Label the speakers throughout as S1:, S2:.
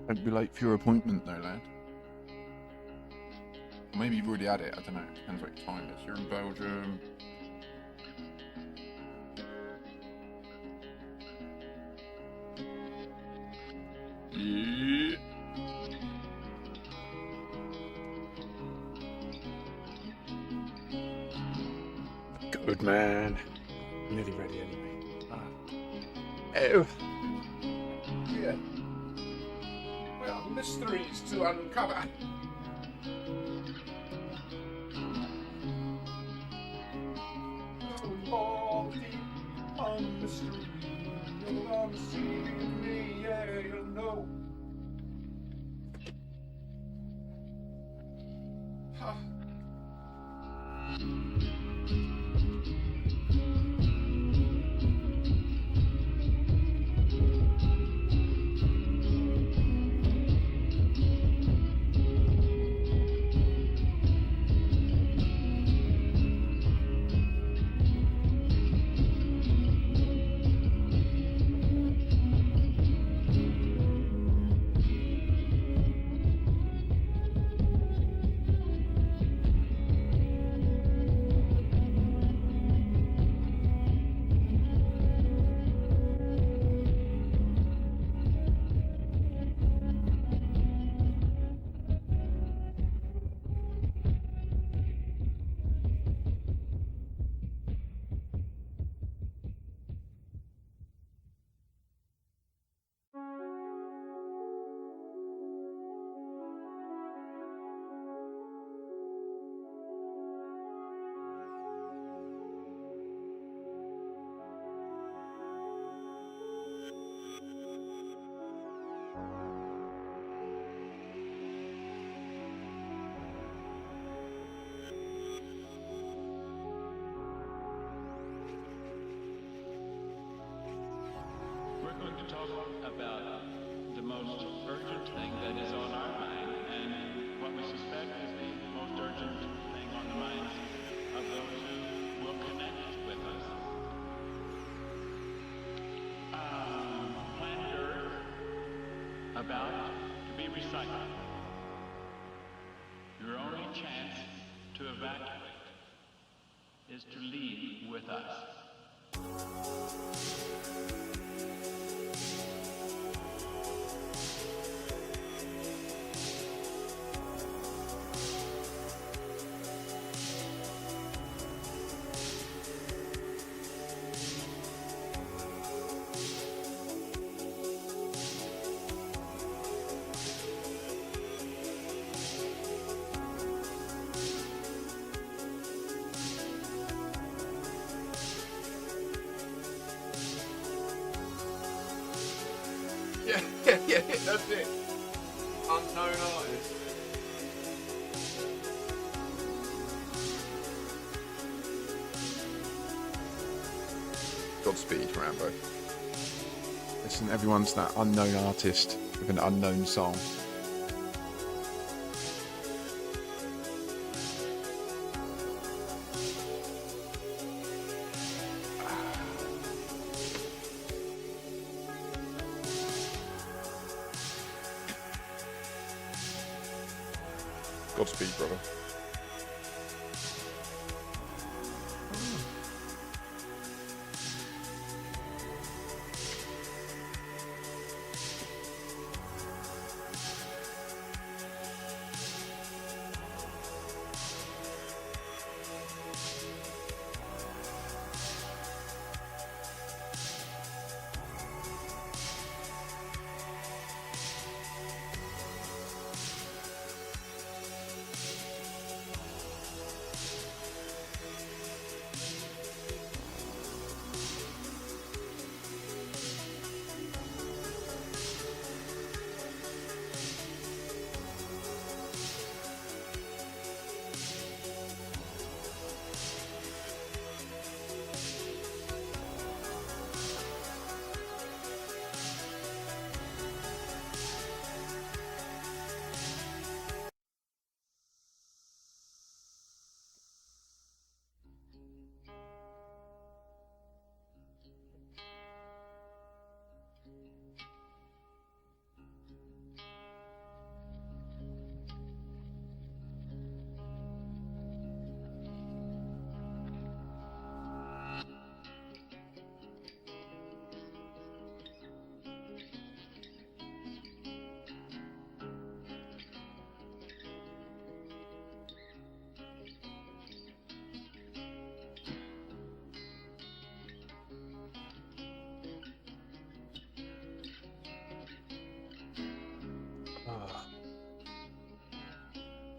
S1: Don't be late for your appointment, though, lad. Or maybe you've already had it. I don't know. It depends what your time is. You're in Belgium. Yeah. Good man. Nearly ready anyway. Oh. Yeah. Well, mysteries to uncover. All the mystery. You'll come see me, yeah, you'll know. Huh.
S2: Talk about the most urgent thing that is on our mind and what we suspect is the most urgent thing on the minds of those who will connect with us. Planet Earth about to be recycled. Your only chance to evacuate is to leave with us.
S1: Yeah, that's it. Unknown artist. Godspeed, Rambo. Listen, everyone's that unknown artist with an unknown song. Godspeed, brother.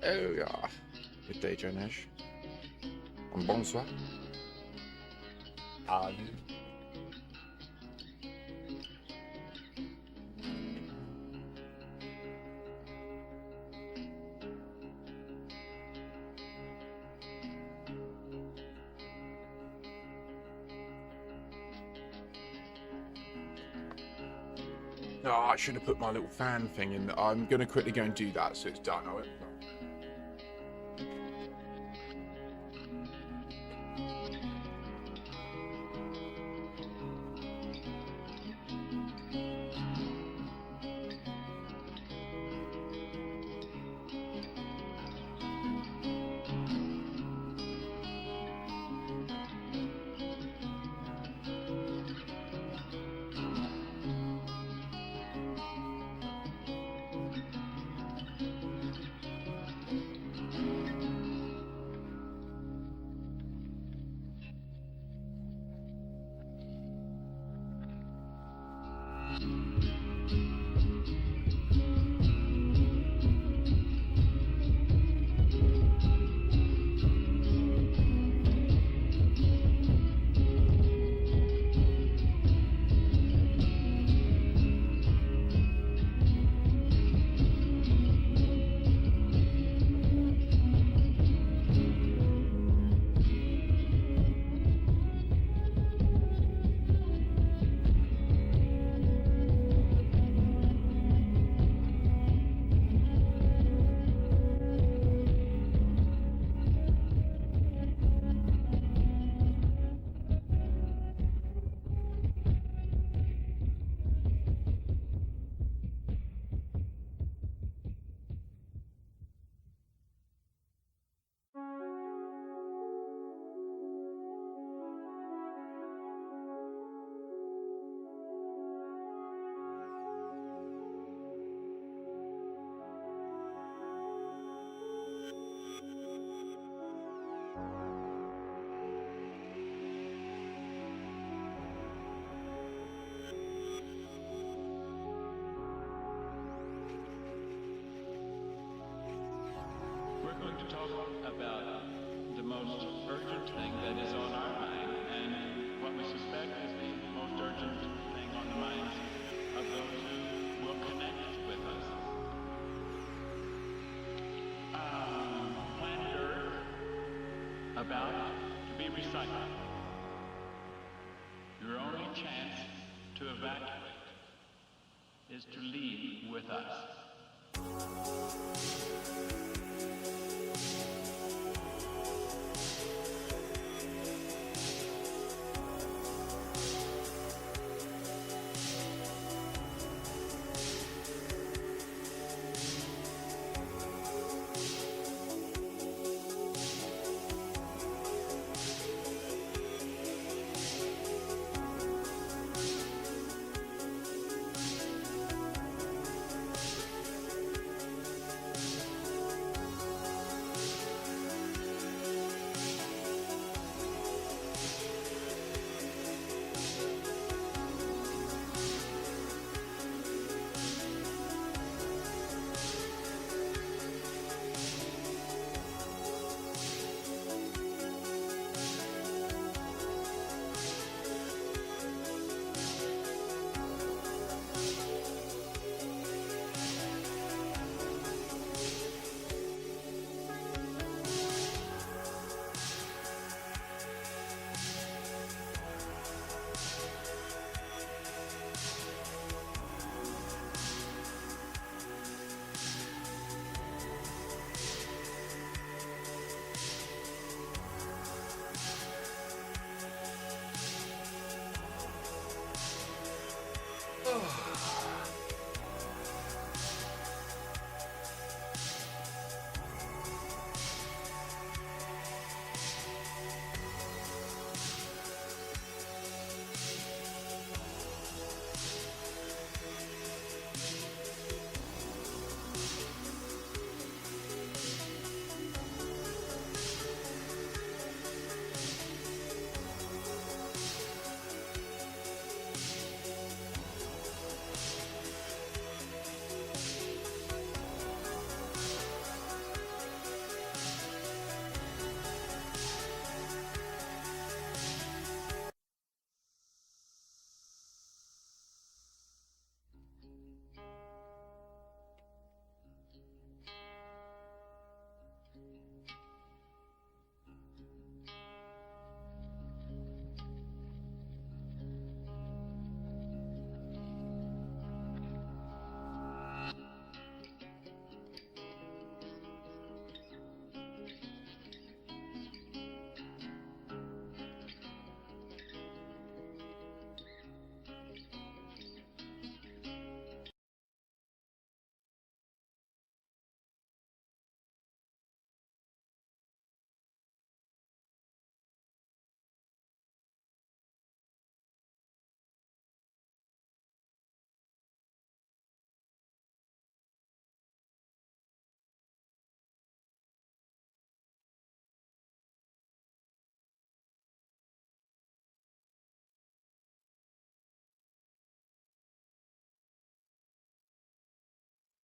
S3: Oh yeah. Good day, Jonesh. And bonsoir.
S1: Salut.
S3: Oh, I should have put my little fan thing in. I'm going to quickly go and do that so it's done.
S2: We're going to talk about the most urgent thing that is on our mind and what we suspect is the most urgent thing on the minds of those who will connect with us. Planet Earth about to be recycled. Your only chance to evacuate is to leave with us.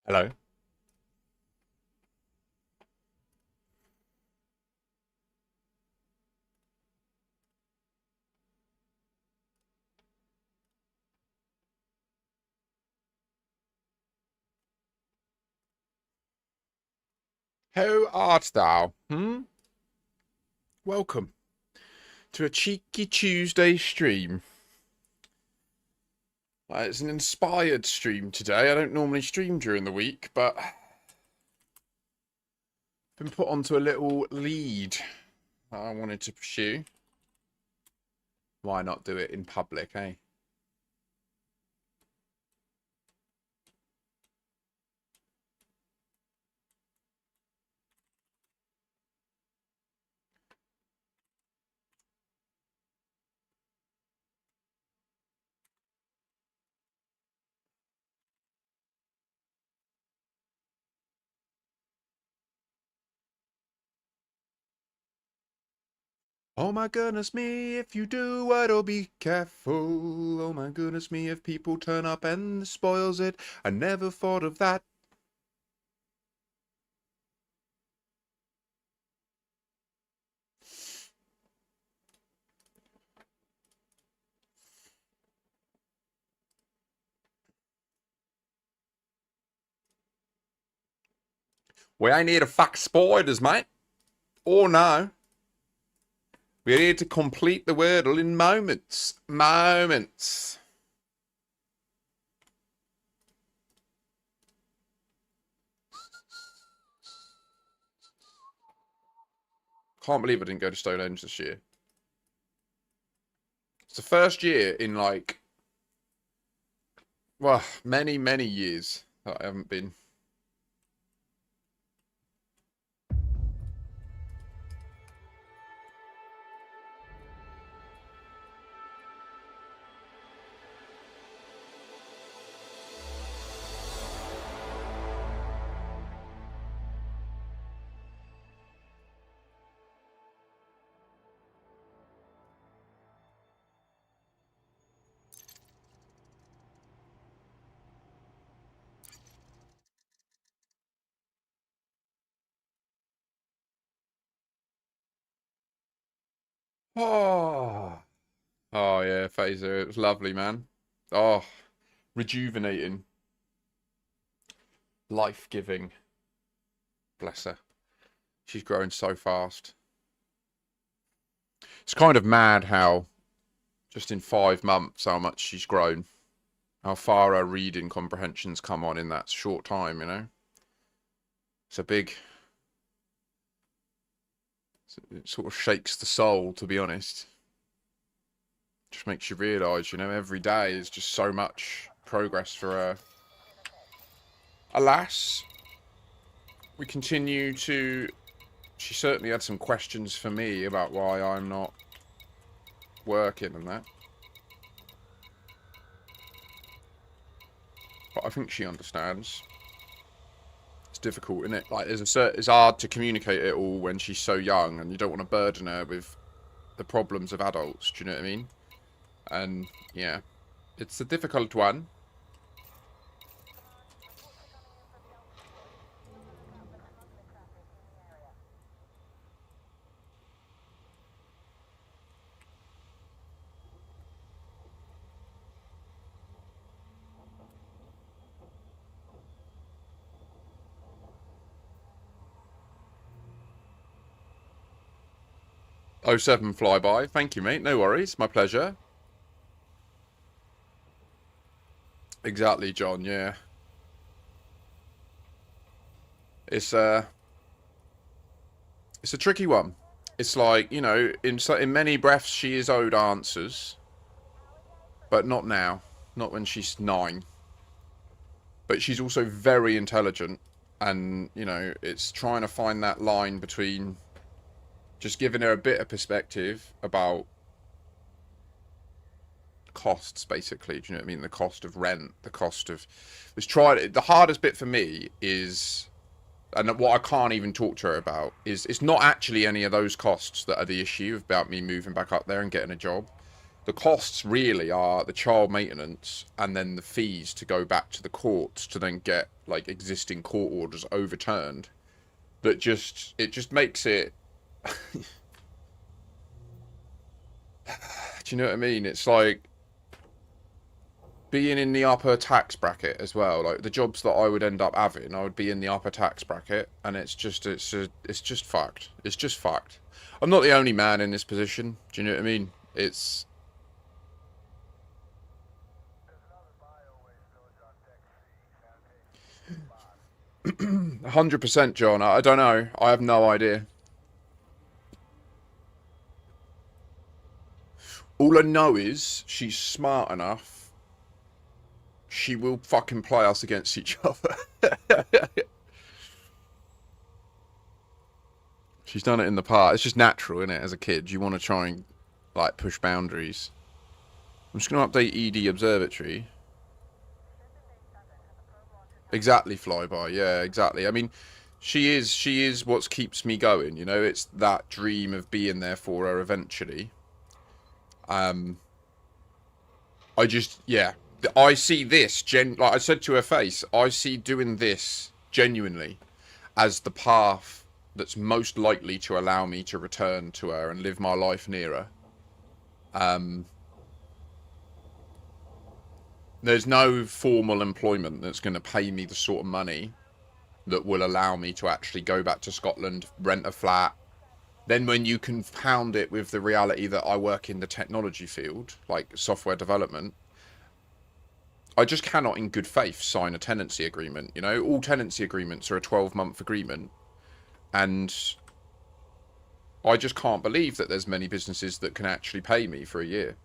S3: Hello. How art thou? Welcome to a cheeky Tuesday stream. It's an inspired stream today. I don't normally stream during the week, but been put onto a little lead that I wanted to pursue. Why not do it in public, eh? Oh my goodness me, if you do, I'll be careful. Oh my goodness me, if people turn up and spoils it. I never thought of that. We ain't here to fuck spiders, mate. Oh no. We're here to complete the wordle in moments. Moments. Can't believe I didn't go to Stonehenge this year. It's the first year in like, well, many, many years that I haven't been. Oh, oh yeah, Phaser. It was lovely, man. Oh, rejuvenating, life-giving. Bless her. She's growing so fast. It's kind of mad how, just in 5 months, how much she's grown. How far her reading comprehension's come on in that short time, you know? It's a big... It sort of shakes the soul, to be honest. Just makes you realise, you know, every day is just so much progress for her. Alas, we continue to... She certainly had some questions for me about why I'm not working and that. But I think she understands. It's difficult, isn't it? Like, it's hard to communicate it all when she's so young, and you don't want to burden her with the problems of adults. Do you know what I mean? And yeah, it's a difficult one. Oh 07 flyby. Thank you, mate. No worries. My pleasure. Exactly, John. Yeah. It's a tricky one. It's like, you know, in many breaths she is owed answers, but not now. Not when she's 9. But she's also very intelligent, and, you know, it's trying to find that line between just giving her a bit of perspective about costs, basically. Do you know what I mean? The cost of rent, the cost of... The hardest bit for me is... And what I can't even talk to her about is it's not actually any of those costs that are the issue about me moving back up there and getting a job. The costs really are the child maintenance and then the fees to go back to the courts to then get like existing court orders overturned. That just it just makes it. Do you know what I mean? It's like being in the upper tax bracket as well. Like the jobs that I would end up having, I would be in the upper tax bracket, and it's just fucked. It's just fucked. I'm not the only man in this position. Do you know what I mean? It's 100%, John. I don't know. I have no idea. All I know is she's smart enough. She will fucking play us against each other. She's done it in the past. It's just natural, isn't it? As a kid, you want to try and like push boundaries. I'm just going to update ED Observatory. Exactly, flyby. Yeah, exactly. I mean, she is what keeps me going. You know, it's that dream of being there for her eventually. I just, yeah, I see this like I said to her face, I see doing this genuinely as the path that's most likely to allow me to return to her and live my life near her. There's no formal employment that's going to pay me the sort of money that will allow me to actually go back to Scotland, rent a flat. Then when you compound it with the reality that I work in the technology field, like software development, I just cannot in good faith sign a tenancy agreement. You know, all tenancy agreements are a 12-month agreement. And I just can't believe that there's many businesses that can actually pay me for a year.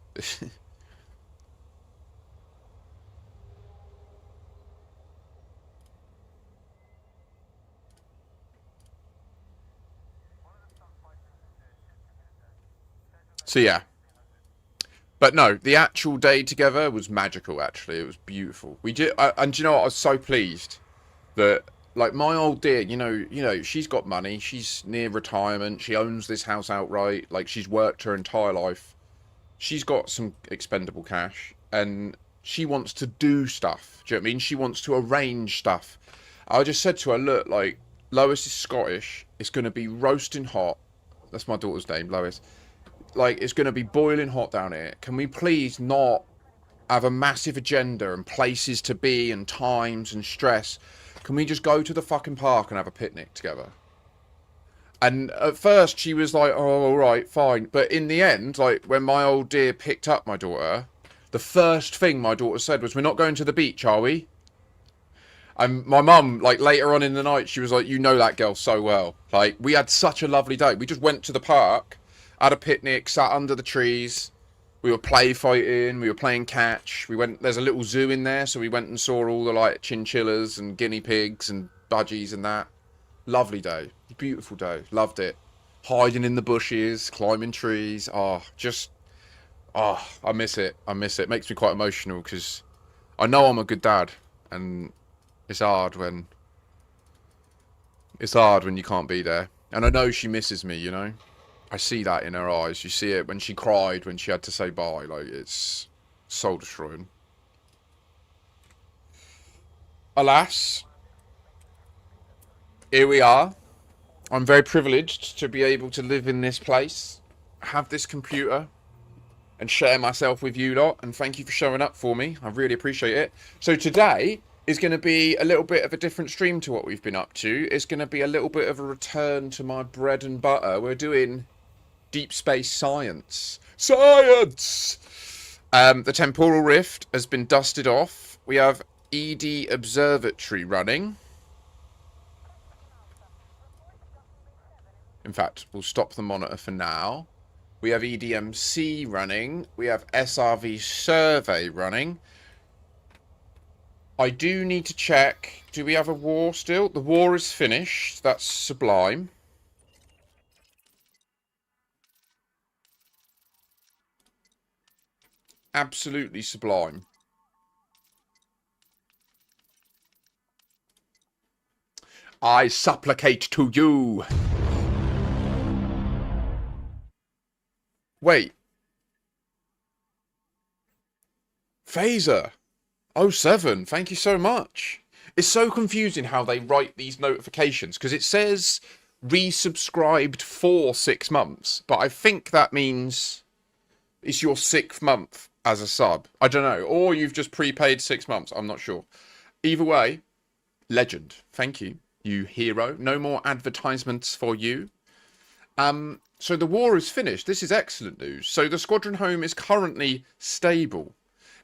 S3: So yeah. But no, the actual day together was magical, actually. It was beautiful. We did, and you know what? I was so pleased that, like, my old dear, you know, she's got money. She's near retirement. She owns this house outright. Like, she's worked her entire life. She's got some expendable cash, and she wants to do stuff. Do you know what I mean? She wants to arrange stuff. I just said to her, look, like, Lois is Scottish. It's going to be roasting hot. That's my daughter's name, Lois. Like, it's going to be boiling hot down here. Can we please not have a massive agenda and places to be and times and stress? Can we just go to the fucking park and have a picnic together? And at first she was like, oh, all right, fine. But in the end, like, when my old dear picked up my daughter, the first thing my daughter said was, we're not going to the beach, are we? And my mum, like, later on in the night, she was like, you know that girl so well. Like, we had such a lovely day. We just went to the park, had a picnic, sat under the trees. We were play fighting. We were playing catch. We went. There's a little zoo in there, so we went and saw all the like chinchillas and guinea pigs and budgies and that. Lovely day, beautiful day. Loved it. Hiding in the bushes, climbing trees. I miss it. I miss it. Makes me quite emotional because I know I'm a good dad, and it's hard when you can't be there. And I know she misses me. You know. I see that in her eyes. You see it when she cried, when she had to say bye. Like, it's soul destroying. Alas, here we are. I'm very privileged to be able to live in this place, have this computer, and share myself with you lot. And thank you for showing up for me. I really appreciate it. So today is going to be a little bit of a different stream to what we've been up to. It's going to be a little bit of a return to my bread and butter. We're doing deep space science. The temporal rift has been dusted off. We have ED Observatory running. In fact, we'll stop the monitor for now. We have EDMC running. We have SRV survey running. I do need to check. Do we have a war still? The war is finished. That's sublime. Absolutely sublime. I supplicate to you. Wait. Phaser 07, thank you so much. It's so confusing how they write these notifications because it says resubscribed for 6 months, but I think that means it's your 6th month as a sub. I don't know, or you've just prepaid 6 months. I'm not sure. Either way, legend. Thank you, you hero. No more advertisements for you. So the war is finished. This is excellent news. So the squadron home is currently stable.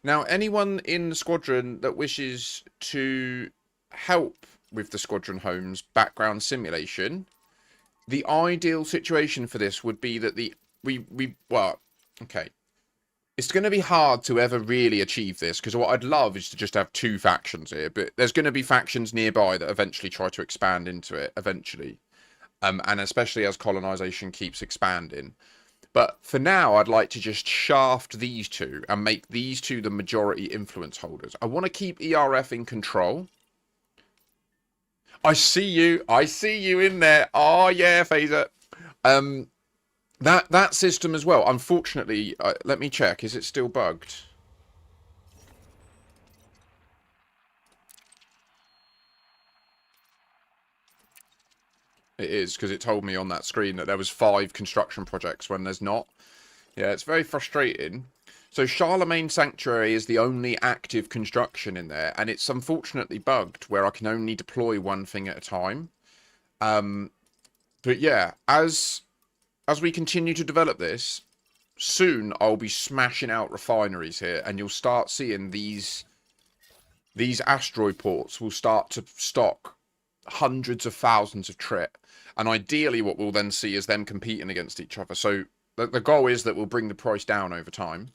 S3: Now, anyone in the squadron that wishes to help with the squadron home's background simulation, the ideal situation for this would be that it's going to be hard to ever really achieve this, because what I'd love is to just have 2 factions here, but there's going to be factions nearby that eventually try to expand into it eventually. And especially as colonization keeps expanding. But for now, I'd like to just shaft these 2 and make these 2 the majority influence holders. I want to keep ERF in control. I see you. I see you in there. Oh, yeah, Phaser. That system as well. Unfortunately, let me check. Is it still bugged? It is, because it told me on that screen that there was 5 construction projects when there's not. Yeah, it's very frustrating. So Charlemagne Sanctuary is the only active construction in there, and it's unfortunately bugged where I can only deploy 1 thing at a time. But yeah, as we continue to develop this, soon I'll be smashing out refineries here, and you'll start seeing these asteroid ports will start to stock hundreds of thousands of trit, and ideally what we'll then see is them competing against each other. So the goal is that we'll bring the price down over time,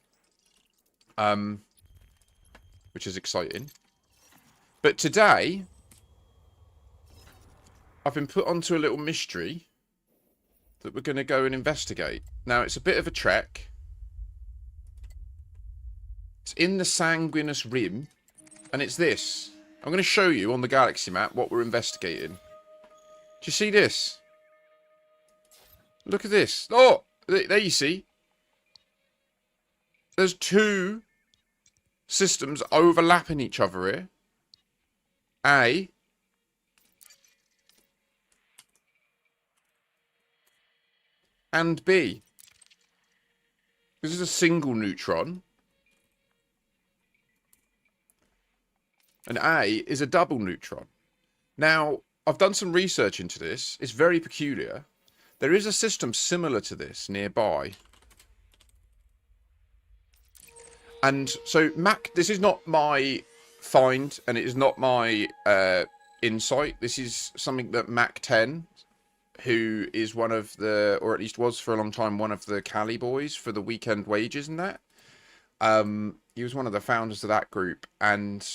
S3: which is exciting. But today I've been put onto a little mystery that we're going to go and investigate. Now, it's a bit of a trek. It's in the Sanguinous Rim, and it's this. I'm going to show you on the galaxy map what we're investigating. Do you see this? Look at this. Oh, there you see. There's 2 systems overlapping each other here. A. And B. This is a single neutron. And A is a double neutron. Now, I've done some research into this. It's very peculiar. There is a system similar to this nearby. And so, this is not my find, and it is not my insight. This is something that Mac 10, who is one of the, or at least was for a long time, one of the Cali boys for the Weekend Wages and that. He was one of the founders of that group, and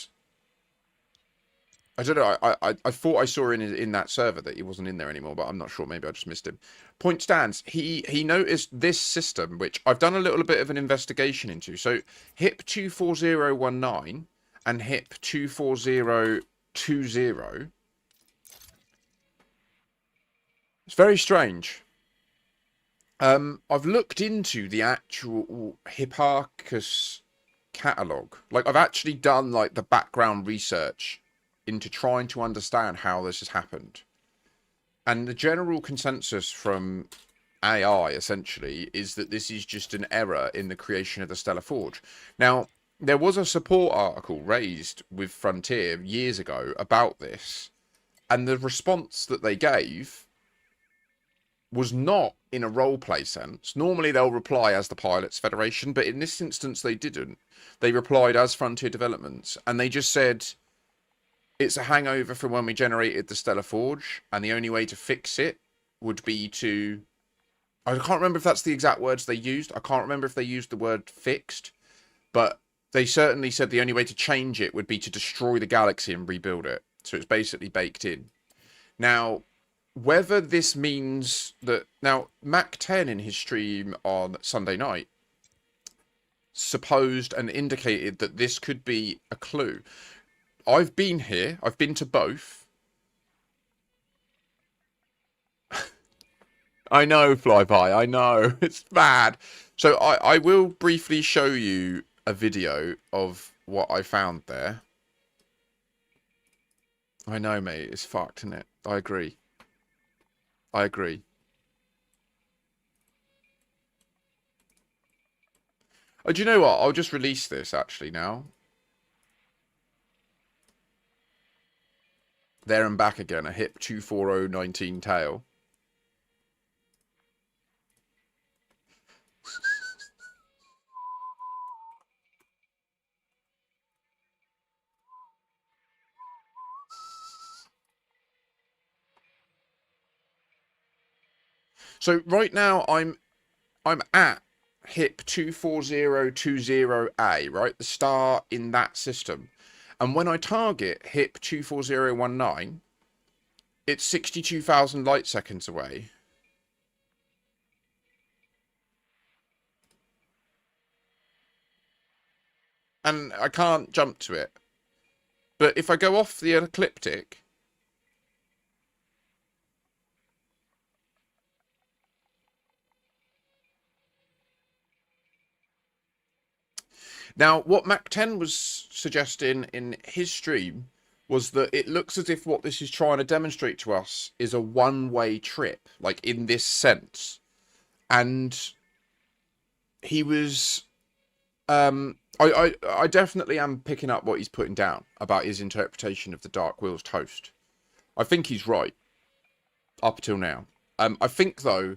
S3: I don't know, I thought I saw in that server that he wasn't in there anymore, but I'm not sure. Maybe I just missed him. Point stands, he noticed this system, which I've done a little bit of an investigation into. So HIP 24019 and HIP 24020. It's very strange. I've looked into the actual Hipparchus catalogue. Like, I've actually done, like, the background research into trying to understand how this has happened. And the general consensus from AI, essentially, is that this is just an error in the creation of the Stellar Forge. Now, there was a support article raised with Frontier years ago about this, and the response that they gave was not in a roleplay sense. Normally they'll reply as the Pilots Federation, but in this instance they didn't. They replied as Frontier Developments, and they just said it's a hangover from when we generated the Stellar Forge, and the only way to fix it would be to... I can't remember if that's the exact words they used. I can't remember if they used the word fixed, but they certainly said the only way to change it would be to destroy the galaxy and rebuild it. So it's basically baked in. Now, whether this means that... Now, Mac 10 in his stream on Sunday night supposed and indicated that this could be a clue. I've been here. I've been to both. I know, Flyby. I know. It's bad. So I will briefly show you a video of what I found there. I know, mate. It's fucked, isn't it? I agree. I agree. Oh, do you know what? I'll just release this, actually, now. There and back again. A hip 24019 tail. So right now I'm at hip 24020A, right? The star in that system. And when I target hip 24019, it's 62,000 light seconds away. And I can't jump to it. But if I go off the ecliptic, now what Mac 10 was suggesting in his stream was that it looks as if what this is trying to demonstrate to us is a one-way trip, like in this sense. And he was I definitely am picking up what he's putting down about his interpretation of the Dark Will's toast. I think he's right up till now. I think though.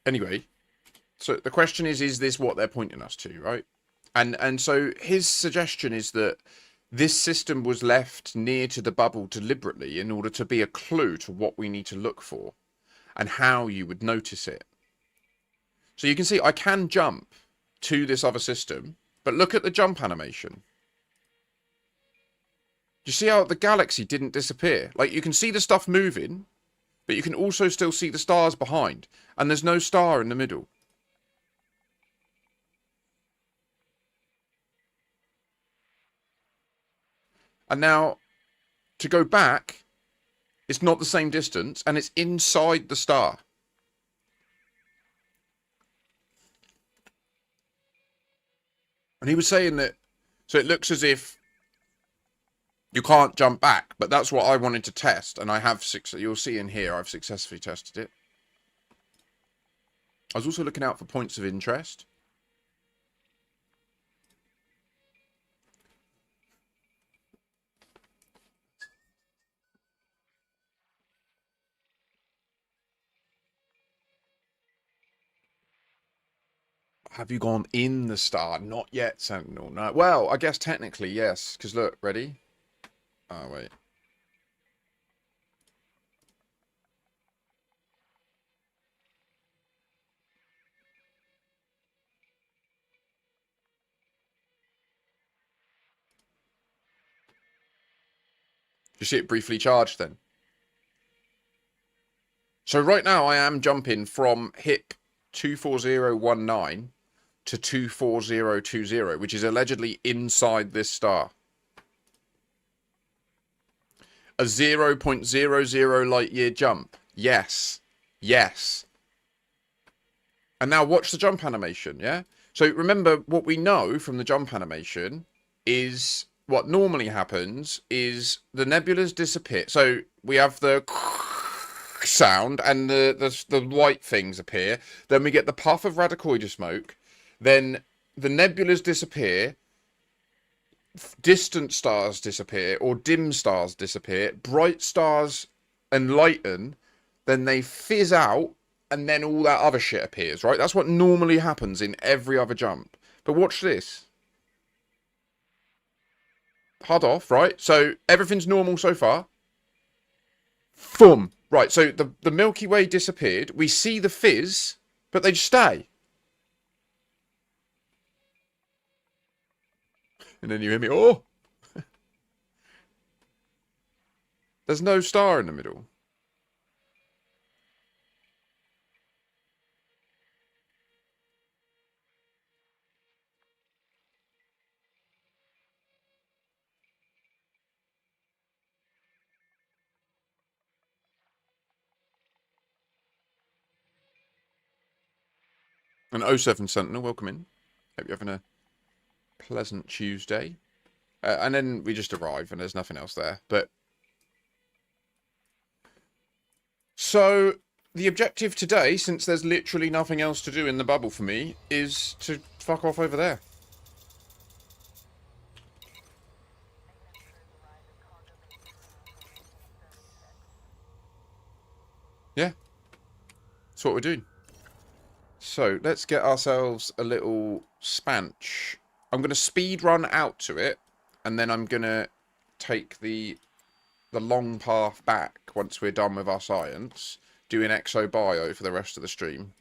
S3: Anyway, so the question is this what they're pointing us to, right? And so his suggestion is that this system was left near to the bubble deliberately in order to be a clue to what we need to look for and how you would notice it. So you can see I can jump to this other system, but look at the jump animation. You see how the galaxy didn't disappear? Like, you can see the stuff moving, but you can also still see the stars behind, and there's no star in the middle. And now, to go back, it's not the same distance, and it's inside the star. And he was saying that, so it looks as if you can't jump back, but that's what I wanted to test, and I have, you'll see in here, I've successfully tested it. I was also looking out for points of interest. Have you gone in the star? Not yet, Sentinel. No. Well, I guess technically, yes. Because look, ready? Oh, wait. You see it briefly charged then? So right now I am jumping from hip 24019 to 24020, which is allegedly inside this star. A 0.00 light year jump. Yes. Yes. And now watch the jump animation, yeah? So remember, what we know from the jump animation is what normally happens is the nebulas disappear. So we have the sound and the white things appear. Then we get the puff of radicoid smoke. Then the nebulas disappear. Distant stars disappear, or dim stars disappear. Bright stars enlighten. Then they fizz out. And then all that other shit appears, right? That's what normally happens in every other jump. But watch this. HUD off, right? So everything's normal so far. Boom. Right, so the Milky Way disappeared. We see the fizz, but they just stay. And then you hear me, oh! There's no star in the middle. And 07 Sentinel, welcome in. Hope you're having a pleasant Tuesday. And then we just arrive and there's nothing else there. But so the objective today, since there's literally nothing else to do in the bubble for me, is to fuck off over there. Yeah. That's what we're doing. So let's get ourselves a little spanch. I'm going to speed run out to it, and then I'm going to take the long path back once we're done with our science, doing Exo Bio for the rest of the stream.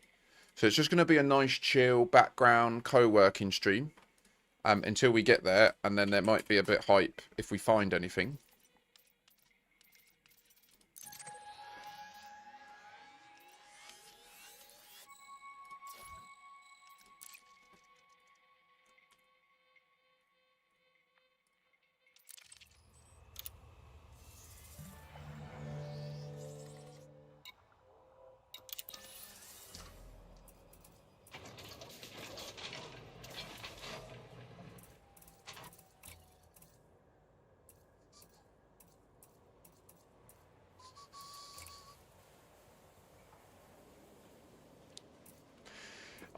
S3: So it's just going to be a nice chill background co-working stream until we get there, and then there might be a bit hype if we find anything.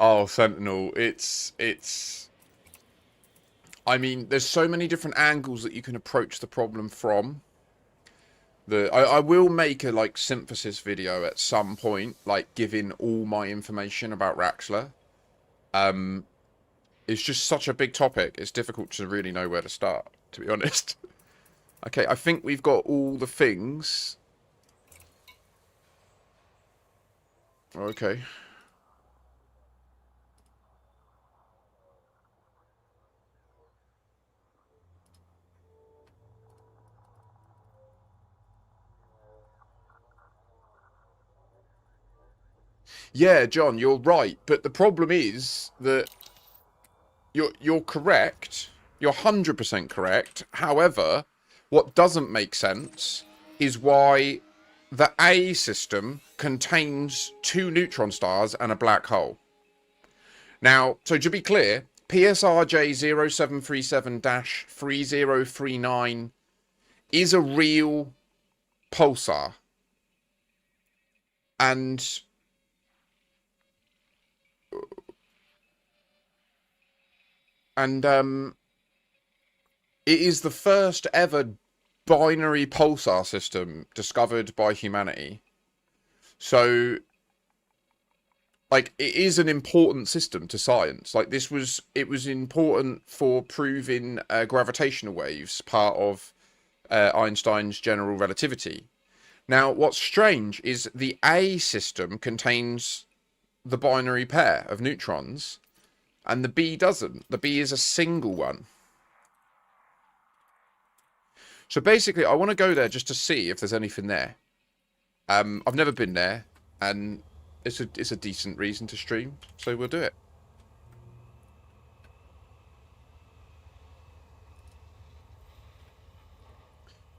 S3: Oh, Sentinel, it's... I mean, there's so many different angles that you can approach the problem from. I will make a, like, synthesis video at some point, like, giving all my information about Raxler. It's just such a big topic, it's difficult to really know where to start, to be honest. Okay, I think we've got all the things. Okay. Yeah, John, you're right, but the problem is that you're correct. You're 100% correct. However, what doesn't make sense is why the A system contains 2 neutron stars and a black hole. Now, so to be clear, PSRJ0737-3039 is a real pulsar. And it is the first ever binary pulsar system discovered by humanity. So, like, it is an important system to science. Like, it was important for proving gravitational waves, part of Einstein's general relativity. Now, what's strange is the A system contains the binary pair of neutrons, and the B doesn't. The B is a single one. So basically, I want to go there just to see if there's anything there. I've never been there, and it's a decent reason to stream, so we'll do it.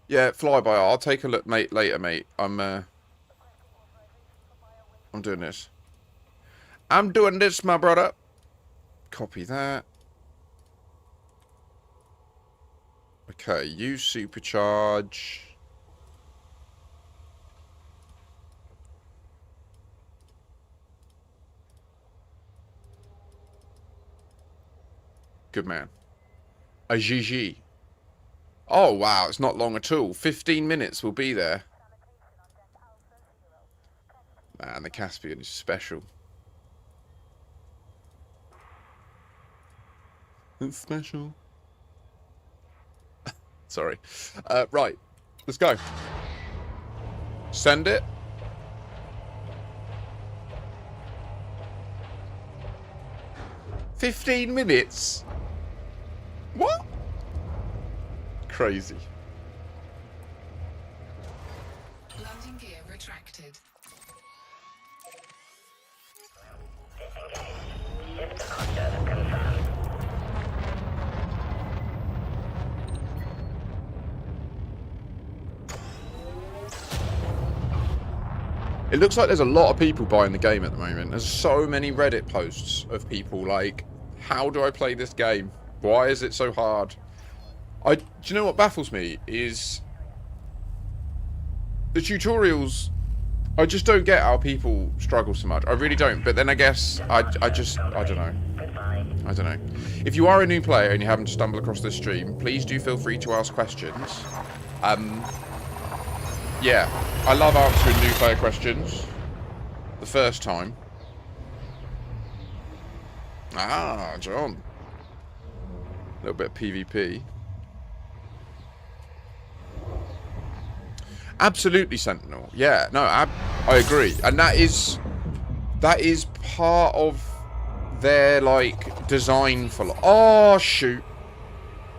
S3: Yeah, flyby. I'll take a look, mate. Later, mate. I'm doing this. I'm doing this, my brother. Copy that. Okay, use supercharge. Good man. A GG. Oh, wow, it's not long at all. 15 minutes we'll be there. Man, the Caspian is special. It's special. Sorry. Right. Let's go. Send it. "15 minutes? What? Crazy.
S4: Landing gear retracted.
S3: It looks like there's a lot of people buying the game at the moment. There's so many Reddit posts of people like, how do I play this game? Why is it so hard? Do you know what baffles me is the tutorials. I just don't get how people struggle so much. I really don't. But then I guess I don't know. I don't know. If you are a new player and you happen to stumble across this stream, please do feel free to ask questions. Yeah, I love answering new player questions. The first time. Ah, John. A little bit of PvP. Absolutely, Sentinel. Yeah, no, I agree. And that is part of their, like, design for... Oh, shoot.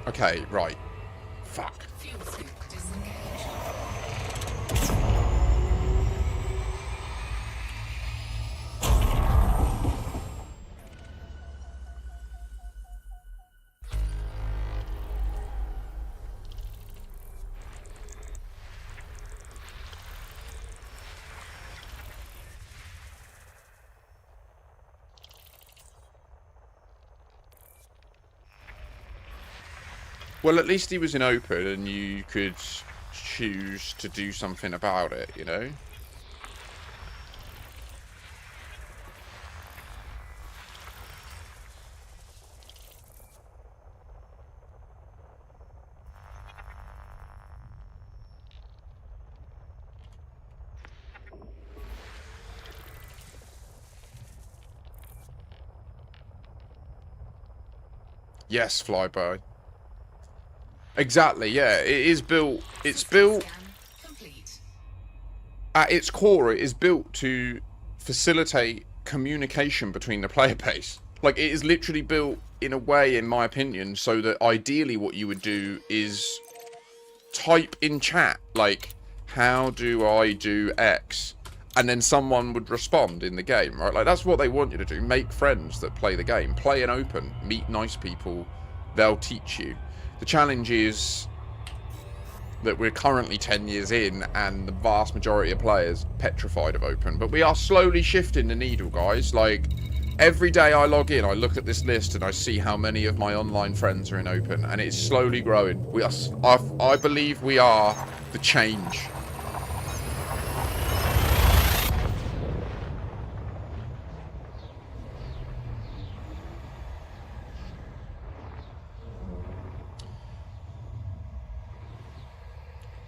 S3: Okay, right. Fuck.
S4: Fuel scoop disengaged.
S3: Well, at least he was in open and you could choose to do something about it, you know? Yes, flyby. Exactly, yeah. It is built... It's built...
S4: Scan complete.
S3: At its core, it is built to facilitate communication between the player base. Like, it is literally built in a way, in my opinion, so that ideally what you would do is type in chat, like, how do I do X? And then someone would respond in the game, right? Like, that's what they want you to do. Make friends that play the game. Play an open. Meet nice people. They'll teach you. The challenge is that we're currently 10 years in and the vast majority of players petrified of open. But we are slowly shifting the needle, guys. Like, every day I log in, I look at this list and I see how many of my online friends are in open. And it's slowly growing. We are, I believe we are the change.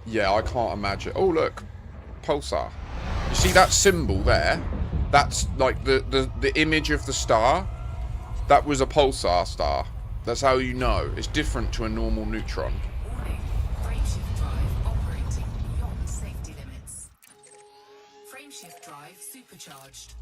S3: Yeah, I can't imagine. Oh, look. Pulsar. You see that symbol there? That's like the image of the star. That was a pulsar star. That's how you know. It's different to a normal neutron.
S4: Warning. Frameshift drive operating beyond safety limits. Frameshift drive supercharged.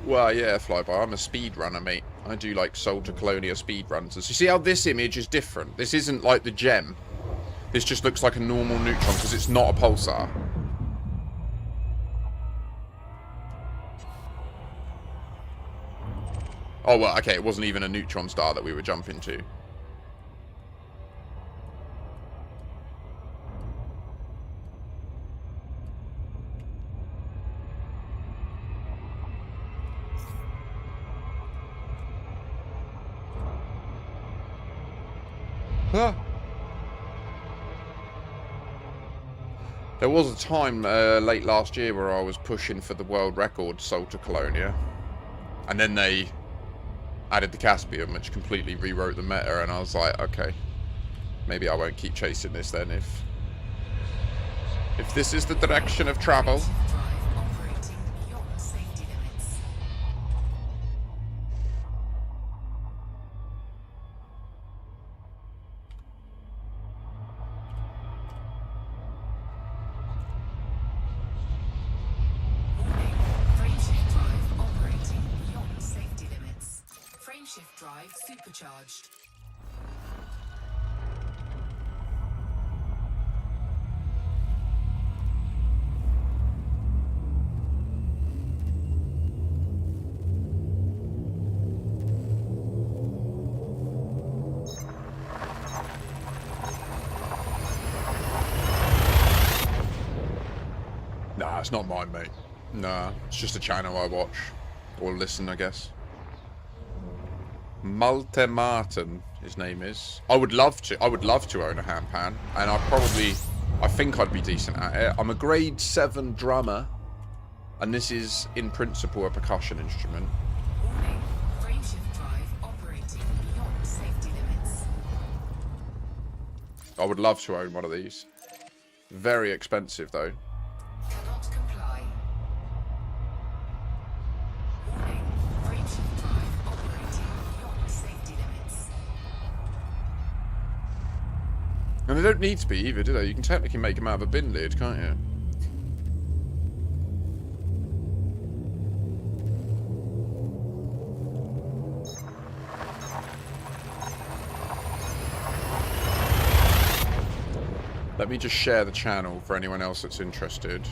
S3: Well, yeah, flyby. I'm a speedrunner, mate. I do, like, Soul to Colonia speedruns. So you see how this image is different? This isn't like the gem. This just looks like a normal neutron because it's not a pulsar. Oh, well, okay, it wasn't even a neutron star that we were jumping to. Huh. There was a time late last year where I was pushing for the world record Soul to Colonia. And then they added the Caspian, which completely rewrote the meta, and I was like, okay, maybe I won't keep chasing this then if this is the direction of travel.
S4: Drive operating beyond safety limits. Warning. Frameshift drive operating beyond safety limits. Frameshift drive supercharged.
S3: It's not mine, mate. Nah, it's just a channel I watch. Or listen, I guess. Malte Martin, his name is. I would love to own a handpan. And I think I'd be decent at it. I'm a grade 7 drummer. And this is, in principle, a percussion instrument.
S4: Warning. Frameshift drive operating beyond safety limits.
S3: I would love to own one of these. Very expensive, though.
S4: Cannot comply. Warning. Frameshift drive operating beyond safety limits.
S3: And they don't need to be either, do they? You can technically make them out of a bin lid, can't you? Let me just share the channel for anyone else that's interested.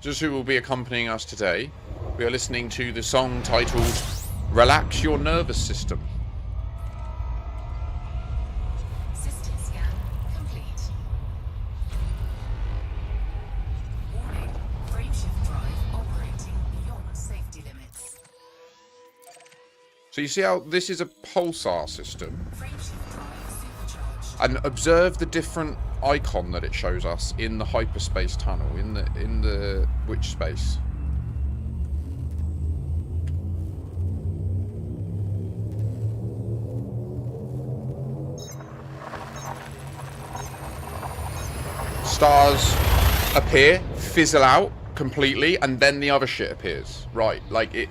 S3: Just who will be accompanying us today, we are listening to the song titled Relax Your Nervous System.
S4: System scan complete. Warning. Frameshift drive operating beyond safety limits.
S3: So you see how this is a pulsar system?
S4: Frameshift drive supercharged.
S3: And observe the different icon that it shows us in the hyperspace tunnel, in the which space? Stars appear, fizzle out completely, and then the other shit appears. Right, like it.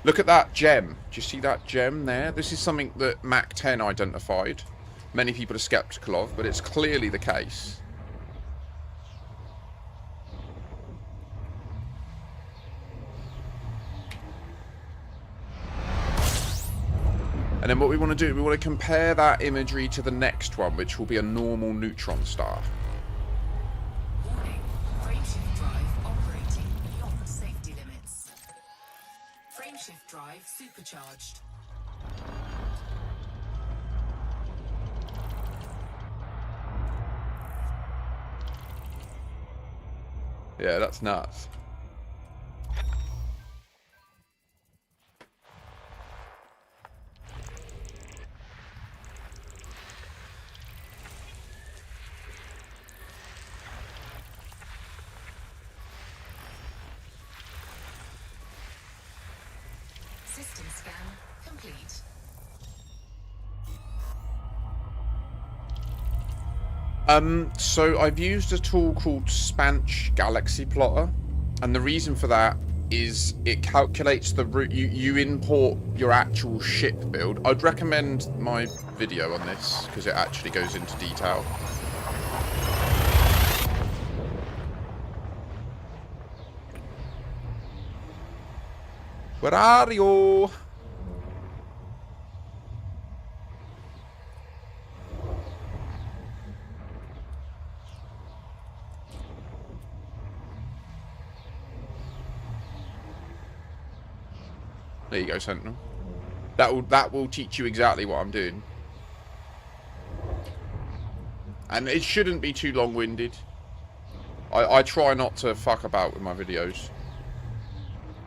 S3: Look at that gem. Do you see that gem there? This is something that Mac 10 identified. Many people are skeptical of, but it's clearly the case. And then what we want to do, we want to compare that imagery to the next one, which will be a normal neutron star.
S4: Warning. Frameshift drive operating beyond safety limits. Frameshift drive supercharged.
S3: Yeah, that's nuts.
S4: System scan complete.
S3: So I've used a tool called Spanch Galaxy Plotter, and the reason for that is it calculates the route. You import your actual ship build. I'd recommend my video on this because it actually goes into detail. Where are you? There you go, Sentinel. That will teach you exactly what I'm doing. And it shouldn't be too long-winded. I try not to fuck about with my videos.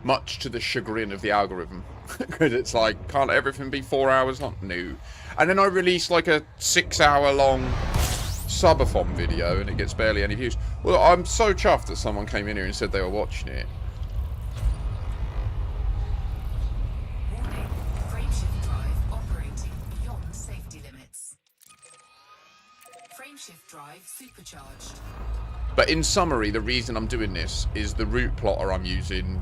S3: Much to the chagrin of the algorithm. Because it's like, can't everything be 4 hours long? No. And then I release like a 6-hour-long subathon video and it gets barely any views. Well, I'm so chuffed that someone came in here and said they were watching it.
S4: Warning. Frameshift drive operating beyond safety limits. Frameshift drive supercharged.
S3: But in summary, the reason I'm doing this is the route plotter I'm using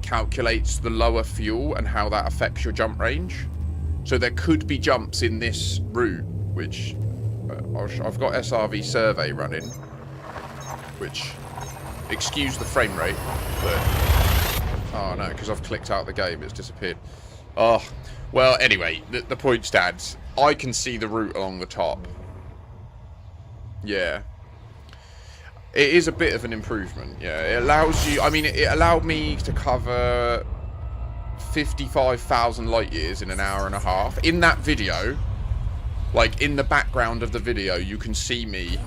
S3: calculates the lower fuel and how that affects your jump range. So there could be jumps in this route, which I've got SRV survey running, which, excuse the frame rate, but oh no, because I've clicked out the game, it's disappeared. Oh, well, anyway, the point stands. I can see the route along the top. Yeah. It is a bit of an improvement, yeah. It allows you, I mean, it allowed me to cover 55,000 light years in an hour and a half. In that video, Like, in the background of the video, you can see me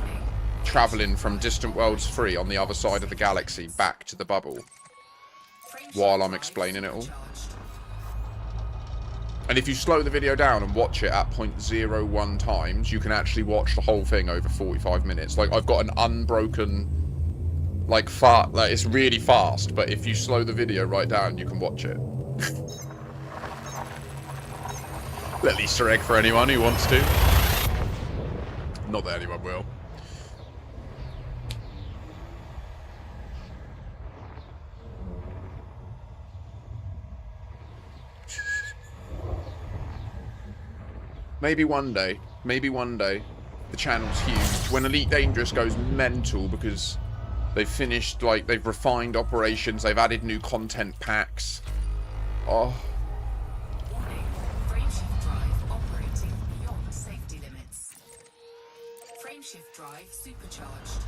S3: travelling from Distant Worlds 3 on the other side of the galaxy back to the bubble while I'm explaining it all. And if you slow the video down and watch it at 0.01 times, you can actually watch the whole thing over 45 minutes. Like, I've got an unbroken, like, it's really fast, but if you slow the video right down, you can watch it. Little Easter egg for anyone who wants to. Not that anyone will. Maybe one day, the channel's huge. When Elite Dangerous goes mental because they've finished, like, they've refined operations, they've added new content packs. Oh.
S4: Warning, frameshift drive operating beyond safety limits. Frameshift drive supercharged.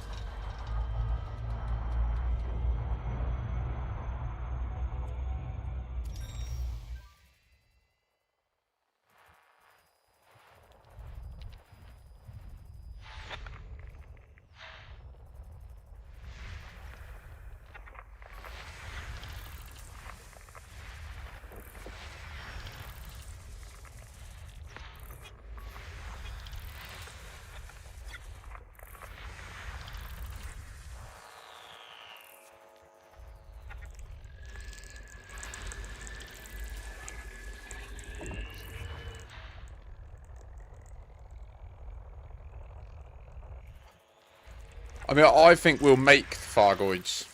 S3: I mean, I think we'll make Thargoids.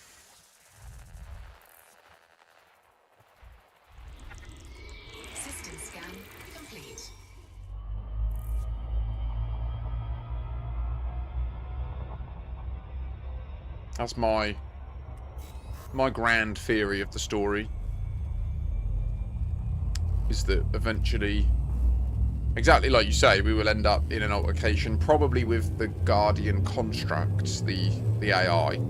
S4: System scan complete.
S3: That's my grand theory of the story. Is that eventually, exactly like you say, we will end up in an altercation, probably with the Guardian constructs, the AI.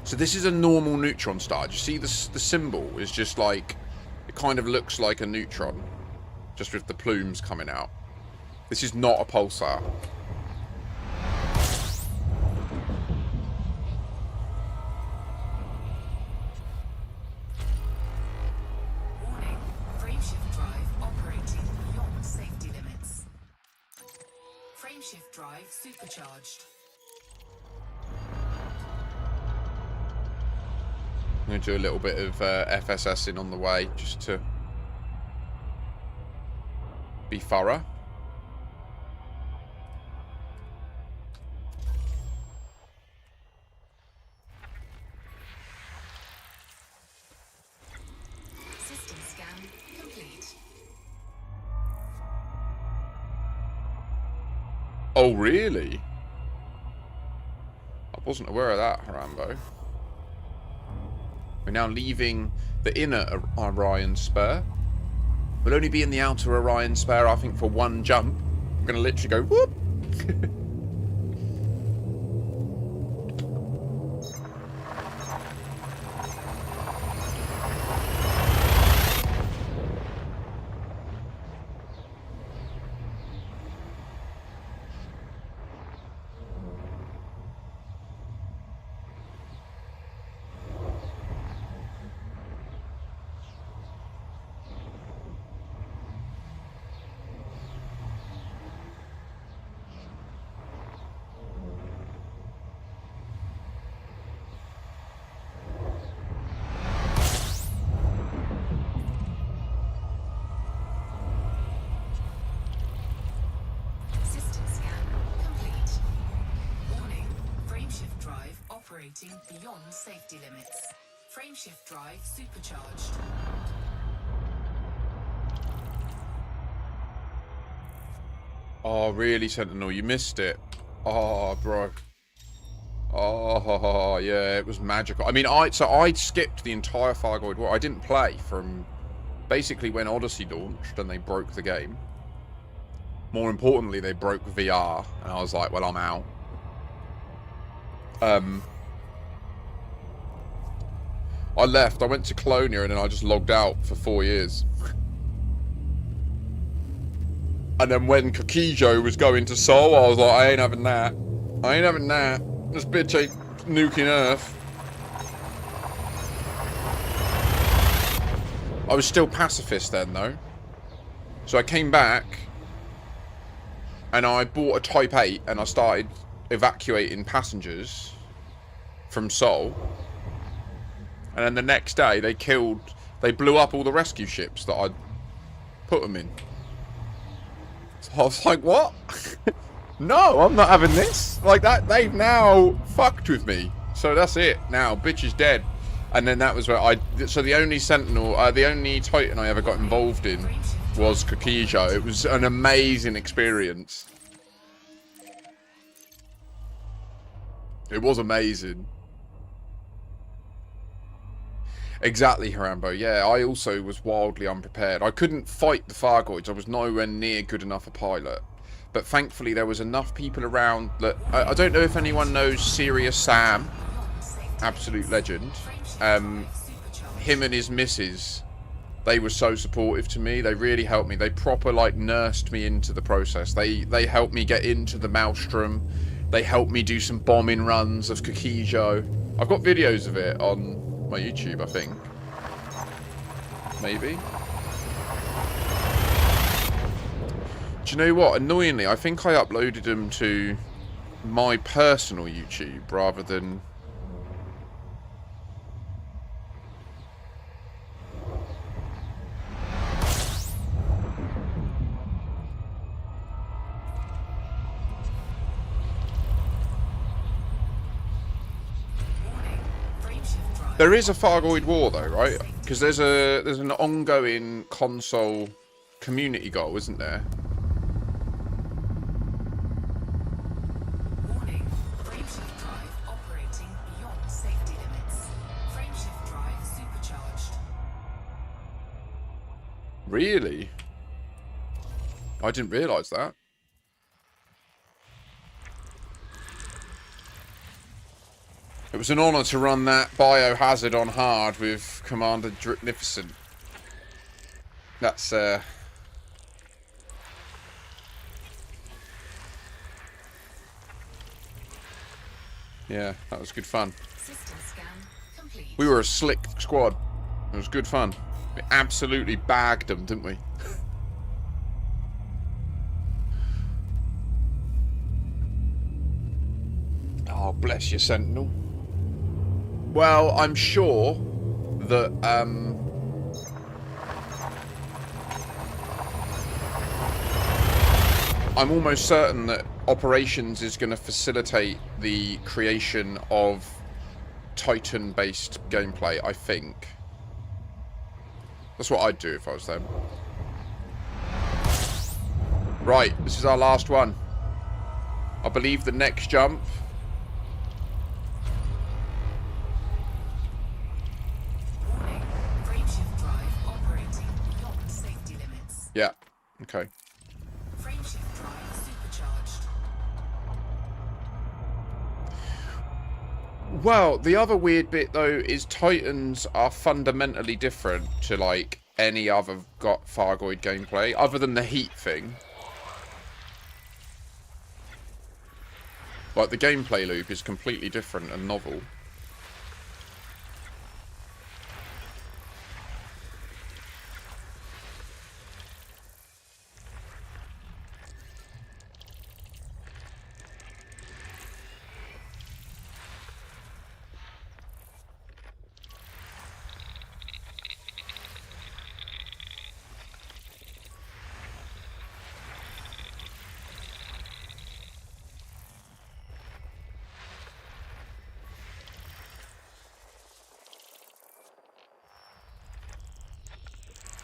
S3: So this is a normal neutron star. Do you see the symbol is just like, it kind of looks like a neutron, just with the plumes coming out. This is not a pulsar.
S4: Warning, frameshift drive operating beyond safety limits. Frameshift drive supercharged.
S3: I'm going to do a little bit of FSSing on the way, just to be thorough.
S4: System scan complete.
S3: Oh, really? I wasn't aware of that, Harambo. We're now leaving the inner Orion spur. We'll only be in the outer Orion spur, I think, for one jump. I'm going to literally go, whoop!
S4: System scan complete. Warning, frameshift drive operating beyond safety limits. Frameshift drive supercharged.
S3: Oh, really, Sentinel? You missed it. Oh, bro. Oh, yeah, it was magical. I mean, I skipped the entire Thargoid War. I didn't play from basically when Odyssey launched and they broke the game. More importantly, they broke VR, and I was like, well, I'm out. I left. I went to Colonia and then I just logged out for 4 years. And then when Kokijo was going to Seoul, I was like, I ain't having that. I ain't having that. This bitch ain't nuking Earth. I was still pacifist then, though. So I came back and I bought a Type 8 and I started evacuating passengers from Seoul. And then the next day they blew up all the rescue ships that I'd put them in. So I was like, what? No, I'm not having this. Like that, they've now fucked with me. So that's it. Now, bitch is dead. And then that was where so the only Sentinel, the only Titan I ever got involved in was Kokijo. It was an amazing experience. It was amazing. Exactly, Harambo. Yeah, I also was wildly unprepared. I couldn't fight the Fargoids. I was nowhere near good enough a pilot. But thankfully there was enough people around that... I don't know if anyone knows Serious Sam. Absolute legend. Him and his missus, they were so supportive to me. They really helped me. They proper, like, nursed me into the process. They helped me get into the Maelstrom. They helped me do some bombing runs of Kokijo. I've got videos of it on my YouTube, I think. Maybe. Do you know what? Annoyingly, I think I uploaded them to my personal YouTube rather than... There is a Fargoid war though, right? Because there's an ongoing console community goal, isn't there?
S4: Warning. Frameshift drive operating beyond safety limits. Frameshift drive supercharged.
S3: Really? I didn't realise that. It was an honour to run that biohazard on hard with Commander Dripnificent. That's, yeah, that was good fun.
S4: System scan complete.
S3: We were a slick squad. It was good fun. We absolutely bagged them, didn't we? Oh, bless you, Sentinel. Well, I'm sure that, I'm almost certain that Operations is going to facilitate the creation of Titan-based gameplay, I think. That's what I'd do if I was them. Right, this is our last one. I believe the next jump...
S4: Warning. Frameshift drive operating beyond safety limits.
S3: Yeah, okay.
S4: Frameshift drive supercharged.
S3: Well, the other weird bit, though, is Titans are fundamentally different to, like, any other Fargoid gameplay, other than the heat thing. Like, the gameplay loop is completely different and novel.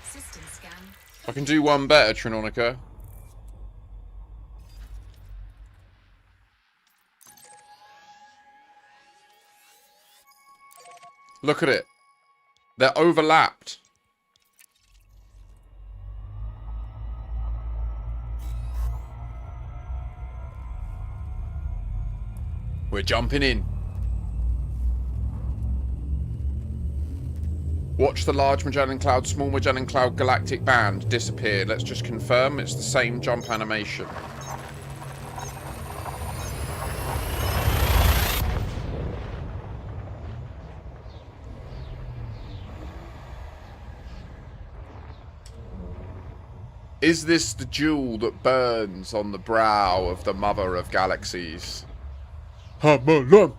S4: System scan.
S3: I can do one better, Trinonica. Look at it. They're overlapped. We're jumping in. Watch the large Magellan Cloud, small Magellan Cloud galactic band disappear. Let's just confirm it's the same jump animation. Is this the jewel that burns on the brow of the mother of galaxies? Hamalon!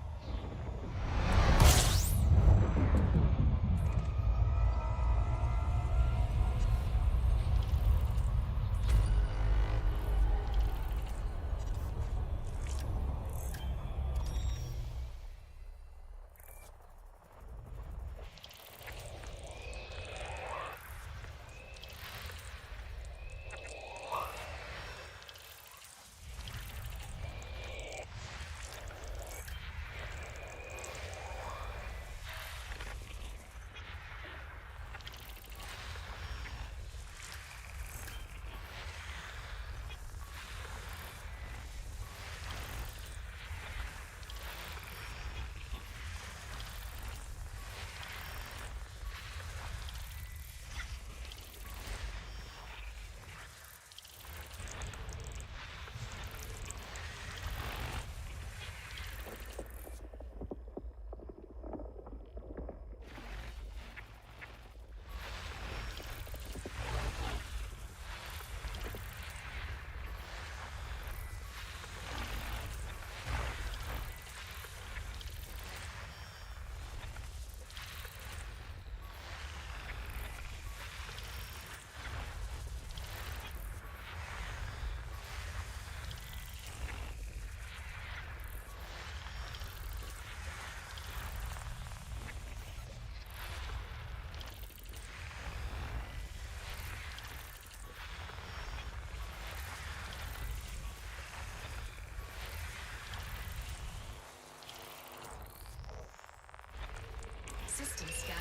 S4: System scan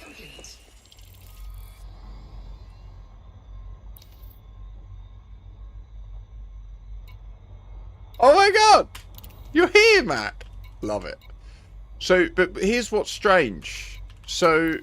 S4: complete.
S3: Oh my god! You're here, Matt! Love it. So, but here's what's strange. So...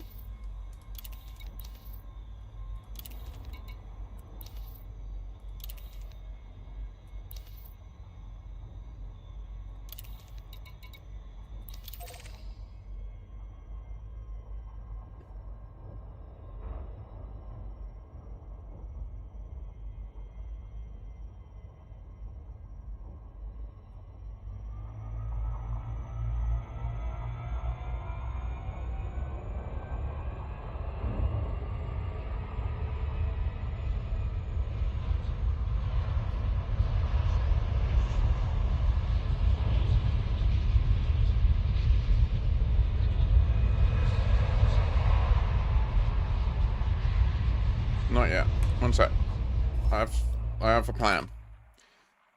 S3: Not yet. One sec. I have a plan.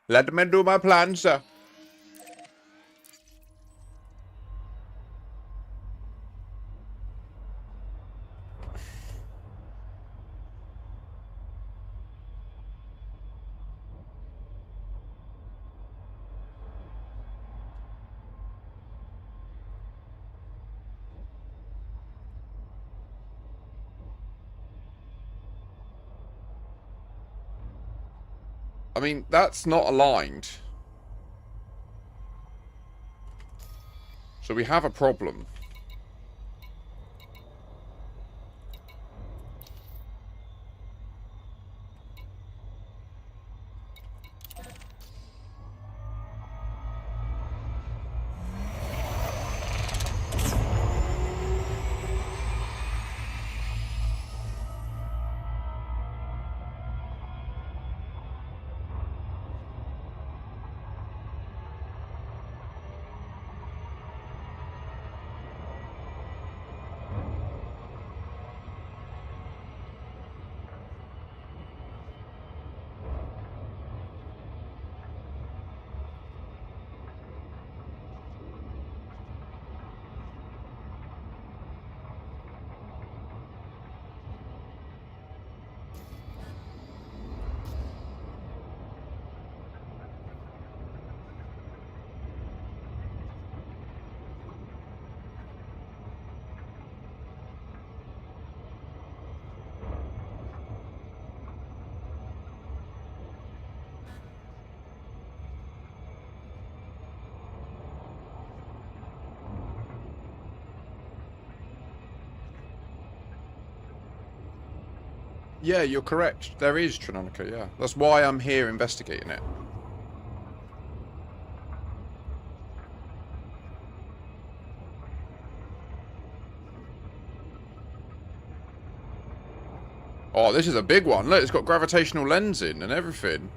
S3: Let me do my plan, sir. I mean, that's not aligned. So we have a problem. Yeah, you're correct. There is Trinonica, yeah. That's why I'm here investigating it. Oh, this is a big one. Look, it's got gravitational lensing and everything.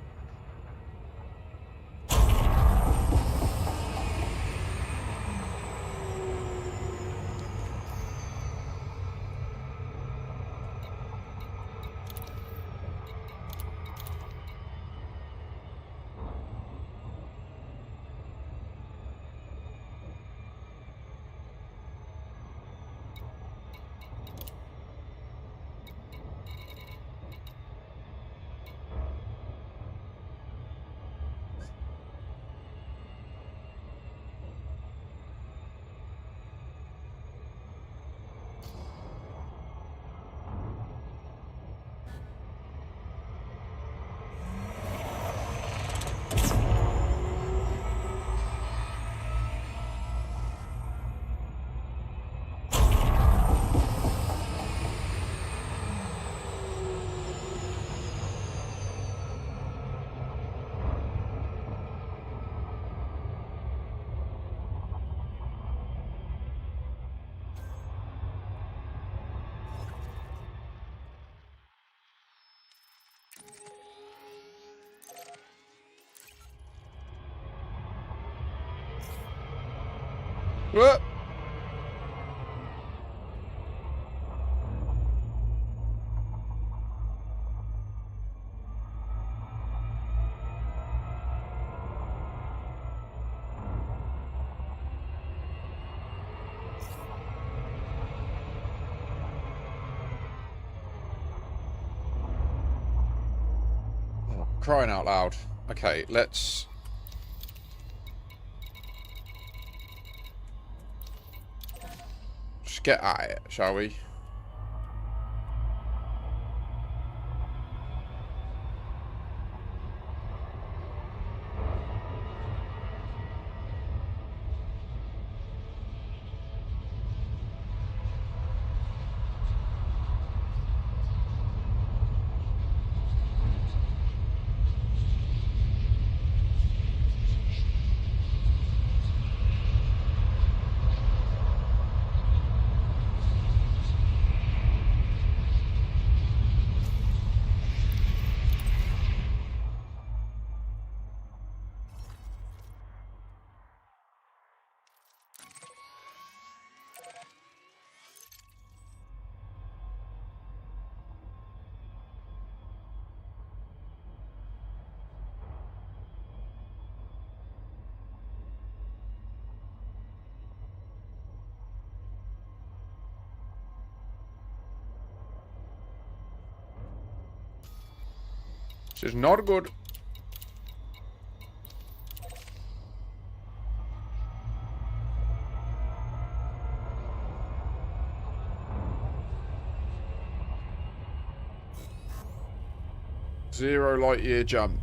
S3: What? Oh, crying out loud. Okay, let's... just get at it, shall we? This is not good. Zero light year jump.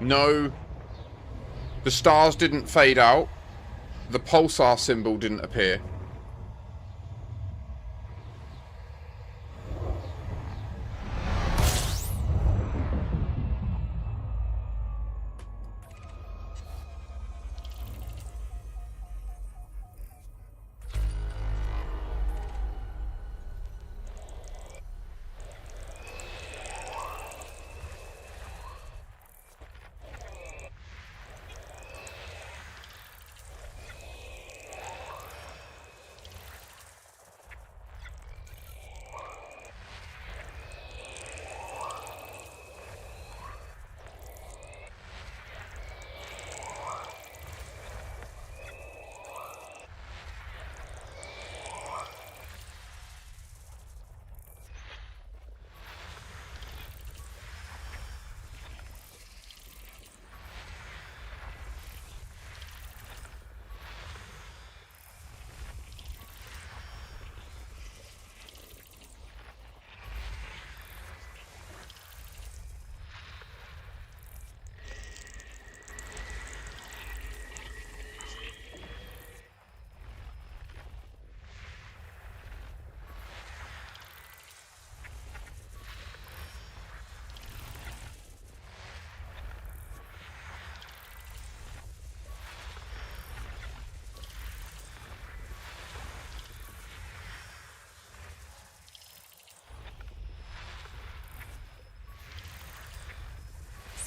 S3: No. The stars didn't fade out. The pulsar symbol didn't appear.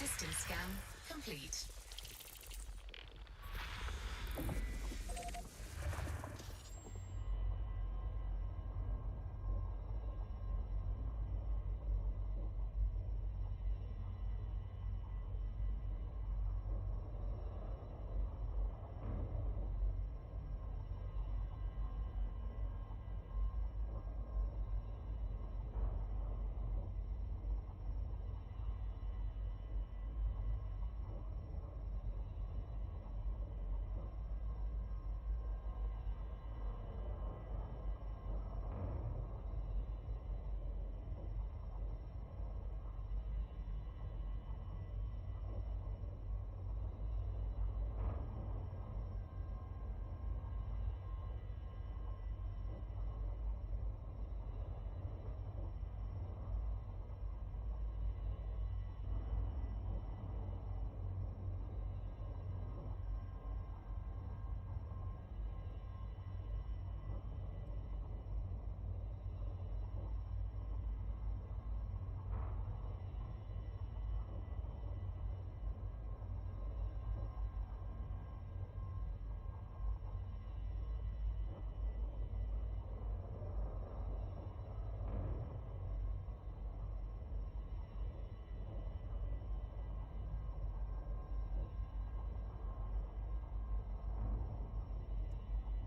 S4: System scan complete.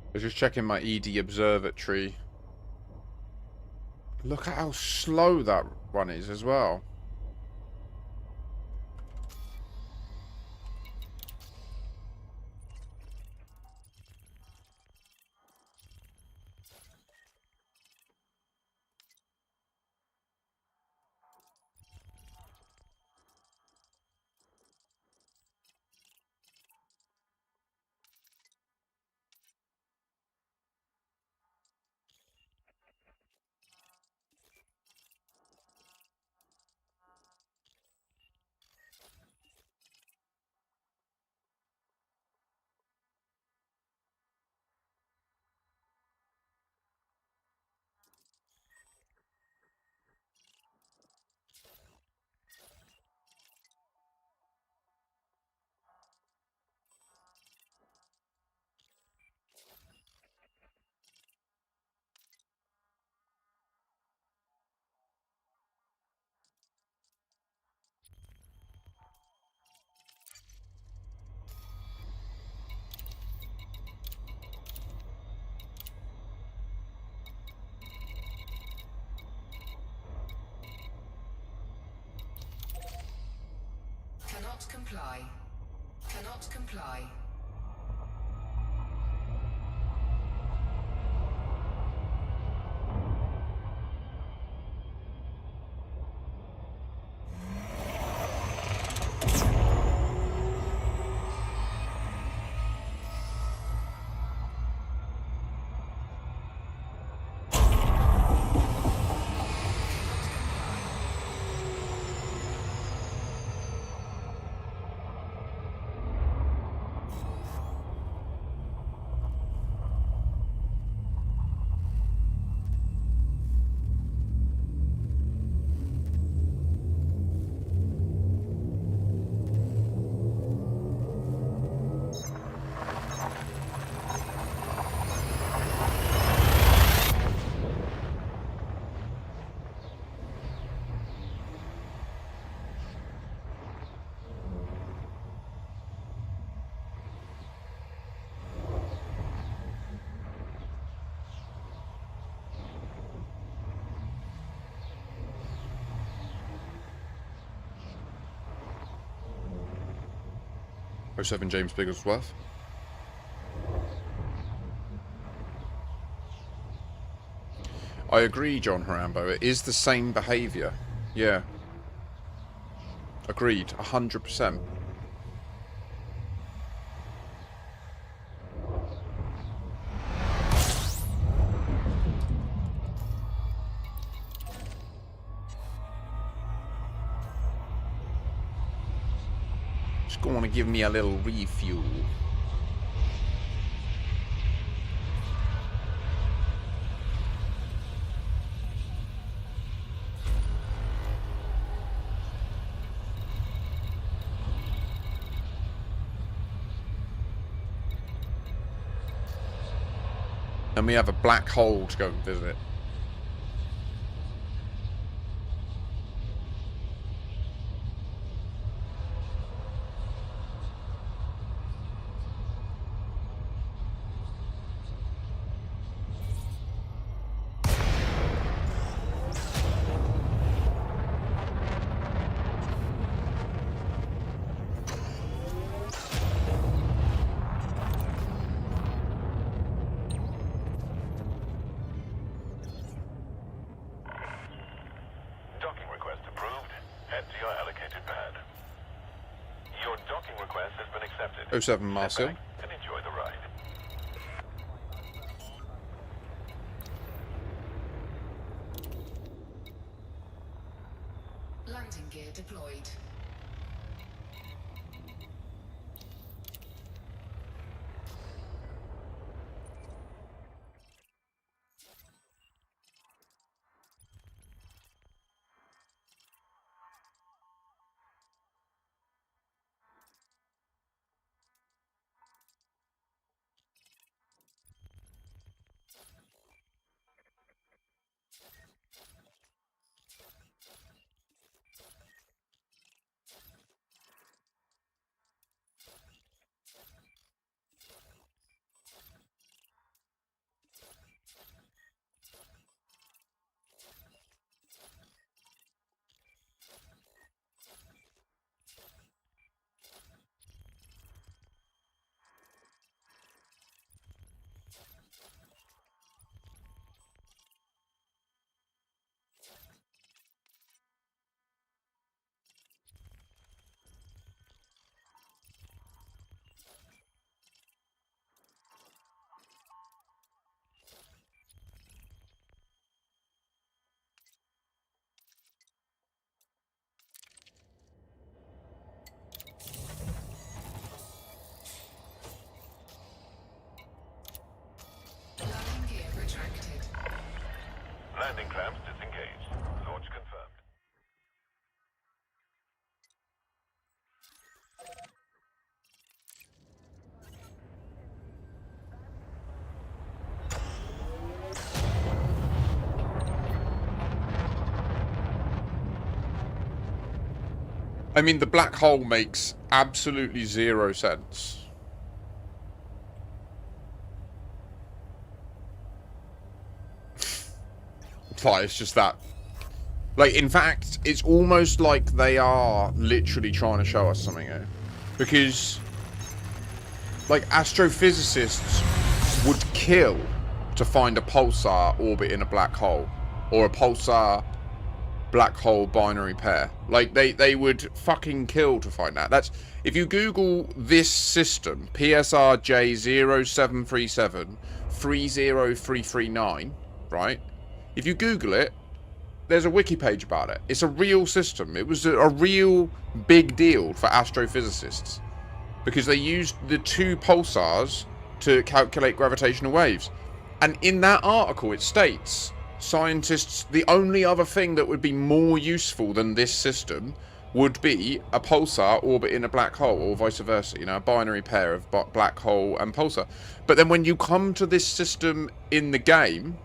S3: I was just checking my ED observatory. Look at how slow that one is as well.
S4: Cannot comply. Cannot comply.
S3: Oh 07 James Bigglesworth. I agree, John Harambo. It is the same behaviour. Yeah. Agreed. 100%. Just going to give me a little refuel. And we have a black hole to go and visit.
S5: Docking request approved. Head to your allocated pad. Your docking request has been accepted.
S3: Oh 07
S5: Sit
S3: Marcel.
S5: back and enjoy the ride.
S4: Landing gear deployed. Landing gear retracted.
S5: Landing clamps disengaged. Launch confirmed.
S3: I mean, the black hole makes absolutely zero sense. Like, it's just that. Like, in fact, it's almost like they are literally trying to show us something here. Because, like, astrophysicists would kill to find a pulsar orbiting a black hole. Or a pulsar black hole binary pair. Like, they would fucking kill to find that. That's, if you Google this system, PSR J0737 30339, right? If you Google it, there's a wiki page about it. It's a real system. It was a real big deal for astrophysicists because they used the two pulsars to calculate gravitational waves. And in that article, it states, scientists, the only other thing that would be more useful than this system would be a pulsar orbiting a black hole, or vice versa, you know, a binary pair of black hole and pulsar. But then when you come to this system in the game,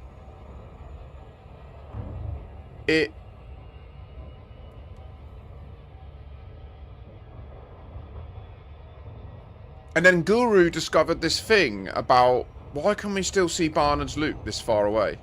S3: and then Guru discovered this thing about why can we still see Barnard's Loop this far away?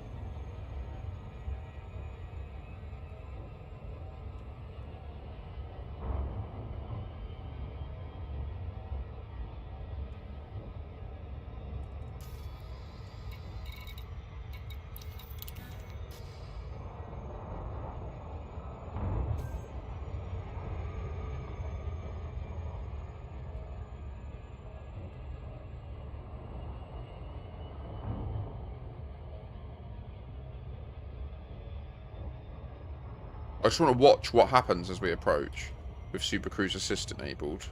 S3: I just want to watch what happens as we approach with Super Cruise Assist enabled.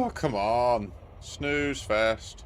S3: Oh, come on. Snooze fest.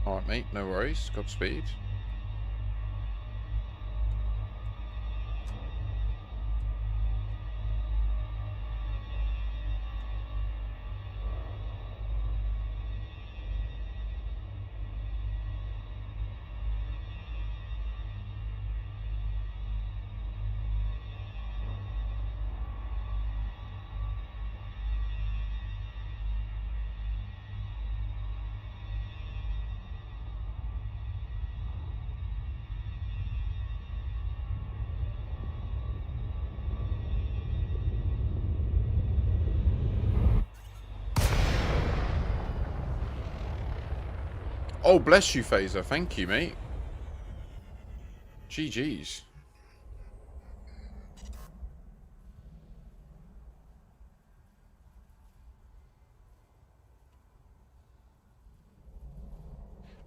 S3: Alright, mate, no worries. Godspeed. Oh, bless you, Phaser. Thank you, mate. GG's.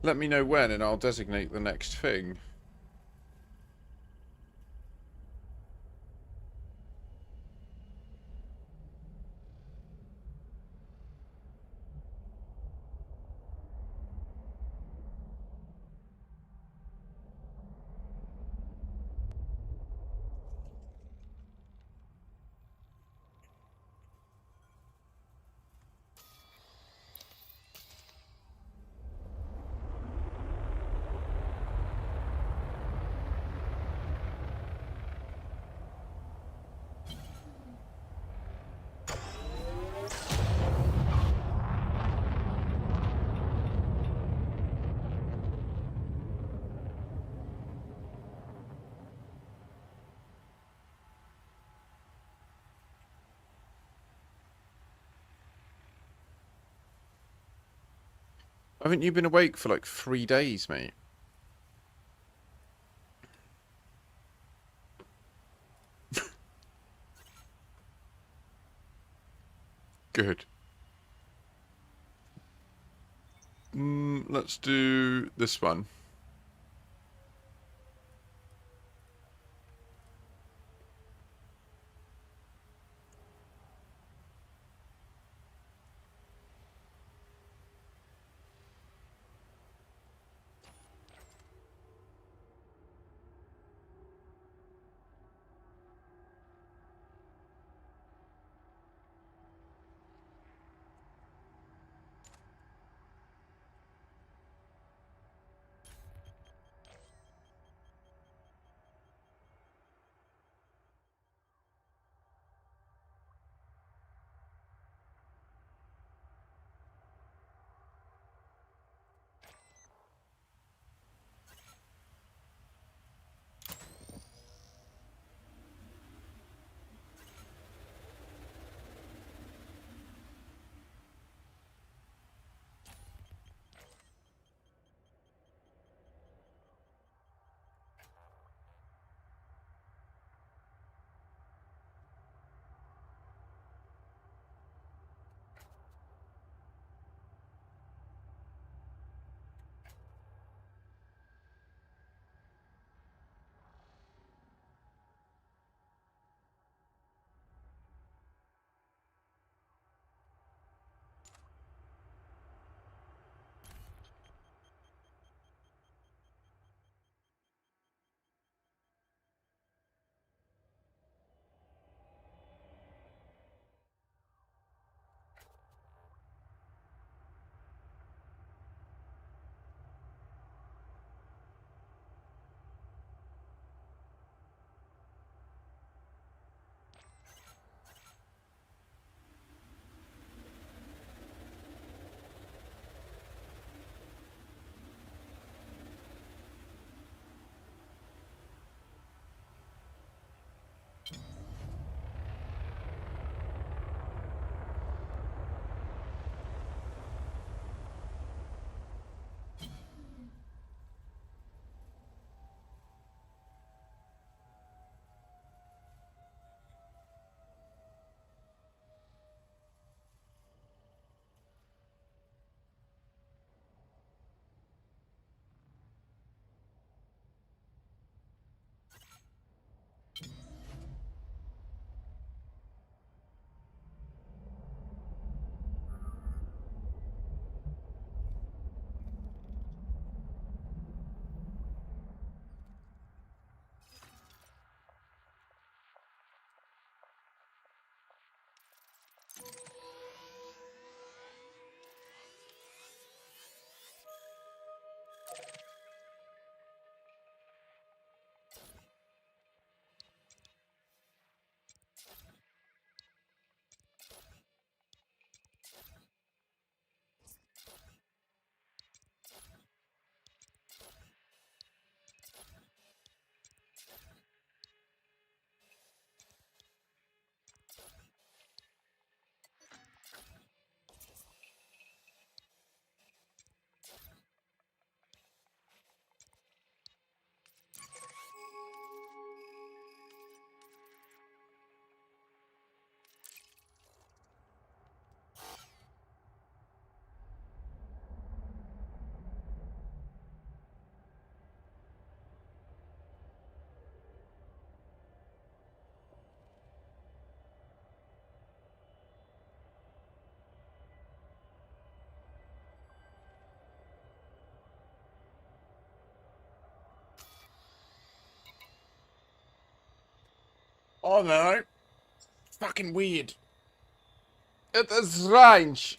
S3: Let me know when and I'll designate the next thing. Haven't you been awake for like 3 days, mate? Good. Let's do this one. I don't know. Fucking weird. It is strange.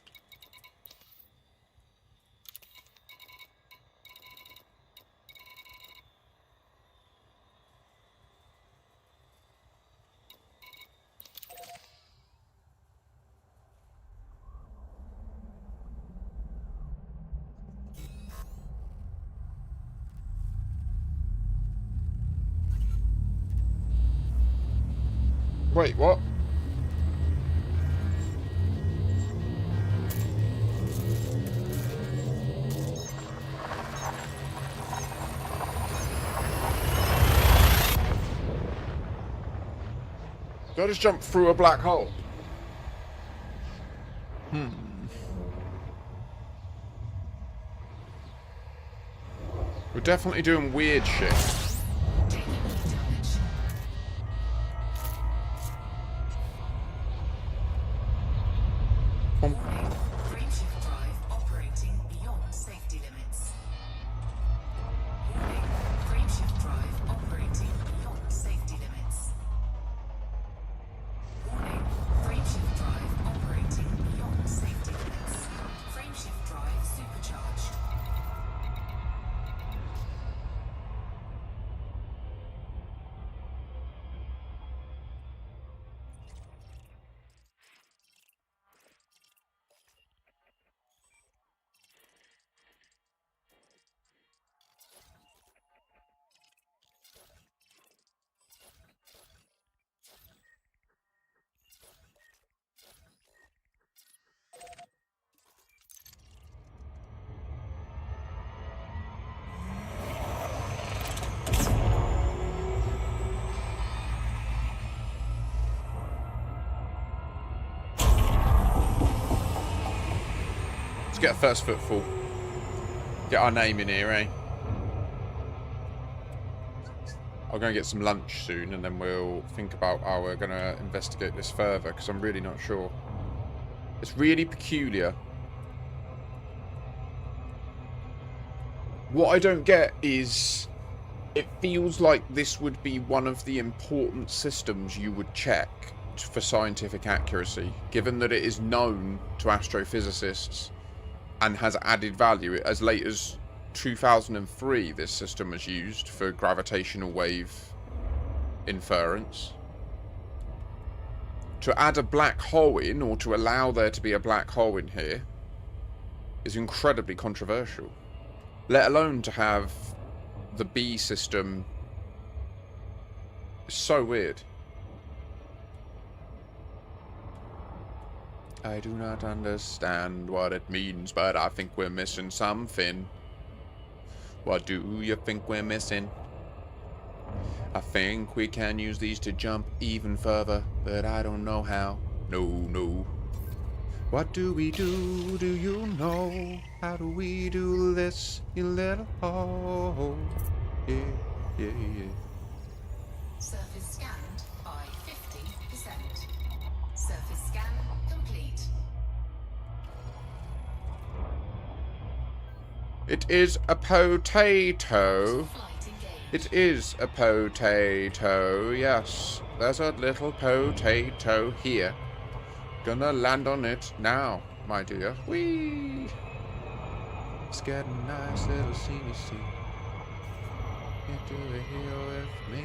S3: Wait, what? Did I just jump through a black hole? We're definitely doing weird shit.
S4: Taking heat damage. Warning. Frameshift drive operating beyond safety limits. Warning. Frameshift drive operating beyond safety limits. Warning. Frameshift drive operating beyond safety limits. Frameshift drive supercharged.
S3: Let's get a first footfall. Get our name in here, eh? I'm going to get some lunch soon, and then we'll think about how we're going to investigate this further, because I'm really not sure. It's really peculiar. What I don't get is, it feels like this would be one of the important systems you would check for scientific accuracy, given that it is known to astrophysicists and has added value. As late as 2003, this system was used for gravitational wave inference. To add a black hole in, or to allow there to be a black hole in here, is incredibly controversial. Let alone to have the B system. It's so weird. I do not understand what it means, but I think we're missing something. What do you think we're missing? I think we can use these to jump even further, but I don't know how. No. What do we do? Do you know? How do we do this, you little hole? Yeah.
S4: Surface scanned by 50%. Surface scan complete.
S3: It is a potato.
S4: Flight engaged.
S3: It is a potato, yes. There's a little potato here. Gonna land on it now, my dear. Whee! It's getting a nice little CBC. Can't do it here with me.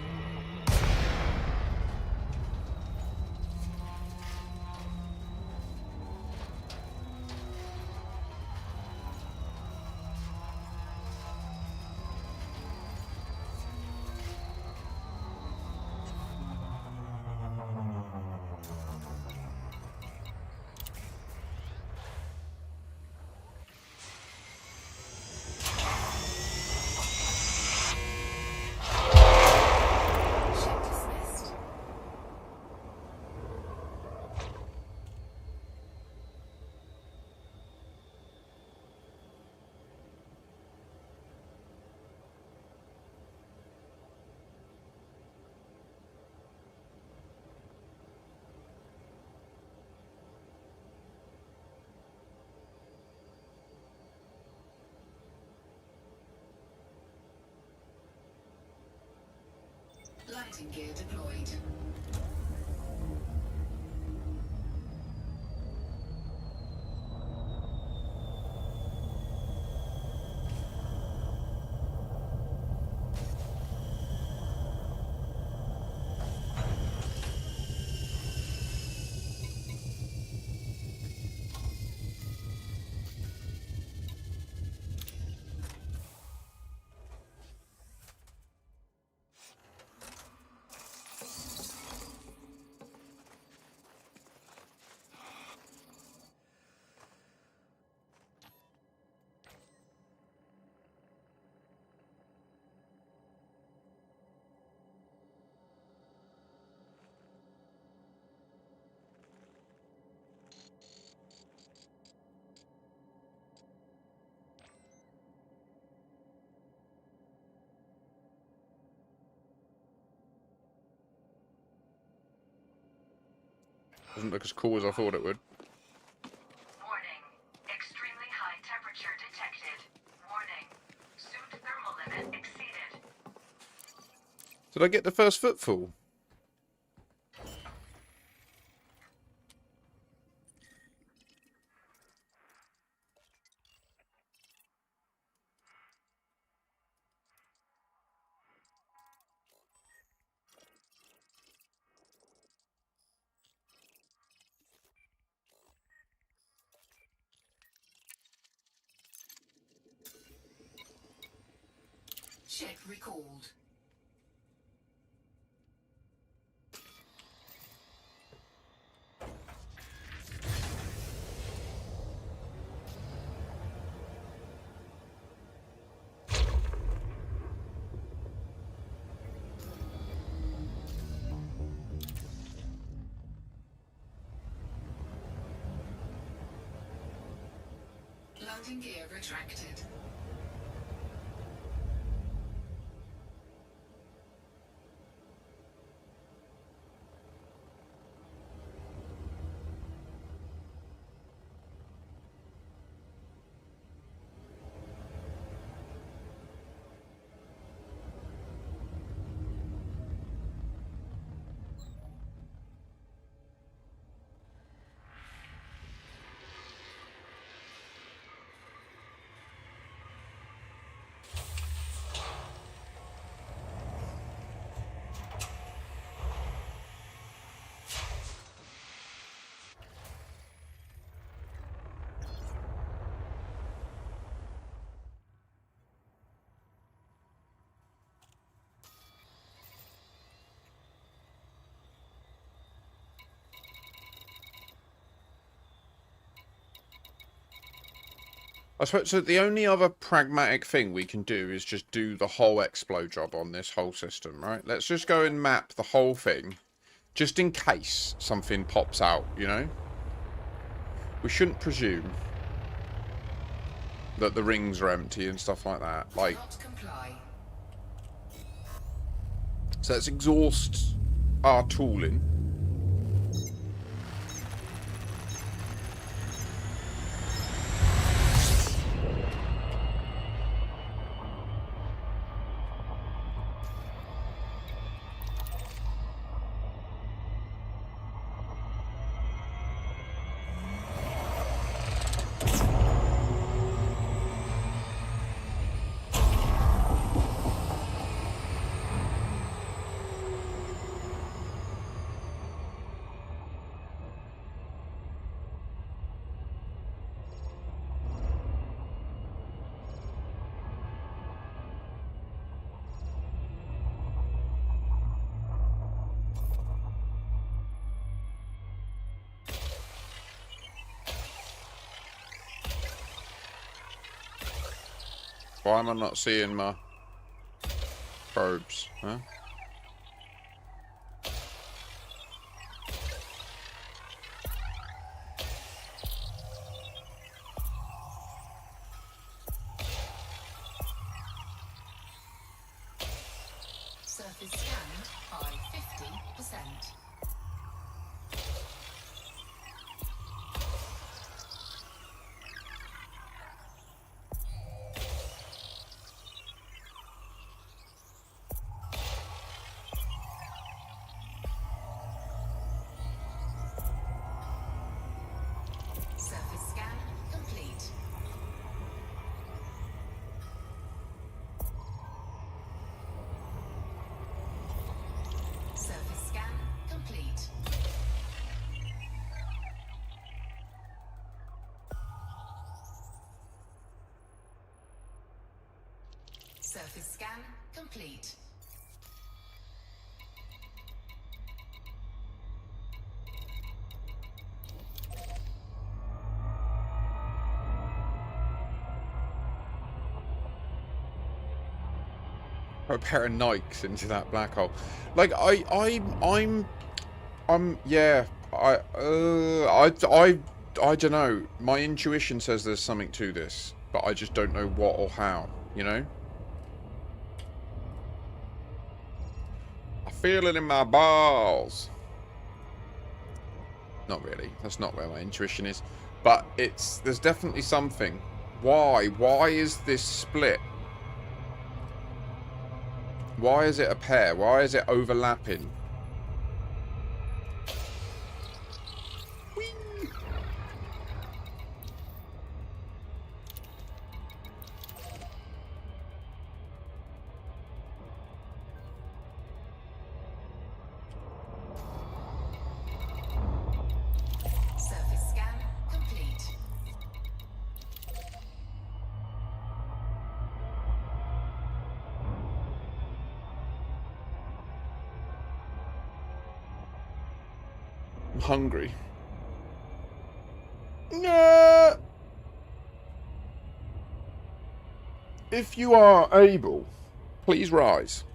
S4: Landing gear deployed.
S3: Doesn't look as cool as I thought it would.
S4: Warning. Extremely high temperature detected. Warning. Suit thermal limit exceeded.
S3: Did I get the first footfall?
S4: Ship recalled. Landing gear retracted.
S3: I suppose so. The only other pragmatic thing we can do is just do the whole Explo job on this whole system, right? Let's just go and map the whole thing, just in case something pops out, you know? We shouldn't presume that the rings are empty and stuff like that. Like,
S4: Not comply.
S3: so let's exhaust our tooling. Why am I not seeing my probes? Huh?
S4: Surface scanned by 50%. Surface scan complete.
S3: A pair of Nikes into that black hole. Like yeah. I don't know. My intuition says there's something to this, but I just don't know what or how. You know. I feel it in my balls. Not really. That's not where my intuition is. But there's definitely something. Why? Why is this split? Why is it a pair? Why is it overlapping? Whee!
S4: Surface scan complete.
S3: I'm hungry. No. If you are able, please rise.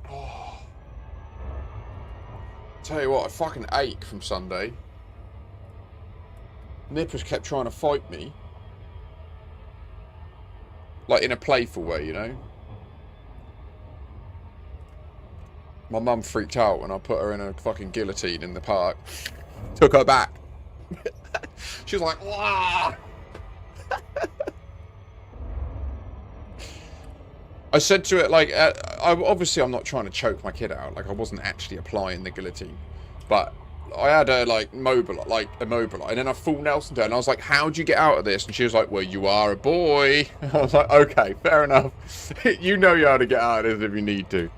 S3: Oh. Tell you what, I fucking ache from Sunday. Nippers kept trying to fight me. Like in a playful way, you know? My mum freaked out when I put her in a fucking guillotine in the park. Took her back. She was like, "Wah!" I said to it, like, obviously I'm not trying to choke my kid out. Like, I wasn't actually applying the guillotine. But I had her, like, immobilized. And then I full Nelson her, and I was like, how'd you get out of this? And she was like, well, you are a boy. I was like, okay, fair enough. You know how to get out of this if you need to.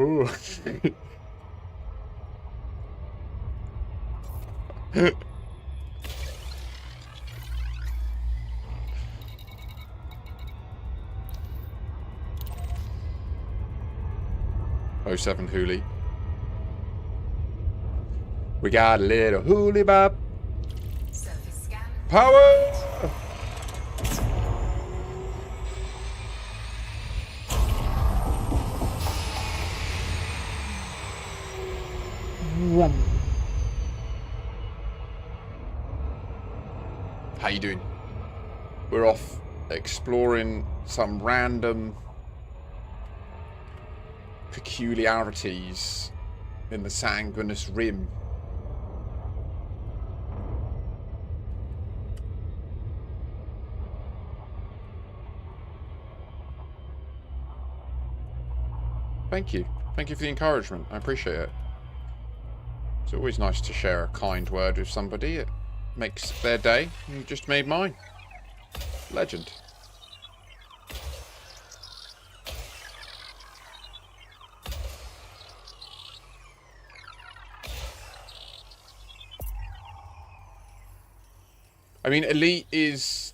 S3: Ooh. Oh, 07 Hooli. We got a little Hooli Bop.
S4: Surface scan.
S3: Power! How you doing? We're off exploring some random peculiarities in the Sanguinis Rim. Thank you. Thank you for the encouragement. I appreciate it. It's always nice to share a kind word with somebody. It makes their day. You just made mine. Legend. I mean, Elite is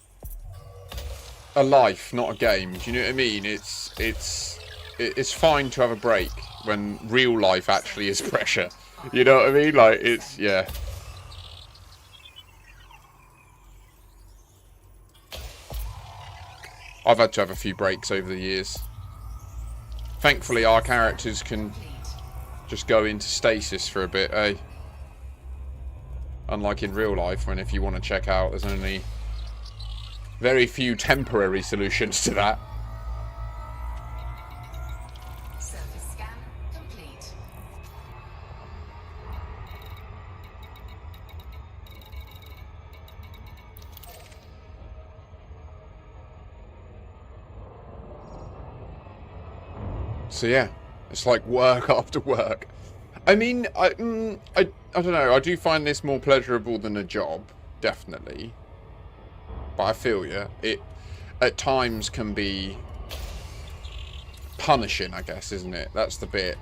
S3: a life, not a game. Do you know what I mean? It's fine to have a break when real life actually is pressure. You know what I mean? Like, it's, yeah. I've had to have a few breaks over the years. Thankfully, our characters can just go into stasis for a bit, eh? Unlike in real life, when if you want to check out, there's only very few temporary solutions to that.
S4: Surface scan complete.
S3: So yeah, it's like work after work. I mean, I don't know. I do find this more pleasurable than a job, definitely. But I feel you. It at times can be punishing, I guess, isn't it? That's the bit.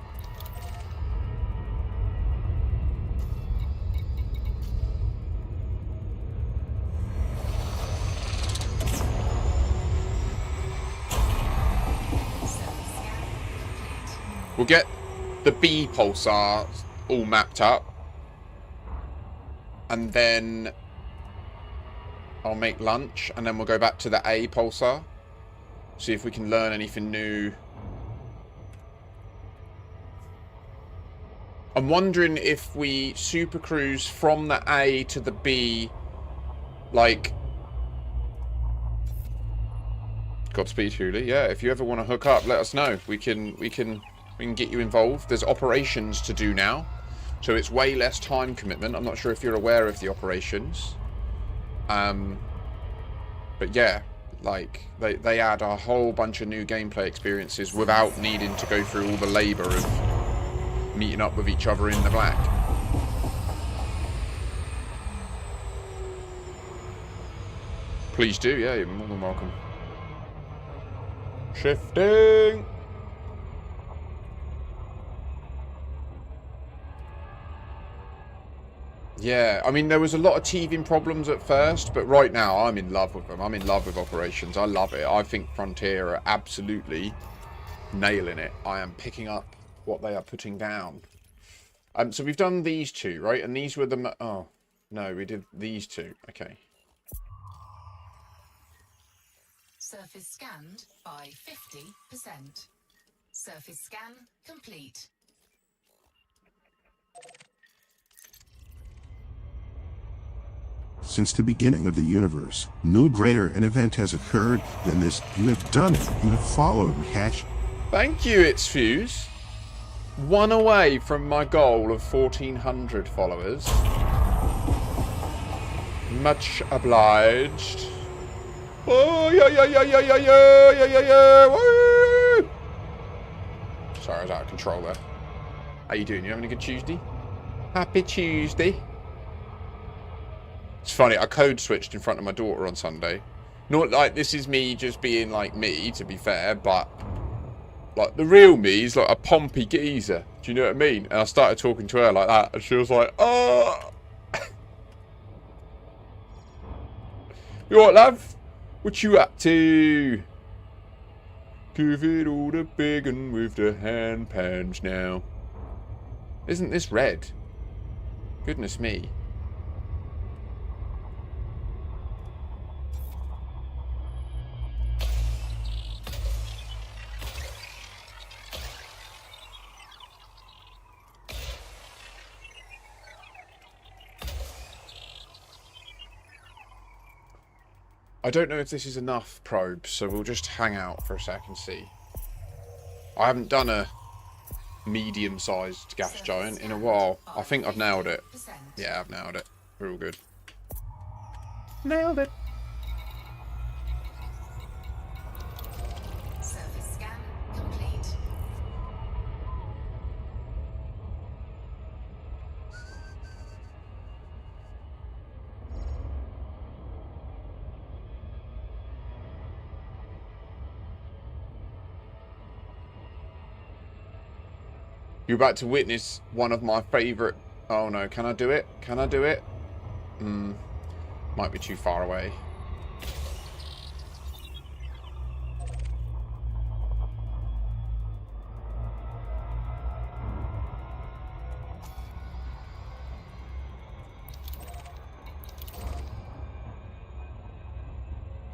S3: We'll get the B pulsar all mapped up. And then I'll make lunch. And then we'll go back to the A pulsar. See if we can learn anything new. I'm wondering if we super cruise from the A to the B, like, Godspeed, Huli. Yeah, if you ever want to hook up, let us know. We can get you involved. There's operations to do now, so it's way less time commitment. I'm not sure if you're aware of the operations, but yeah, like they add a whole bunch of new gameplay experiences without needing to go through all the labour of meeting up with each other in the black. Please do, yeah, you're more than welcome. Shifting! Yeah, I mean, there was a lot of teething problems at first, but right now I'm in love with them. I'm in love with operations. I love it. I think Frontier are absolutely nailing it. I am picking up what they are putting down. So we've done these two, right? And these were the... Oh, no, we did these two. Okay.
S4: Surface scanned by 50%. Surface scan complete.
S6: Since the beginning of the universe, no greater an event has occurred than this. You have done it. You have followed Hash.
S3: Thank you, It's Fuse. One away from my goal of 1,400 followers. Much obliged. Oh, yeah, yeah, yeah, yeah, yeah, yeah, yeah, yeah, yeah. Woo! Sorry, I was out of control there. How you doing? You having a good Tuesday? Happy Tuesday. It's funny, I code switched in front of my daughter on Sunday. Not like this is me just being like me, to be fair, but like the real me is like a pompy geezer. Do you know what I mean? And I started talking to her like that, and she was like, "Oh, you alright, love? What you up to? Give it all the big un with the hand pans now. Isn't this red? Goodness me." I don't know if this is enough probes, so we'll just hang out for a sec and see. I haven't done a medium-sized gas giant in a while. I think I've nailed it. Yeah, I've nailed it. We're all good. Nailed it.
S4: Surface scan complete.
S3: You're about to witness one of my favourite... Oh no, can I do it? Can I do it? Might be too far away.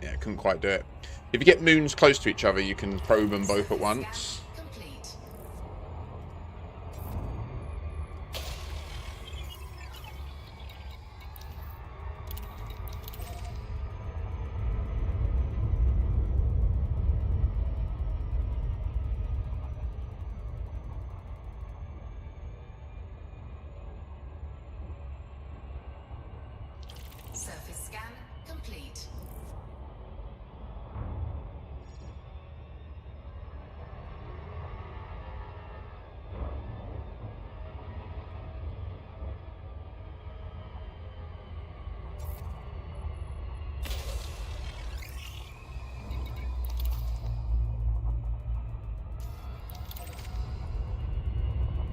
S3: Yeah, couldn't quite do it. If you get moons close to each other, you can probe them both at once.
S4: Complete. Surface scan complete.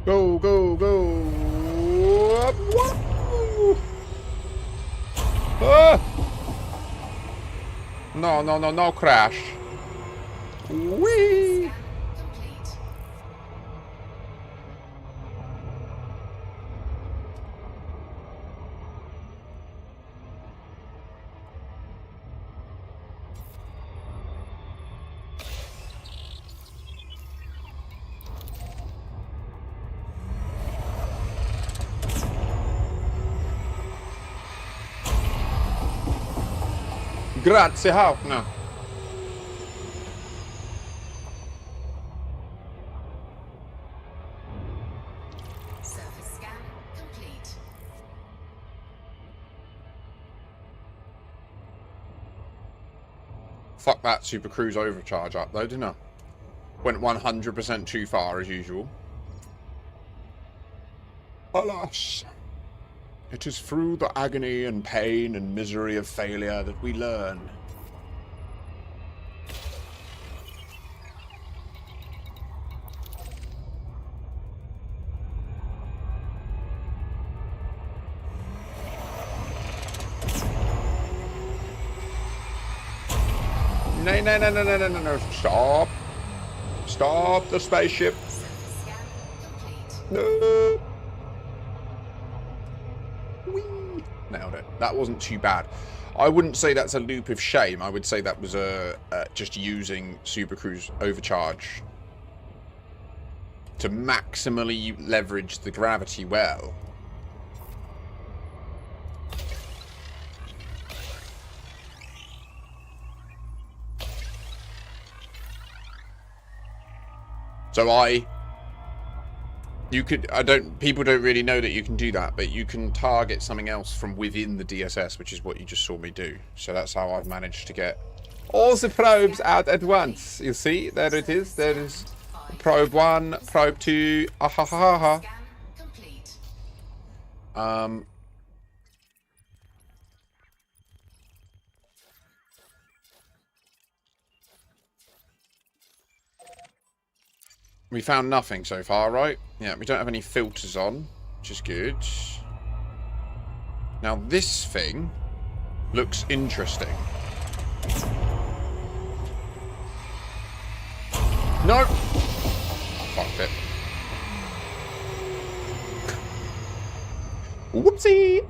S3: Go, go, go. Up, whoa. Ah! No, no, no, no crash. Whee!
S4: Complete.
S3: Grazie, how? No.
S4: Surface scan complete.
S3: Fuck that Super Cruise overcharge up though, didn't I? Went 100% too far as usual. Alas, it is through the agony and pain and misery of failure that we learn. No, no, no, no, no, no, no, no. Stop. Stop the spaceship.
S4: Surface scan complete.
S3: No. Whee. Nailed it. That wasn't too bad. I wouldn't say that's a loop of shame. I would say that was just using Super Cruise Overcharge to maximally leverage the gravity well. So people don't really know that you can do that, but you can target something else from within the DSS, which is what you just saw me do. So that's how I've managed to get all the probes out at once. You see, there it is. There is probe 1, probe 2. Ah ha ha ha ha.
S4: Scan complete.
S3: We found nothing so far, right? Yeah, we don't have any filters on, which is good. Now this thing looks interesting. No! Fucked it. Whoopsie!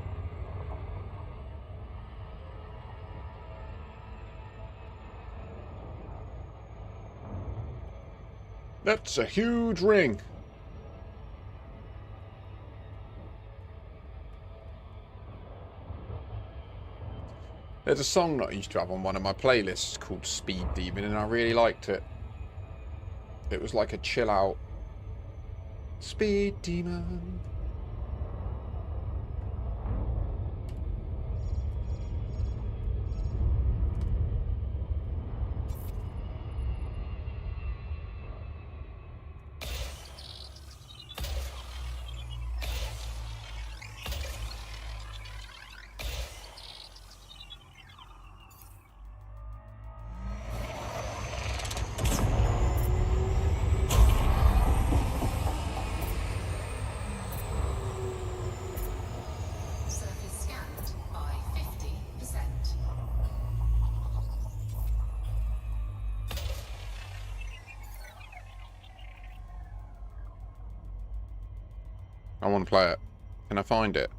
S3: That's a huge ring. There's a song that I used to have on one of my playlists called Speed Demon, and I really liked it. It was like a chill out Speed Demon.
S4: Surface scanned by 50%.
S3: I want to play it. Can I find it?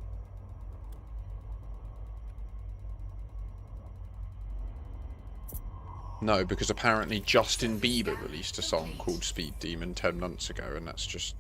S3: No, because apparently Justin Bieber released a song called Speed Demon 10 months ago, and that's just...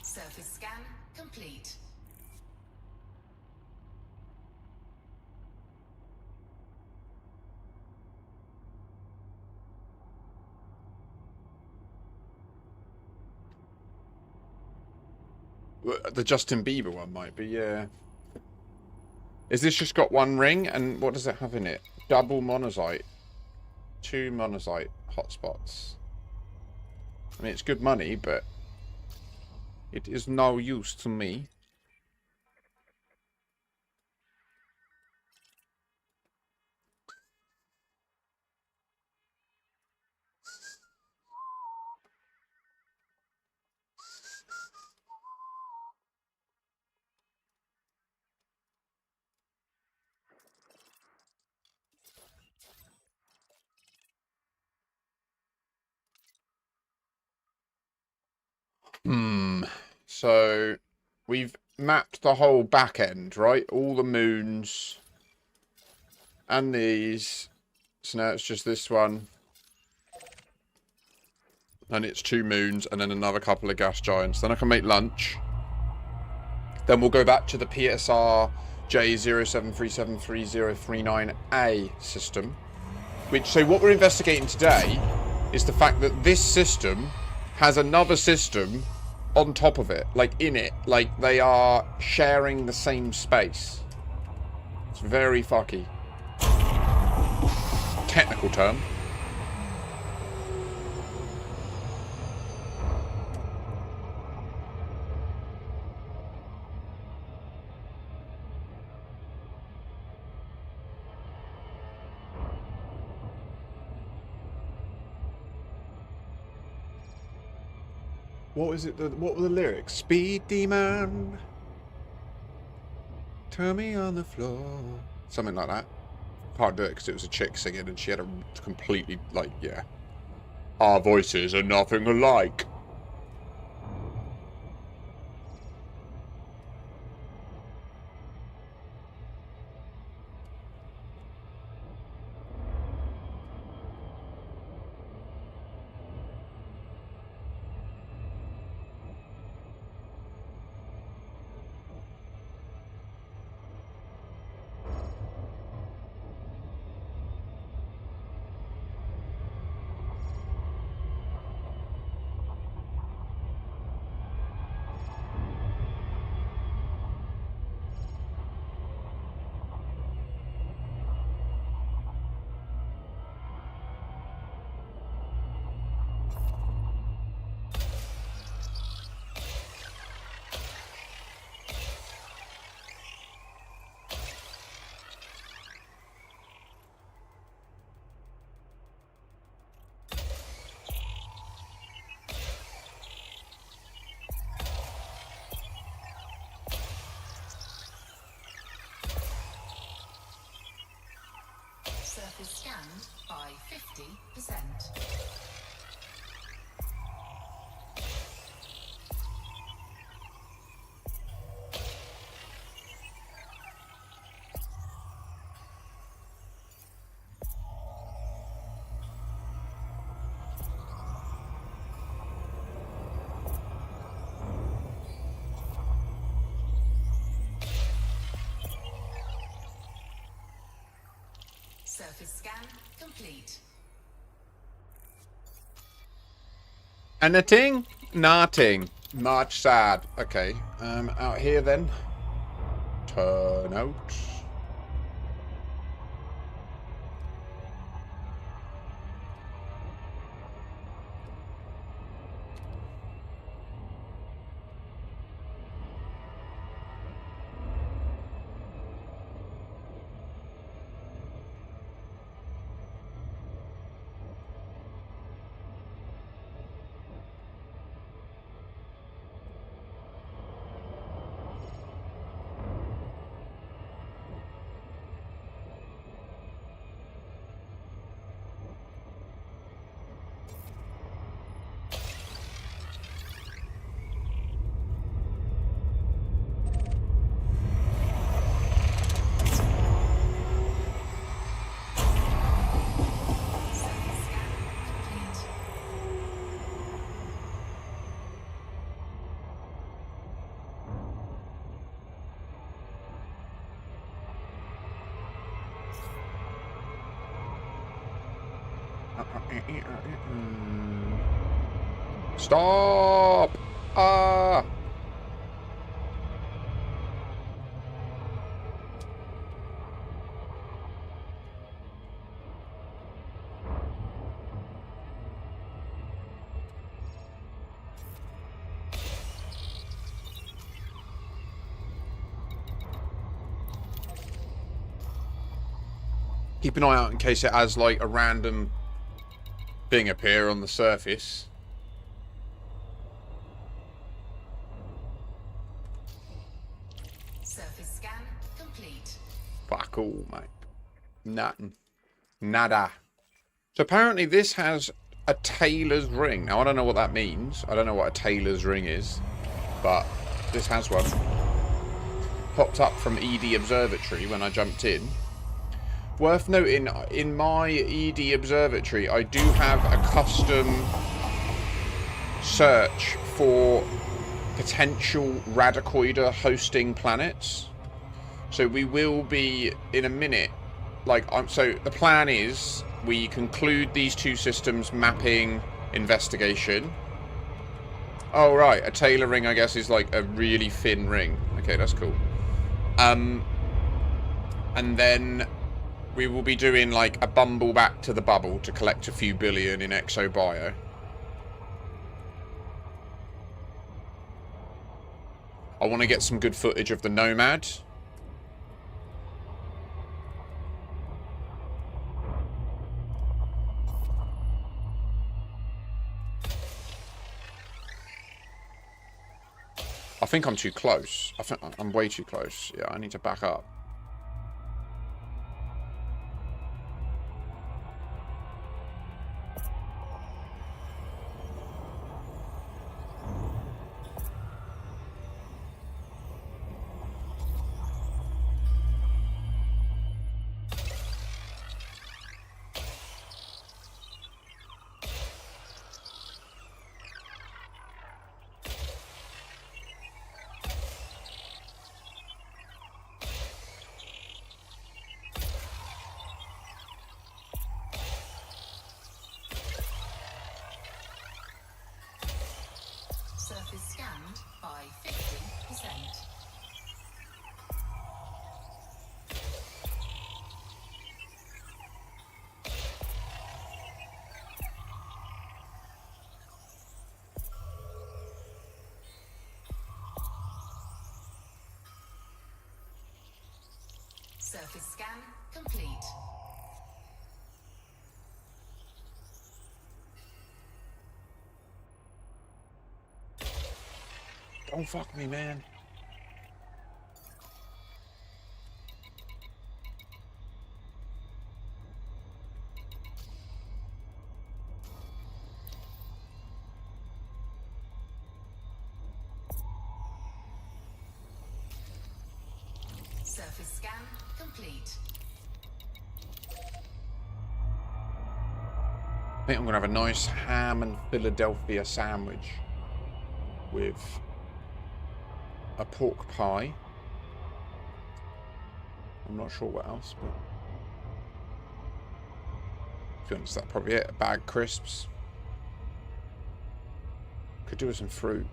S4: Surface scan complete.
S3: The Justin Bieber one might be, yeah. Is this just got one ring? And what does it have in it? Double monazite. 2 monazite hotspots. I mean, it's good money, but it is no use to me. So we've mapped the whole back end, right? All the moons and these. So now it's just this one. And it's 2 moons and then another couple of gas giants. Then I can make lunch. Then we'll go back to the PSR J07373039A system. So what we're investigating today is the fact that this system has another system on top of it, like in it, like they are sharing the same space. It's very fucky. Technical term. What was it? What were the lyrics? Speed demon, turn me on the floor. Something like that. Can't do it because it was a chick singing and she had a completely, like, yeah. Our voices are nothing alike.
S4: Surface scanned by 50%. Surface scan complete.
S3: Anything? Nothing. Much sad. Okay. Out here then. Turn out. Stop! Ah! Keep an eye out in case it has like a random thing appear on the surface.
S4: Surface scan complete.
S3: Fuck all, mate. Nothing. Nada. So apparently this has a tailor's ring. Now I don't know what that means. I don't know what a tailor's ring is. but this has one. Popped up from ED Observatory when I jumped in. Worth noting, in my ED Observatory, I do have a custom search for potential Radicoider hosting planets. So we will be, in a minute, so the plan is we conclude these two systems mapping investigation. Oh, right, a Taylor ring, I guess, is like a really thin ring. Okay, that's cool. And then we will be doing like a bumble back to the bubble to collect a few billion in Exo Bio. I want to get some good footage of the Nomad. I think I'm too close. I think I'm way too close. Yeah, I need to back up.
S4: Surface scanned by 50%. Surface scan complete.
S3: Don't fuck me, man.
S4: Surface scan complete.
S3: I think I'm gonna have a nice ham and Philadelphia sandwich with a pork pie. I'm not sure what else, but to be honest, that's probably it. A bag of crisps. Could do with some fruit.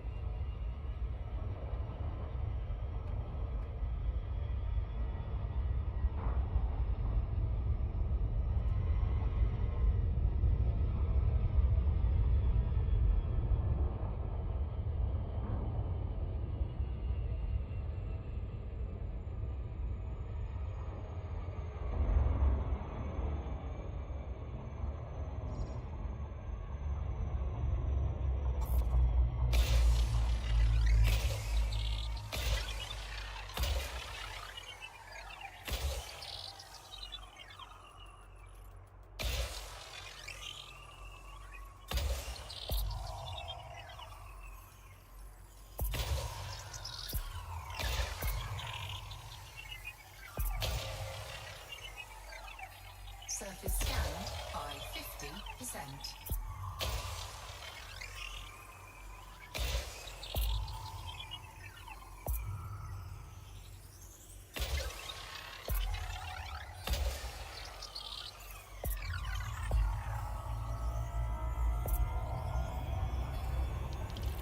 S4: Surface scanned by 50%.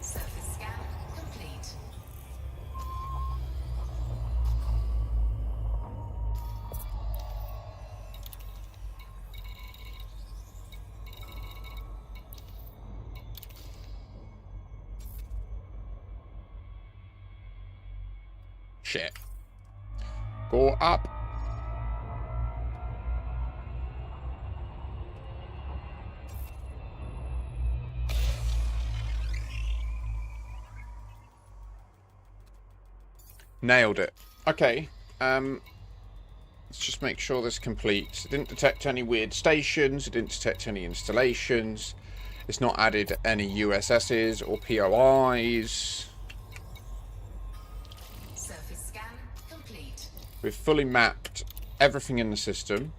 S4: Surface scan complete.
S3: Shit. Go up. Nailed it. Okay. Let's just make sure this completes. It didn't detect any weird stations. It didn't detect any installations. It's not added any USSs or POIs. We've fully mapped everything in the system.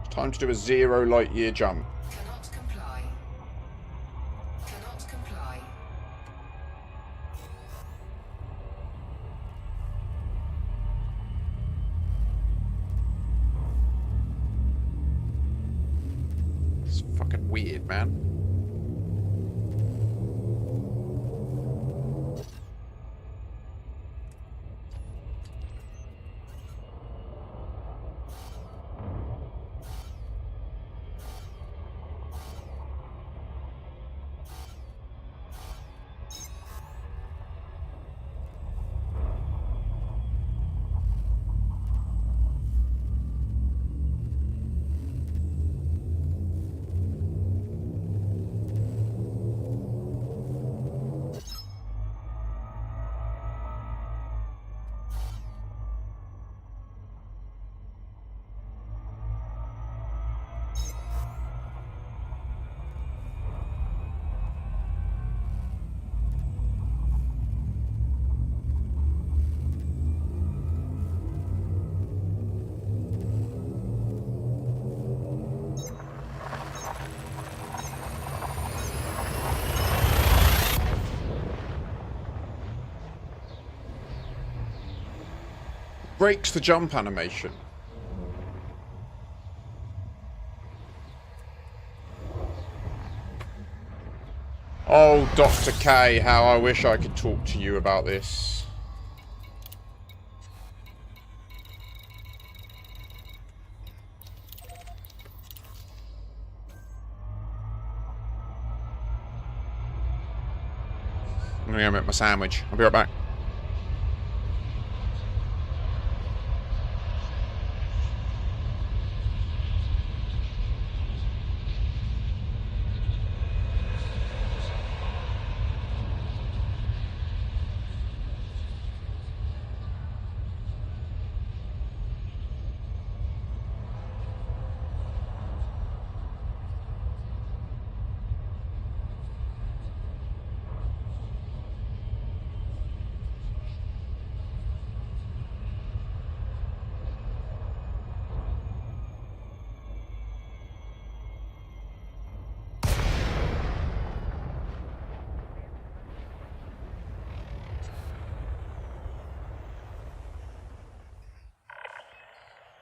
S3: It's time to do a 0 light year jump.
S4: Cannot comply. Cannot comply.
S3: It's fucking weird, man. Breaks the jump animation. Oh, Dr. K, how I wish I could talk to you about this. I'm gonna go make my sandwich. I'll be right back.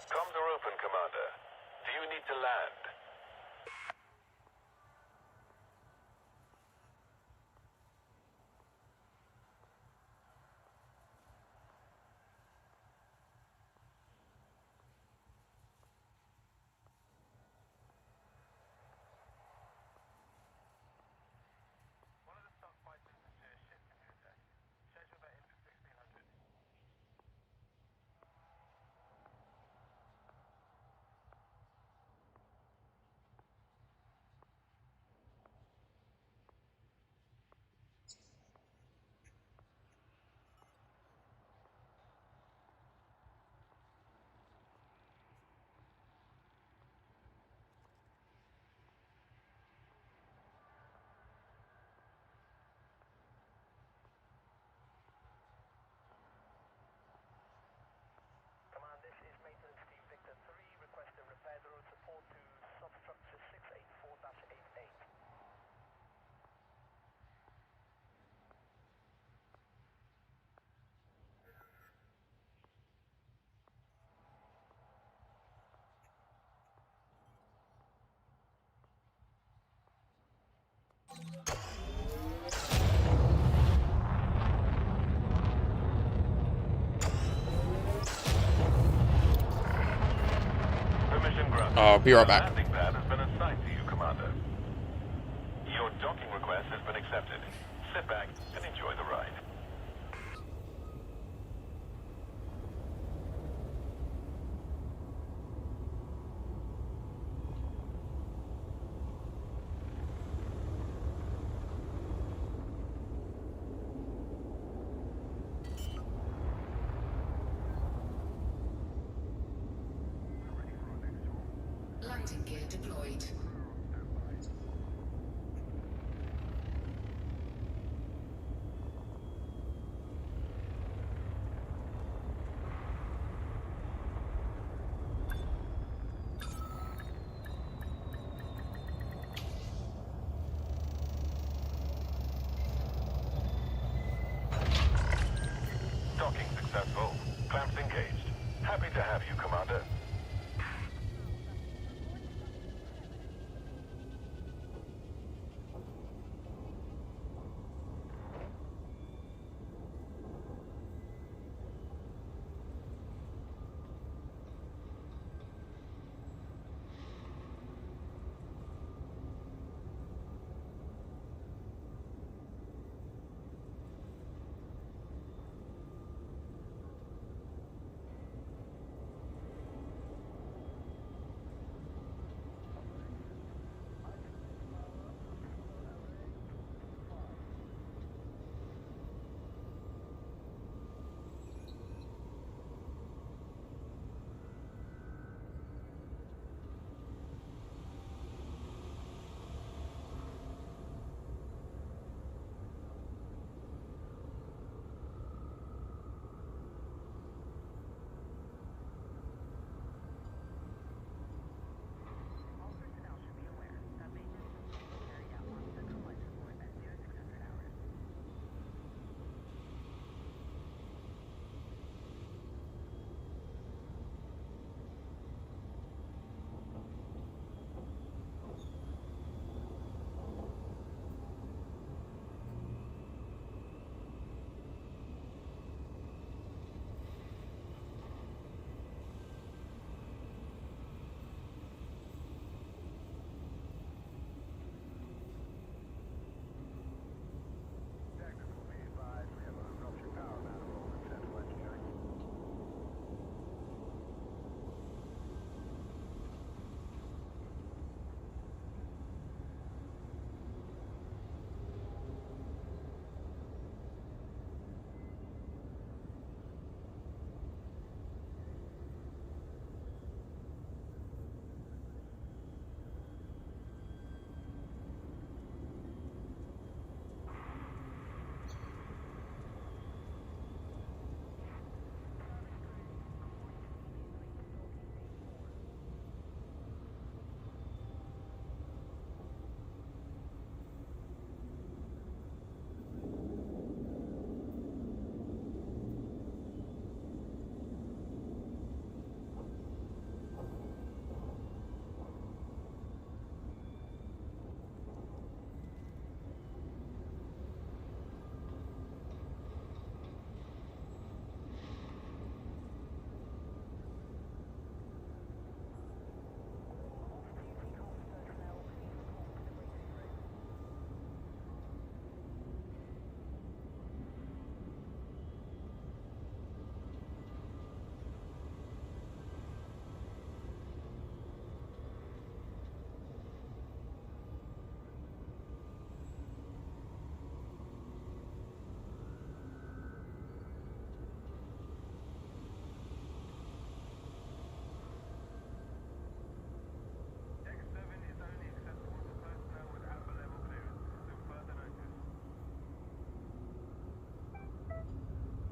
S5: Comms are open, Commander. Do you need to land? Permission granted.
S3: I'll be right
S5: The
S3: back.
S5: landing pad has been assigned to you, Commander. Your docking request has been accepted. Sit back and enjoy the ride.
S4: Landing gear deployed.
S5: Docking successful. Clamps engaged. Happy to have you, Commander.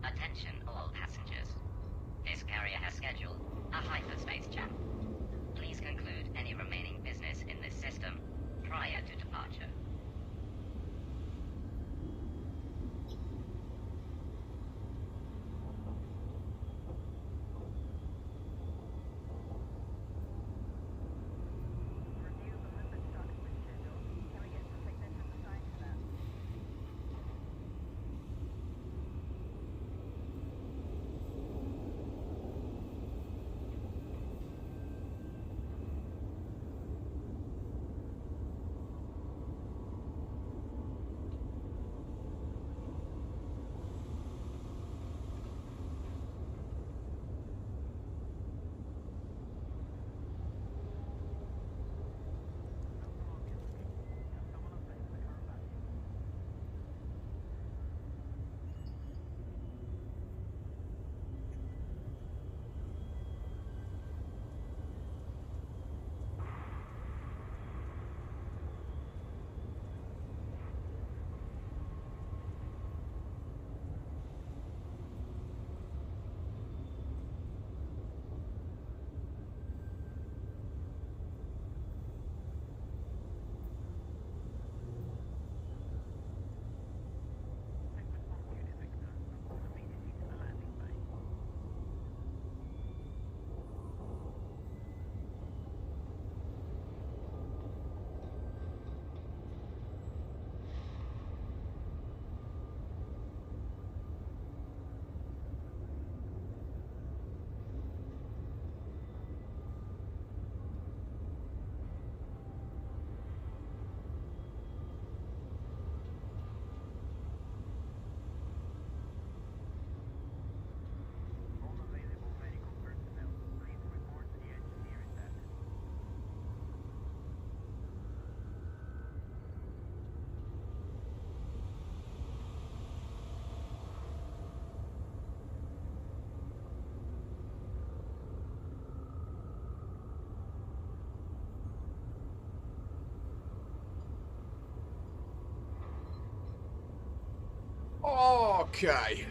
S7: Attention all passengers. This carrier has scheduled a hyperspace jump. Please conclude any remaining business in this system prior to departure.
S3: Okay.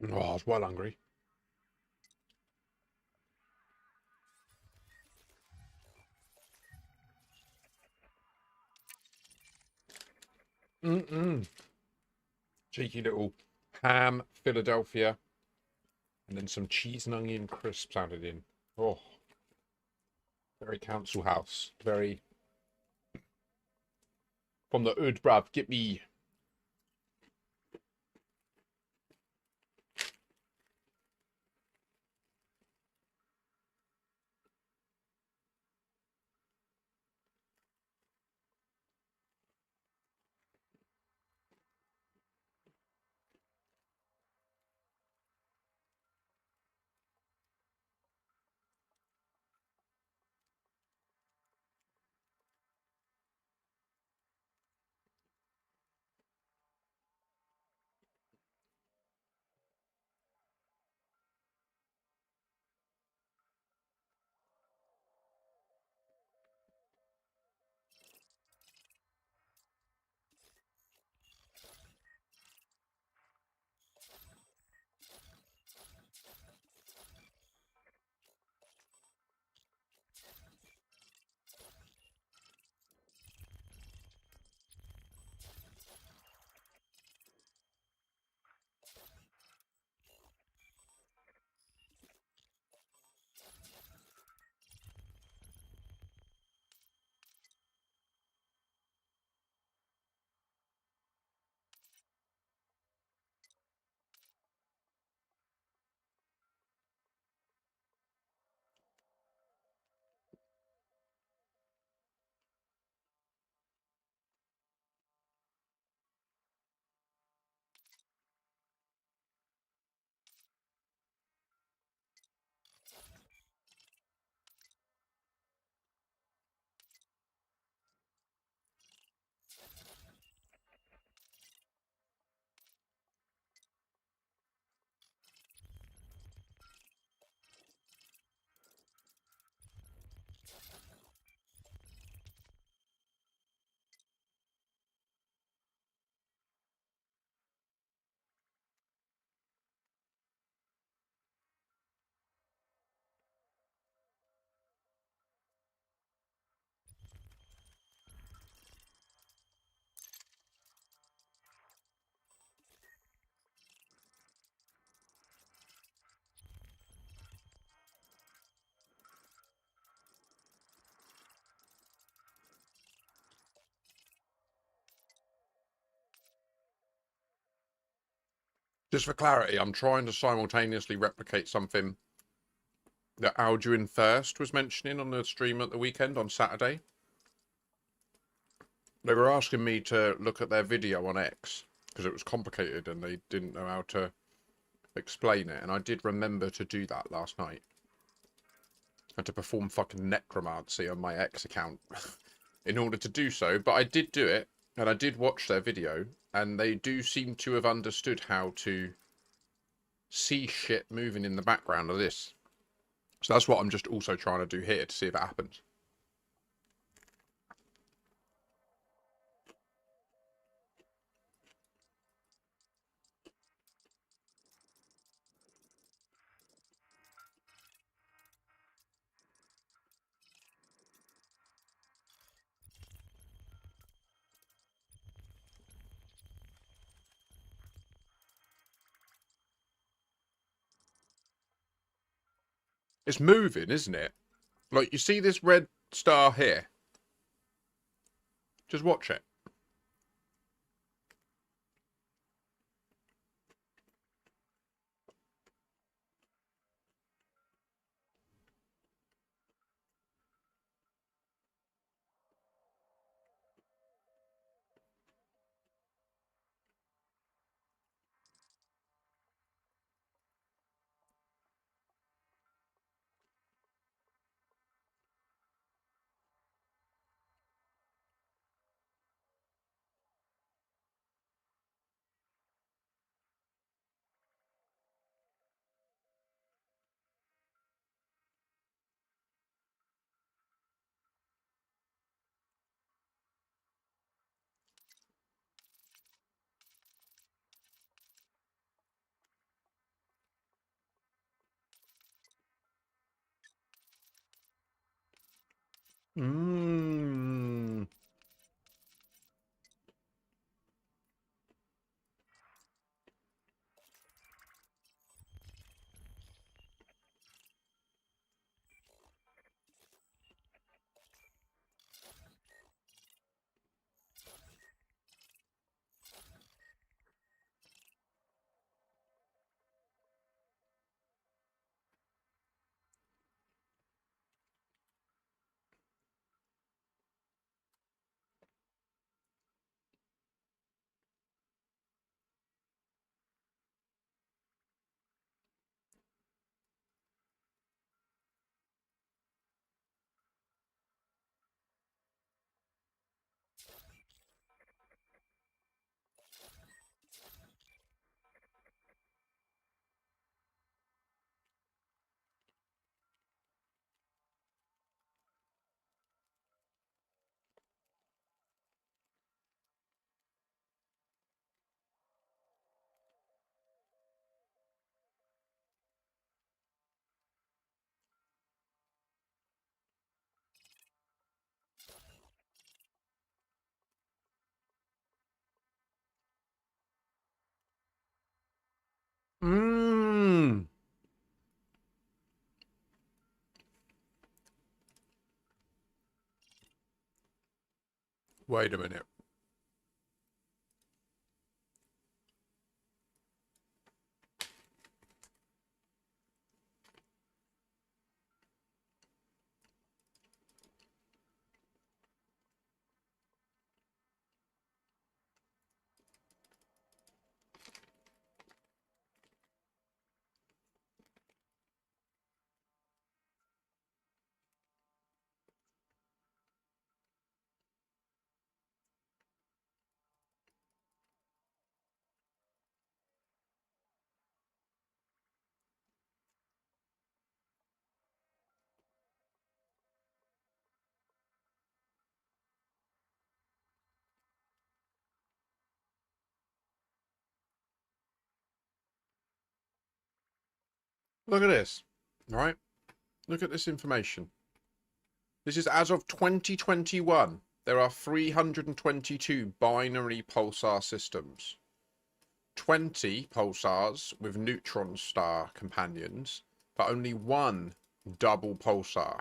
S3: Oh, I was well hungry. Cheeky little ham, Philadelphia, and then some cheese and onion crisps added in. Oh, very council house. Very from the hood, bruv. Get me. Just for clarity, I'm trying to simultaneously replicate something that Alduin First was mentioning on the stream at the weekend on Saturday. They were asking me to look at their video on X because it was complicated and they didn't know how to explain it. And I did remember to do that last night. And to perform fucking necromancy on my X account in order to do so. But I did do it and I did watch their video and they do seem to have understood how to see shit moving in the background of this. So that's what I'm just also trying to do here to see if it happens. It's moving, isn't it? Like, you see this red star here? Just watch it. Mmm. Mmm. Wait a minute. Look at this. All right? Look at this information. This is as of 2021. There are 322 binary pulsar systems. 20 pulsars with neutron star companions, but only one double pulsar.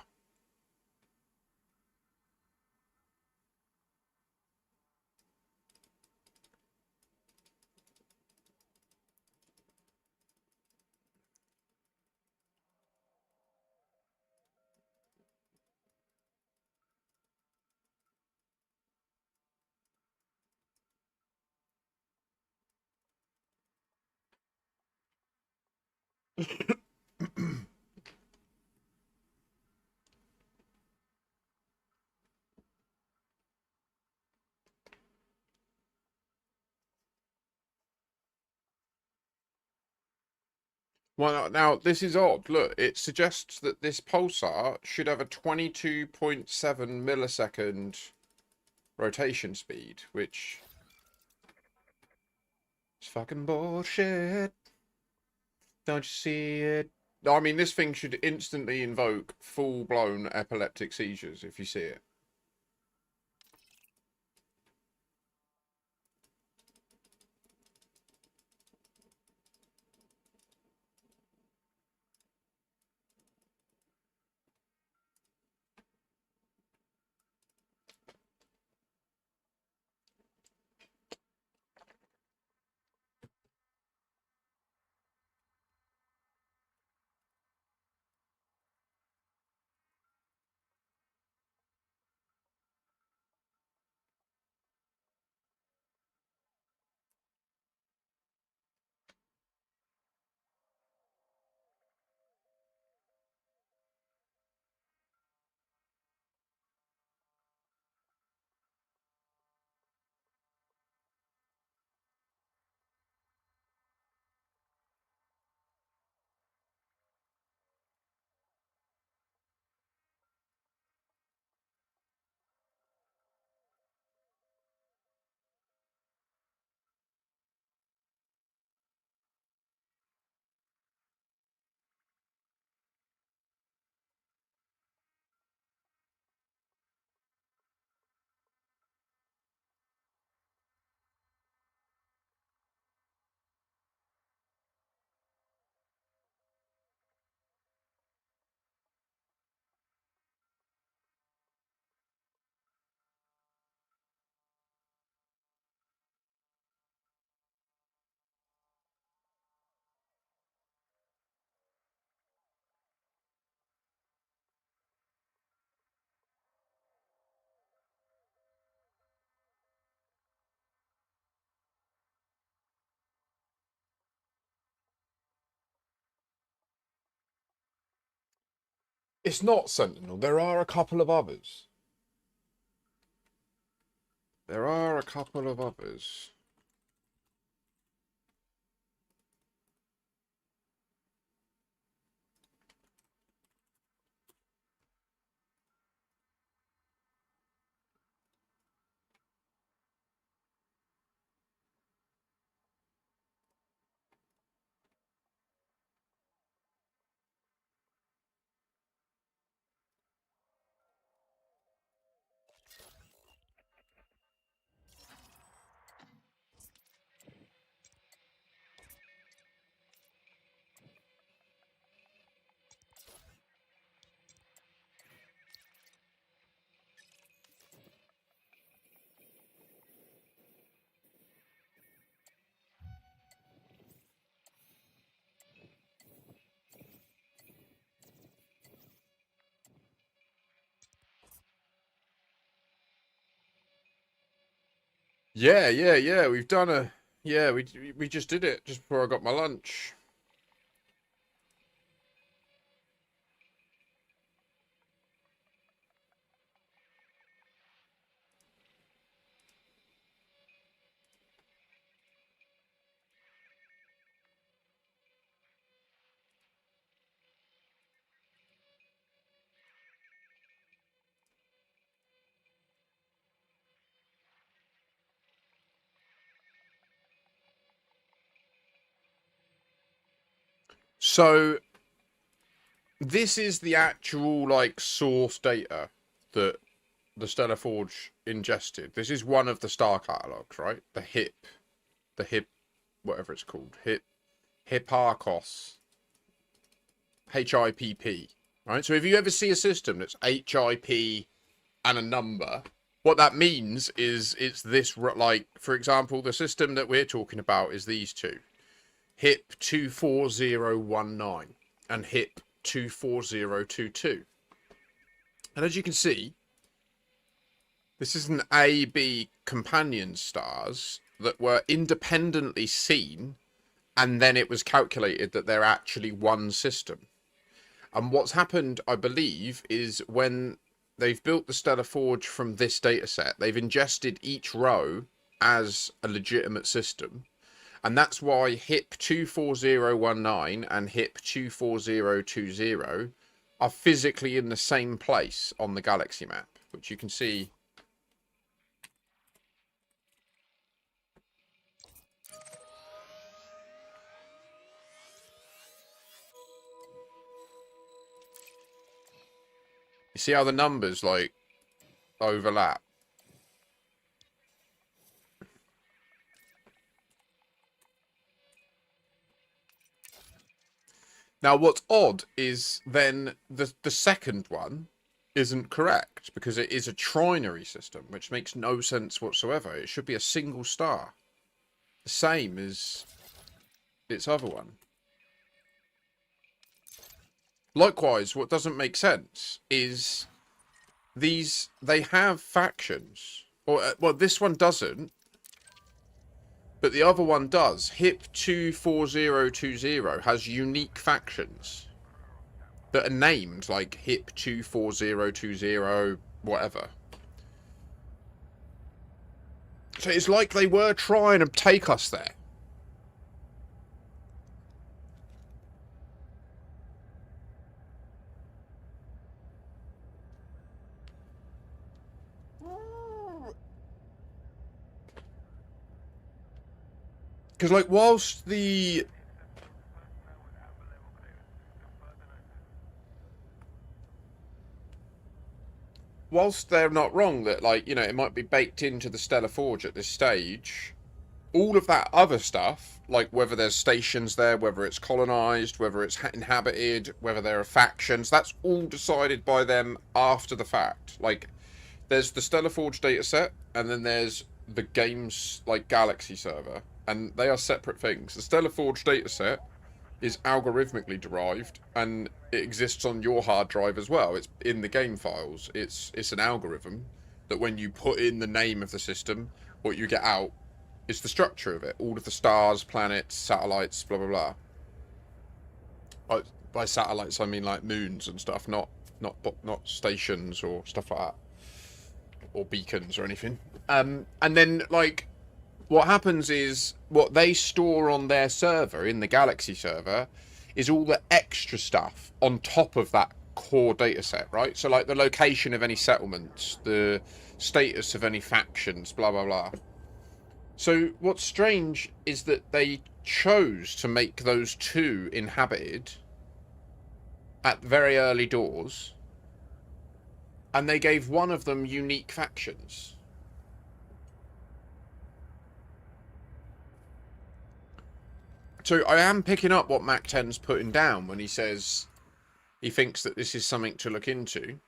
S3: Well, now this is odd. Look, it suggests that this pulsar should have a 22.7 millisecond rotation speed, which is fucking bullshit. Don't you see it? I mean, this thing should instantly invoke full-blown epileptic seizures if you see it. It's not Sentinel. There are a couple of others. There are a couple of others. Yeah. We've done a... Yeah, we just did it just before I got my lunch. So this is the actual like source data that the Stellar Forge ingested. This is one of the star catalogs, right? The hip, whatever it's called, Hipparchos, HIPP, right? So if you ever see a system that's HIP and a number, what that means is it's this, like, for example, the system that we're talking about is these two, HIP 24019 and HIP 24022. And as you can see, this is an A-B companion stars that were independently seen and then it was calculated that they're actually one system. And what's happened, I believe, is when they've built the Stellar Forge from this data set, they've ingested each row as a legitimate system. And that's why HIP 24019 and HIP 24020 are physically in the same place on the galaxy map, which you can see. You see how the numbers, like, overlap? Now, what's odd is then the second one isn't correct, because it is a trinary system, which makes no sense whatsoever. It should be a single star, the same as its other one. Likewise, what doesn't make sense is they have factions. Or, well, this one doesn't, but the other one does. HIP 24020 has unique factions that are named like HIP 24020, whatever. So it's like they were trying to take us there. Because, like, whilst they're not wrong that, like, you know, it might be baked into the Stellar Forge at this stage, all of that other stuff, like whether there's stations there, whether it's colonized, whether it's inhabited, whether there are factions, that's all decided by them after the fact. Like, there's the Stellar Forge dataset, and then there's the game's, like, galaxy server, and they are separate things. The Stellar Forge dataset is algorithmically derived, and it exists on your hard drive as well. It's in the game files. It's an algorithm that when you put in the name of the system, what you get out is the structure of it. All of the stars, planets, satellites, blah blah blah. By satellites, I mean like moons and stuff, not stations or stuff like that, or beacons or anything. And then, like, what happens is what they store on their server, in the Galaxy server, is all the extra stuff on top of that core data set, right? So, like, the location of any settlements, the status of any factions, blah, blah, blah. So, what's strange is that they chose to make those two inhabited at very early doors, and they gave one of them unique factions. So I am picking up what Mac 10's putting down when he says he thinks that this is something to look into.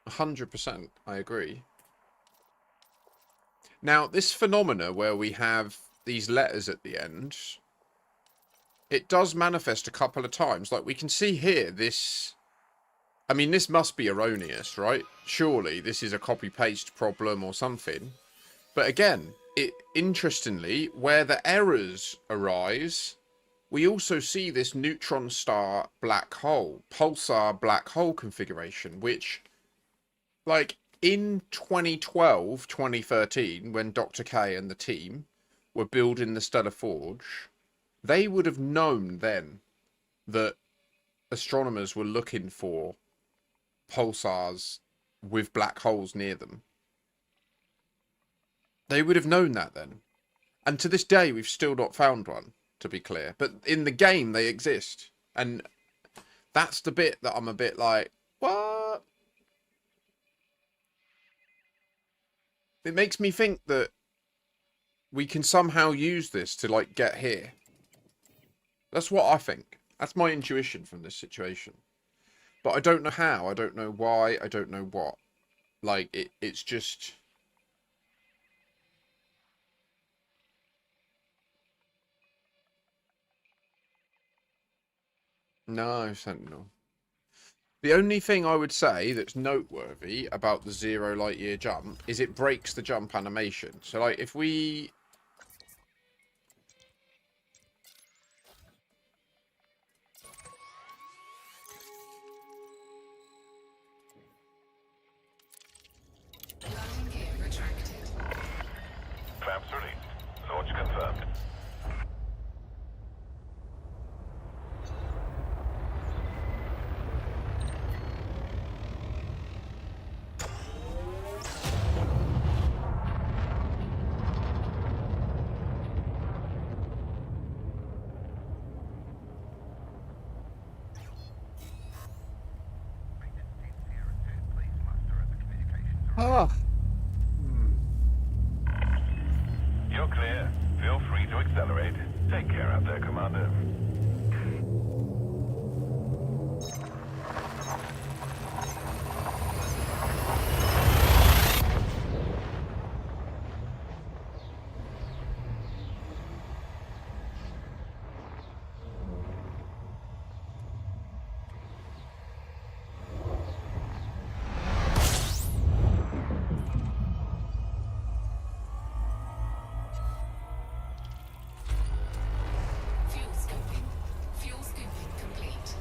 S3: 100%, I agree. Now, this phenomena where we have these letters at the end, it does manifest a couple of times. Like, we can see here, this... I mean, this must be erroneous, right? Surely this is a copy-paste problem or something. But again, interestingly, where the errors arise, we also see this neutron star black hole, pulsar black hole configuration, which, like, in 2012, 2013, when Dr. K and the team were building the Stellar Forge, they would have known then that astronomers were looking for pulsars with black holes near them. They would have known that then. And to this day, we've still not found one, to be clear. But in the game, they exist. And that's the bit that I'm a bit like, what? It makes me think that we can somehow use this to, like, get here. That's what I think. That's my intuition from this situation. But I don't know how. I don't know why. I don't know what. Like, it's just... No, Sentinel. The only thing I would say that's noteworthy about the 0 light year jump is it breaks the jump animation. So, like, if we... Ah.
S5: You're clear. Feel free to accelerate. Take care out there, Commander.
S4: Fuel scoping. Fuel scoping complete.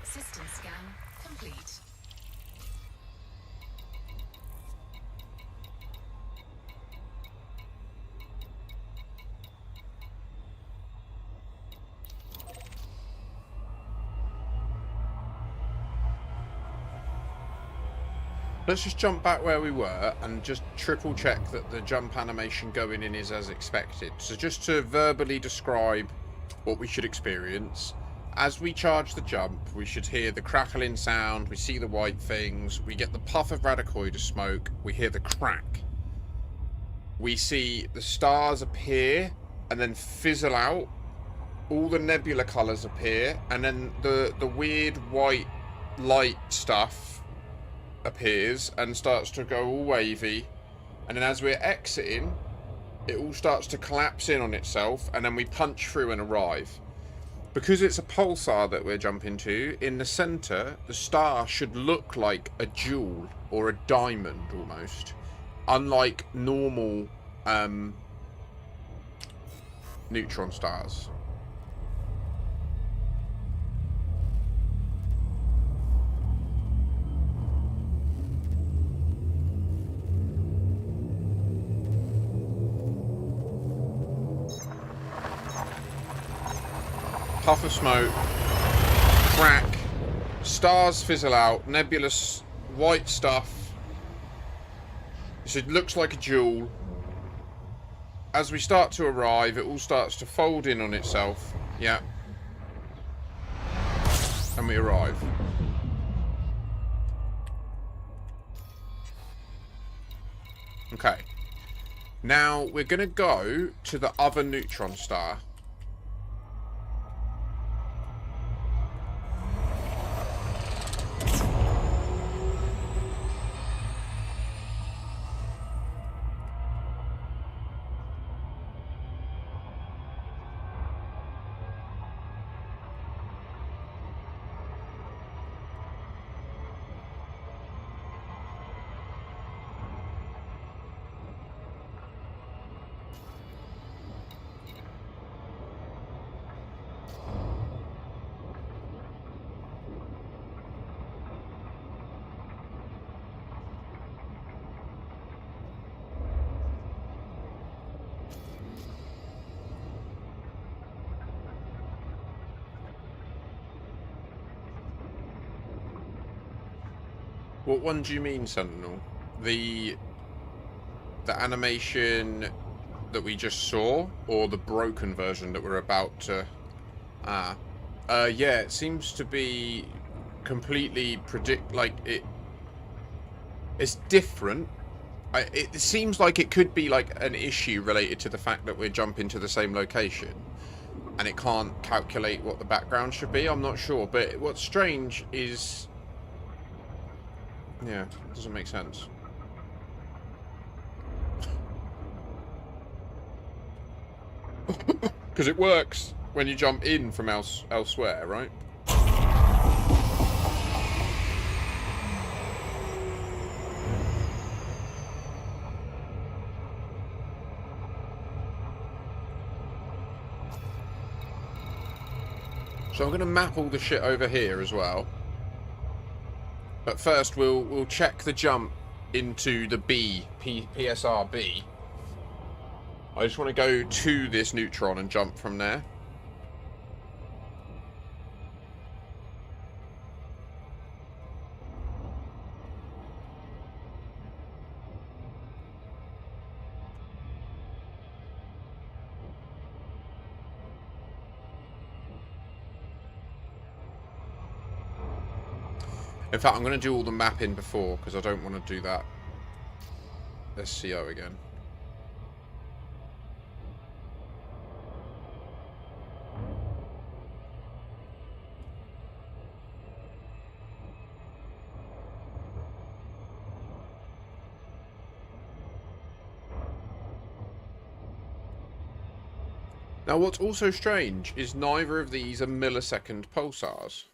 S4: System scan complete.
S3: Let's just jump back where we were and just triple check that the jump animation going in is as expected. So just to verbally describe what we should experience. As we charge the jump, we should hear the crackling sound, we see the white things, we get the puff of radicoid smoke, we hear the crack. We see the stars appear and then fizzle out, all the nebula colours appear, and then the weird white light stuff appears and starts to go all wavy, and then as we're exiting, it all starts to collapse in on itself, and then we punch through and arrive. Because it's a pulsar that we're jumping to, in the centre, the star should look like a jewel or a diamond almost, unlike normal neutron stars. Puff of smoke, crack, stars fizzle out, nebulous white stuff. It looks like a jewel. As we start to arrive, it all starts to fold in on itself. Yeah. And we arrive. Okay. Now we're going to go to the other neutron star. What one do you mean, Sentinel? The animation that we just saw, or the broken version that we're about to... yeah, it seems to be completely it's different. It seems like it could be like an issue related to the fact that we're jumping to the same location and it can't calculate what the background should be. I'm not sure, but what's strange is... yeah, it doesn't make sense. Because it works when you jump in from elsewhere, right? So I'm going to map all the shit over here as well. But first we'll check the jump into the PSR B. I just want to go to this neutron and jump from there. In fact, I'm going to do all the mapping before, because I don't want to do that SCO again. Now, what's also strange is neither of these are millisecond pulsars.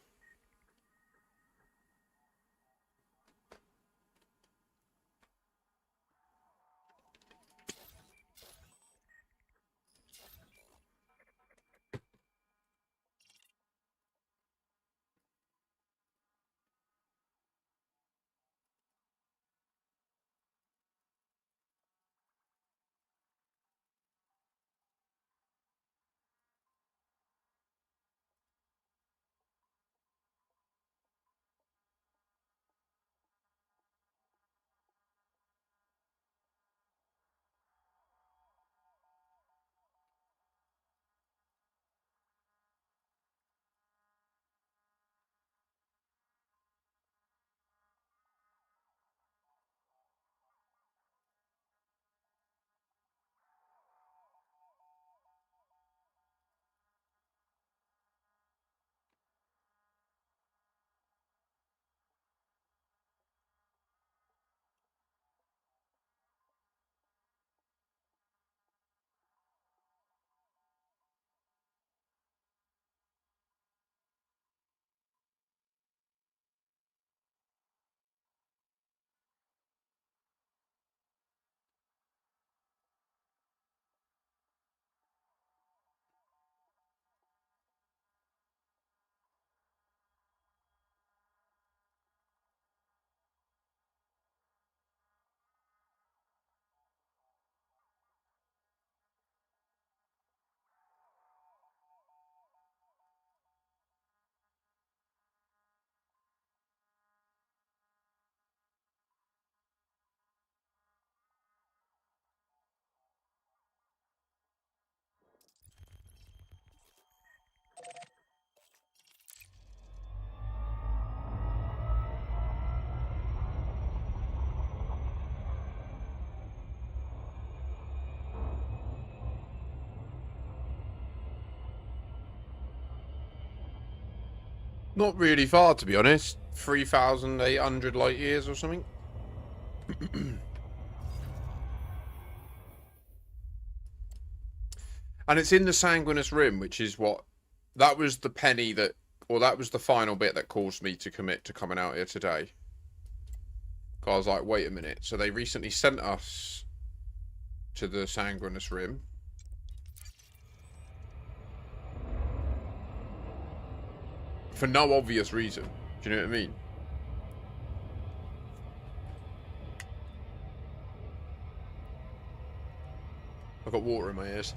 S3: Not really far, to be honest. 3,800 light years or something. And it's in the Sanguinous Rim, which is what... That was the penny that... Or that was the final bit that caused me to commit to coming out here today. Because I was like, wait a minute. So they recently sent us to the Sanguinous Rim. For no obvious reason. Do you know what I mean? I've got water in my ears.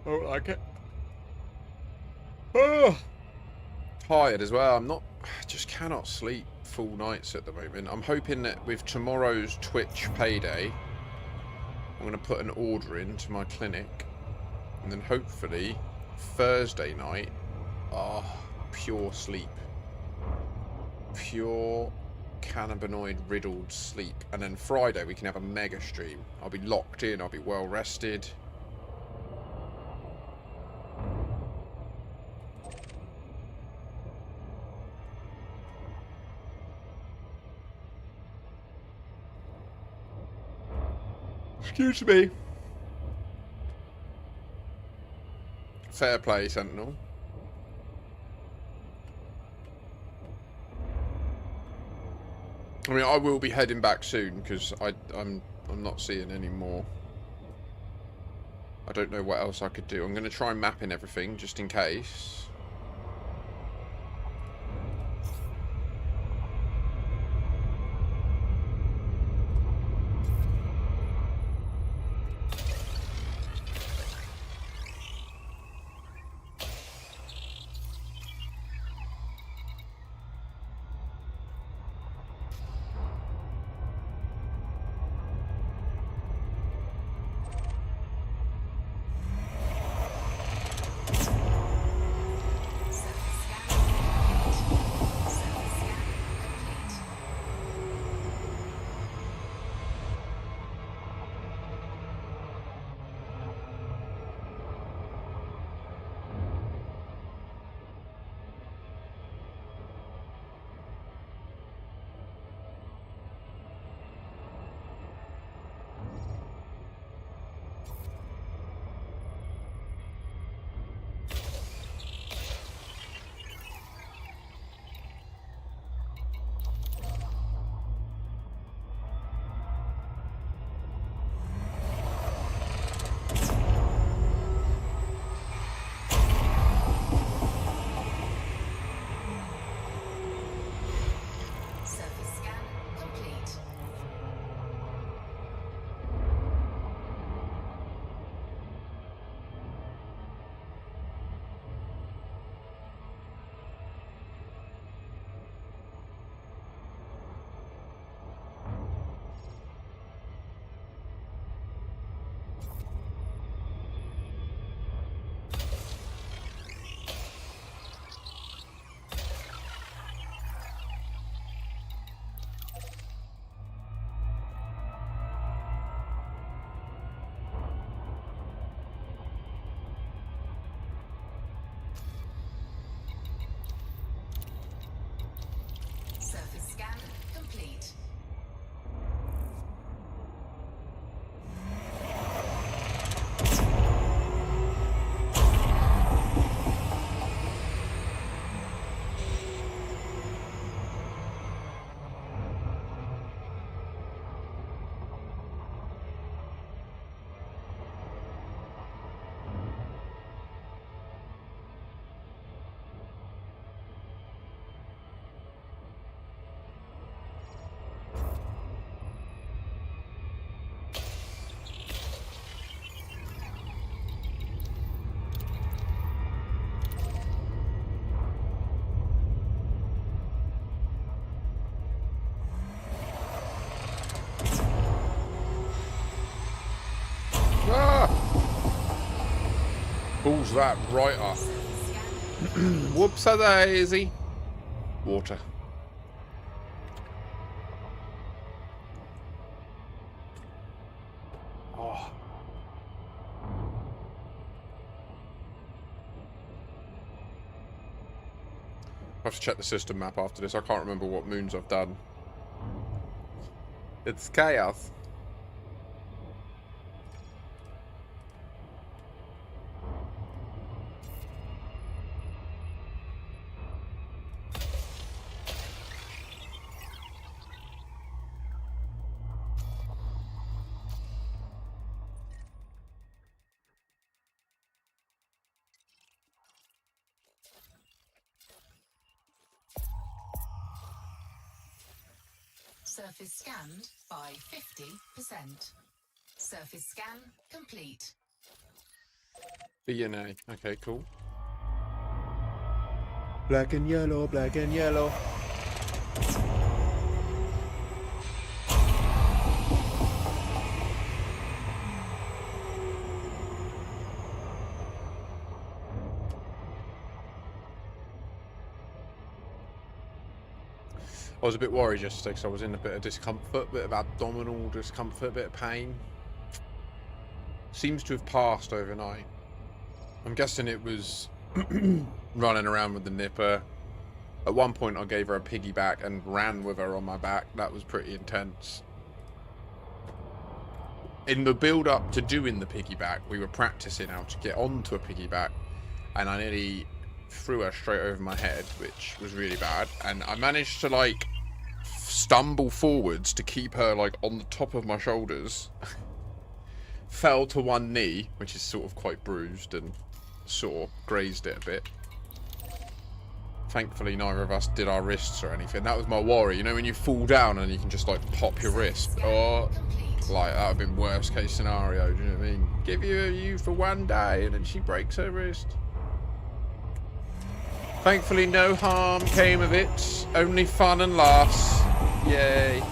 S3: I don't like it. Oh, tired as well. I just cannot sleep full nights at the moment. I'm hoping that with tomorrow's Twitch payday, I'm going to put an order in to my clinic. And then hopefully Thursday night, pure sleep. Pure cannabinoid riddled sleep. And then Friday we can have a mega stream. I'll be locked in, I'll be well rested. Excuse me. Fair play, Sentinel. I mean, I will be heading back soon because I'm not seeing any more. I don't know what else I could do. I'm going to try mapping everything just in case. was that right up? Whoops a daisy. Water. Oh. I have to check the system map after this. I can't remember what moons I've done. It's chaos.
S4: Surface scanned by 50%. Surface scan complete.
S3: B&A. Okay, cool. Black and yellow, black and yellow. I was a bit worried yesterday because I was in a bit of discomfort, bit of abdominal discomfort, bit of pain. Seems to have passed overnight. I'm guessing it was running around with the nipper. At one point I gave her a piggyback and ran with her on my back. That was pretty intense. In the build up to doing the piggyback, we were practicing how to get onto a piggyback, and I nearly threw her straight over my head, which was really bad. And I managed to like stumble forwards to keep her like on the top of my shoulders. Fell to one knee, which is sort of quite bruised and sore, grazed it a bit. Thankfully neither of us did our wrists or anything. That was my worry, you know, when you fall down and you can just like pop your wrist. Oh, like that would have been worst case scenario, do you know what I mean? Give you for one day and then she breaks her wrist. Thankfully no harm came of it, only fun and laughs. Yay.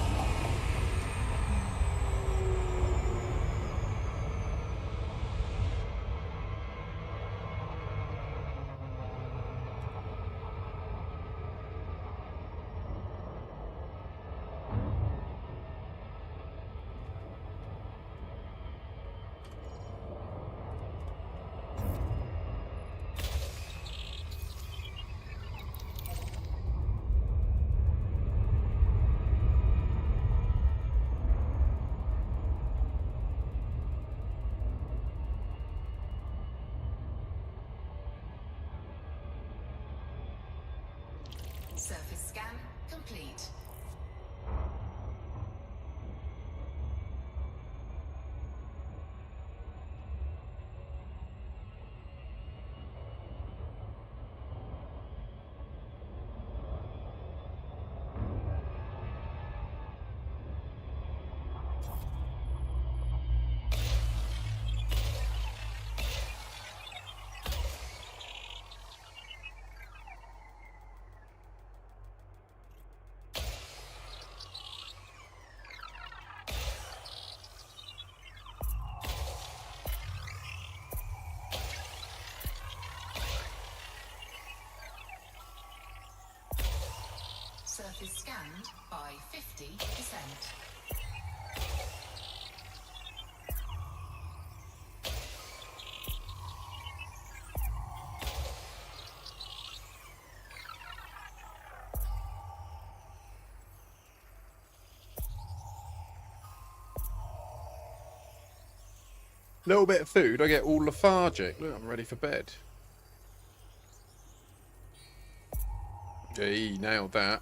S4: Surface scan complete. Surface scanned by 50%.
S3: Little bit of food, I get all lethargic. Look, I'm ready for bed. Gee, nailed that.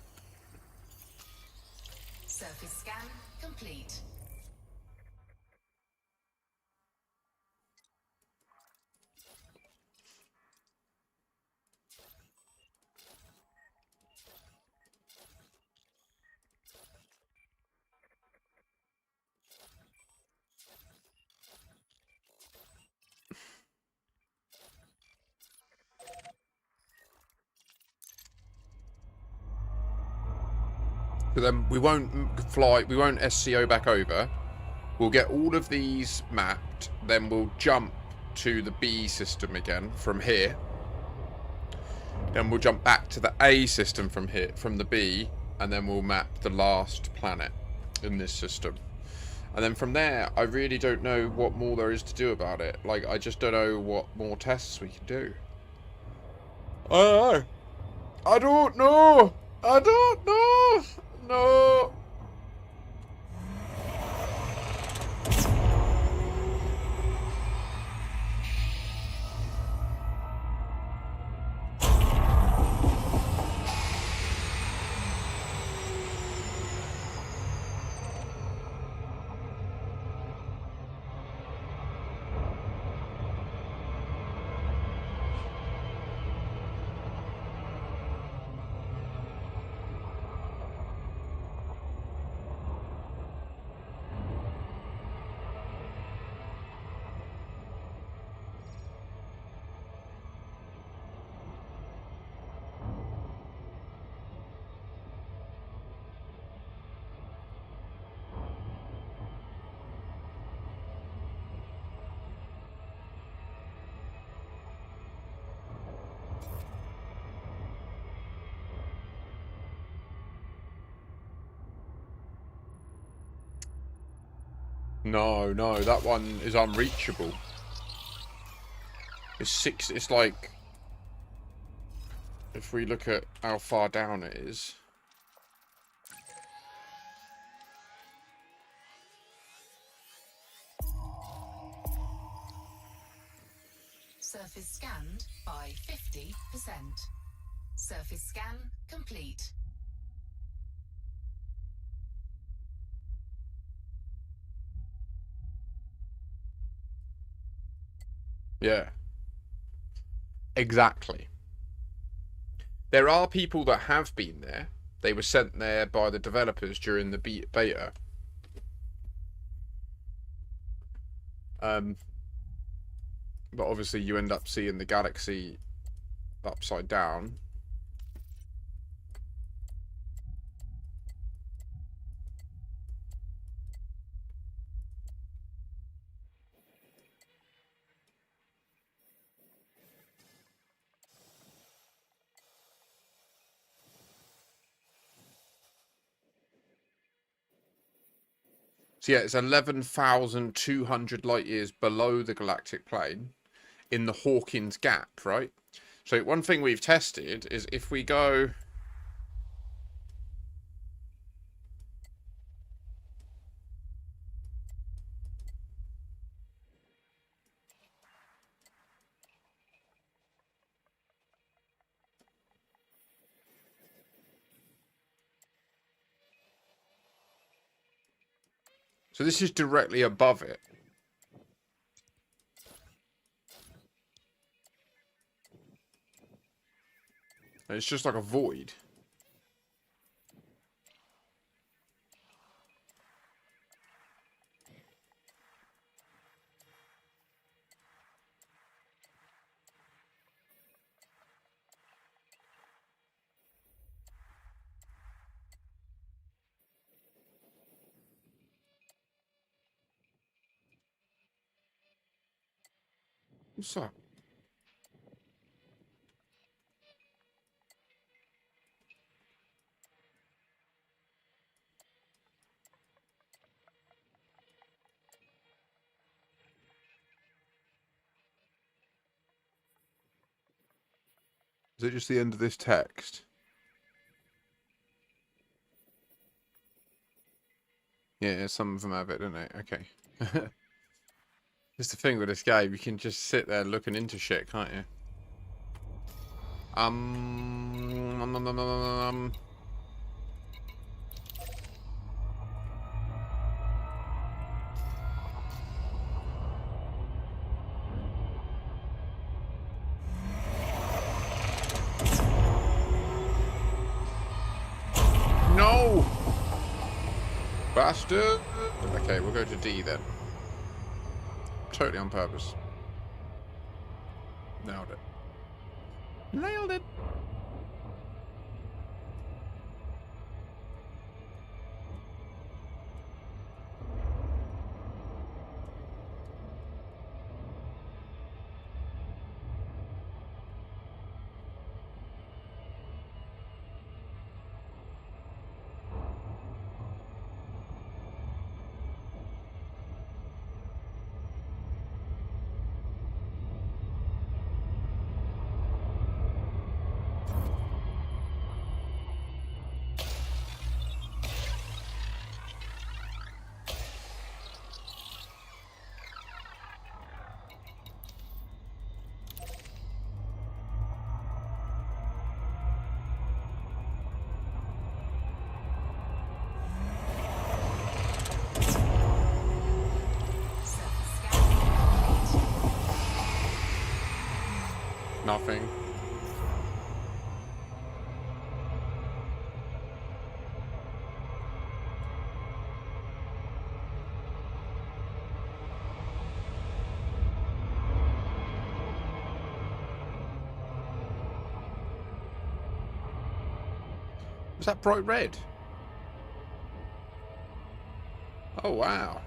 S4: Surface scan complete.
S3: But then we won't fly, we won't SCO back over. We'll get all of these mapped, then we'll jump to the B system again from here. Then we'll jump back to the A system from here, from the B, and then we'll map the last planet in this system. And then from there, I really don't know what more there is to do about it. Like, I just don't know what more tests we can do. I don't know. I don't know. I don't know. No. No, no, that one is unreachable. It's 6, it's like, if we look at how far down it is.
S4: Surface scanned by 50%. Surface scan complete.
S3: Yeah. Exactly. There are people that have been there. They were sent there by the developers during the beta. But obviously you end up seeing the galaxy upside down. So yeah, it's 11,200 light years below the galactic plane in the Hawkins Gap, right? So one thing we've tested is if we go... So this is directly above it. And it's just like a void. What's that? Is it just the end of this text? Yeah, some of them have it, don't they? Okay. It's the thing with this game, you can just sit there looking into shit, can't you? No! Bastard! Okay, we'll go to D then. Totally on purpose. Nailed it. Nailed it! nothing. Was that bright red? Oh, wow.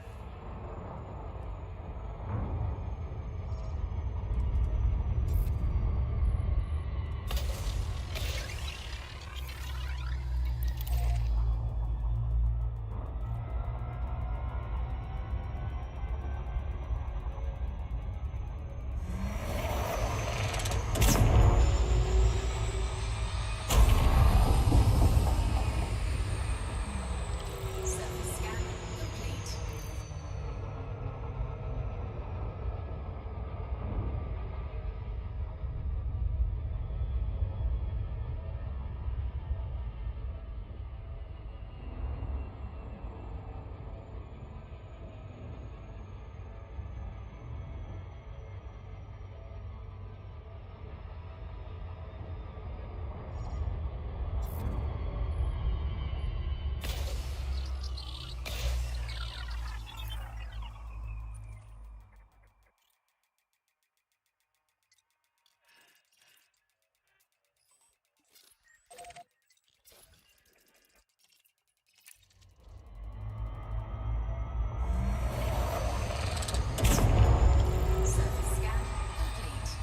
S4: Surface scan complete. Surface scan complete.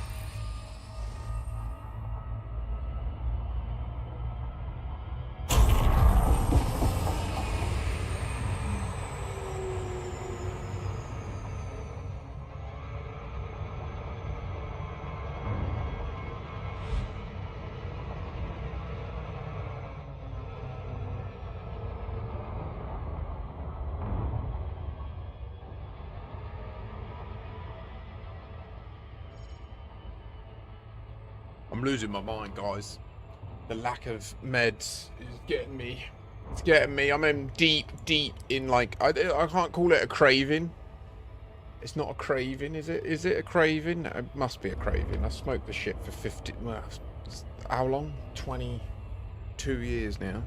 S3: I'm losing my mind, guys. The lack of meds is getting me. It's getting me. I'm in deep in, like, I can't call it a craving. It's not a craving, is it? Is it a craving? It must be a craving. I smoked the shit for 50... Well, how long? 22 years now.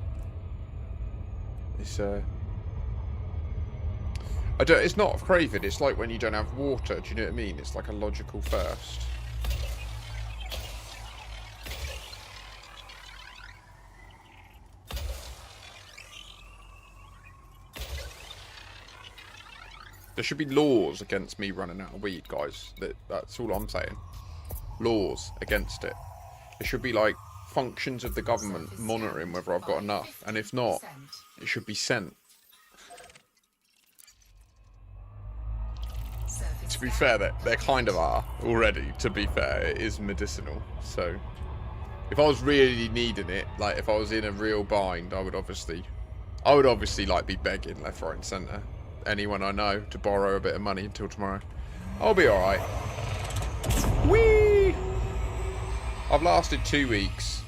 S3: It's, it's not a craving. It's like when you don't have water. Do you know what I mean? It's like a logical thirst. There should be laws against me running out of weed, guys. That's all I'm saying. Laws against it. There should be, like, functions of the government monitoring whether I've got enough. And if not, it should be sent. To be fair, they kind of are already, to be fair. It is medicinal. So, if I was really needing it, like, if I was in a real bind, I would obviously, like, be begging left, right, and centre. Anyone I know to borrow a bit of money until tomorrow. I'll be alright. Whee! I've lasted 2 weeks.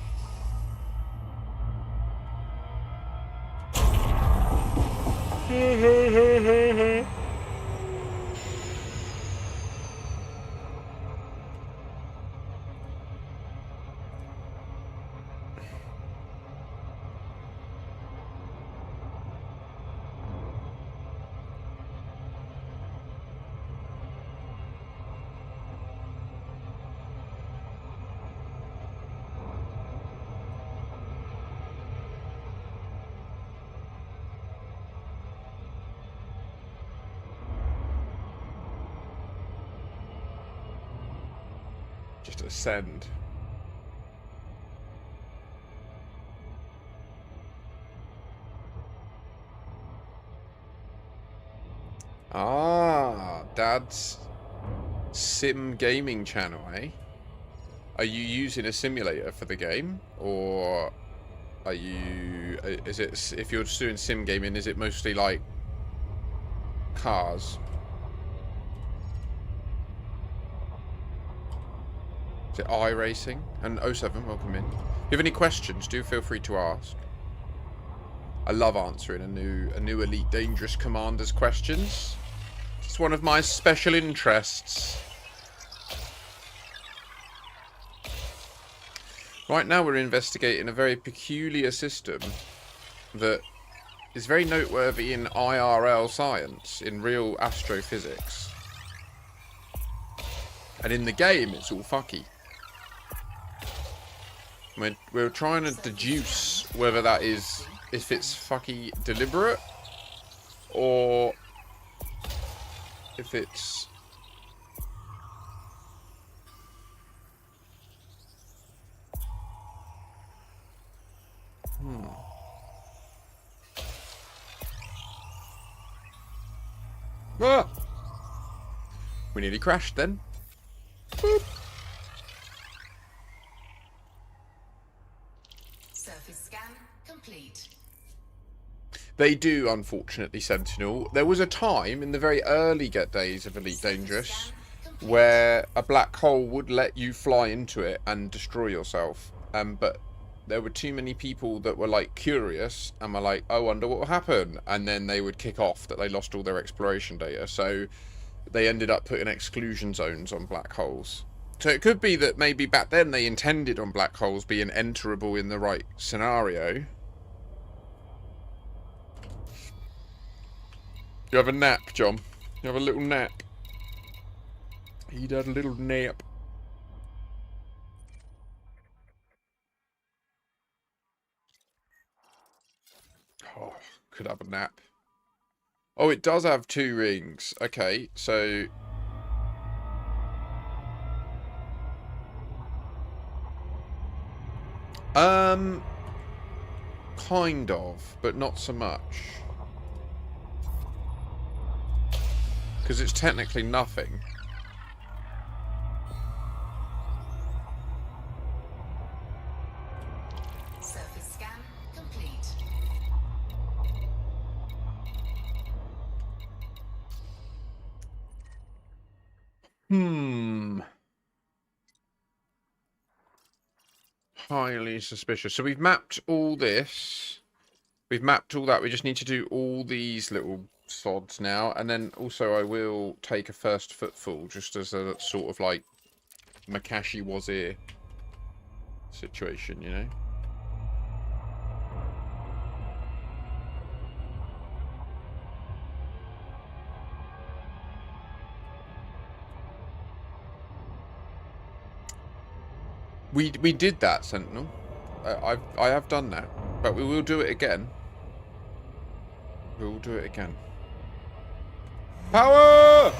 S3: Just ascend. Ah, Dad's sim gaming channel, eh? Are you using a simulator for the game, or are you? Is it, if you're just doing sim gaming, is it mostly like cars? Is it iRacing? And 07, welcome in. If you have any questions, do feel free to ask. I love answering a new Elite Dangerous Commander's questions. It's one of my special interests. Right now we're investigating a very peculiar system that is very noteworthy in IRL science, in real astrophysics. And in the game, it's all fucky. We're trying to deduce whether that is, if it's fucky deliberate, or if it's... Ah! We nearly crashed then. Boop.
S4: Surface scan complete.
S3: They do, unfortunately, Sentinel. There was a time in the very early days of Elite Dangerous where a black hole would let you fly into it and destroy yourself. But there were too many people that were like curious and were like, I wonder what will happen. And then they would kick off that they lost all their exploration data. So they ended up putting exclusion zones on black holes. So it could be that maybe back then they intended on black holes being enterable in the right scenario. You have a nap, John. You have a little nap. He had a little nap. Oh, could have a nap. Oh, it does have 2 rings. Okay, so... Kind of, but not so much. Because it's technically nothing.
S4: Surface scan complete.
S3: Highly suspicious. So we've mapped all this. We've mapped all that. We just need to do all these little sods now. And then also I will take a first footfall just as a sort of like Makashi Wazir situation, you know? We did that, Sentinel. I have done that, but we will do it again. We will do it again. Power!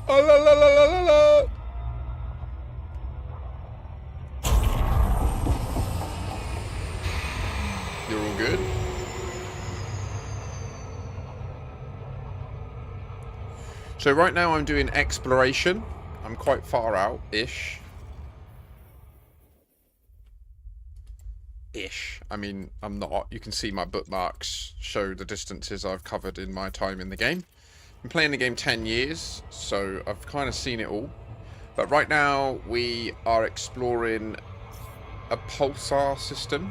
S3: Oh, la, la, la, la, la, la. You're all good? So right now I'm doing exploration. I'm quite far out-ish. I mean, I'm not. You can see my bookmarks show the distances I've covered in my time in the game. I've been playing the game 10 years, so I've kind of seen it all. But right now we are exploring a Pulsar system.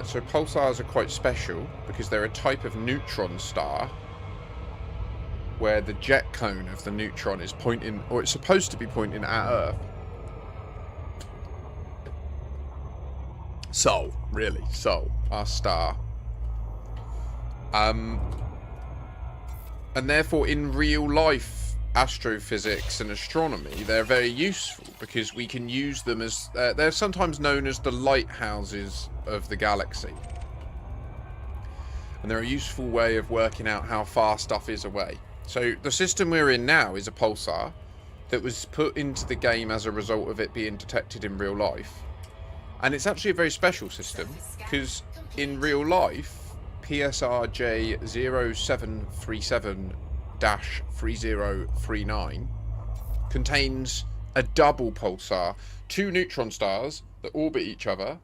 S3: So Pulsars are quite special because they're a type of neutron star where the jet cone of the neutron is pointing, or it's supposed to be pointing at Earth. Sol, really, Sol, our star. And therefore in real life astrophysics and astronomy, they're very useful because we can use them as, they're sometimes known as the lighthouses of the galaxy. And they're a useful way of working out how far stuff is away. So the system we're in now is a pulsar that was put into the game as a result of it being detected in real life. And it's actually a very special system because in real life, PSRJ 0737-3039 contains a double pulsar, 2 neutron stars that orbit each other,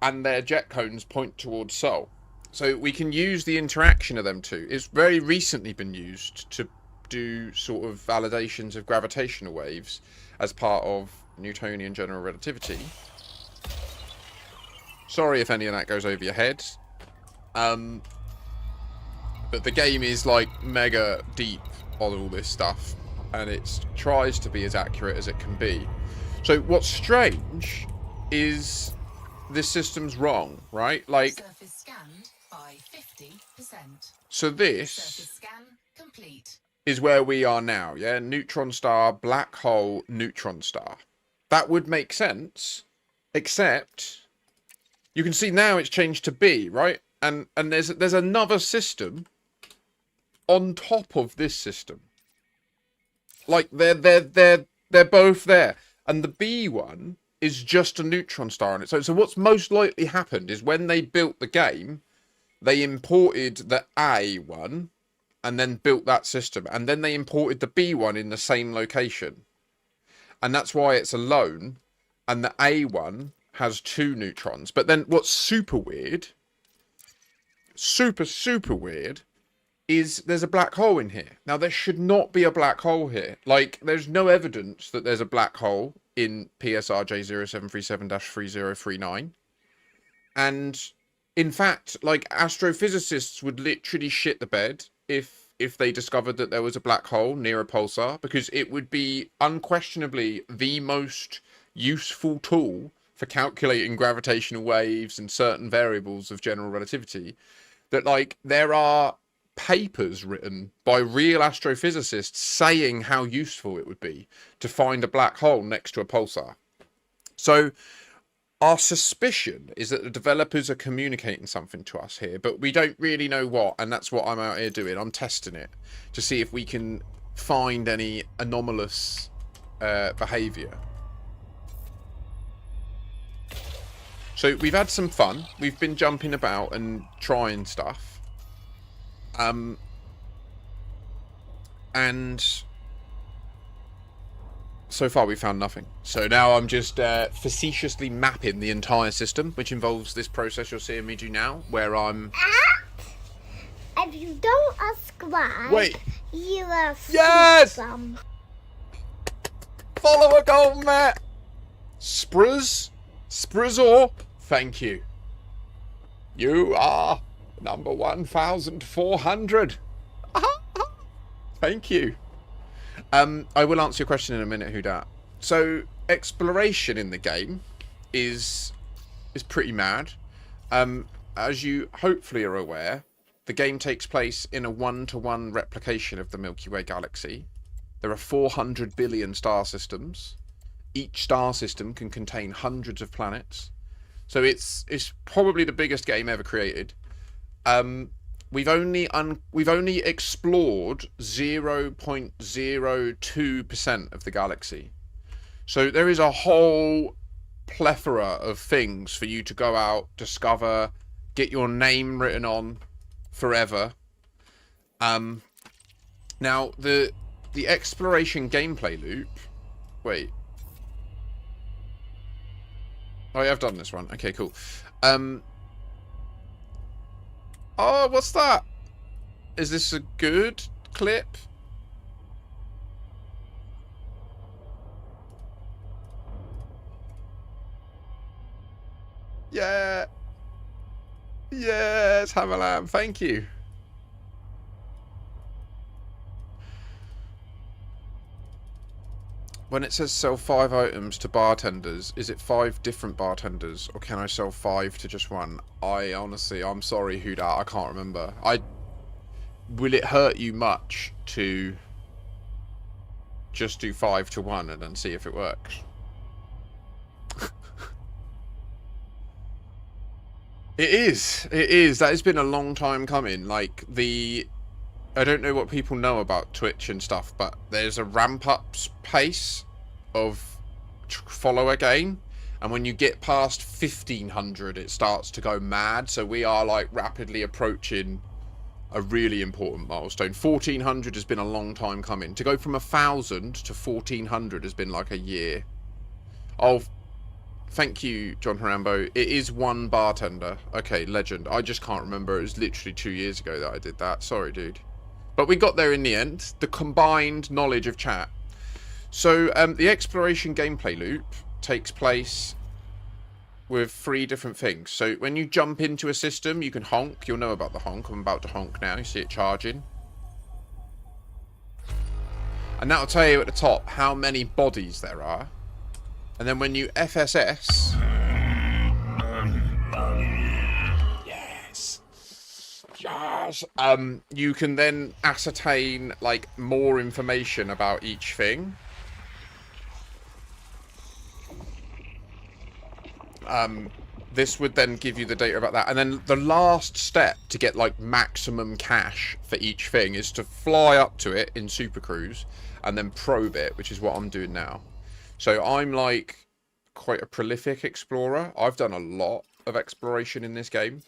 S3: and their jet cones point towards Sol. So we can use the interaction of them two. It's very recently been used to do sort of validations of gravitational waves as part of Newtonian general relativity. Sorry if any of that goes over your head. But the game is like mega deep on all this stuff, and it tries to be as accurate as it can be. So what's strange is this system's wrong, right? Like,
S4: Surface scanned by 50%.
S3: so this
S4: Surface scan complete.
S3: is where we are now, yeah? Neutron star, black hole, neutron star. That would make sense, except you can see now it's changed to B, right? And there's another system on top of this system. Like they're both there, and the B one is just a neutron star on it. So what's most likely happened is when they built the game, they imported the A one and then built that system, and then they imported the B one in the same location, and that's why it's alone, and the A one has 2 neutrons. But then what's super weird, super weird, is there's a black hole in here. Now, there should not be a black hole here. Like, there's no evidence that there's a black hole in PSR J0737-3039. And, in fact, like, astrophysicists would literally shit the bed if they discovered that there was a black hole near a pulsar, because it would be unquestionably the most useful tool for calculating gravitational waves and certain variables of general relativity. That, like, there are papers written by real astrophysicists saying how useful it would be to find a black hole next to a pulsar. So our suspicion is that the developers are communicating something to us here, but we don't really know what, and that's what I'm out here doing. I'm testing it to see if we can find any anomalous behavior. So we've had some fun. We've been jumping about and trying stuff. And so far we found nothing. So now I'm just facetiously mapping the entire system, which involves this process you're seeing me do now, where I'm...
S8: If you don't ask why,
S3: Wait.
S8: You are
S3: Yes!
S8: some.
S3: Follow a goal, Matt! Sprizor, thank you. You are number 1,400. Thank you. I will answer your question in a minute, Hudat. So, exploration in the game is pretty mad. As you hopefully are aware, the game takes place in a 1-to-1 replication of the Milky Way galaxy. There are 400 billion star systems. Each star system can contain hundreds of planets. So it's probably the biggest game ever created. We've only explored 0.02% of the galaxy. So there is a whole plethora of things for you to go out, discover, get your name written on forever. Now the exploration gameplay loop. Wait. Oh, yeah, I've done this one. Okay, cool. Oh, what's that? Is this a good clip? Yeah. Yes, Hamalam, thank you. When it says sell 5 items to bartenders, is it 5 different bartenders, or can I sell 5 to just one? I'm sorry, Huda, I can't remember. Will it hurt you much to just do 5 to 1 and then see if it works? It is. That has been a long time coming. Like, I don't know what people know about Twitch and stuff, but there's a ramp-up pace of follower gain, and when you get past 1,500, it starts to go mad. So we are, like, rapidly approaching a really important milestone. 1,400 has been a long time coming. To go from 1,000 to 1,400 has been like a year. Oh, thank you, John Harambo. It is 1 bartender. Okay, legend. I just can't remember. It was literally 2 years ago that I did that. Sorry, dude. But we got there in the end. The combined knowledge of chat. So the exploration gameplay loop takes place with 3 different things. So when you jump into a system, you can honk. You'll know about the honk. I'm about to honk now. You see it charging. And that'll tell you at the top how many bodies there are. And then when you FSS... Yes! Yes! You can then ascertain, like, more information about each thing. This would then give you the data about that. And then the last step to get, like, maximum cash for each thing is to fly up to it in Super Cruise and then probe it, which is what I'm doing now. So I'm, like, quite a prolific explorer. I've done a lot of exploration in this game.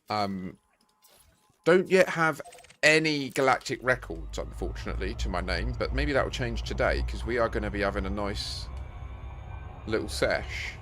S3: Don't yet have any galactic records, unfortunately, to my name. But maybe that will change today, because we are going to be having a nice little sesh.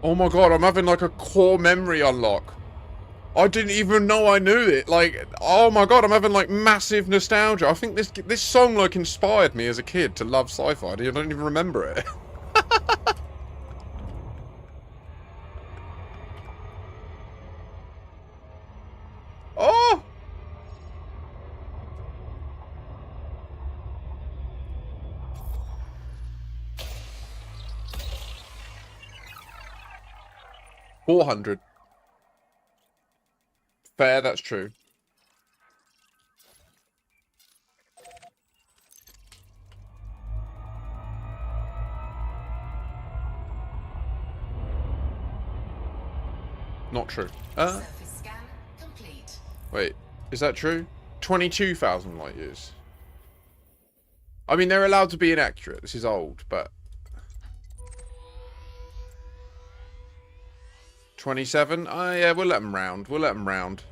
S3: Oh my god, I'm having like a core memory unlock. I didn't even know I knew it. Like, oh my god, I'm having like massive nostalgia. I think this song like inspired me as a kid to love sci-fi. I don't even remember it. Oh! $400. Fair, that's true. Not true.
S4: Surface scan complete.
S3: Wait, is that true? 22,000 light years. I mean, they're allowed to be inaccurate. This is old, but 27? Oh, yeah, we'll let them round. We'll let them round.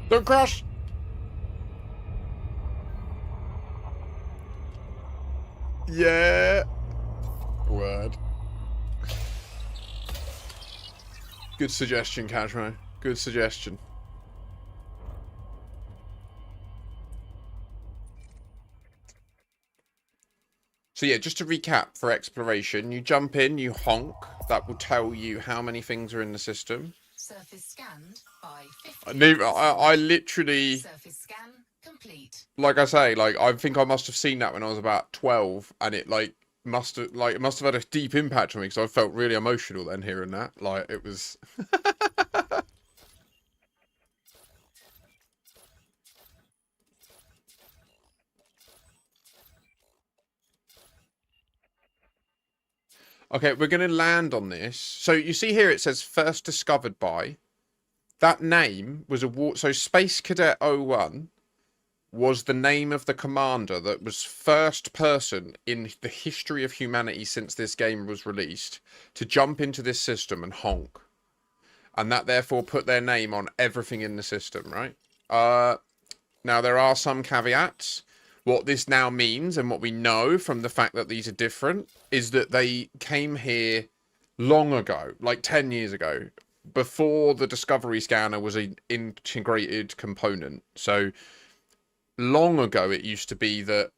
S3: Don't crash! Yeah! Word. Good suggestion, Cashmo. Good suggestion. So yeah, just to recap for exploration, you jump in, you honk. That will tell you how many things are in the system.
S4: Surface scanned by 50.
S3: I literally,
S4: Surface scan complete.
S3: like I say, like I think I must have seen that when I was about 12, and it must have had a deep impact on me, because I felt really emotional then hearing that. Like it was. Okay, we're going to land on this. So you see here it says first discovered by. That name was so Space Cadet 01 was the name of the commander that was first person in the history of humanity since this game was released to jump into this system and honk. And that therefore put their name on everything in the system, right? Now, there are some caveats. What this now means, and what we know from the fact that these are different, is that they came here long ago, like 10 years ago, before the Discovery Scanner was an integrated component. So long ago, it used to be that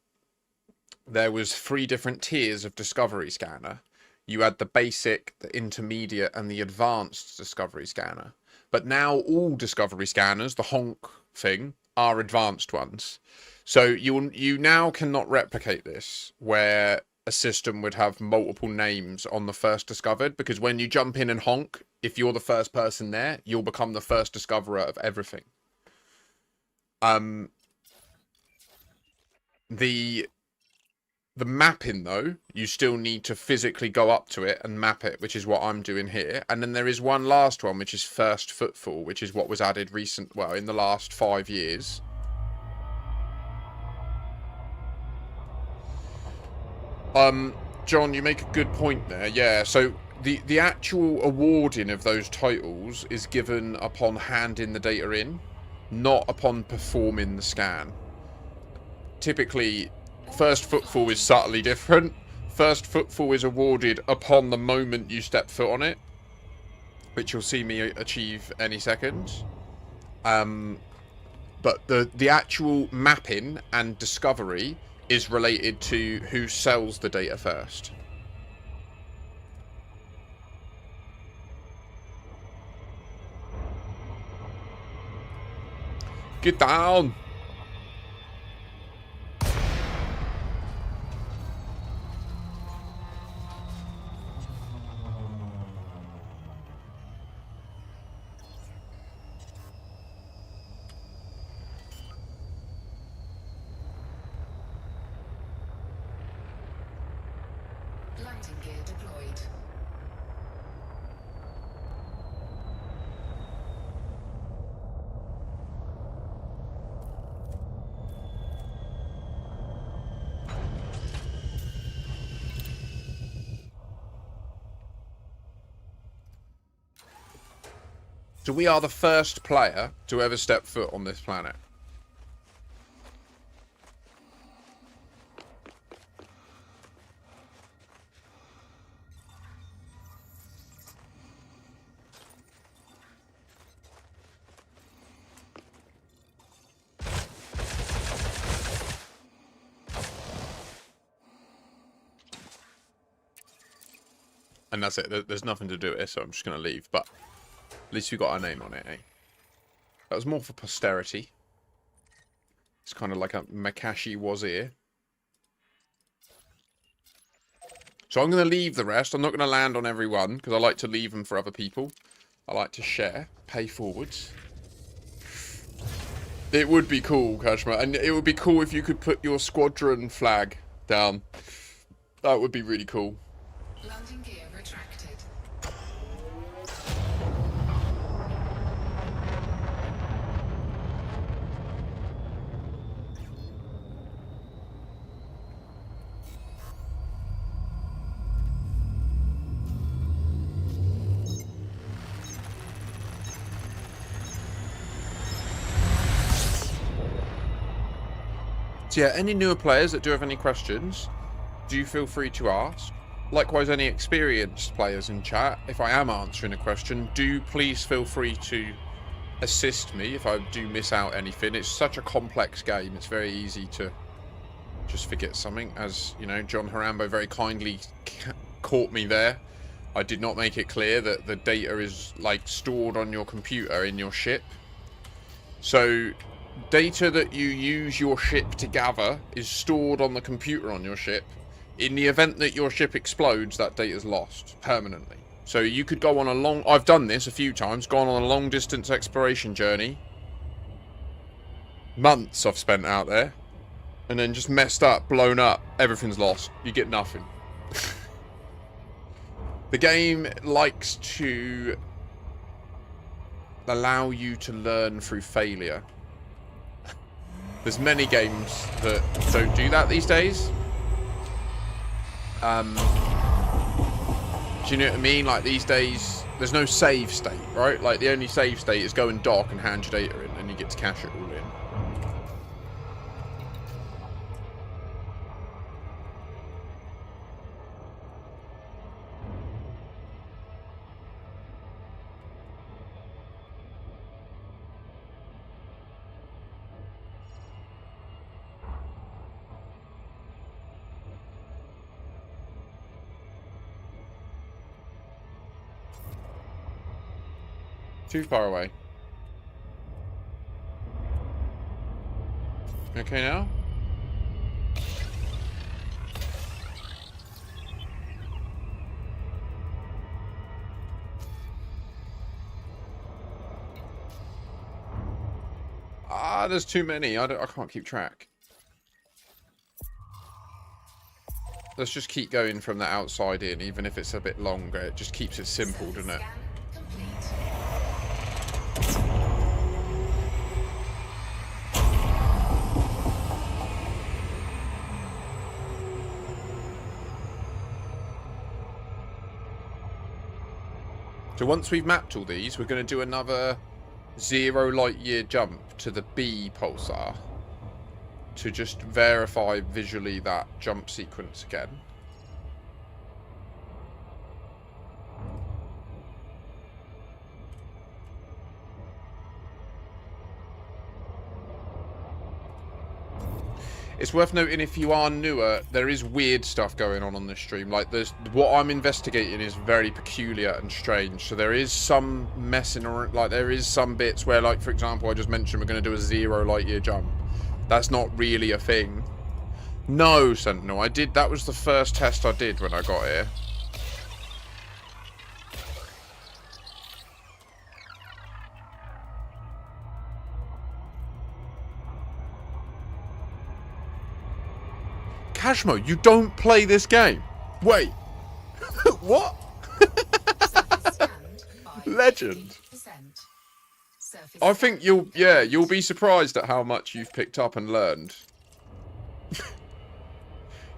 S3: there was 3 different tiers of Discovery Scanner. You had the basic, the intermediate, and the advanced Discovery Scanner. But now all Discovery Scanners, the honk thing, are advanced ones. So you now cannot replicate this, where a system would have multiple names on the first discovered, because when you jump in and honk, if you're the first person there, you'll become the first discoverer of everything. The mapping, though, you still need to physically go up to it and map it, which is what I'm doing here. And then there is one last one, which is first footfall, which is what was added in the last 5 years. John, you make a good point there. Yeah, so the actual awarding of those titles is given upon handing the data in, not upon performing the scan. Typically, first footfall is subtly different. First footfall is awarded upon the moment you step foot on it, which you'll see me achieve any second. But the actual mapping and discovery is related to who sells the data first. Get down!
S4: Landing gear deployed.
S3: So we are the first player to ever step foot on this planet. And that's it. There's nothing to do here, so I'm just going to leave. But at least we got our name on it, eh? That was more for posterity. It's kind of like a Makashi was here. So I'm going to leave the rest. I'm not going to land on every one, because I like to leave them for other people. I like to share. Pay forwards. It would be cool, Kashma. And it would be cool if you could put your squadron flag down. That would be really cool.
S4: Landing gear retracted.
S3: So yeah, any newer players that do have any questions, do feel free to ask. Likewise, any experienced players in chat, if I am answering a question, do please feel free to assist me if I do miss out anything. It's such a complex game, it's very easy to just forget something. As, you know, John Harambo very kindly caught me there. I did not make it clear that the data is, like, stored on your computer in your ship. So data that you use your ship to gather is stored on the computer on your ship. In the event that your ship explodes, that data is lost permanently. So you could go on a long... I've done this a few times, gone on a long distance exploration journey. Months I've spent out there. And then just messed up, blown up. Everything's lost. You get nothing. The game likes to allow you to learn through failure. There's many games that don't do that these days. Do you know what I mean? Like these days, there's no save state, right? Like the only save state is go and dock and hand your data in, and you get to cash it all in. Too far away. Okay now? Ah, there's too many. I can't keep track. Let's just keep going from the outside in, even if it's a bit longer. It just keeps it simple, doesn't it? So once we've mapped all these, we're going to do another 0 light year jump to the B pulsar to just verify visually that jump sequence again. It's worth noting, if you are newer, there is weird stuff going on this stream. Like, what I'm investigating is very peculiar and strange. So there is some messing around. Like, there is some bits where, like, for example, I just mentioned we're going to do a 0 light year jump. That's not really a thing. No, Sentinel, I did. That was the first test I did when I got here. Cashmo, you don't play this game. Wait. What? Legend. I think you'll be surprised at how much you've picked up and learned.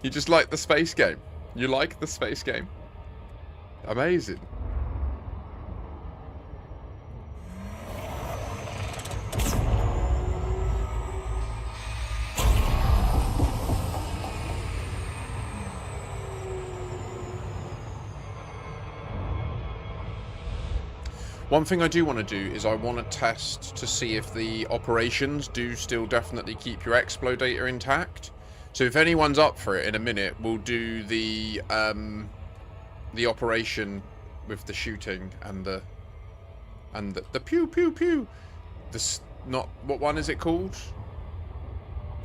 S3: You just like the space game. You like the space game. Amazing. One thing I do want to do is I want to test to see if the operations do still definitely keep your Explo data intact. So if anyone's up for it in a minute, we'll do the operation with the shooting and the pew pew pew. Not, what one is it called?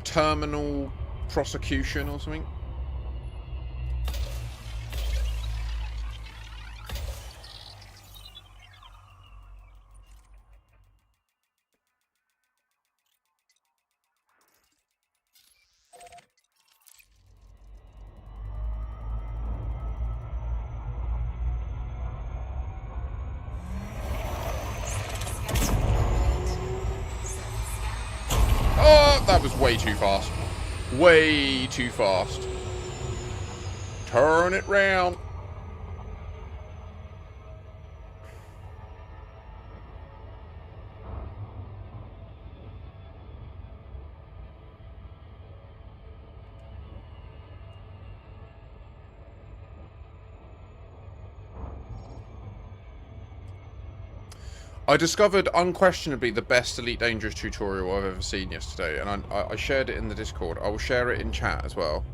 S3: Terminal prosecution or something. That was way too fast. Way too fast. Turn it round. I discovered unquestionably the best Elite Dangerous tutorial I've ever seen yesterday, and I shared it in the Discord. I will share it in chat as well.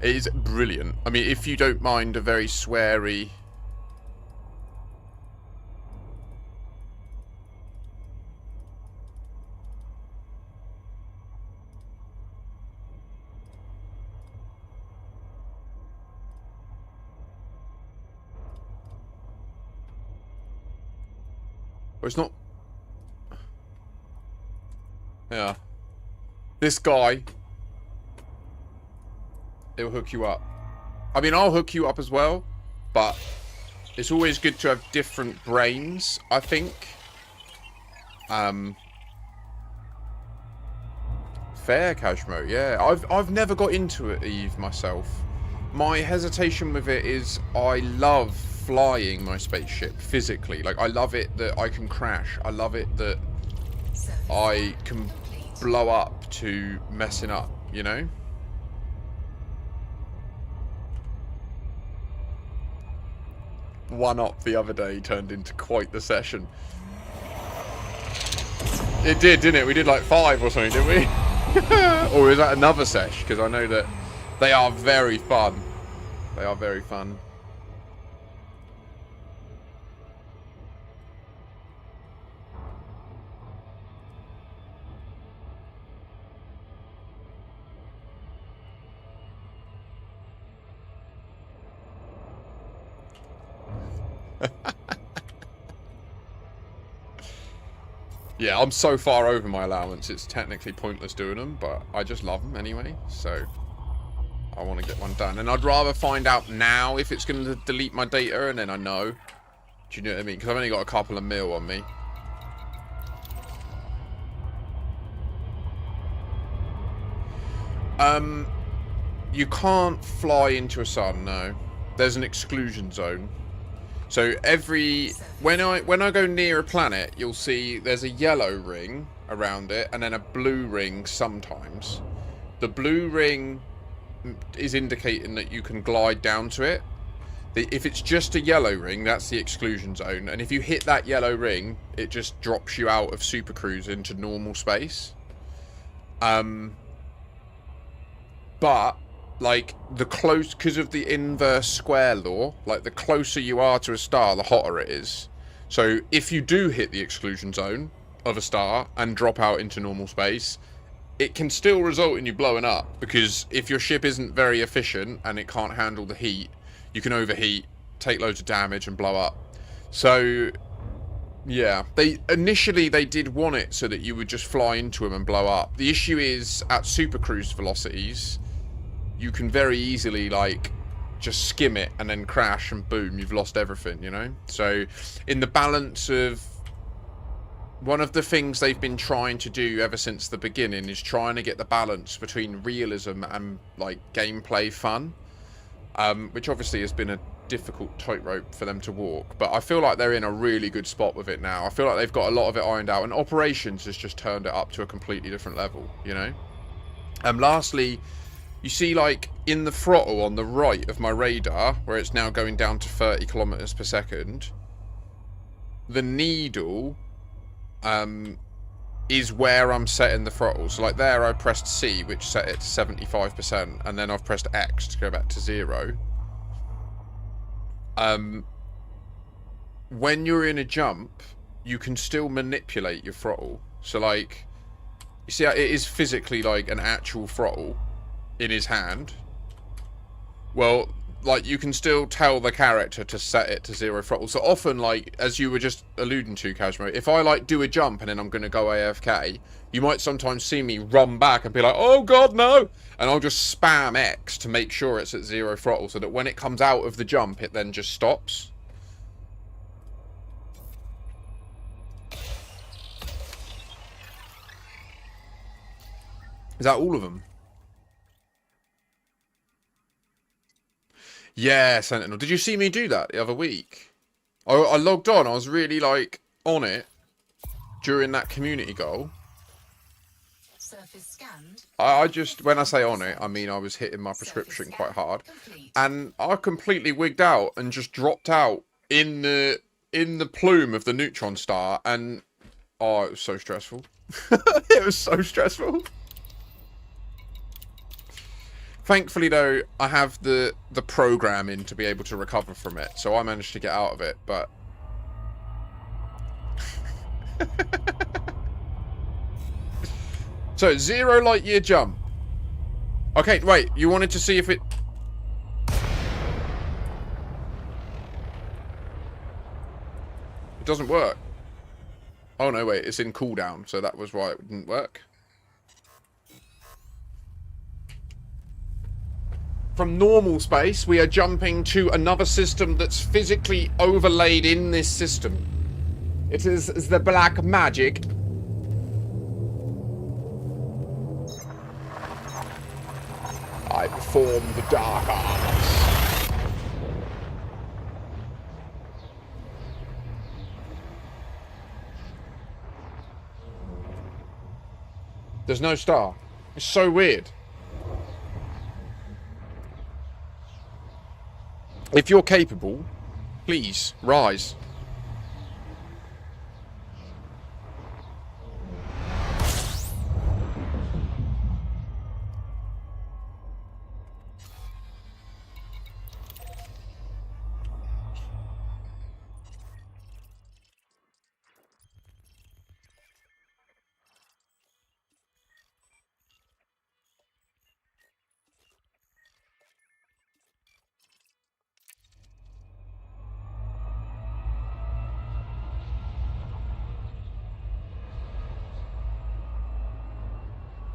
S3: It is brilliant. I mean, if you don't mind a very sweary... Well, it's not... Yeah. This guy... It'll hook you up. I mean, I'll hook you up as well, but it's always good to have different brains, I think. fair, Kashmo. Yeah, I've never got into it, Eve, myself. My hesitation with it is I love flying my spaceship physically. Like, I love it that I can crash. I love it that I can blow up to messing up, you know? One up the other day turned into quite the session. It did, didn't it? We did like 5 or something, didn't we? Or was that another sesh? Because I know that they are very fun. They are very fun. Yeah, I'm so far over my allowance, it's technically pointless doing them, but I just love them anyway, so I want to get one done. And I'd rather find out now if it's going to delete my data, and then I know. Do you know what I mean? Because I've only got a couple of mil on me. You can't fly into a sun, no. There's an exclusion zone. So when I go near a planet, you'll see there's a yellow ring around it and then a blue ring sometimes. The blue ring is indicating that you can glide down to it. If it's just a yellow ring, that's the exclusion zone. And if you hit that yellow ring, it just drops you out of Super Cruise into normal space. But like, because of the inverse square law, like, the closer you are to a star, the hotter it is. So if you do hit the exclusion zone of a star and drop out into normal space, it can still result in you blowing up, because if your ship isn't very efficient and it can't handle the heat, you can overheat, take loads of damage and blow up. So yeah, initially they did want it so that you would just fly into them and blow up. The issue is, at Super Cruise velocities, you can very easily, like, just skim it and then crash and boom, you've lost everything, you know? So, in the balance of... One of the things they've been trying to do ever since the beginning is trying to get the balance between realism and, like, gameplay fun. Which obviously has been a difficult tightrope for them to walk. But I feel like they're in a really good spot with it now. I feel like they've got a lot of it ironed out. And Operations has just turned it up to a completely different level, you know? Lastly... You see, like, in the throttle on the right of my radar, where it's now going down to 30 kilometers per second, the needle is where I'm setting the throttle. So, like, there I pressed C, which set it to 75%, and then I've pressed X to go back to 0. When you're in a jump, you can still manipulate your throttle. So, like, you see how it is physically, like, an actual throttle in his hand. Well, like, you can still tell the character to set it to 0 throttle. So often, like, as you were just alluding to, Kashmo, if I, like, do a jump and then I'm going to go AFK, you might sometimes see me run back and be like, oh god, no! And I'll just spam X to make sure it's at 0 throttle, so that when it comes out of the jump, it then just stops. Is that all of them? Yeah, Sentinel. Did you see me do that the other week? I logged on. I was really, like, on it during that community goal.
S4: Surface scanned.
S3: I just, when I say on it, I mean I was hitting my prescription quite hard. And I completely wigged out and just dropped out in the plume of the neutron star. And, oh, it was so stressful. It was so stressful. Thankfully, though, I have the programming to be able to recover from it, so I managed to get out of it, but... So, 0 light year jump. Okay, wait, you wanted to see if it... It doesn't work. Oh, no, wait, it's in cooldown, so that was why it didn't work. From normal space, we are jumping to another system that's physically overlaid in this system. It is the black magic. I perform the dark arts. There's no star. It's so weird. If you're capable, please rise.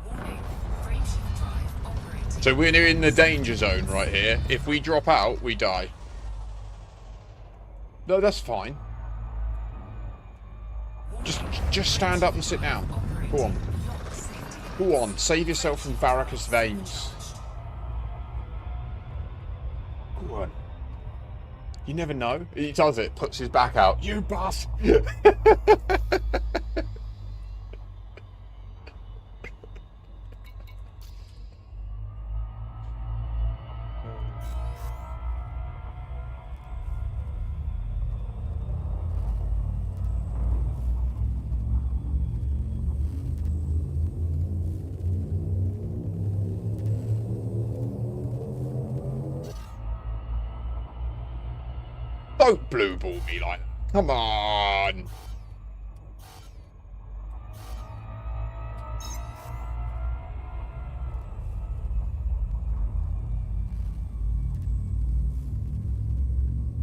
S4: Warning. Frameshift drive operating.
S3: So we're in the danger zone right here. If we drop out, we die. No, that's fine. Just stand up and sit down. Go on. Go on. Save yourself from varicose veins. Go on. You never know. He does it. Puts his back out. You boss. Don't blue ball me like that. Come on.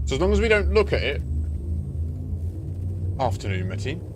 S3: So as long as we don't look at it. Afternoon, Martin.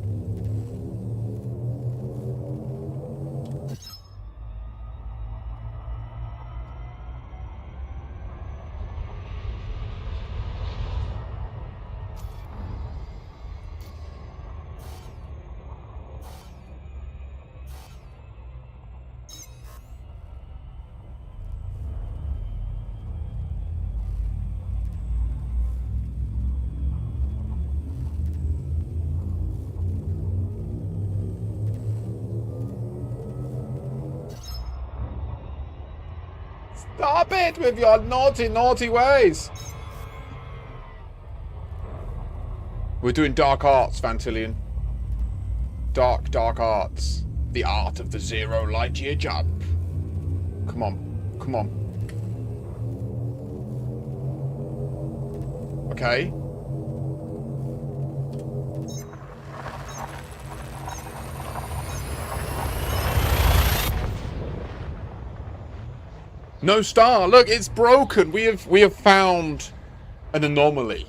S3: Stop it with your naughty, naughty ways. We're doing dark arts, Vantillion. Dark, dark arts. The art of the zero light year jump. Come on. Come on. Okay. No star. Look, it's broken. We have found an anomaly.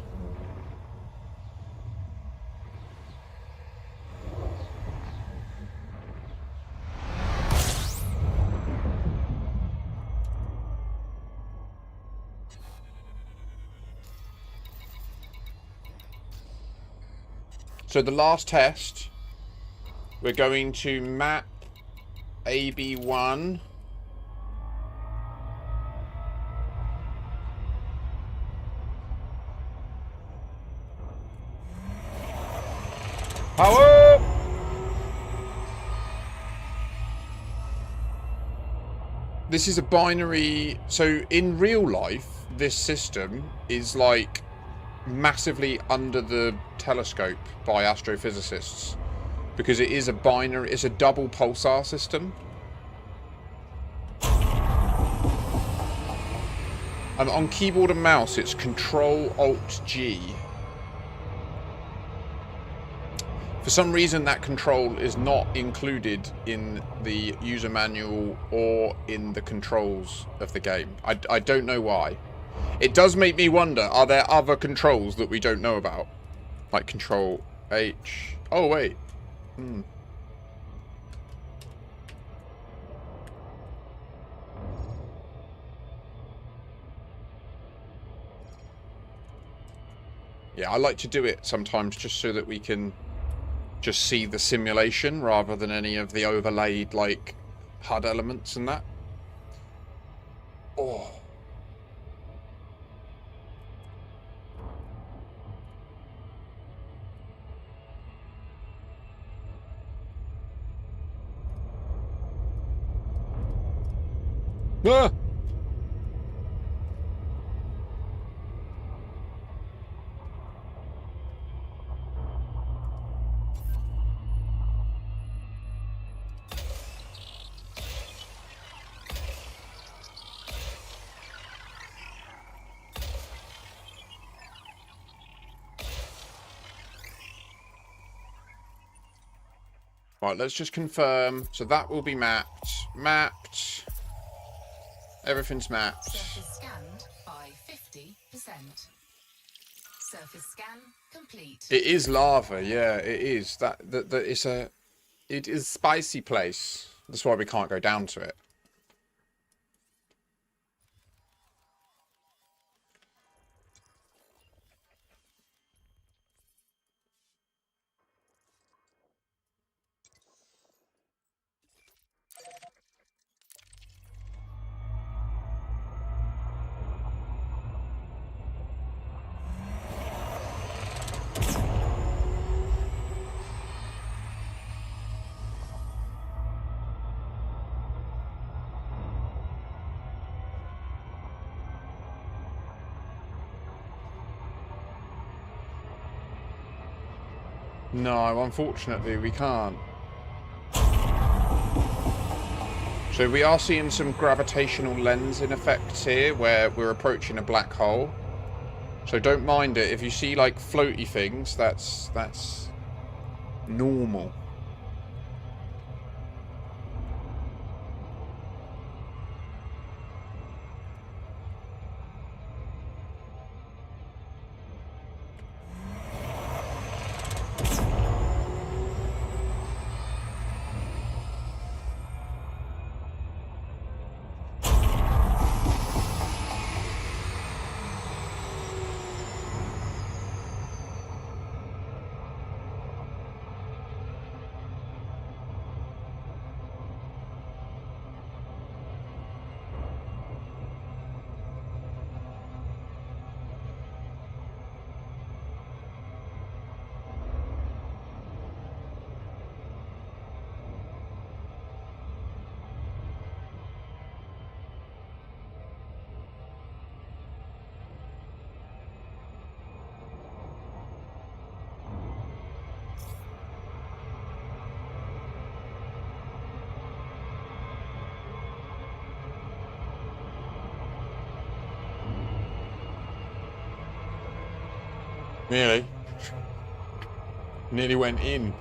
S3: So the last test, we're going to map AB1. Power! This is a binary. So in real life, this system is like massively under the telescope by astrophysicists because it is a binary. It's a double pulsar system. And on keyboard and mouse, it's Control-Alt-G. For some reason, that control is not included in the user manual or in the controls of the game. I don't know why. It does make me wonder, are there other controls that we don't know about? Like Control-H. Oh, wait. Yeah, I like to do it sometimes just so that we can just see the simulation rather than any of the overlaid like HUD elements and that. Oh. Ah! Right, let's just confirm. So that will be mapped. Mapped. Everything's mapped.
S4: Surface scanned by 50%. Surface scan complete.
S3: It is lava, yeah, it is. It is spicy place. That's why we can't go down to it. No, unfortunately we can't. So we are seeing some gravitational lensing effects here where we're approaching a black hole. So don't mind it. If you see like floaty things, that's normal. Nearly. Nearly went in.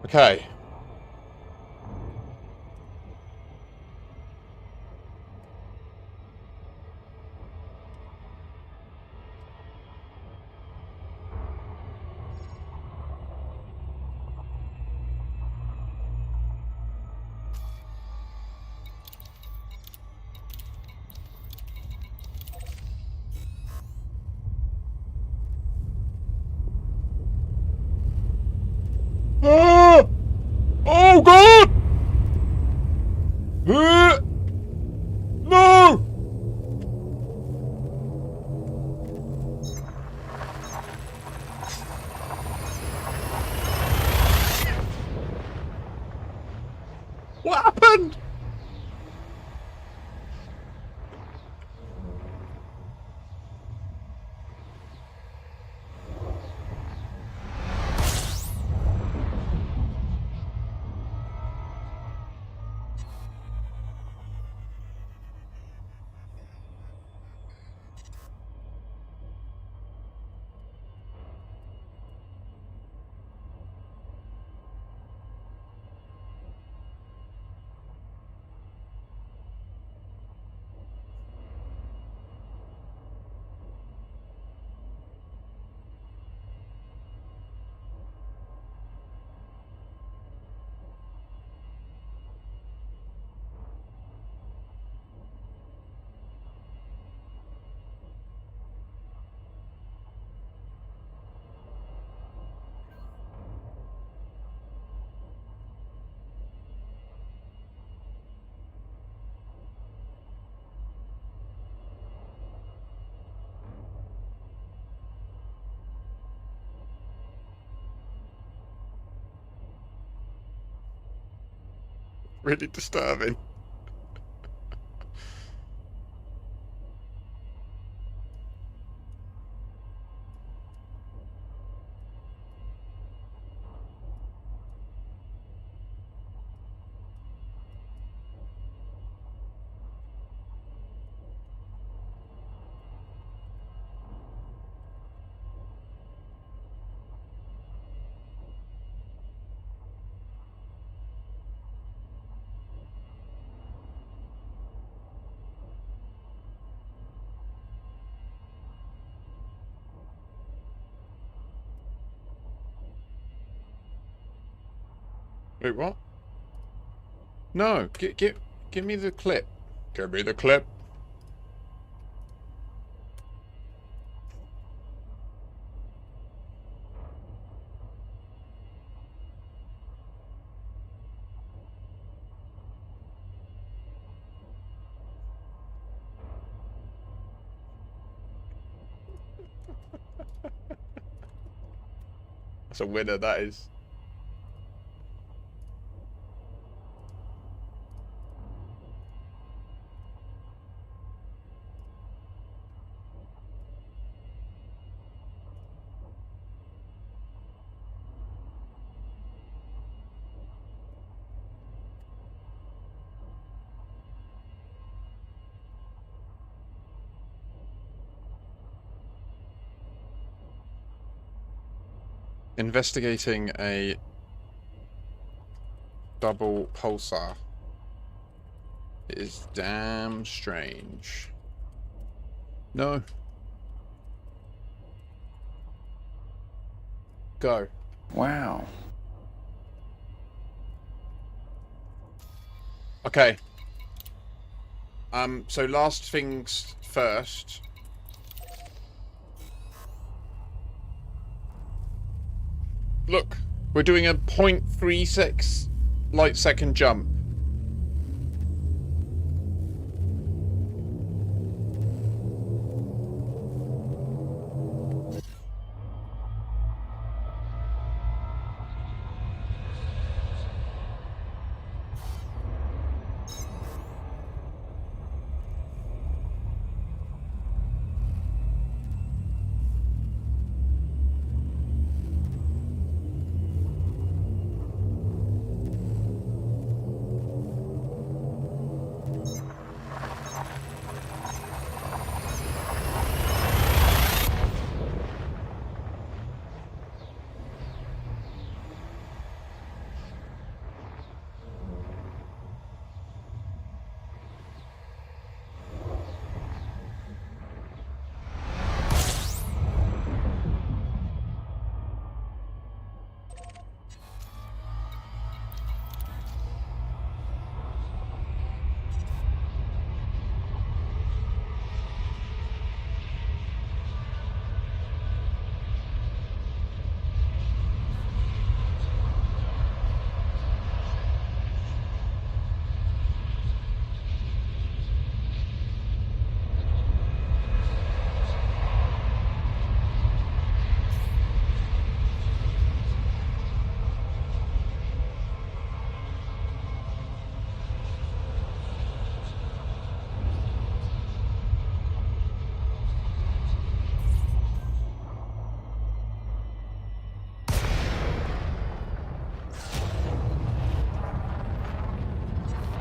S3: Okay. Ah! Oh God! No! What happened? really disturbing. Wait, what? No, give me the clip. Give me the clip. That's a winner, that is. Investigating a double pulsar. It is damn strange. No. Go.
S9: Wow.
S3: Okay. So last things first. Look, we're doing a 0.36 light second jump.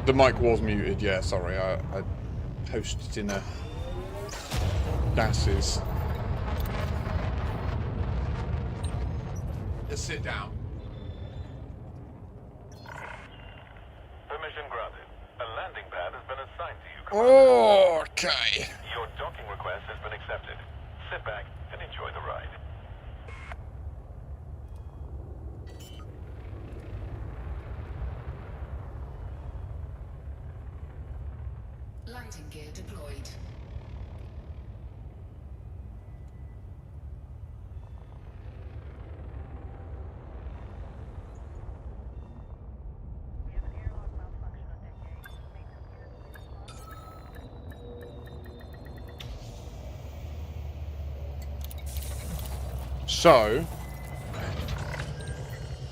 S3: The mic was muted, yeah, sorry, I posted in a gases. Just sit down.
S5: Permission granted. A landing pad has been assigned to you, Commander.
S3: Okay.
S5: Your docking request has been accepted. Sit back and enjoy the ride.
S4: Landing gear deployed.
S3: So,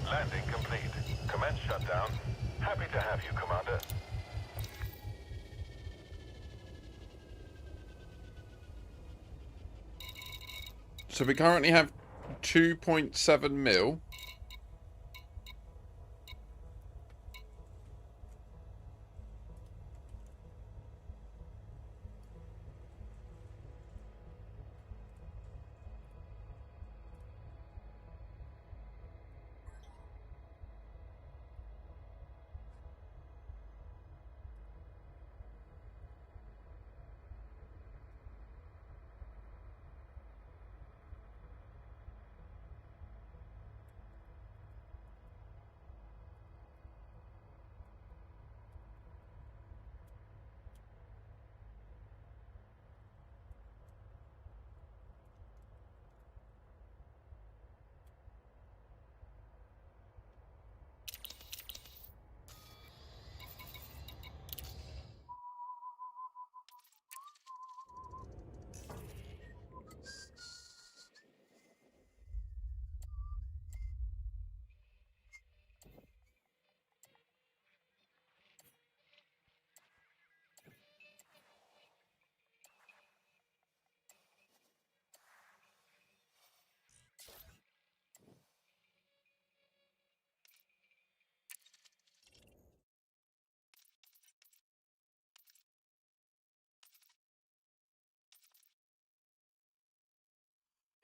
S5: Landing complete. Commence shutdown. Have Happy to have you, Commander.
S3: So we currently have 2.7 mil.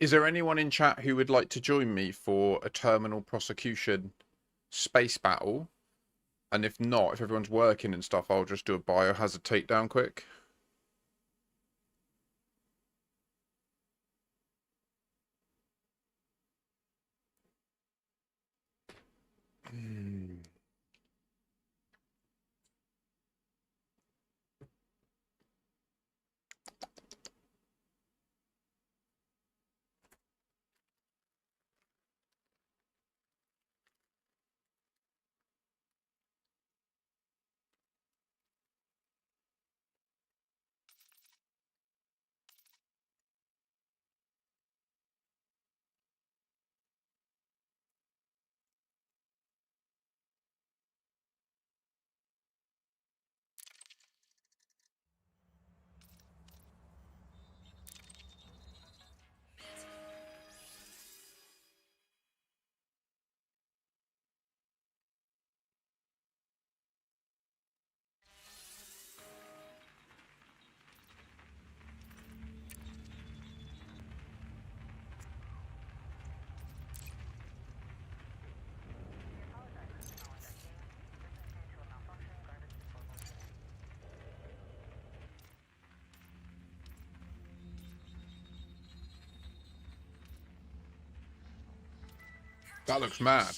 S3: Is there anyone in chat who would like to join me for a terminal prosecution space battle? And if not, if everyone's working and stuff, I'll just do a biohazard takedown quick. That looks mad.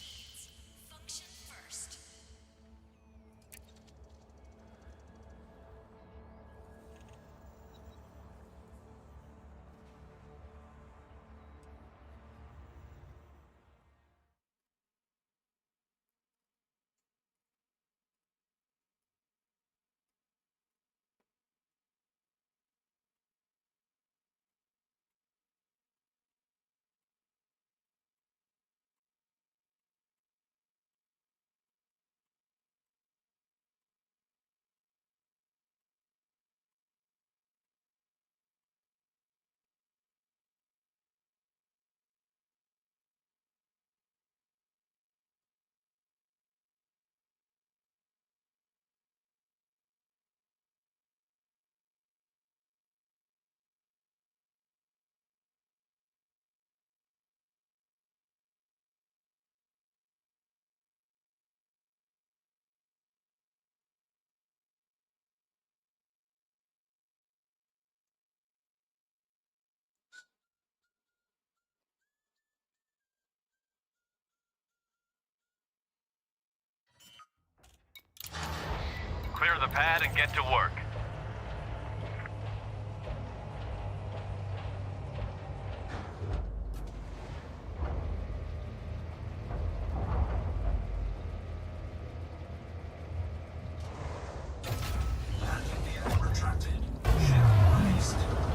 S5: Clear the pad and get to work.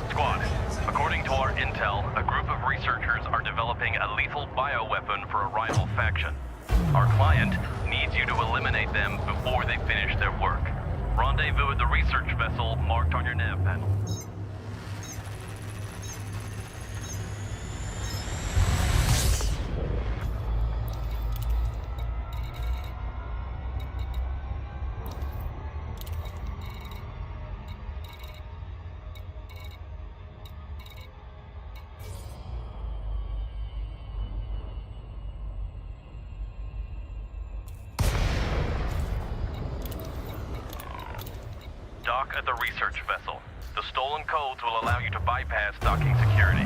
S5: Squad, according to our intel, a group of researchers are developing a lethal bioweapon for a rival faction. Our client needs you to eliminate eliminate them before they finish their work. Rendezvous at the research vessel marked on your nav panel. Dock at the research vessel. The stolen codes will allow you to bypass docking security.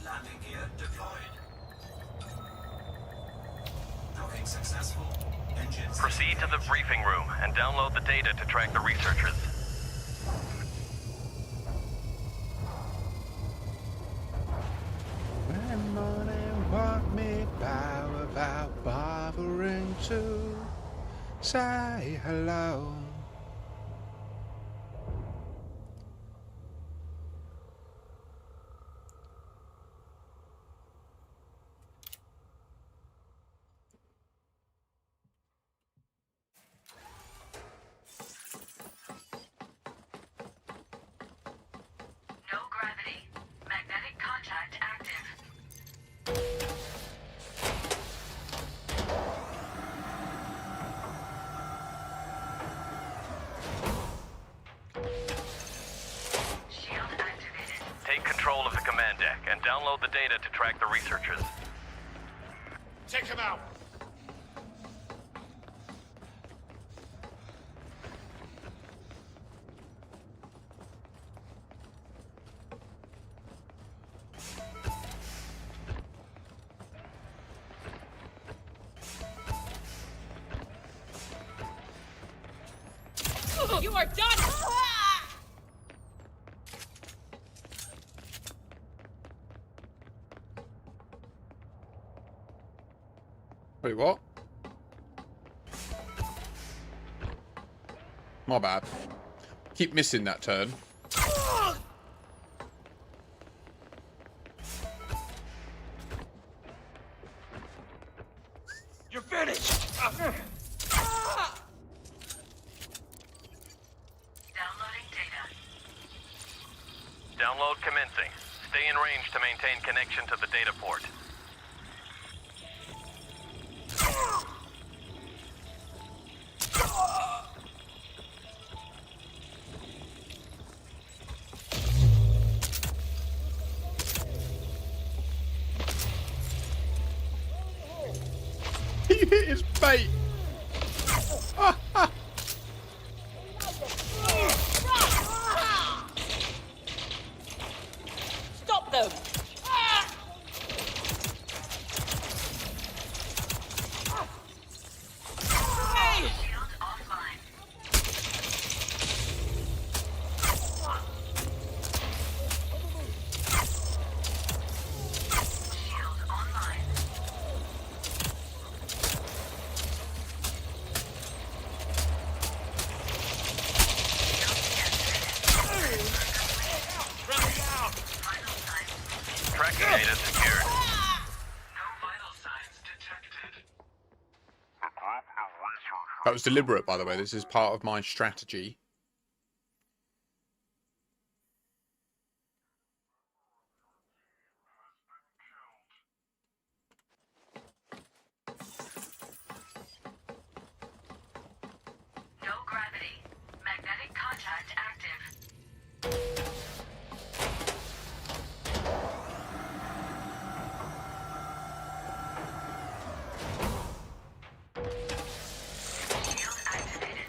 S9: Landing gear deployed. Docking successful. Engines.
S5: Proceed to the briefing room and download the data to track the researchers.
S3: When morning walk me by without bothering to say hello.
S4: No gravity. Magnetic contact active. Shield activated.
S5: Take control of the command deck and download the data to track the researchers.
S1: Take him out.
S10: You are done!
S3: Wait, what? My bad. Keep missing that turn.
S1: You're finished.
S4: Downloading data.
S5: Download commencing. Stay in range to maintain connection to the data port.
S3: He hit his bait.
S10: Stop them! Hey!
S4: Shield offline. Shield online.
S5: Tracking data secured.
S9: No vital signs detected.
S3: That was deliberate, by the way. This is part of my strategy.
S4: No gravity. Magnetic contact active. Shield activated.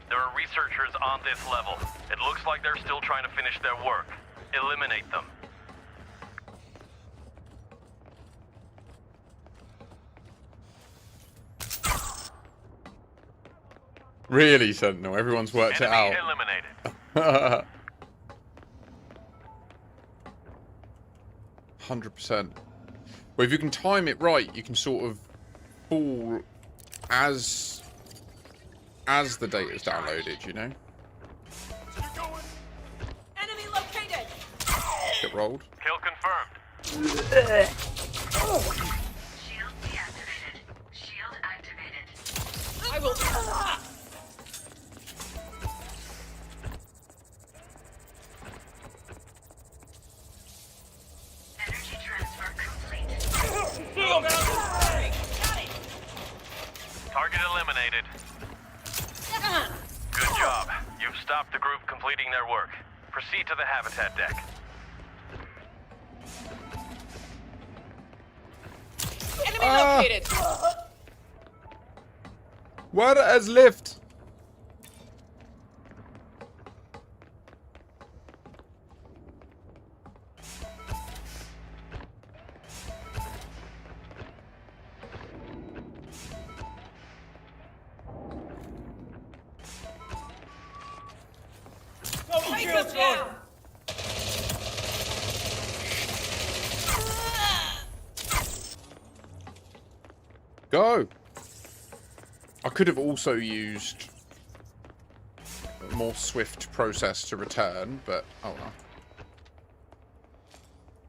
S5: There are researchers on this level. It looks like they're still trying to finish their work. Eliminate them.
S3: Really, Sentinel? Everyone's worked it
S5: Enemy
S3: out.
S5: eliminated.
S3: 100%. Well, if you can time it right, you can sort of fall as the data's downloaded, you know?
S10: Enemy located!
S3: Get rolled.
S5: Kill confirmed.
S7: Shield deactivated. Shield activated.
S10: I will.
S7: Energy transfer complete.
S10: Got it!
S5: Target eliminated. Good job. You've stopped the group completing their work. Proceed to the habitat deck.
S10: Enemy located!
S3: Where has lift?
S10: Rifle down!
S3: Go! I could have also used a more swift process to return, but oh well.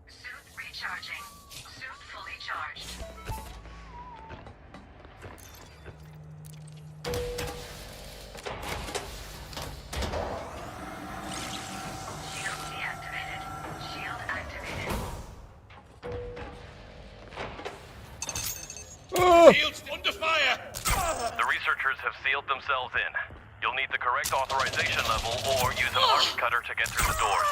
S7: Suit recharging. Suit fully charged. Shield deactivated. Shield activated.
S3: Oh!
S9: Shields under fire!
S5: The researchers have sealed themselves in. You'll need the correct authorization level or use an arc cutter to get through the doors.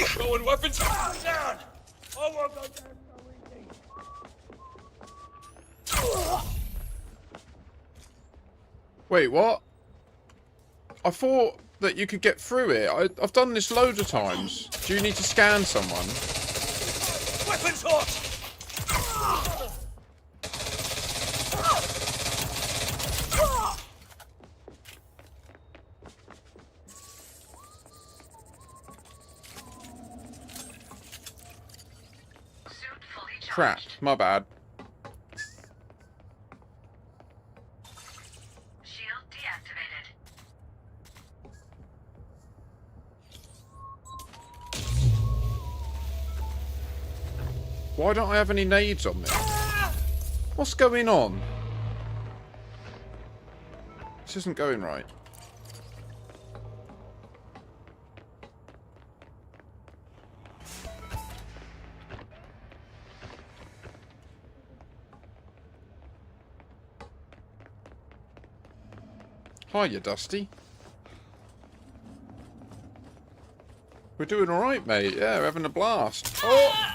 S9: Throwing weapons down! Oh, we're going down so easy.
S3: Wait, what? I thought that you could get through it. I've done this loads of times. Do you need to scan someone?
S9: Weapons hot!
S7: Suit fully charged.
S3: Crap, my bad.
S7: Shield deactivated.
S3: Why don't I have any nades on me? What's going on? This isn't going right. Hiya, Dusty. We're doing alright, mate. Yeah, we're having a blast. Oh!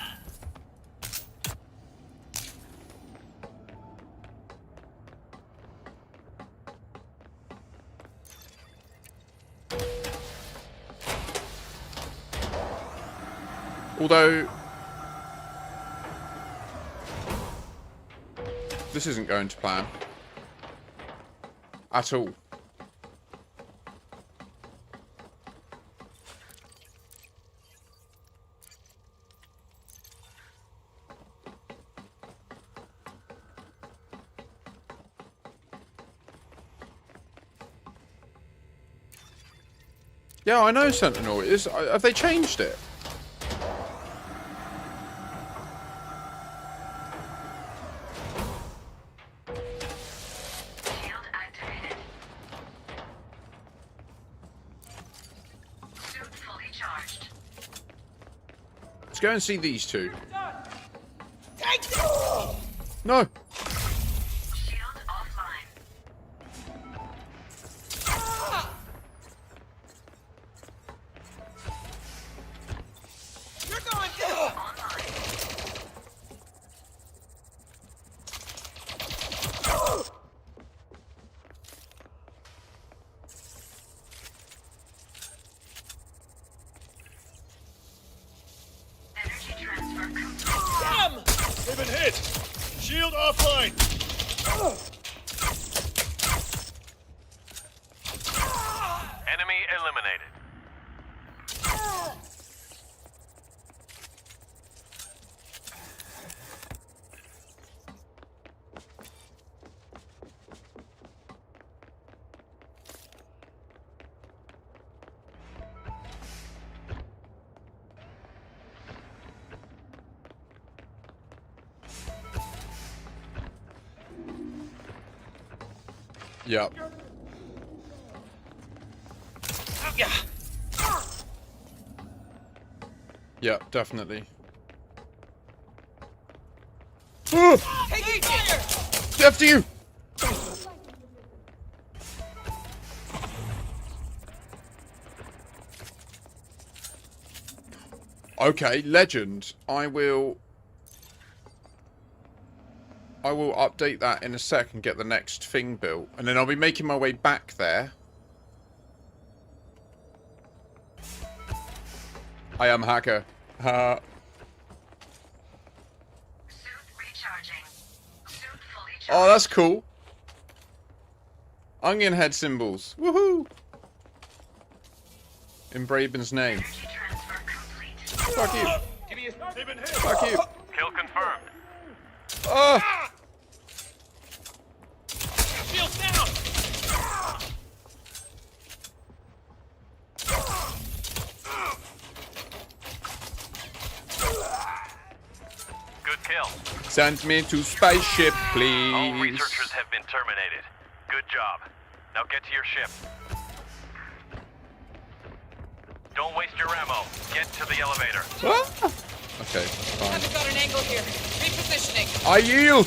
S3: Although, this isn't going to plan. At all. Yeah, I know Sentinel. Have they changed it?
S7: Shield activated.
S3: Let's go and see these two.
S10: Take this!
S3: No.
S7: Shield offline.
S10: You're going down!
S7: Energy transfer complete.
S10: Damn!
S9: They've been hit! Shield offline!
S5: Enemy eliminated.
S3: Yep.
S10: Yeah.
S3: Yep, definitely.
S10: Taking fire!
S3: After you! Okay, legend. I will update that in a sec and get the next thing built. And then I'll be making my way back there. I am hacker.
S7: Suit recharging. Suit fully charged.
S3: Oh, that's cool. Onion head symbols. Woohoo! In Braben's name.
S7: Energy transfer complete.
S3: Fuck you.
S9: Give me a... They've been hit!
S3: Fuck you.
S5: Kill confirmed.
S3: Oh!
S10: Shield down!
S5: Good kill.
S3: Send me to spaceship,
S5: All
S3: please.
S5: researchers have been terminated. Good job. Now get to your ship. Don't waste your ammo. Get to the elevator.
S3: Ah! Okay, that's fine.
S10: Haven't got an angle here. Repositioning.
S3: I yield!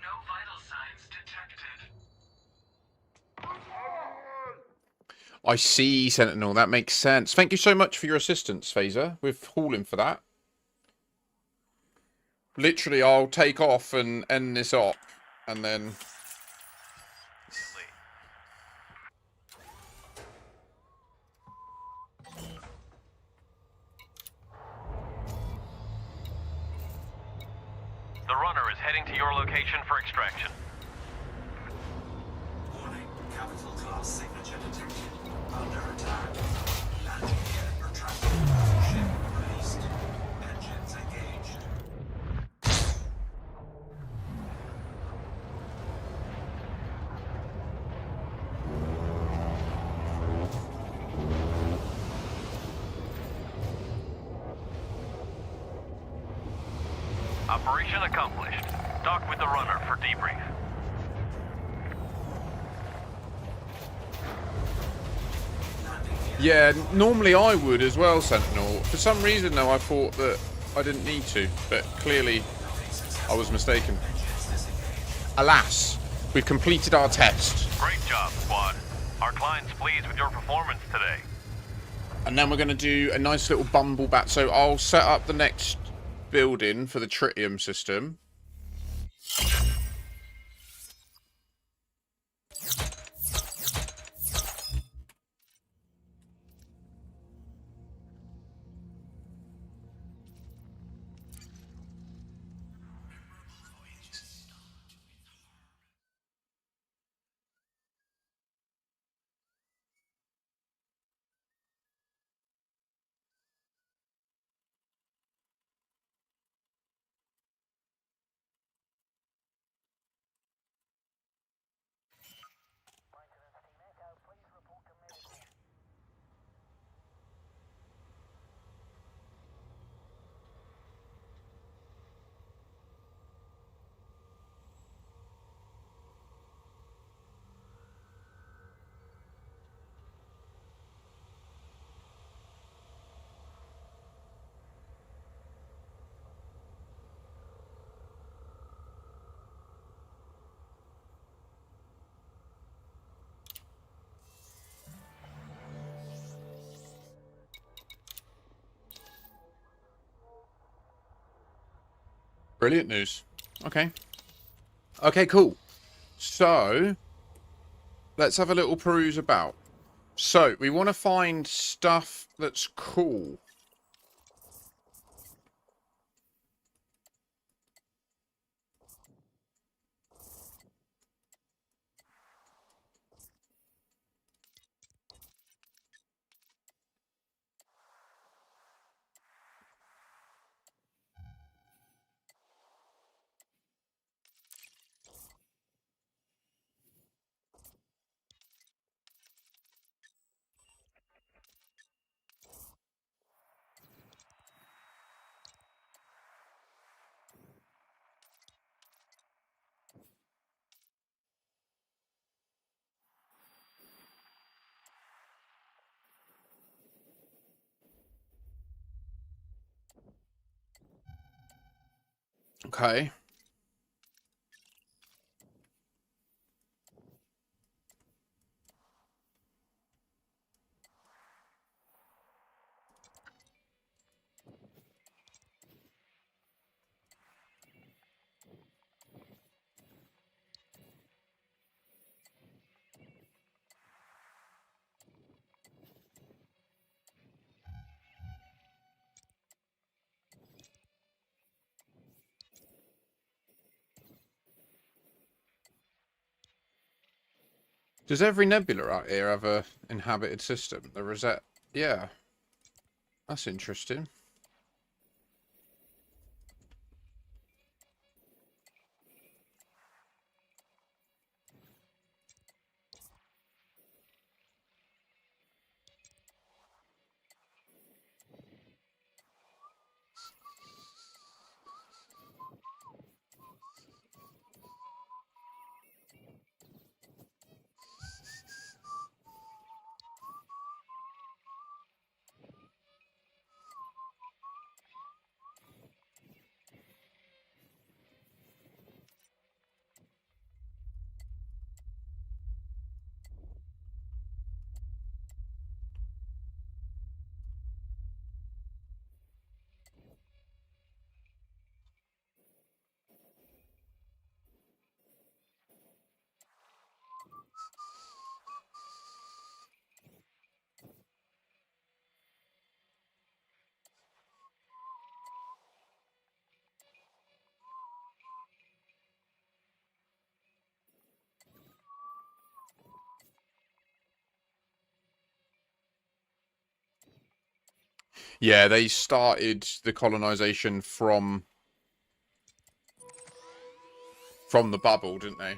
S7: No vital signs detected.
S3: I see, Sentinel. That makes sense. Thank you so much for your assistance, Phaser, with hauling for that. Literally, I'll take off and end this op, and then...
S5: The runner is heading to your location for extraction.
S11: Warning, capital class signature detected. Under attack. Landing gear retracted. Ship released. Engines engaged.
S5: Operation accomplished. Dock with the runner for debrief.
S3: Yeah, normally I would as well, Sentinel. For some reason, though, I thought that I didn't need to, but clearly I was mistaken. Alas, we've completed our test.
S5: Great job, squad. Our client's pleased with your performance today.
S3: And then we're going to do a nice little bumble bat. So I'll set up the next building for the tritium system. Brilliant news. Okay. Okay, cool. So, let's have a little peruse about. So, we want to find stuff that's cool. Okay. Does every nebula out here have a inhabited system? The Rosette? Yeah. That's interesting. Yeah, they started the colonization from the bubble, didn't they?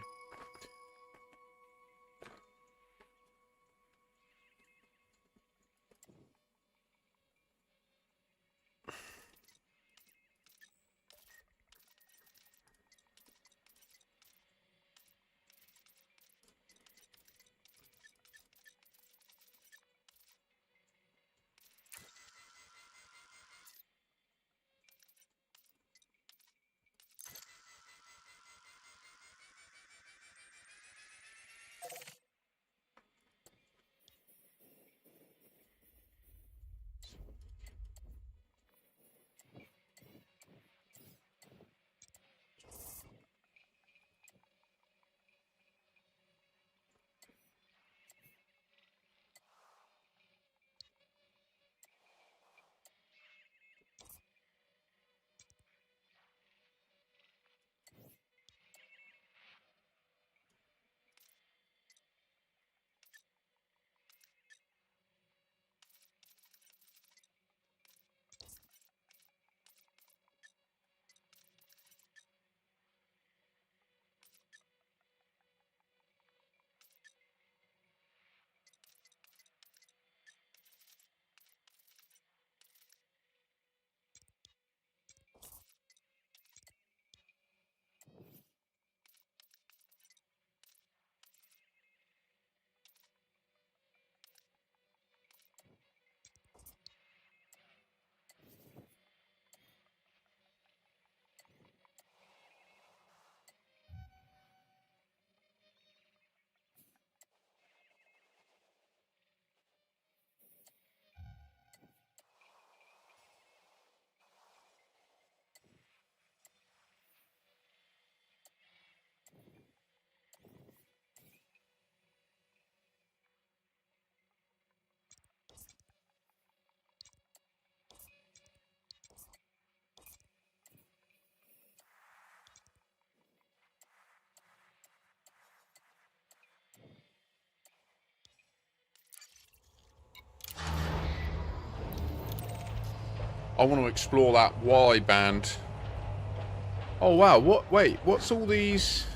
S3: I want to explore that wide band. Oh wow, what, wait, what's all these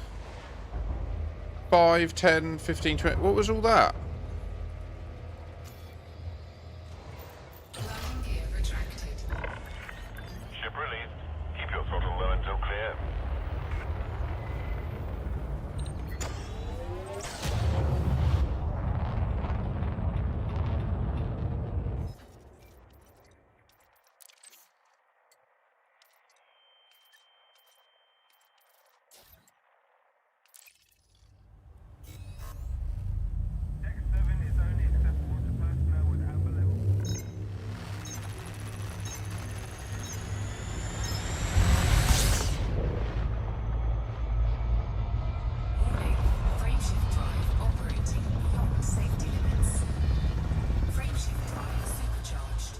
S3: 5, 10, 15, 20, what was all that?
S4: Landing gear retracted.
S5: Ship released. Keep your throttle low until clear.
S4: Warning. Frameshift drive operating beyond safety limits. Frameshift drive supercharged.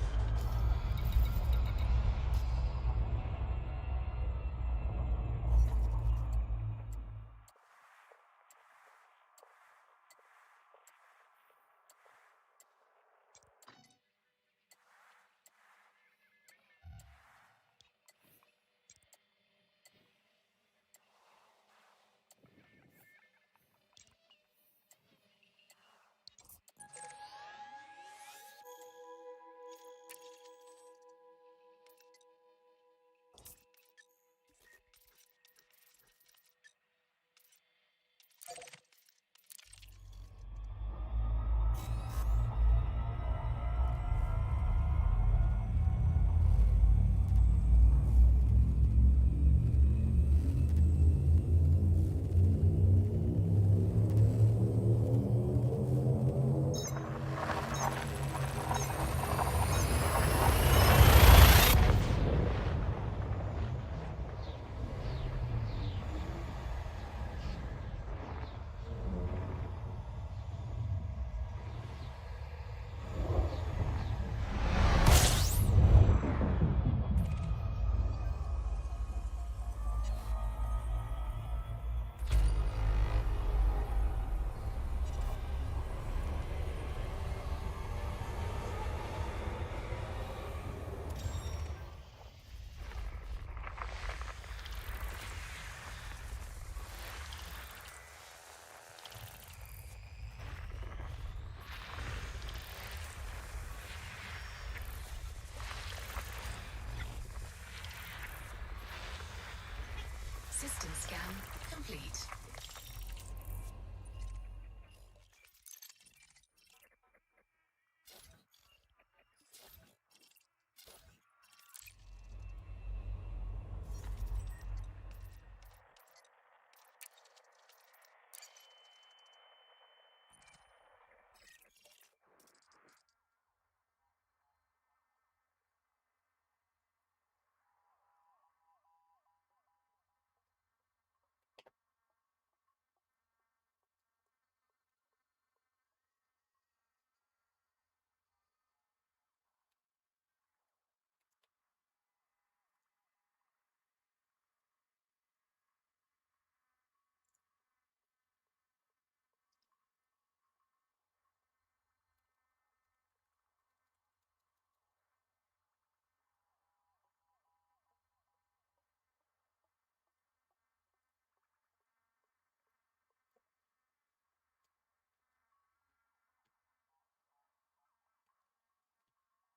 S4: System scan complete.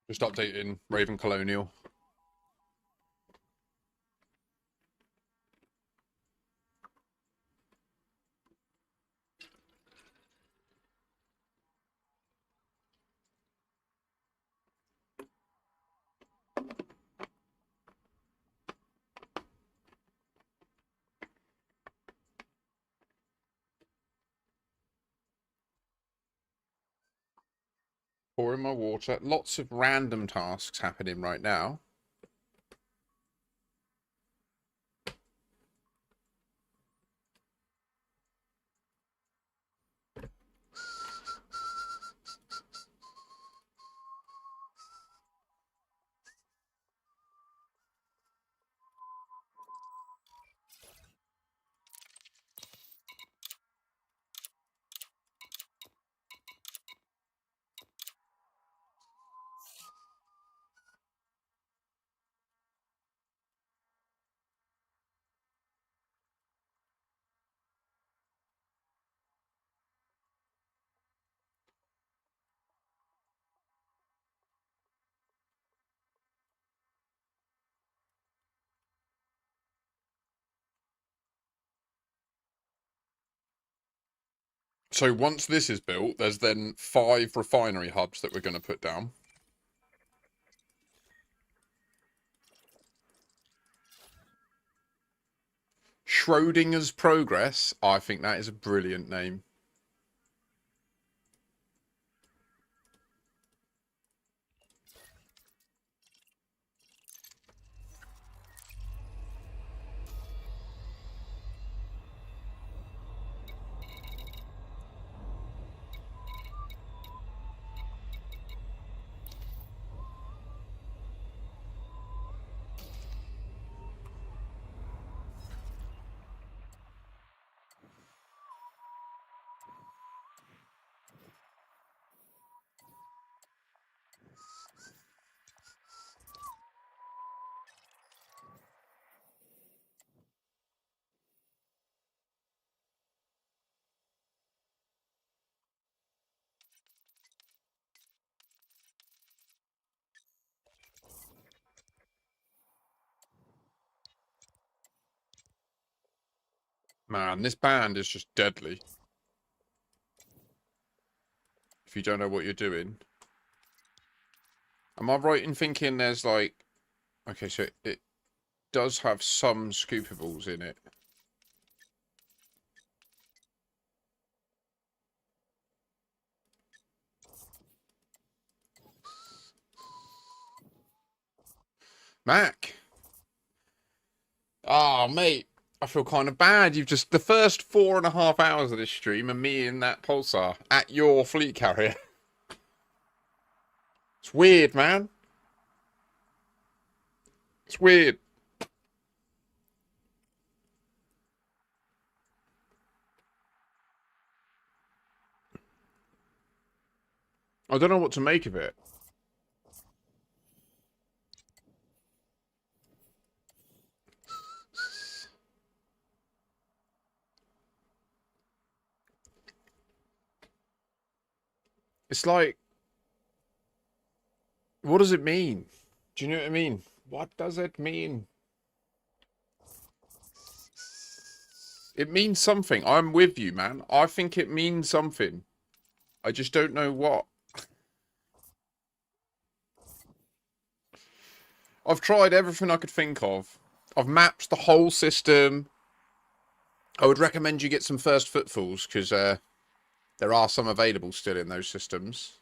S3: Just updating Raven Colonial. Pouring my water. Lots of random tasks happening right now. So once this is built, there's then 5 refinery hubs that we're going to put down. Schrodinger's Progress. I think that is a brilliant name. Man, this band is just deadly. If you don't know what you're doing. Am I right in thinking there's like... Okay, so it does have some scoopables in it. Mac! Ah, mate. I feel kind of bad. You've just... The first 4.5 hours of this stream are me in that Pulsar at your fleet carrier. It's weird, man. It's weird. I don't know what to make of it. It's like... What does it mean? Do you know what I mean? What does it mean? It means something. I'm with you, man. I think it means something. I just don't know what. I've tried everything I could think of. I've mapped the whole system. I would recommend you get some first footfalls, because there are some available still in those systems.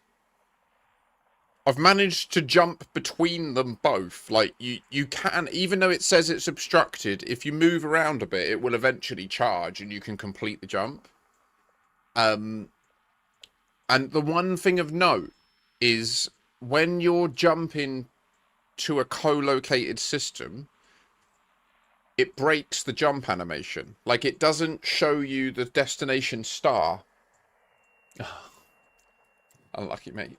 S3: I've managed to jump between them both. Like, you can, even though it says it's obstructed, if you move around a bit, it will eventually charge and you can complete the jump. And the one thing of note is when you're jumping to a co-located system, it breaks the jump animation. Like, it doesn't show you the destination star. Unlucky, mate.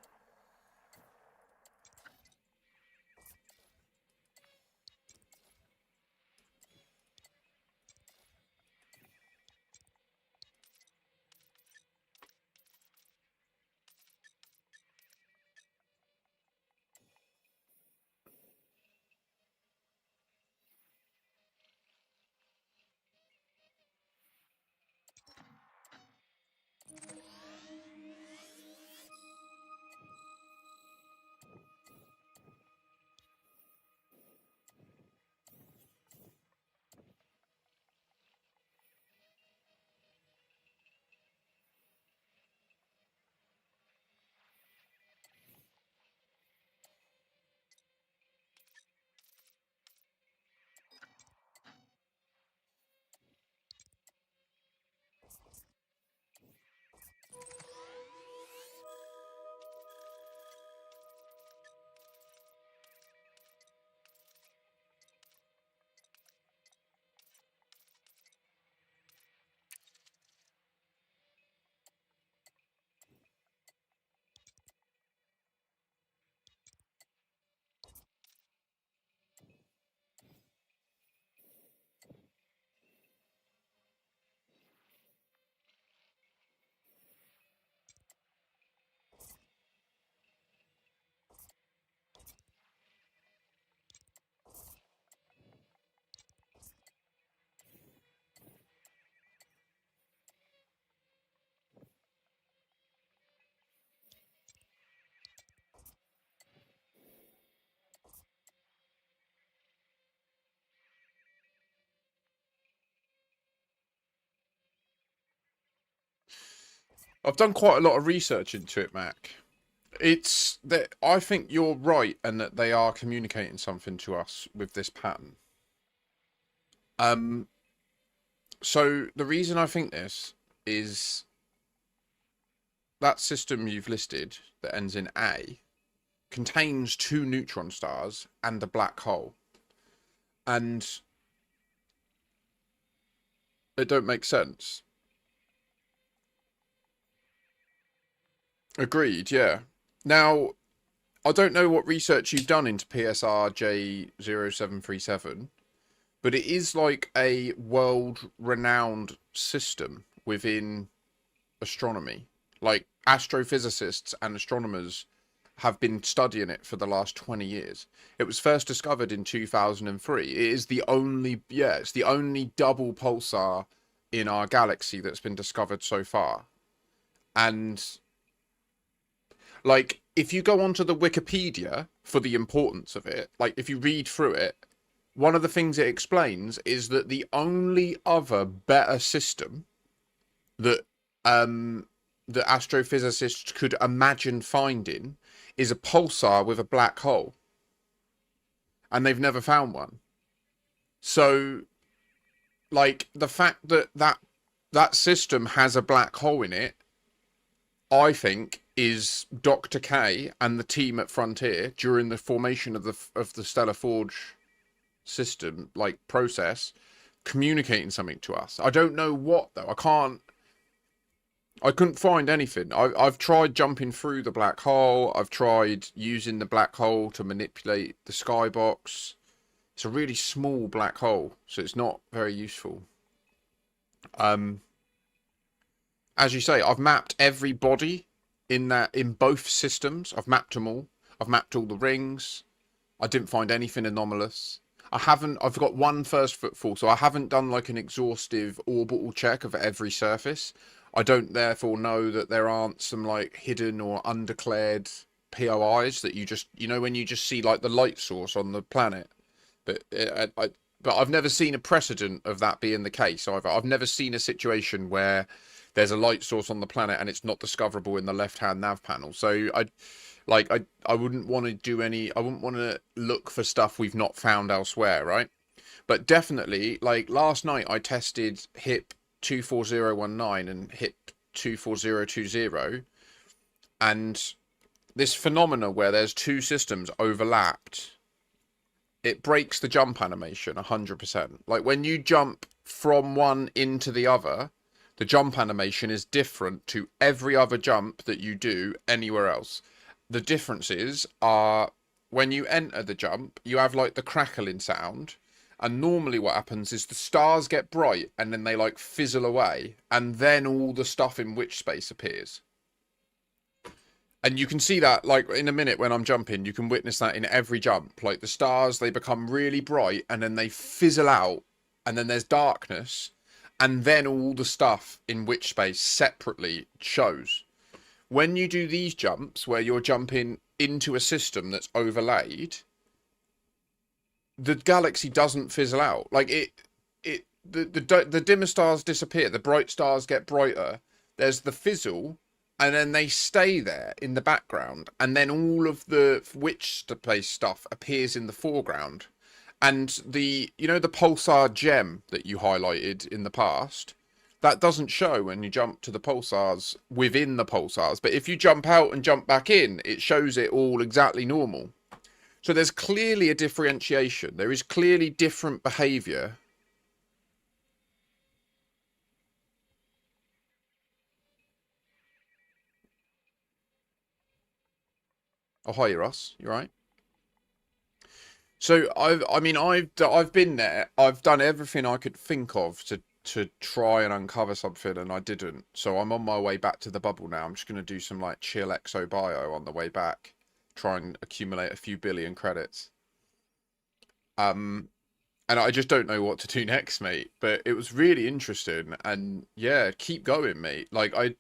S3: I've done quite a lot of research into it, Mac. It's that I think you're right, and that they are communicating something to us with this pattern. So the reason I think this is that system you've listed that ends in A contains 2 neutron stars and a black hole, and it don't make sense. Agreed, yeah. Now, I don't know what research you've done into PSR J0737, but it is like a world-renowned system within astronomy. Like, astrophysicists and astronomers have been studying it for the last 20 years. It was first discovered in 2003. It is the only, it's the only double pulsar in our galaxy that's been discovered so far. And, like, if you go onto the Wikipedia for the importance of it, like, if you read through it, one of the things it explains is that the only other better system that the astrophysicists could imagine finding is a pulsar with a black hole, and they've never found one. So, like, the fact that that system has a black hole in it, I think, is Dr. K and the team at Frontier during the formation of the Stellar Forge system, like, process, communicating something to us. I don't know what, though. I couldn't find anything. I've tried jumping through the black hole. I've tried using the black hole to manipulate the skybox. It's a really small black hole, so it's not very useful. As you say, I've mapped every body in both systems. I've mapped them all. I've mapped all the rings. I didn't find anything anomalous. I've got one first footfall, so I haven't done like an exhaustive orbital check of every surface. I don't therefore know that there aren't some like hidden or undeclared POIs that you know, when you just see like the light source on the planet. But but I've never seen a precedent of that being the case either. I've never seen a situation where there's a light source on the planet and it's not discoverable in the left-hand nav panel. So I wouldn't want to do any. I wouldn't want to look for stuff we've not found elsewhere, right? But definitely, like last night, I tested HIP 24019 and HIP 24020, and this phenomena where there's 2 systems overlapped, it breaks the jump animation 100%. Like when you jump from one into the other, the jump animation is different to every other jump that you do anywhere else. The differences are when you enter the jump, you have like the crackling sound. And normally what happens is the stars get bright and then they like fizzle away. And then all the stuff in witch space appears. And you can see that like in a minute when I'm jumping, you can witness that in every jump. Like the stars, they become really bright and then they fizzle out. And then there's darkness. And then all the stuff in witch space separately shows. When you do these jumps where you're jumping into a system that's overlaid, the galaxy doesn't fizzle out. Like the dimmer stars disappear, the bright stars get brighter, there's the fizzle, and then they stay there in the background, and then all of the witch space stuff appears in the foreground. And the pulsar gem that you highlighted in the past, that doesn't show when you jump to the pulsars within the pulsars, but if you jump out and jump back in, it shows it all exactly normal. So there's clearly a differentiation. There is clearly different behavior. Oh, hi, Ross. You right? So I've been there. I've done everything I could think of to try and uncover something, and I didn't. So I'm on my way back to the bubble now. I'm just going to do some like chill Exo Bio on the way back. Try and accumulate a few billion credits. And I just don't know what to do next, mate. But it was really interesting, and yeah, keep going, mate. Like I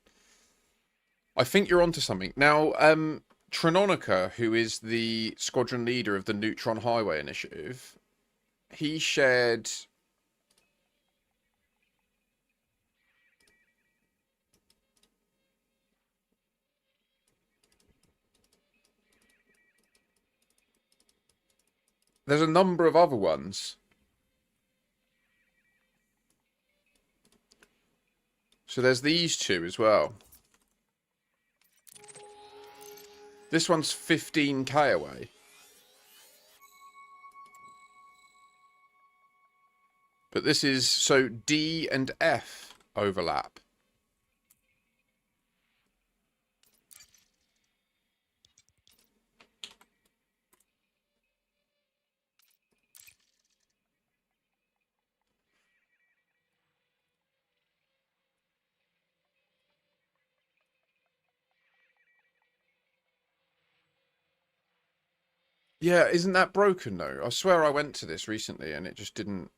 S3: think you're onto something. Now, Trinonica, who is the squadron leader of the Neutron Highway Initiative, he shared there's a number of other ones. So there's these two as well. This one's 15k away. But this is, so D and F overlap. Yeah, isn't that broken though? I swear I went to this recently and it just didn't.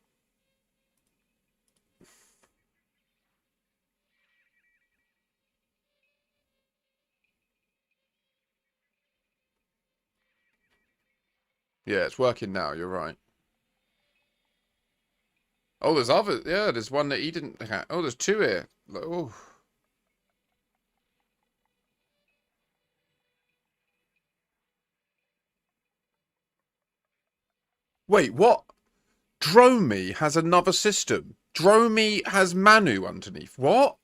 S3: Yeah, it's working now, you're right. Oh, there's other. Yeah, there's one that he didn't. Oh, there's two here. Oh. Wait, what? Dromi has another system. Dromi has Manu underneath. What?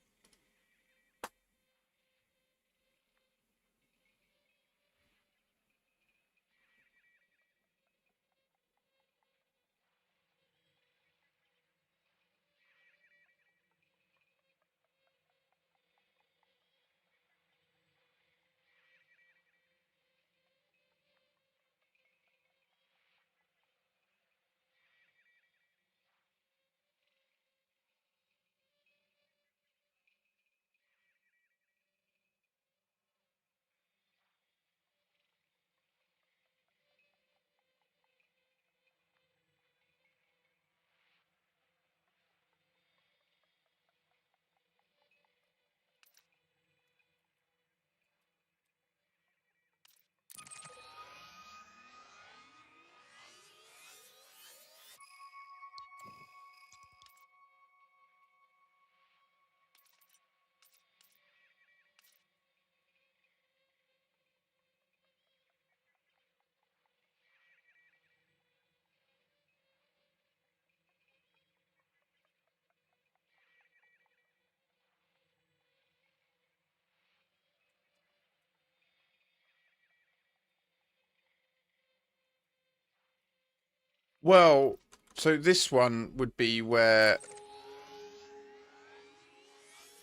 S3: Well, so this one would be where...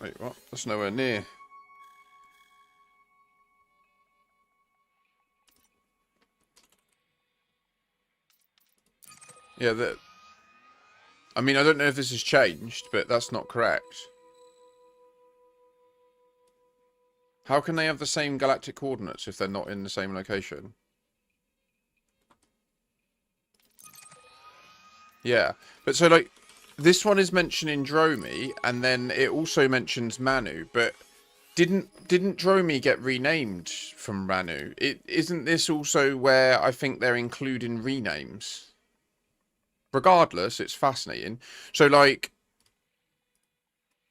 S3: Wait, what? That's nowhere near. Yeah, that... I mean, I don't know if this has changed, but that's not correct. How can they have the same galactic coordinates if they're not in the same location? Yeah, but so, like, this one is mentioning Dromi, and then it also mentions Manu, but didn't Dromi get renamed from Manu? Isn't this also where I think they're including renames? Regardless, it's fascinating. So, like,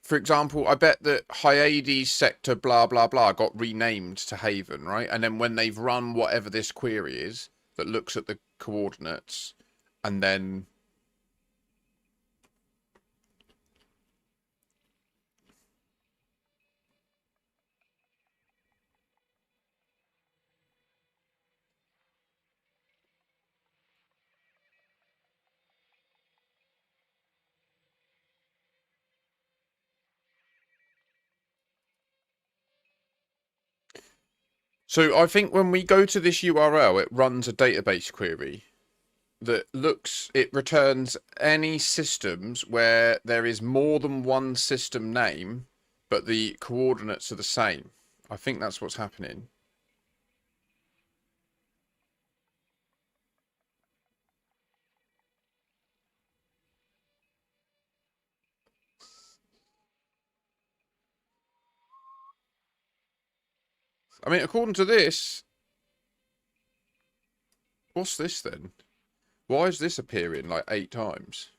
S3: for example, I bet that Hyades sector blah blah blah got renamed to Haven, right? And then when they've run whatever this query is that looks at the coordinates, and then... So I think when we go to this URL, it runs a database query that looks, it returns any systems where there is more than one system name, but the coordinates are the same. I think that's what's happening. I mean, according to this, what's this then? Why is this appearing like 8 times?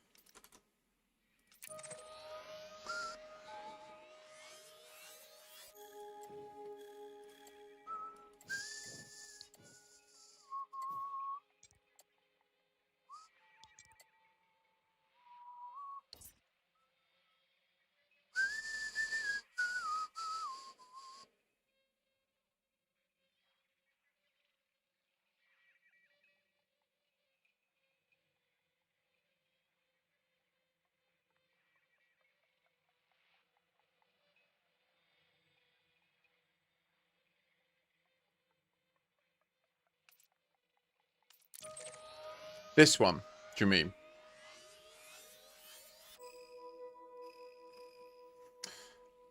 S3: This one, do you mean?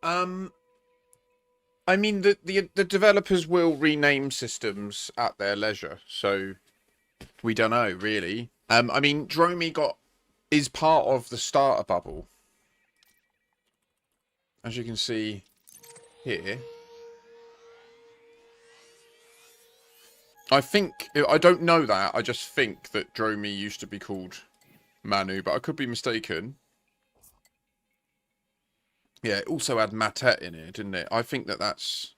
S3: I mean, the developers will rename systems at their leisure, so we don't know, really. I mean, Dromi is part of the starter bubble. As you can see here. I don't know that, I just think that Dromi used to be called Manu, but I could be mistaken. Yeah, it also had Matet in it, didn't it? I think that's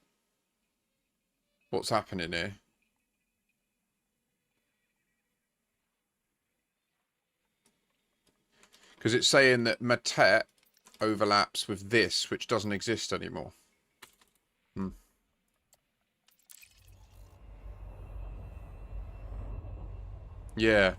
S3: what's happening here. Because it's saying that Matet overlaps with this, which doesn't exist anymore. Yeah.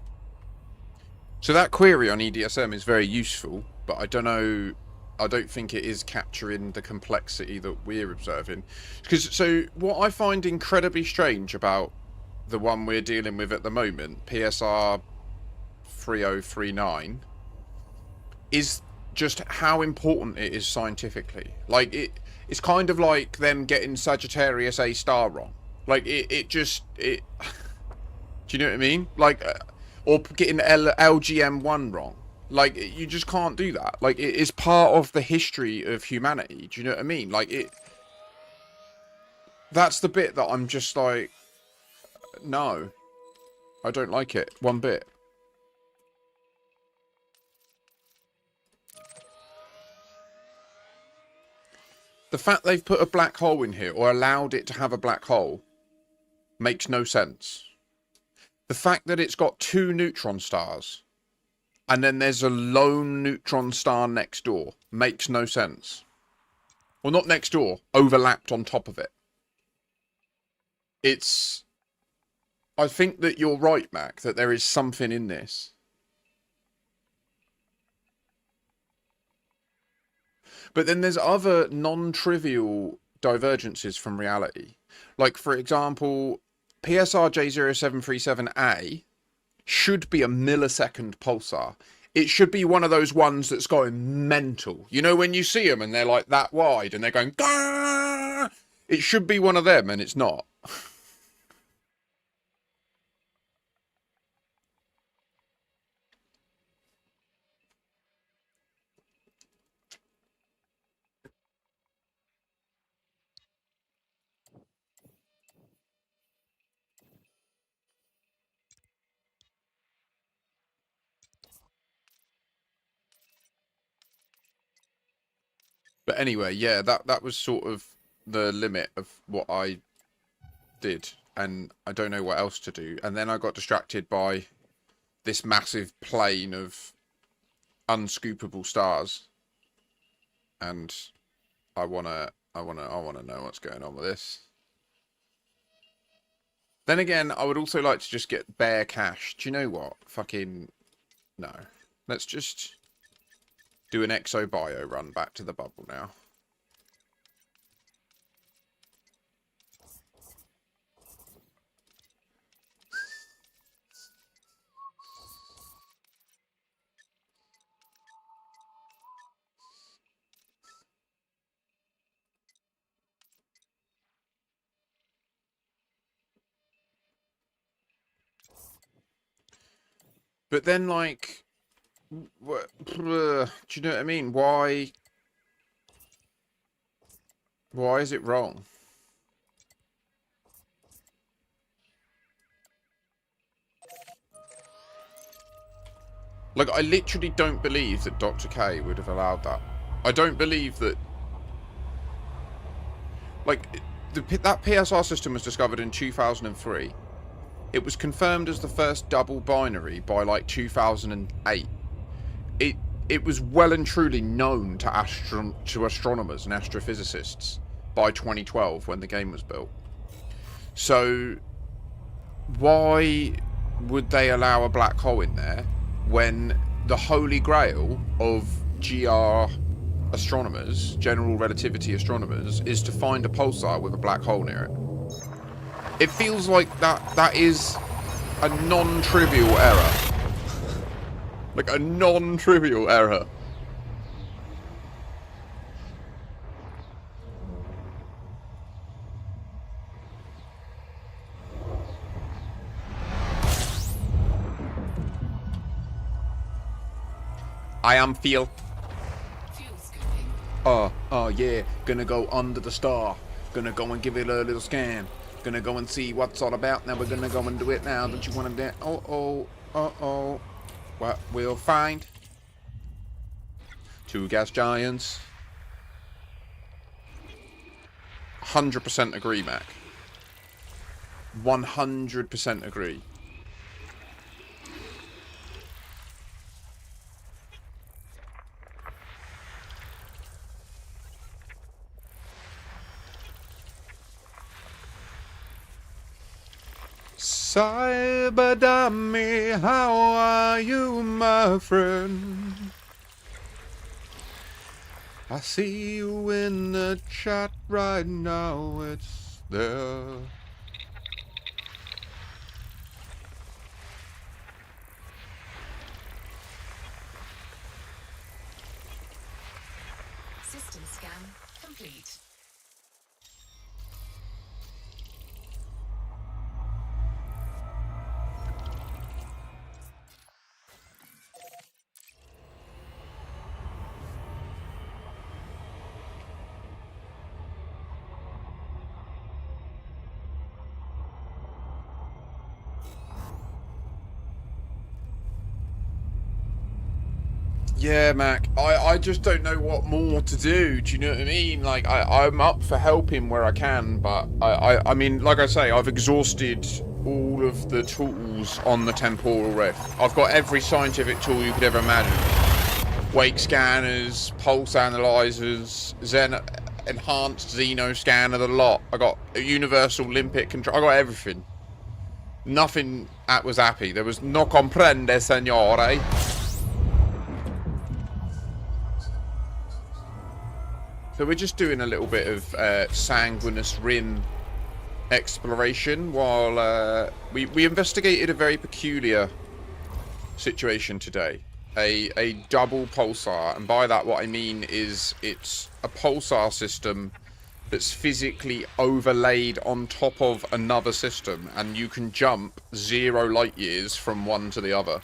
S3: So that query on EDSM is very useful, but I don't know... I don't think it is capturing the complexity that we're observing. So what I find incredibly strange about the one we're dealing with at the moment, PSR 3039, is just how important it is scientifically. Like, it's kind of like them getting Sagittarius A star wrong. Like, do you know what I mean? Like, or getting LGM1 wrong. Like, you just can't do that. Like, it is part of the history of humanity. Do you know what I mean? Like, that's the bit that I'm just like, no. I don't like it one bit. The fact they've put a black hole in here, or allowed it to have a black hole, makes no sense. The fact that it's got 2 neutron stars... and then there's a lone neutron star next door. Makes no sense. Well, not next door. Overlapped on top of it. I think that you're right, Mac, that there is something in this. But then there's other non-trivial divergences from reality. Like, for example, PSR J0737A... should be a millisecond pulsar. It should be one of those ones that's going mental. You know, when you see them and they're like that wide and they're going, Gah! It should be one of them, and it's not. But anyway, yeah, that was sort of the limit of what I did, and I don't know what else to do. And then I got distracted by this massive plane of unscoopable stars, and I wanna know what's going on with this. Then again, I would also like to just get bare cash. Do you know what? Fucking no. Let's just do an Exo Bio run back to the bubble now. But then, like, what, do you know what I mean? Why is it wrong? Like, I literally don't believe that Dr. K would have allowed that. I don't believe that... Like, that PSR system was discovered in 2003. It was confirmed as the first double binary by, like, 2008. It was well and truly known to astronomers and astrophysicists by 2012 when the game was built. So, why would they allow a black hole in there when the holy grail of GR astronomers, general relativity astronomers, is to find a pulsar with a black hole near it? It feels like that is a non-trivial error. Like a non-trivial error. I am feel.
S4: Fuel scooping.
S3: Oh yeah, gonna go under the star. Gonna go and give it a little scan. Gonna go and see what's all about. Now we're gonna go and do it now. Don't you want to? Oh. What we'll find? Two gas giants. 100% agree, Mac. 100% agree. Cyber dummy, how are you, my friend? I see you in the chat right now, it's there.
S4: System scan complete.
S3: Yeah, Mac, I just don't know what more to do, do you know what I mean? Like, I'm up for helping where I can, but I mean, like I say, I've exhausted all of the tools on the temporal rift. I've got every scientific tool you could ever imagine. Wake scanners, pulse analyzers, enhanced Xeno scanner, the lot. I got a universal limpet control, I got everything. Nothing was happy. There was no comprende, signore. So we're just doing a little bit of sanguinous rim exploration while we investigated a very peculiar situation today. A double pulsar, and by that what I mean is it's a pulsar system that's physically overlaid on top of another system, and you can jump 0 light years from one to the other.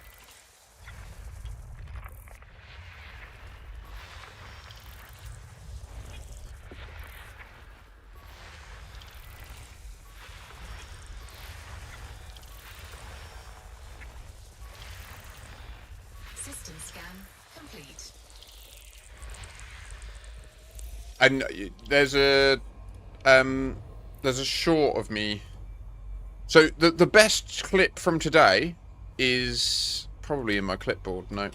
S4: System scan complete.
S3: And there's a short of me. So the best clip from today is probably in my clipboard. No.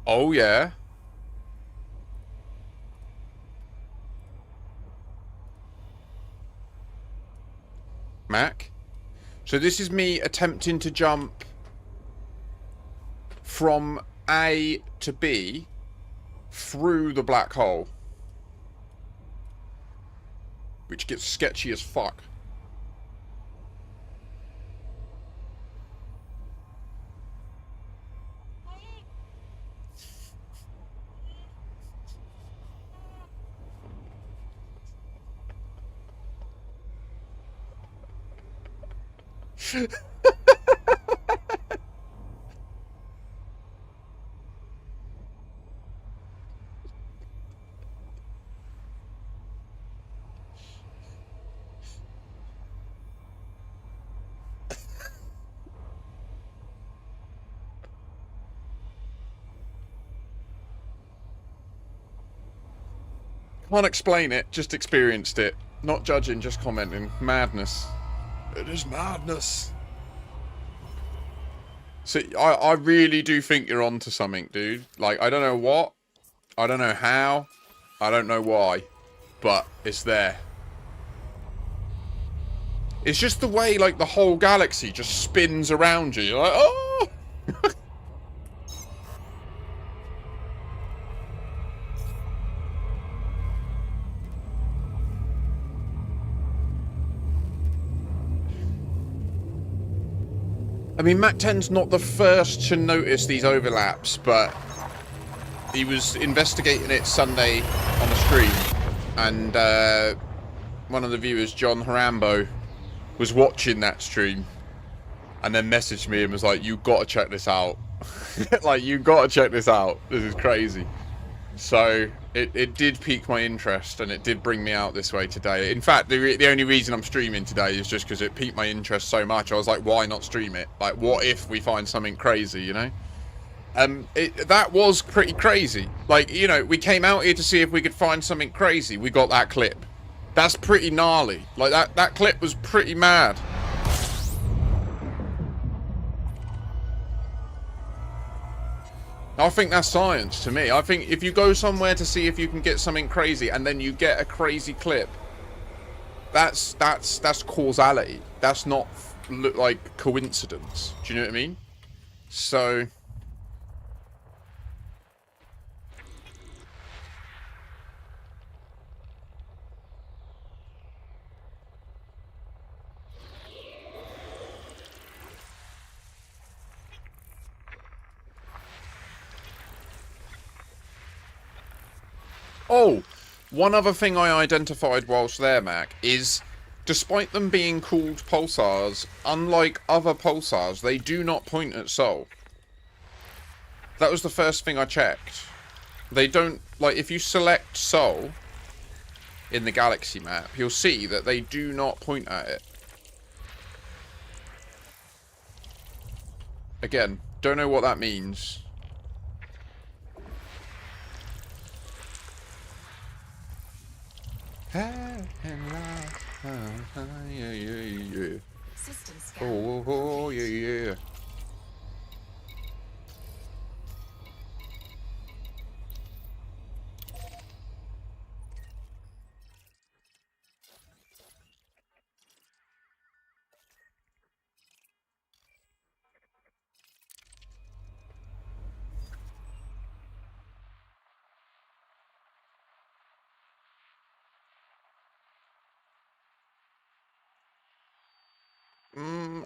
S3: Oh yeah. Mac. So this is me attempting to jump from A to B through the black hole, which gets sketchy as fuck. Can't explain it, just experienced it. Not judging, just commenting. Madness. It is madness. So, I really do think you're onto something, dude. Like, I don't know what. I don't know how. I don't know why. But it's there. It's just the way, like, the whole galaxy just spins around you. You're like, oh! I mean, Mac 10's not the first to notice these overlaps, but he was investigating it Sunday on the stream, and one of the viewers, John Harambo, was watching that stream, and then messaged me and was like, "You gotta check this out." Like, you gotta check this out. This is crazy. So it did pique my interest, and it did bring me out this way today. In fact, the only reason I'm streaming today is just because it piqued my interest so much. I was like, why not stream it? Like, what if we find something crazy, you know? That was pretty crazy. Like, you know, we came out here to see if we could find something crazy. We got that clip. That's pretty gnarly. Like, that clip was pretty mad. I think that's science to me. I think if you go somewhere to see if you can get something crazy and then you get a crazy clip, that's causality. That's not like coincidence. Do you know what I mean? So oh, one other thing I identified whilst there, Mac, is despite them being called pulsars, unlike other pulsars, they do not point at Sol. That was the first thing I checked. They don't, like, if you select Sol in the galaxy map, you'll see that they do not point at it. Again, don't know what that means. Oh, yeah.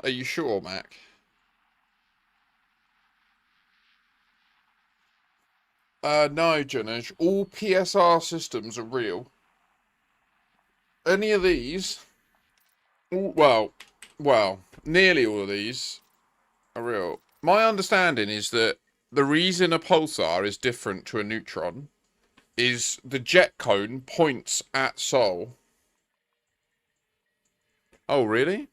S3: Are you sure, Mac? No, Janesh. All PSR systems are real. Any of these... well, nearly all of these are real. My understanding is that the reason a pulsar is different to a neutron is the jet cone points at Sol. Oh, really?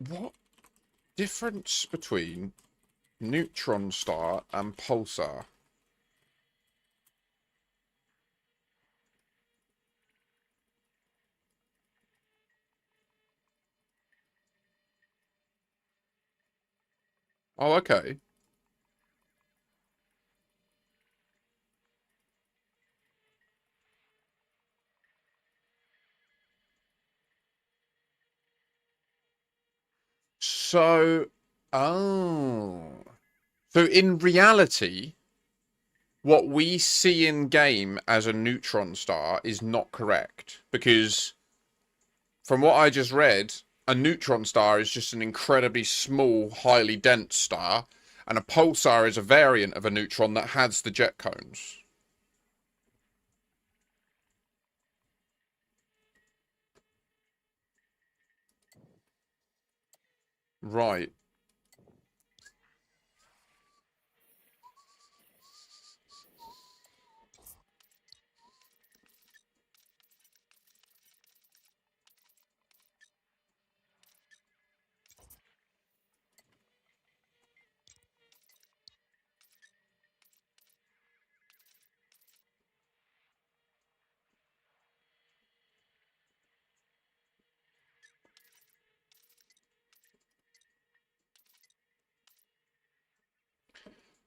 S3: What difference between neutron star and pulsar? Oh, okay. So, oh. So in reality, what we see in game as a neutron star is not correct, because from what I just read, a neutron star is just an incredibly small, highly dense star, and a pulsar is a variant of a neutron that has the jet cones. Right.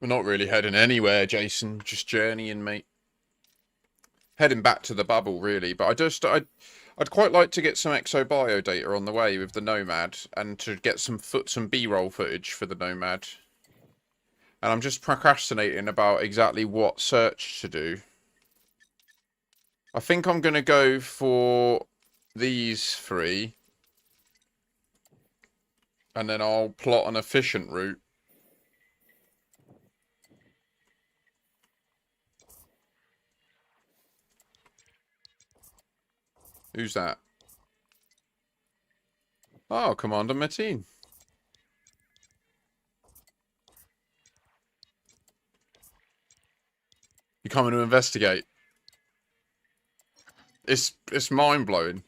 S3: We're not really heading anywhere, Jason. Just journeying, mate. Heading back to the bubble, really. But I'd quite like to get some Exo Bio data on the way with the Nomad, and to get some B-roll footage for the Nomad. And I'm just procrastinating about exactly what search to do. I think I'm going to go for these 3. And then I'll plot an efficient route. Who's that? Oh, Commander Mateen. You coming to investigate? It's mind blowing.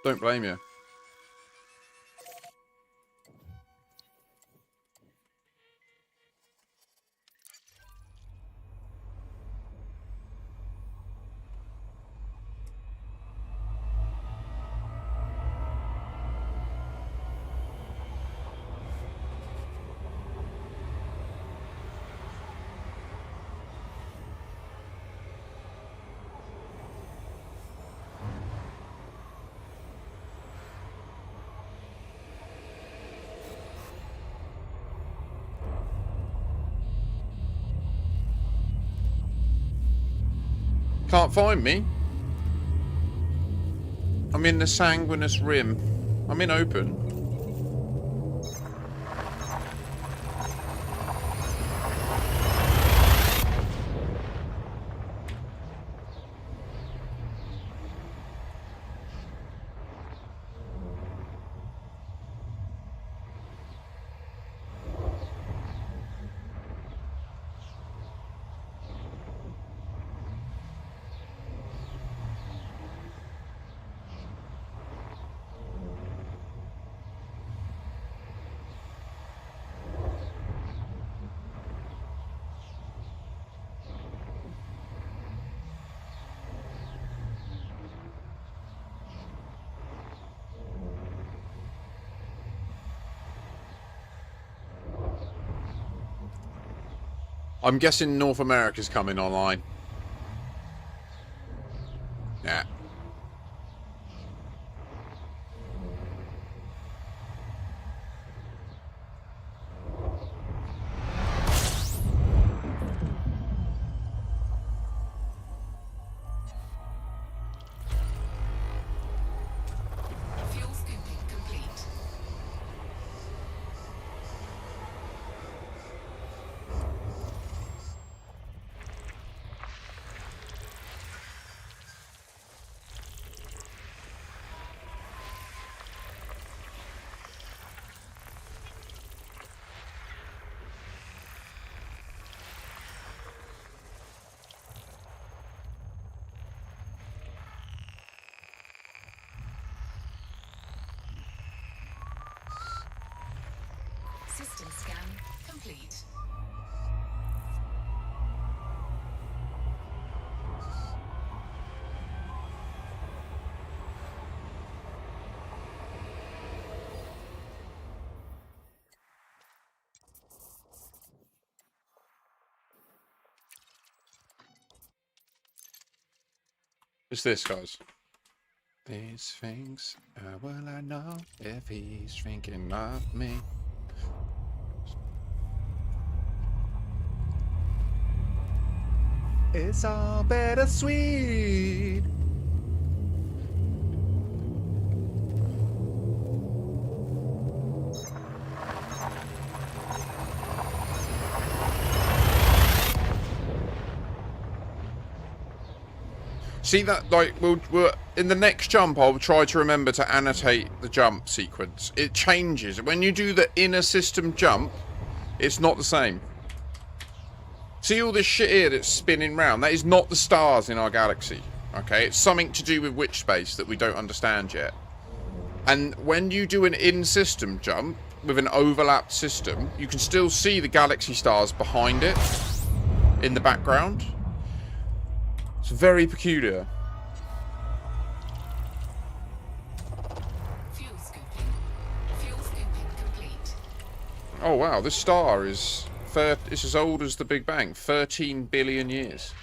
S3: Don't blame you. Can't find me. I'm in the Sanguinous Rim. I'm in open. I'm guessing North America's coming online. Yeah.
S4: Fuel scooping complete. System scan complete.
S3: What's this, guys? These things, how will I know if he's thinking of me? It's all bittersweet. See that, like, we'll in the next jump, I'll try to remember to annotate the jump sequence. It changes. When you do the inner system jump, it's not the same. See all this shit here that's spinning round? That is not the stars in our galaxy. Okay? It's something to do with witch space that we don't understand yet. And when you do an in-system jump with an overlapped system, you can still see the galaxy stars behind it in the background. It's very peculiar.
S4: Fuel scooping. Fuel scooping complete.
S3: Oh wow, this star is it's as old as the Big Bang, 13 billion years.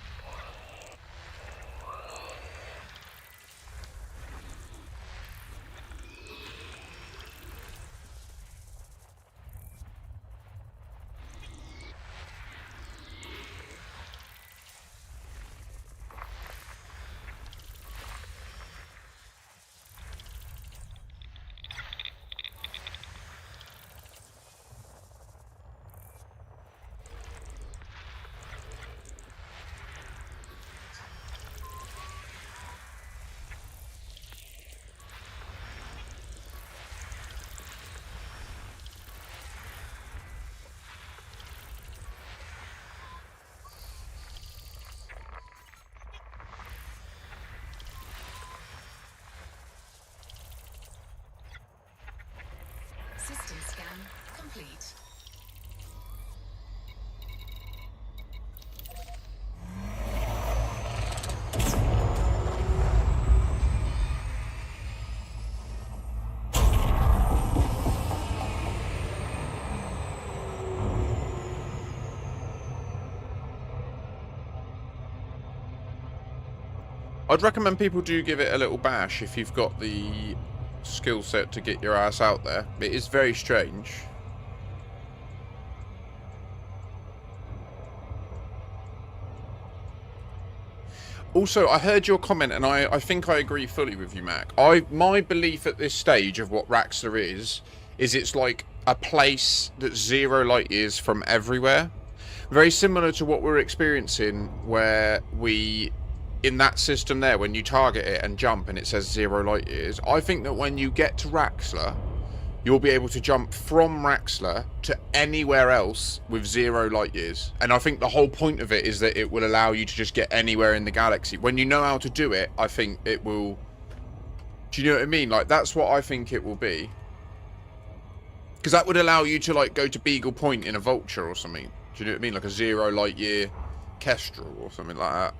S4: System scan complete.
S3: I'd recommend people do give it a little bash if you've got the skill set to get your ass out there. It is very strange. Also, I heard your comment, and I think I agree fully with you, Mac. My belief at this stage of what Raxxla is it's like a place that's 0 light years from everywhere. Very similar to what we're experiencing, where in that system there, when you target it and jump and it says 0 light years, I think that when you get to Raxxla, you'll be able to jump from Raxxla to anywhere else with 0 light years. And I think the whole point of it is that it will allow you to just get anywhere in the galaxy. When you know how to do it, I think it will... Do you know what I mean? Like, that's what I think it will be. Because that would allow you to, like, go to Beagle Point in a Vulture or something. Do you know what I mean? Like a 0 light year Kestrel or something like that.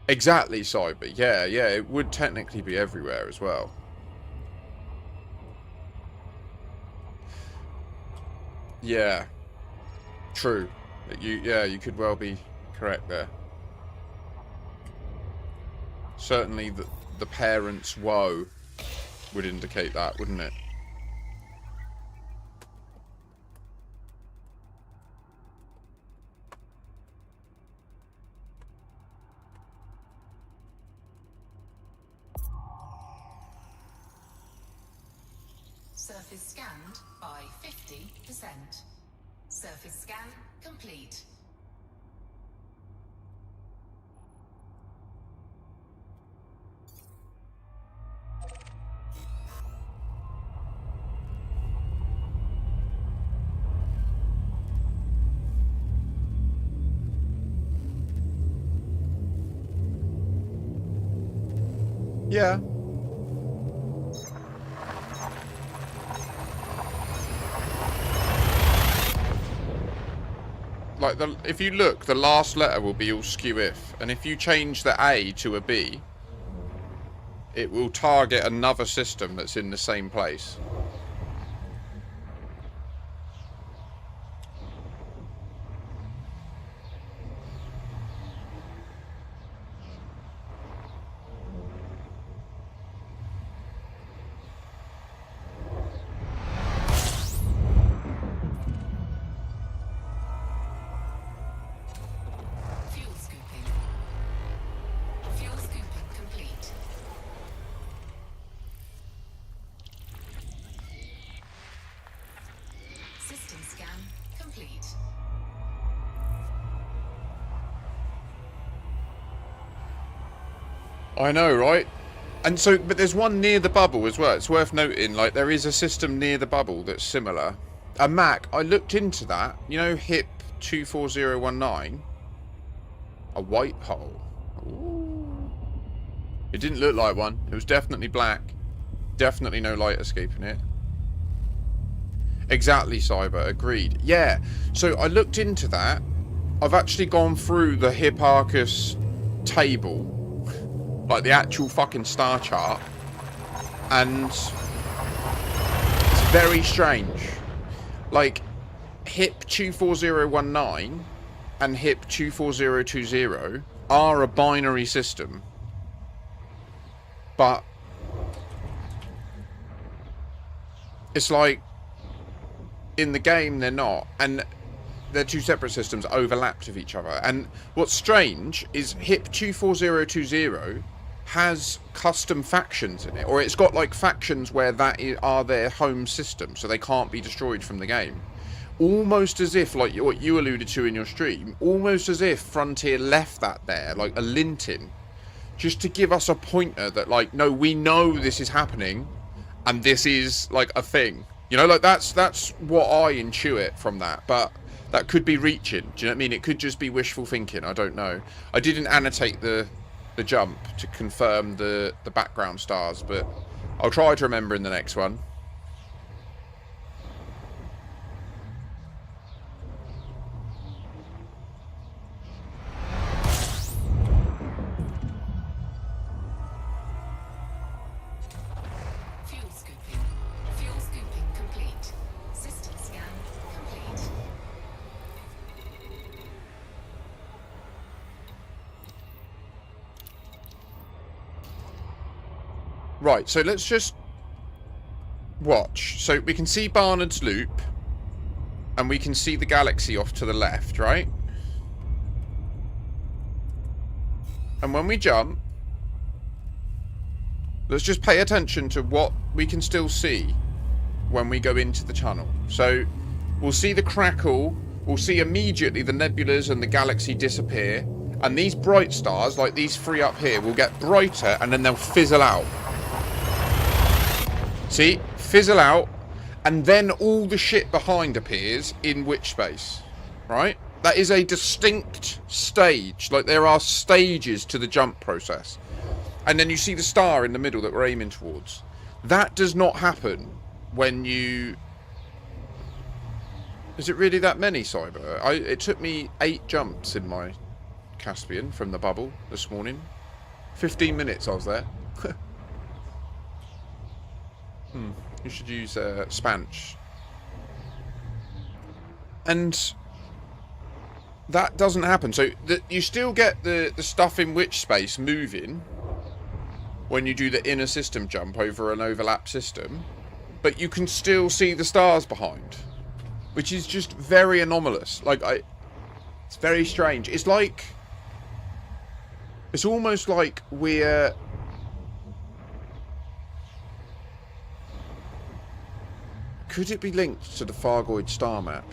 S3: Exactly, Cyber. Yeah, it would technically be everywhere as well. Yeah. True. You could well be correct there. Certainly the parents' woe would indicate that, wouldn't it?
S4: Surface scanned by 50%. Surface scan complete.
S3: Yeah. Like, if you look, the last letter will be all skew if, and if you change the A to a B, it will target another system that's in the same place. I know, right? And so, but there's one near the bubble as well. It's worth noting, like, there is a system near the bubble that's similar. A Mac, I looked into that. You know, HIP 24019? A white hole. Ooh. It didn't look like one. It was definitely black. Definitely no light escaping it. Exactly, Cyber. Agreed. Yeah. So I looked into that. I've actually gone through the Hipparchus table, like the actual fucking star chart, and it's very strange. Like, HIP 24019 and HIP 24020 are a binary system, but it's like in the game they're not, and they're two separate systems overlapped with each other. And what's strange is HIP 24020 has custom factions in it, or it's got like factions where are their home system, so they can't be destroyed from the game. Almost as if, like what you alluded to in your stream, almost as if Frontier left that there, like a linting, just to give us a pointer that, like, no, we know this is happening, and this is like a thing. You know, like that's what I intuit from that, but that could be reaching. Do you know what I mean? It could just be wishful thinking. I don't know. I didn't annotate the jump to confirm the background stars, but I'll try to remember in the next one.
S4: Fuel scooping. Fuel scooping complete. System scan complete.
S3: Right, so let's just watch. So we can see Barnard's Loop, and we can see the galaxy off to the left, right? And when we jump, let's just pay attention to what we can still see when we go into the tunnel. So we'll see the crackle, we'll see immediately the nebulas and the galaxy disappear, and these bright stars, like these three up here, will get brighter and then they'll fizzle out. See? Fizzle out, and then all the shit behind appears in witch space, right? That is a distinct stage. Like, there are stages to the jump process. And then you see the star in the middle that we're aiming towards. That does not happen when you... Is it really that many, Cyber? It took me 8 jumps in my Caspian from the bubble this morning. 15 minutes I was there. You should use Spanch. And that doesn't happen. So you still get the stuff in witch space moving when you do the inner system jump over an overlap system, but you can still see the stars behind, which is just very anomalous. Like, it's very strange. It's like, it's almost like we're... Could it be linked to the Fargoid star map?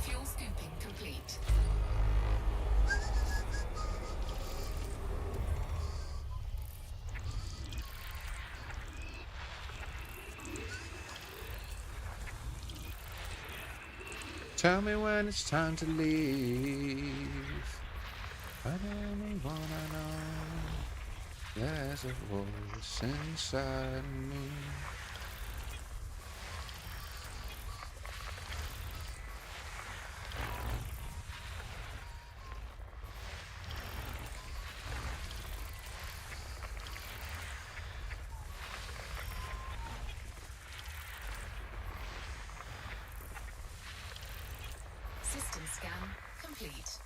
S4: Fuel scooping complete.
S3: Tell me when it's time to leave. I don't wanna know. There's a voice inside me.
S4: System scan complete.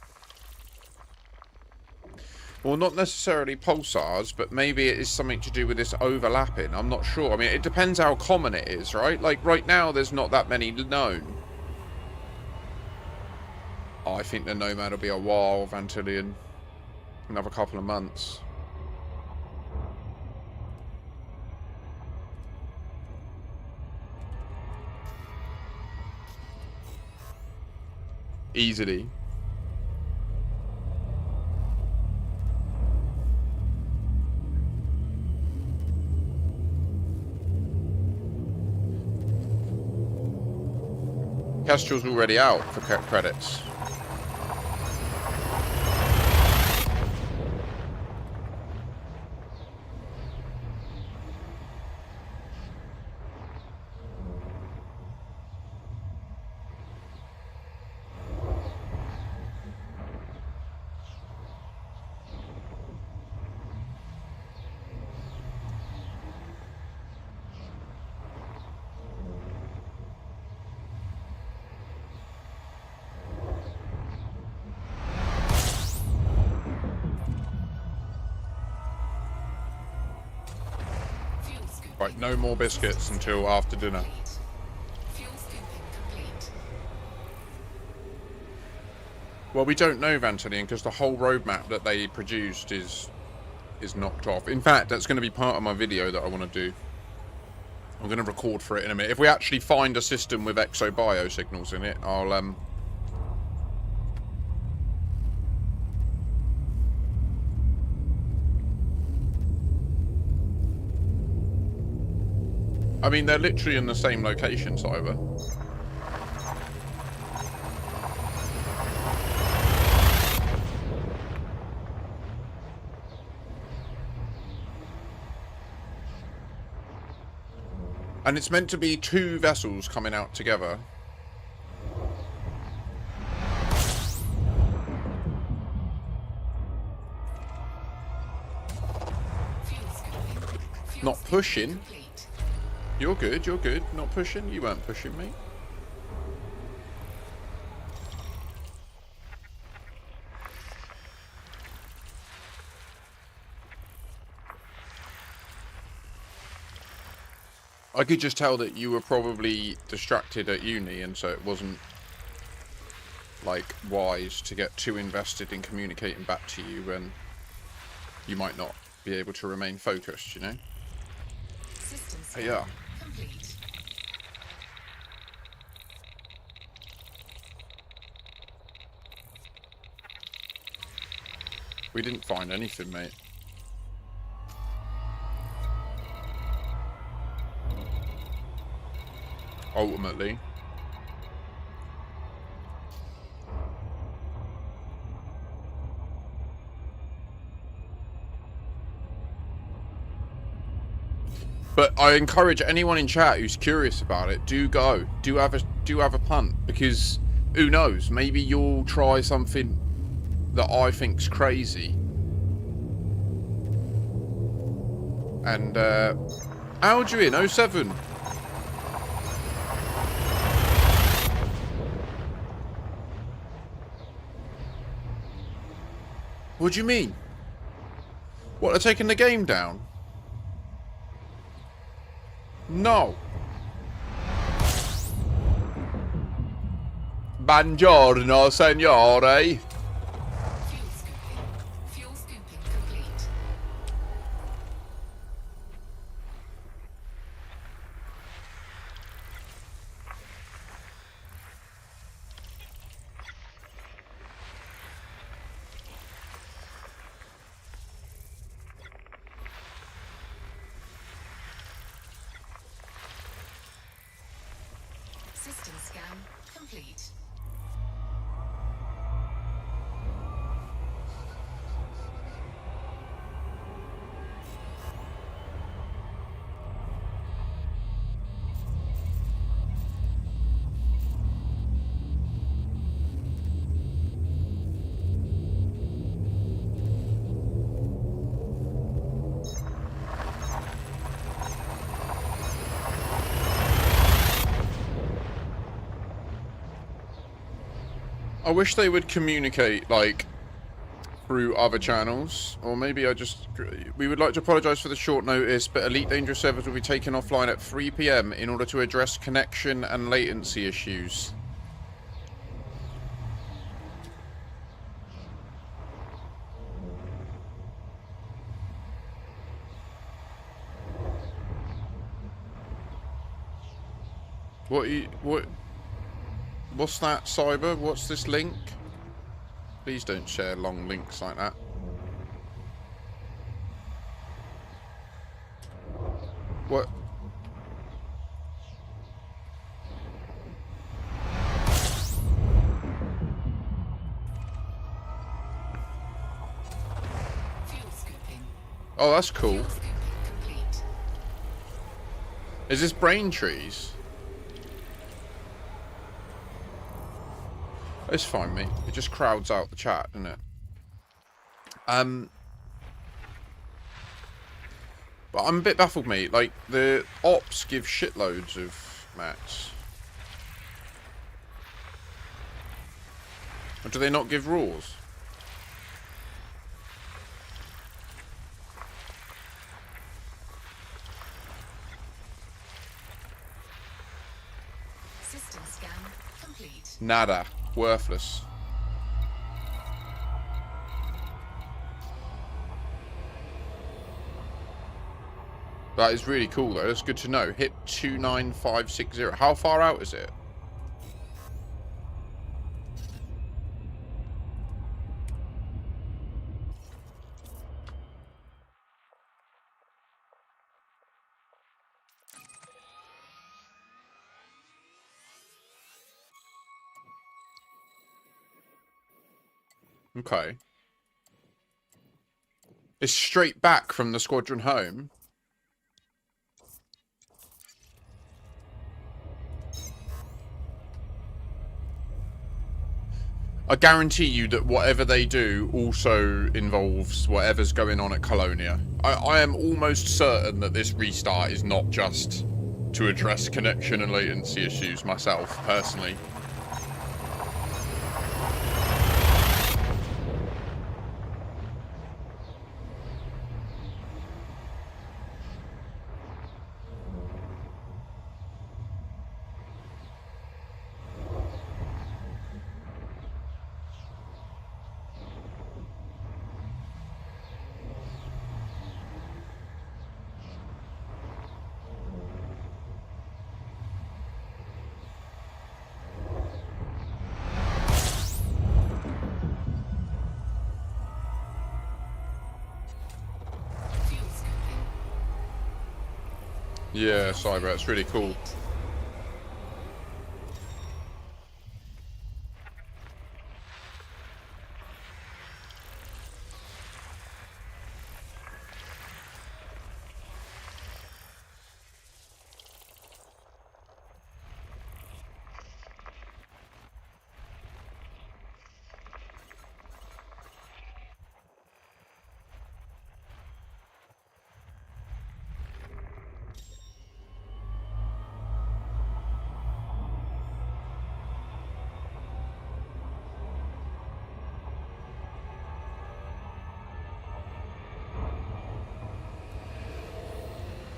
S3: Well, not necessarily pulsars, but maybe it is something to do with this overlapping. I'm not sure. I mean, it depends how common it is, right? Like, right now, there's not that many known. Oh, I think the Nomad will be a while, Vantillion. Another couple of months. Easily. Kestrel's already out for credits. Right, no more biscuits until after dinner. Well, we don't know, Vantalian, because the whole roadmap that they produced is knocked off. In fact, that's going to be part of my video that I want to do. I'm going to record for it in a minute. If we actually find a system with Exo Bio signals in it, I'll I mean, they're literally in the same location, Cyber. And it's meant to be 2 vessels coming out together. Not pushing. You're good, you're good. Not pushing? You weren't pushing me. I could just tell that you were probably distracted at uni, and so it wasn't, like, wise to get too invested in communicating back to you when you might not be able to remain focused, you know? Yeah. We didn't find anything, mate. Ultimately. But I encourage anyone in chat who's curious about it, do go. Do have a punt, because who knows, maybe you'll try something that I think's crazy. And Alduin 07. What do you mean? What, they're taking the game down? No. Buongiorno, signore.
S4: Fuel scooping complete. System scan complete.
S3: I wish they would communicate, like, through other channels. Or maybe we would like to apologise for the short notice, but Elite Dangerous servers will be taken offline at 3 PM in order to address connection and latency issues. What's that, Cyber? What's this link? Please don't share long links like that. What? Oh, that's cool.
S4: Fuel scoping complete.
S3: Is this brain trees? It's fine, mate. It just crowds out the chat, doesn't it? But I'm a bit baffled, mate. Like, the ops give shitloads of mats. Or do they not give raws?
S4: System scan complete.
S3: Nada. Worthless. That is really cool, though. That's good to know. Hit 29560. How far out is it? Okay. It's straight back from the squadron home. I guarantee you that whatever they do also involves whatever's going on at Colonia. I am almost certain that this restart is not just to address connection and latency issues myself, personally.
S4: Fuel scoping.
S3: Yeah, Cyber, it's really cool.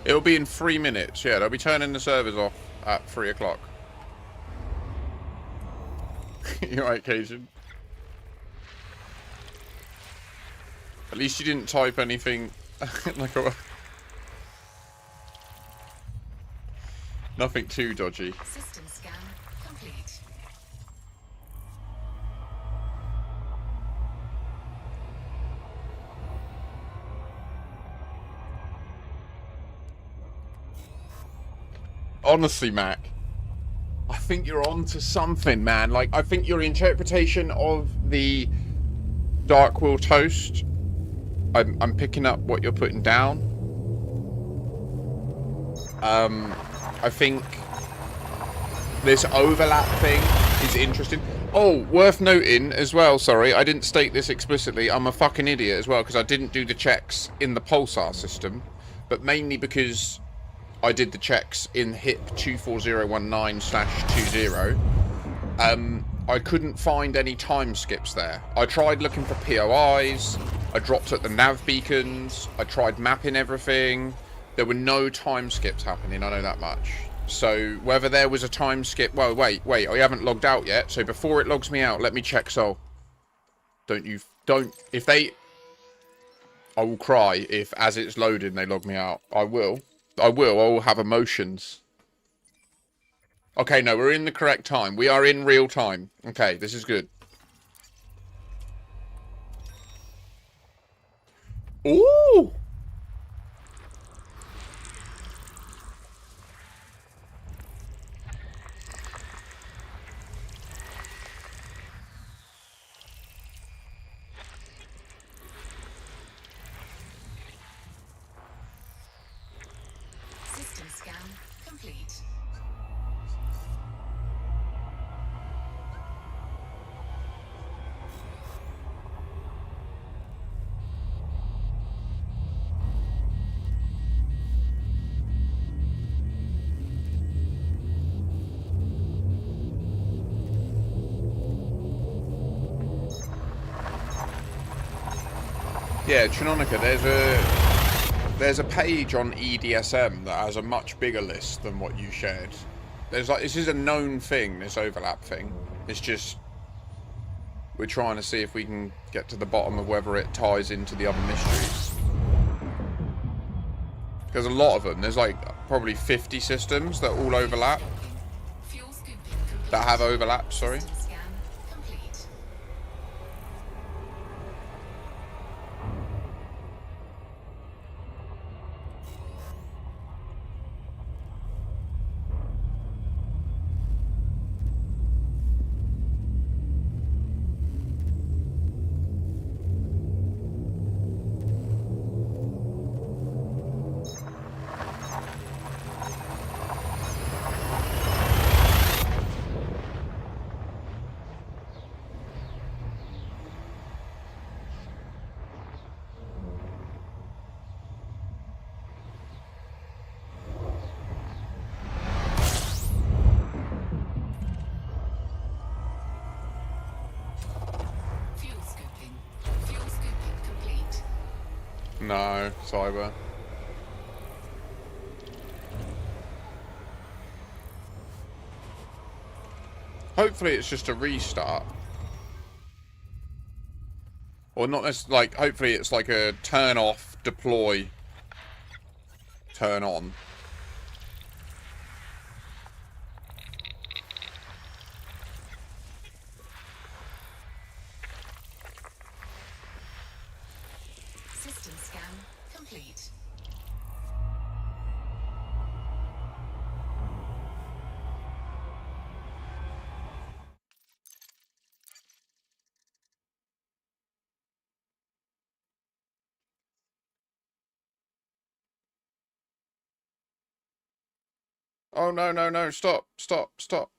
S3: It'll be in 3 minutes. Yeah, they'll be turning the servers off at 3 o'clock. You're right, Cajun. At least you didn't type anything like a... Nothing too dodgy.
S4: System scan complete.
S3: Honestly, Mac, I think you're onto something, man. Like, I think your interpretation of the Dark Will Toast, I'm picking up what you're putting down. I think this overlap thing is interesting. Oh, worth noting as well, sorry, I didn't state this explicitly. I'm a fucking idiot as well, because I didn't do the checks in the Pulsar system, but mainly because I did the checks in HIP 24019/20. I couldn't find any time skips there. I tried looking for POIs, I dropped at the nav beacons, I tried mapping everything. There were no time skips happening, I know that much. So whether there was a time skip... Well, wait, I haven't logged out yet. So before it logs me out, let me check Sol. If they... I will cry if as it's loading they log me out. I will have emotions. Okay, no, we're in the correct time. We are in real time. Okay, this is good. Ooh!
S4: complete.
S3: Yeah, Chinonica, there's a page on EDSM that has a much bigger list than what you shared. There's like, this is a known thing, this overlap thing. It's just, we're trying to see if we can get to the bottom of whether it ties into the other mysteries. There's a lot of them. There's like probably 50 systems that all overlap.
S4: Fuel scooping complete.
S3: That have overlaps, sorry.
S4: System scan complete. Fuel scooping. Fuel scooping complete.
S3: No, cyber. Hopefully it's just a restart. Or not as like, hopefully it's like a turn off, deploy, turn on.
S4: System scan complete.
S3: Oh, no, no, no, stop, stop, stop.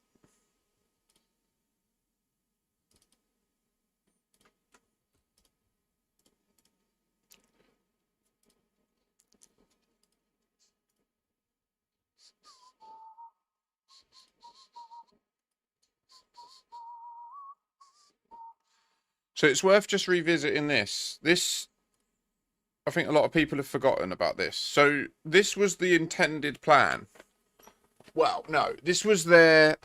S3: So it's worth just revisiting this. This, I think a lot of people have forgotten about this. So this was the intended plan. Well, no, this was their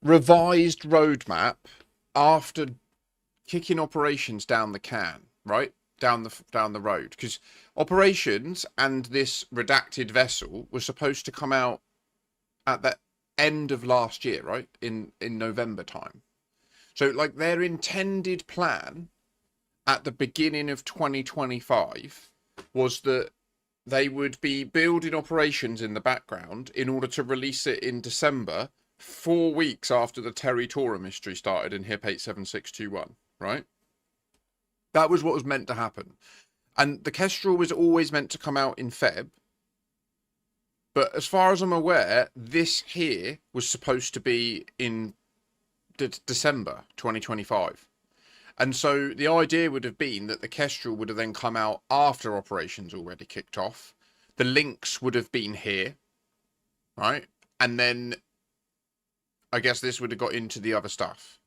S3: revised roadmap after kicking operations down the can, right? Down the road. Because operations and this redacted vessel was supposed to come out at the end of last year, right? In November time. So, like, their intended plan at the beginning of 2025 was that they would be building operations in the background in order to release it in December, 4 weeks after the Terry Tora mystery started in HIP 87621, right? That was what was meant to happen. And the Kestrel was always meant to come out in Feb. But as far as I'm aware, this here was supposed to be in December 2025. And so the idea would have been that the Kestrel would have then come out after operations already kicked off. The Lynx would have been here, right? And then I guess this would have got into the other stuff.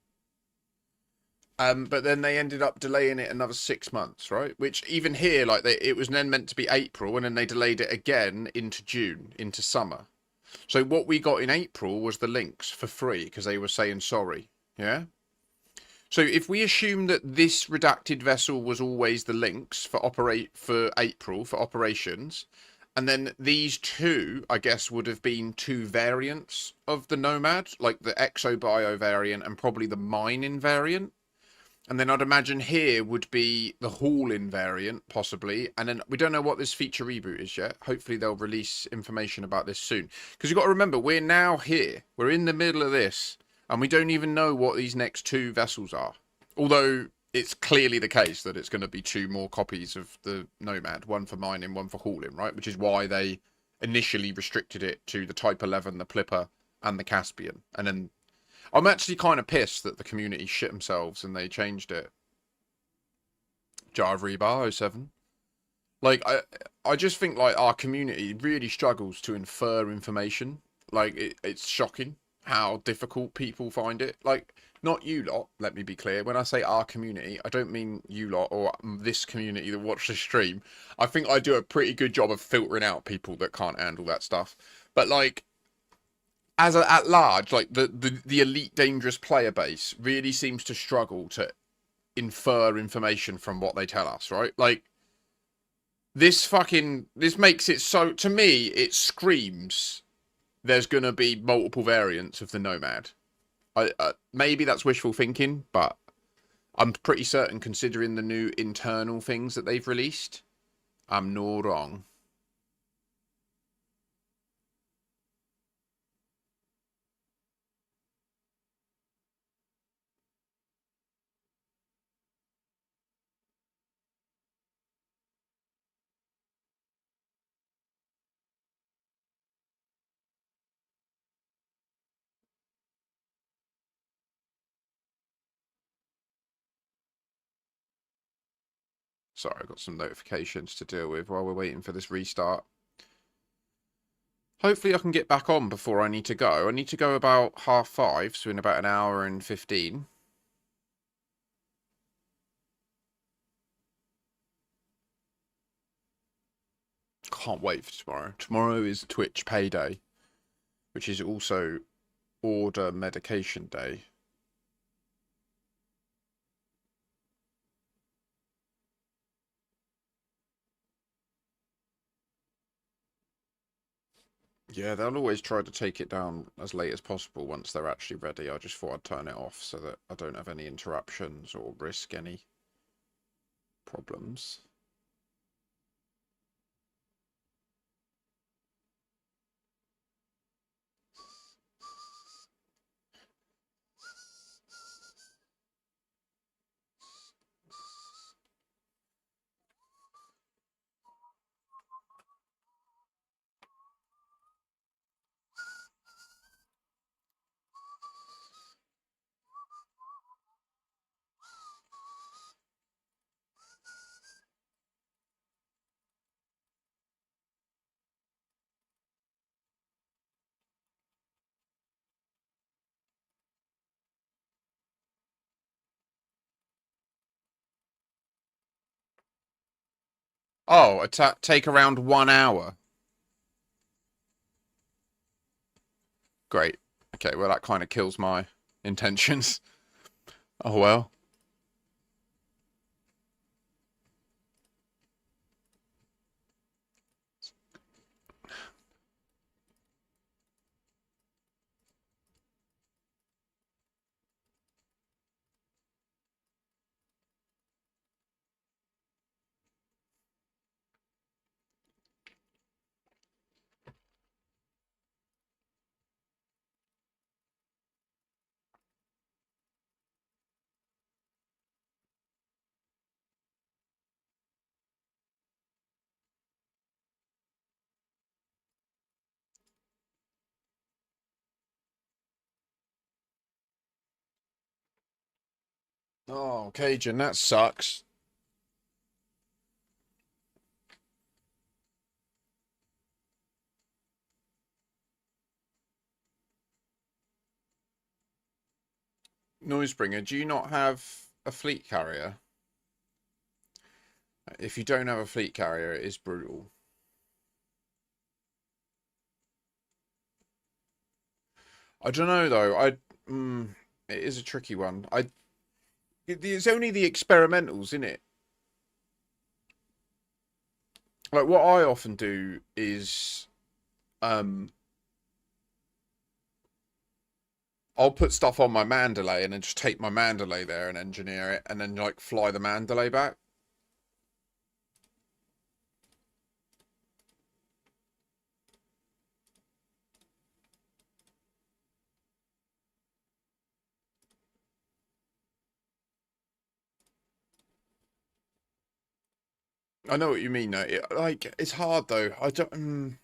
S3: But then they ended up delaying it another 6 months, right? Which even here, like it was then meant to be April, and then they delayed it again into June, into summer. So what we got in April was the Lynx for free because they were saying sorry. Yeah. So if we assume that this redacted vessel was always the Lynx for April for operations, and then these two, I guess, would have been two variants of the Nomad, like the Exo Bio variant and probably the Mining variant. And then I'd imagine here would be the Haul-in variant, possibly. And then we don't know what this feature reboot is yet. Hopefully they'll release information about this soon. Because you've got to remember, we're now here. We're in the middle of this. And we don't even know what these next two vessels are. Although it's clearly the case that it's going to be two more copies of the Nomad. One for mining, one for hauling, right? Which is why they initially restricted it to the Type 11, the Plipper, and the Caspian. And then I'm actually kind of pissed that the community shit themselves and they changed it. Jar Rebar 07. Like, I just think, like, our community really struggles to infer information. Like, it's shocking how difficult people find it. Like, not you lot, let me be clear. When I say our community, I don't mean you lot or this community that watch the stream. I think I do a pretty good job of filtering out people that can't handle that stuff. But, like, at large, like, the elite dangerous player base really seems to struggle to infer information from what they tell us, right? Like, this makes it so, to me, it screams there's going to be multiple variants of the Nomad. Maybe that's wishful thinking, but I'm pretty certain, considering the new internal things that they've released, I'm no wrong. Sorry, I've got some notifications to deal with while we're waiting for this restart. Hopefully I can get back on before I need to go. I need to go about 5:30, so in about an hour and 15. Can't wait for tomorrow. Tomorrow is Twitch payday, which is also order medication day. Yeah, they'll always try to take it down as late as possible once they're actually ready. I just thought I'd turn it off so that I don't have any interruptions or risk any problems. Oh, take around 1 hour. Great. Okay, well, that kind of kills my intentions. Oh, well. Oh, Cajun, that sucks. Noisebringer, do you not have a fleet carrier? If you don't have a fleet carrier, it is brutal. I don't know, though. It is a tricky one. It's only the experimentals, isn't it? Like, what I often do is, I'll put stuff on my Mandalay and then just take my Mandalay there and engineer it, and then, like, fly the Mandalay back. I know what you mean, though. Like, it's hard, though. I don't...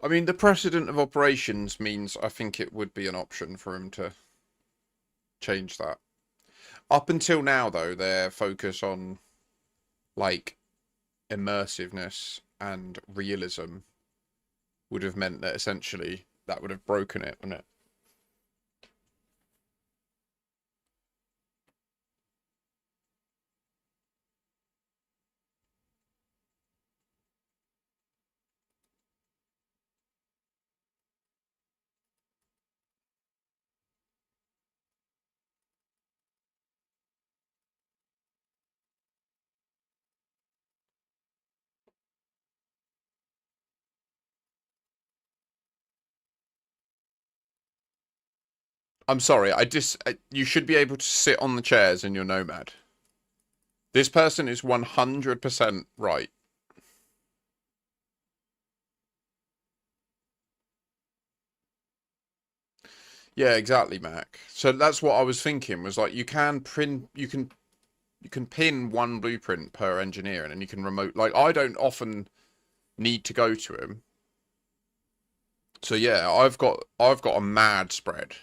S3: I mean, the precedent of operations means I think it would be an option for him to change that. Up until now, though, their focus on, like, immersiveness and realism would have meant that essentially that would have broken it, wouldn't it? I'm sorry, you should be able to sit on the chairs in your Nomad. This person is 100% right. Yeah, exactly, Mac. So that's what I was thinking, was like you can pin one blueprint per engineer, and then you can remote, like, I don't often need to go to him. So yeah, I've got a mad spread.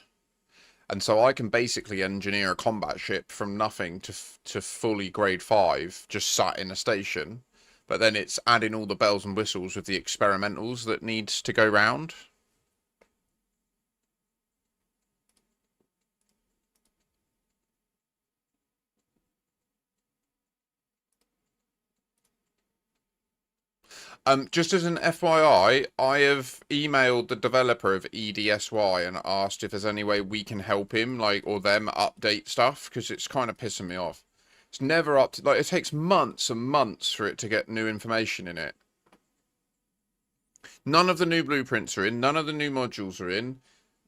S3: And so I can basically engineer a combat ship from nothing to fully grade 5, just sat in a station. But then it's adding all the bells and whistles with the experimentals that needs to go round. Just as an FYI, I have emailed the developer of EDSY and asked if there's any way we can help him, like, or them update stuff, because it's kind of pissing me off. It's never up to, like, it takes months and months for it to get new information in it. None of the new blueprints are in, none of the new modules are in.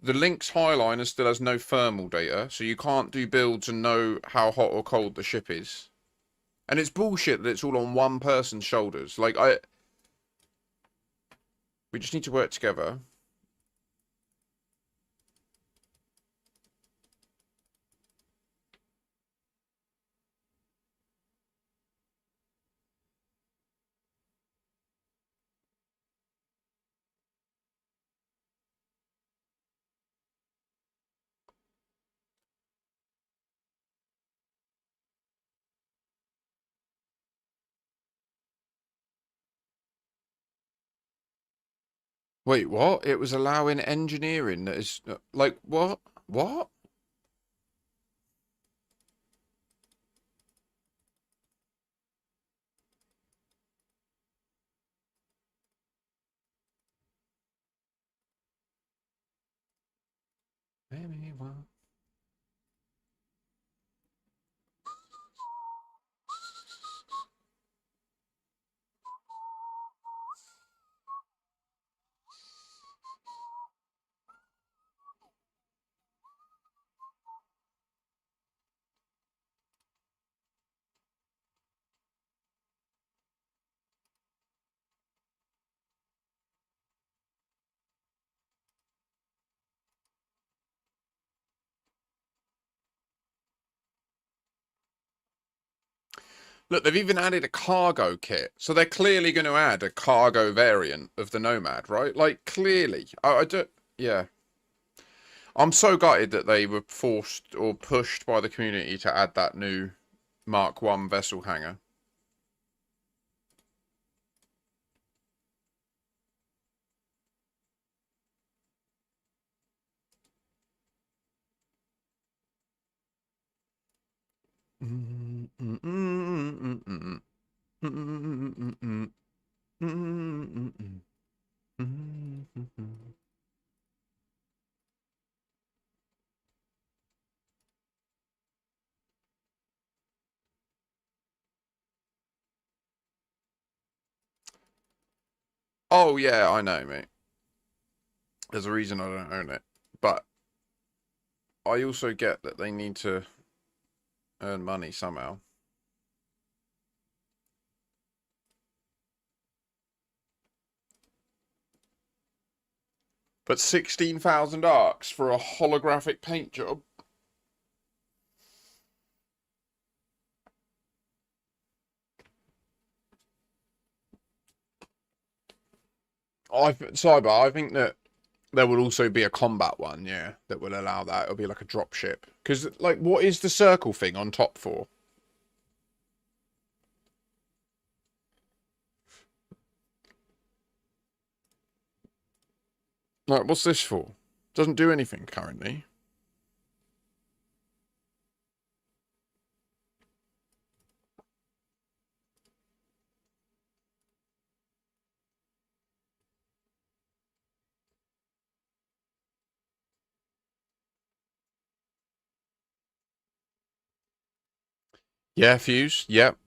S3: The Lynx Highliner still has no thermal data, so you can't do builds and know how hot or cold the ship is. And it's bullshit that it's all on one person's shoulders. Like, we just need to work together. Wait, what? It was allowing engineering that is... Like, what? What? Maybe one. Look, they've even added a cargo kit. So they're clearly going to add a cargo variant of the Nomad, right? Like, clearly. I don't... Yeah. I'm so gutted that they were forced or pushed by the community to add that new Mark 1 vessel hangar. Oh, yeah, I know, mate. There's a reason I don't own it. But I also get that they need to earn money somehow. But 16,000 arcs for a holographic paint job? Cyber, I think that there will also be a combat one, yeah, that will allow that. It'll be like a drop ship. Because, like, what is the circle thing on top for? Like, what's this for? Doesn't do anything currently. Yeah, fuse. Yep.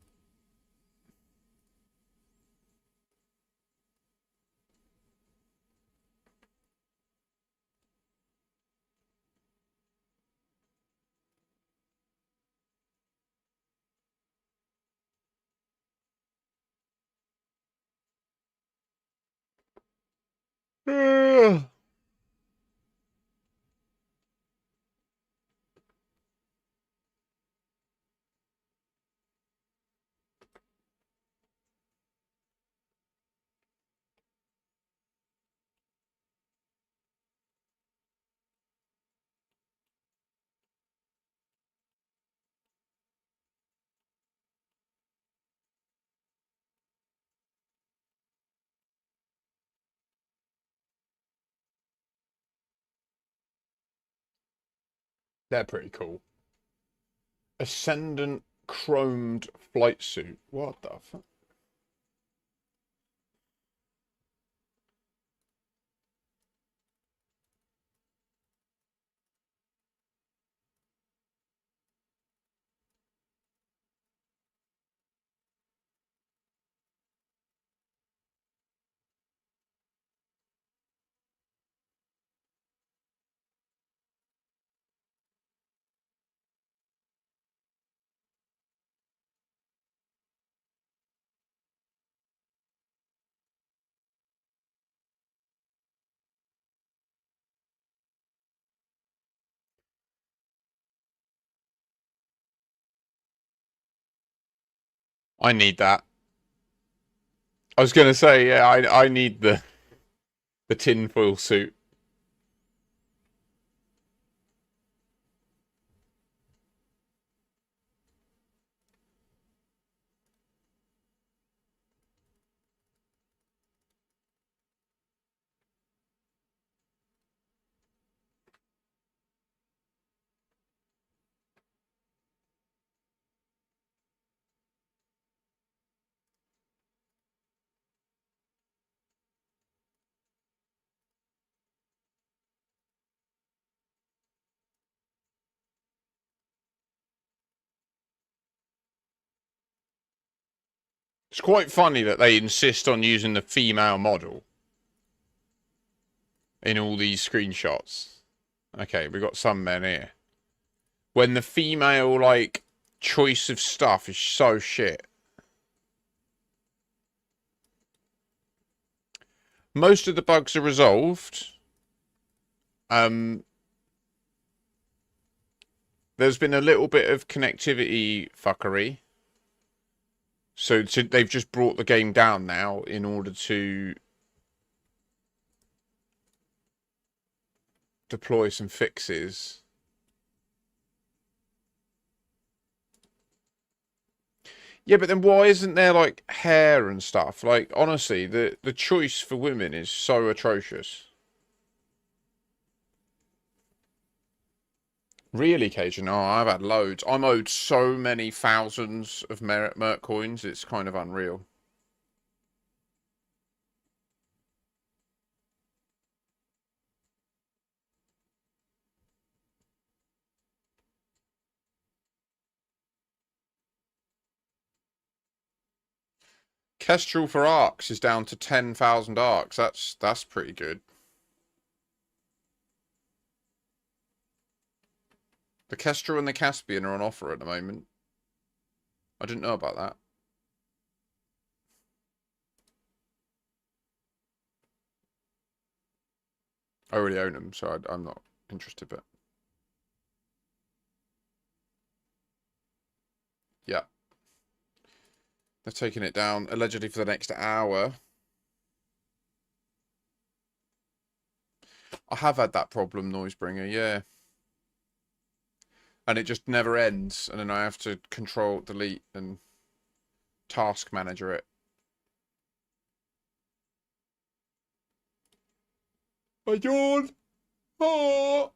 S3: They're pretty cool. Ascendant chromed flight suit. What the fuck? I need that. I was gonna say, yeah, I need the tinfoil suit. It's quite funny that they insist on using the female model in all these screenshots. Okay, we've got some men here. When the female, like, choice of stuff is so shit. Most of the bugs are resolved. There's been a little bit of connectivity fuckery. So they've just brought the game down now in order to deploy some fixes. Yeah, but then why isn't there, like, hair and stuff? Like, honestly, the choice for women is so atrocious. Really, Cajun? Oh, I've had loads. I'm owed so many thousands of Merc coins, it's kind of unreal. Kestrel for arcs is down to 10,000 arcs. That's pretty good. The Kestrel and the Caspian are on offer at the moment. I didn't know about that. I already own them, so I'm not interested, but... Yeah. They're taking it down, allegedly for the next hour. I have had that problem, Noisebringer, yeah. And it just never ends, and then I have to control, delete, and task manager it. I yawn! Oh!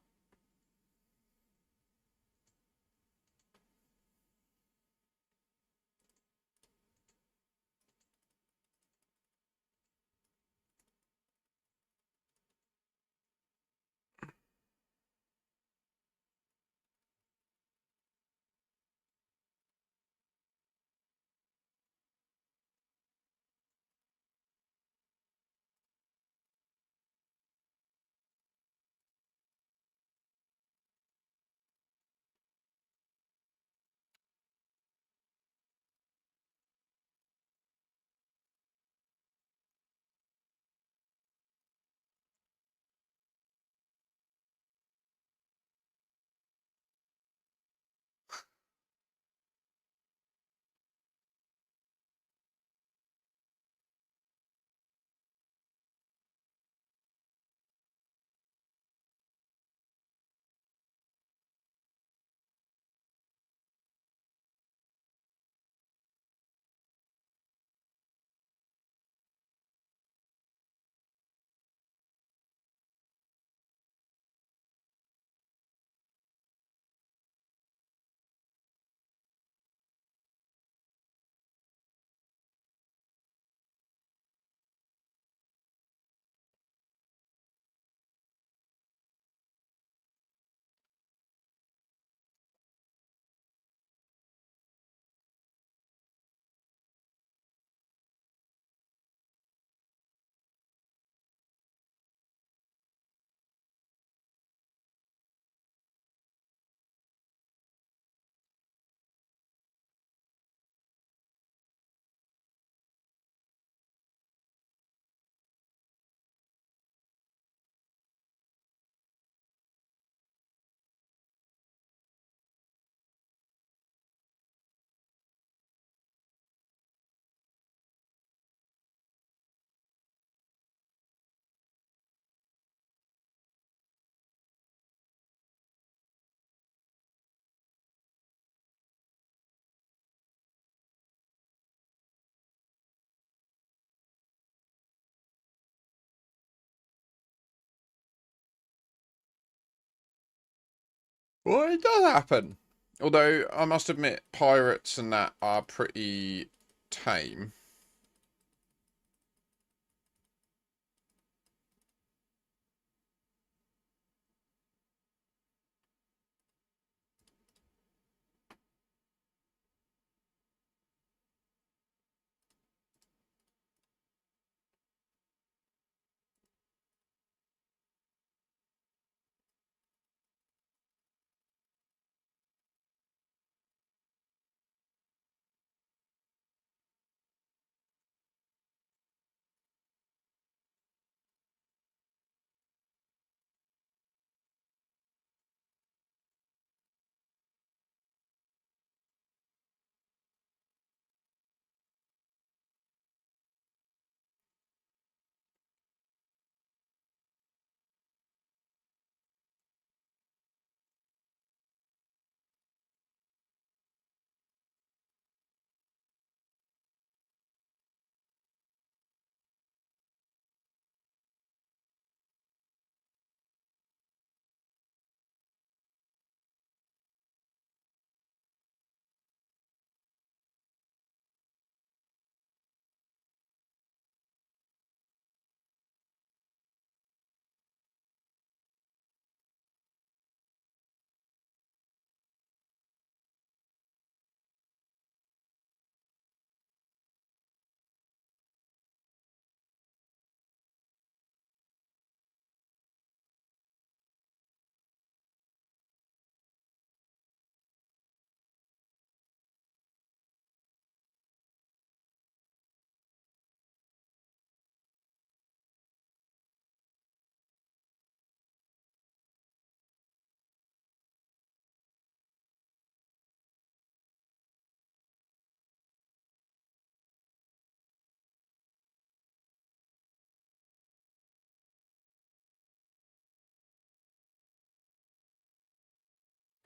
S3: Well, it does happen. Although, I must admit, pirates and that are pretty tame.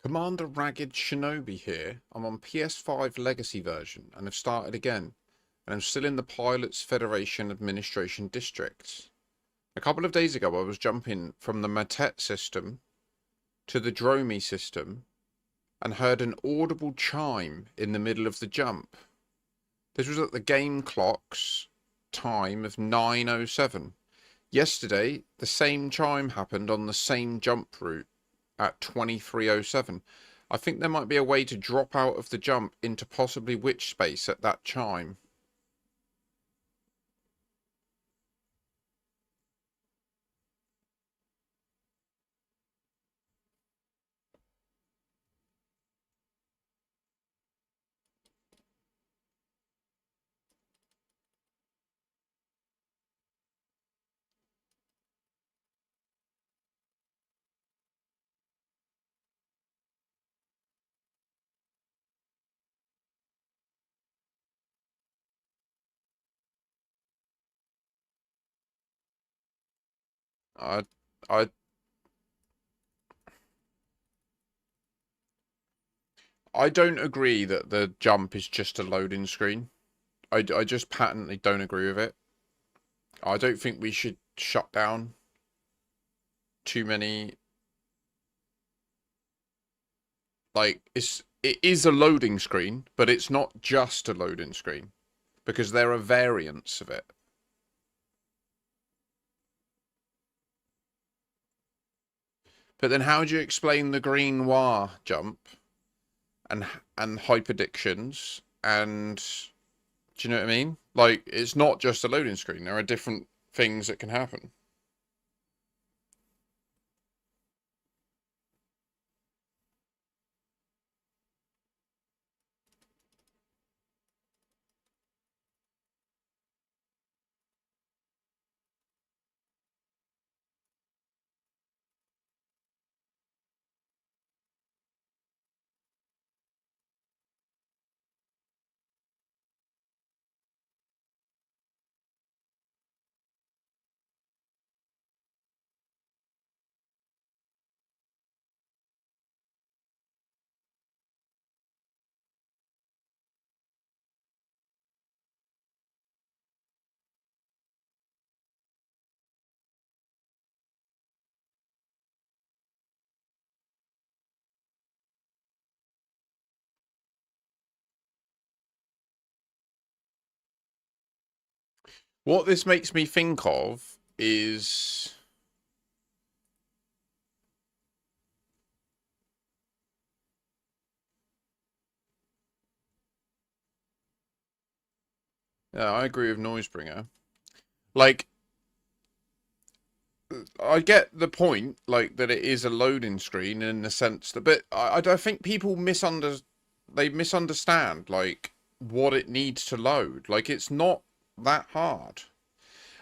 S3: Commander Ragged Shinobi here. I'm on PS5 Legacy version and have started again. And I'm still in the Pilots Federation Administration District. A couple of days ago I was jumping from the Matet system to the Dromi system and heard an audible chime in the middle of the jump. This was at the game clock's time of 9:07. Yesterday, the same chime happened on the same jump route at 23:07. I think there might be a way to drop out of the jump into possibly witch space at that chime. I I I don't agree that the jump is just a loading screen. I just patently don't agree with it. I don't think we should shut down too many. Like, it is a loading screen, but it's not just a loading screen, because there are variants of it. But then how do you explain the green noir jump and hyperdictions and do you know what I mean? Like, it's not just a loading screen. There are different things that can happen. What this makes me think of is yeah, I agree with Noisebringer. Like, I get the point, like, that it is a loading screen in the sense that, but I don't think people misunderstand, like, what it needs to load. Like, it's not that hard.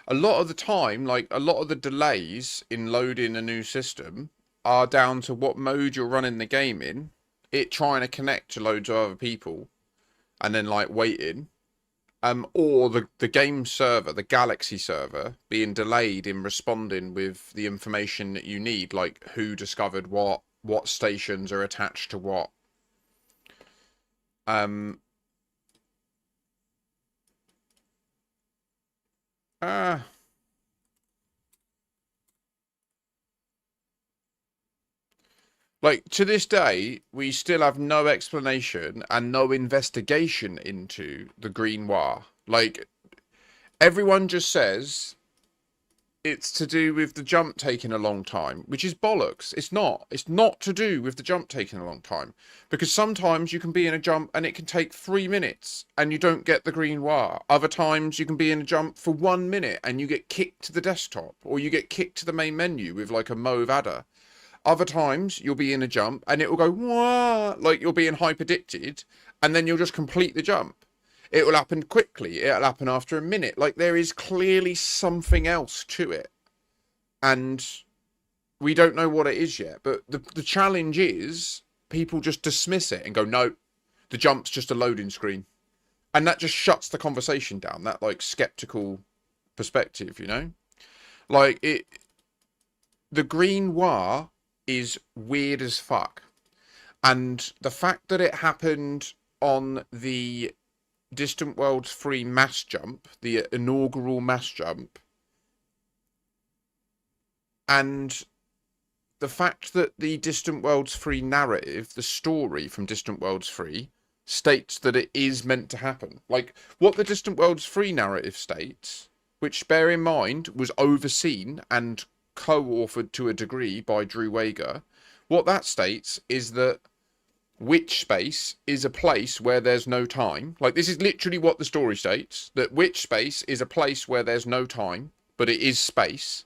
S3: A lot of the time, like, a lot of the delays in loading a new system are down to what mode you're running the game in, it trying to connect to loads of other people, and then, like, waiting. Or the game server, the Galaxy server, being delayed in responding with the information that you need, like who discovered what stations are attached to what. Um. Like, to this day, we still have no explanation and no investigation into the Green Noir. Like, everyone just says it's to do with the jump taking a long time, which is bollocks. It's not. It's not to do with the jump taking a long time. Because sometimes you can be in a jump and it can take 3 minutes and you don't get the Green Noir. Other times you can be in a jump for 1 minute and you get kicked to the desktop, or you get kicked to the main menu with like a mauve adder. Other times you'll be in a jump and it will go, wah, like you're being hyperdicted, and then you'll just complete the jump. It will happen quickly. It'll happen after a minute. Like, there is clearly something else to it. And we don't know what it is yet. But the challenge is people just dismiss it and go, no, the jump's just a loading screen. And that just shuts the conversation down. That, like, skeptical perspective, you know? Like, the Green Noir is weird as fuck. And the fact that it happened on the Distant Worlds 3 mass jump, the inaugural mass jump, and the fact that the Distant Worlds 3 narrative, the story from Distant Worlds 3, states that it is meant to happen. Like, what the Distant Worlds 3 narrative states, which, bear in mind, was overseen and co-authored to a degree by Drew Wager, what that states is that Witch Space is a place where there's no time. Like, this is literally what the story states, that Witch Space is a place where there's no time, but it is space.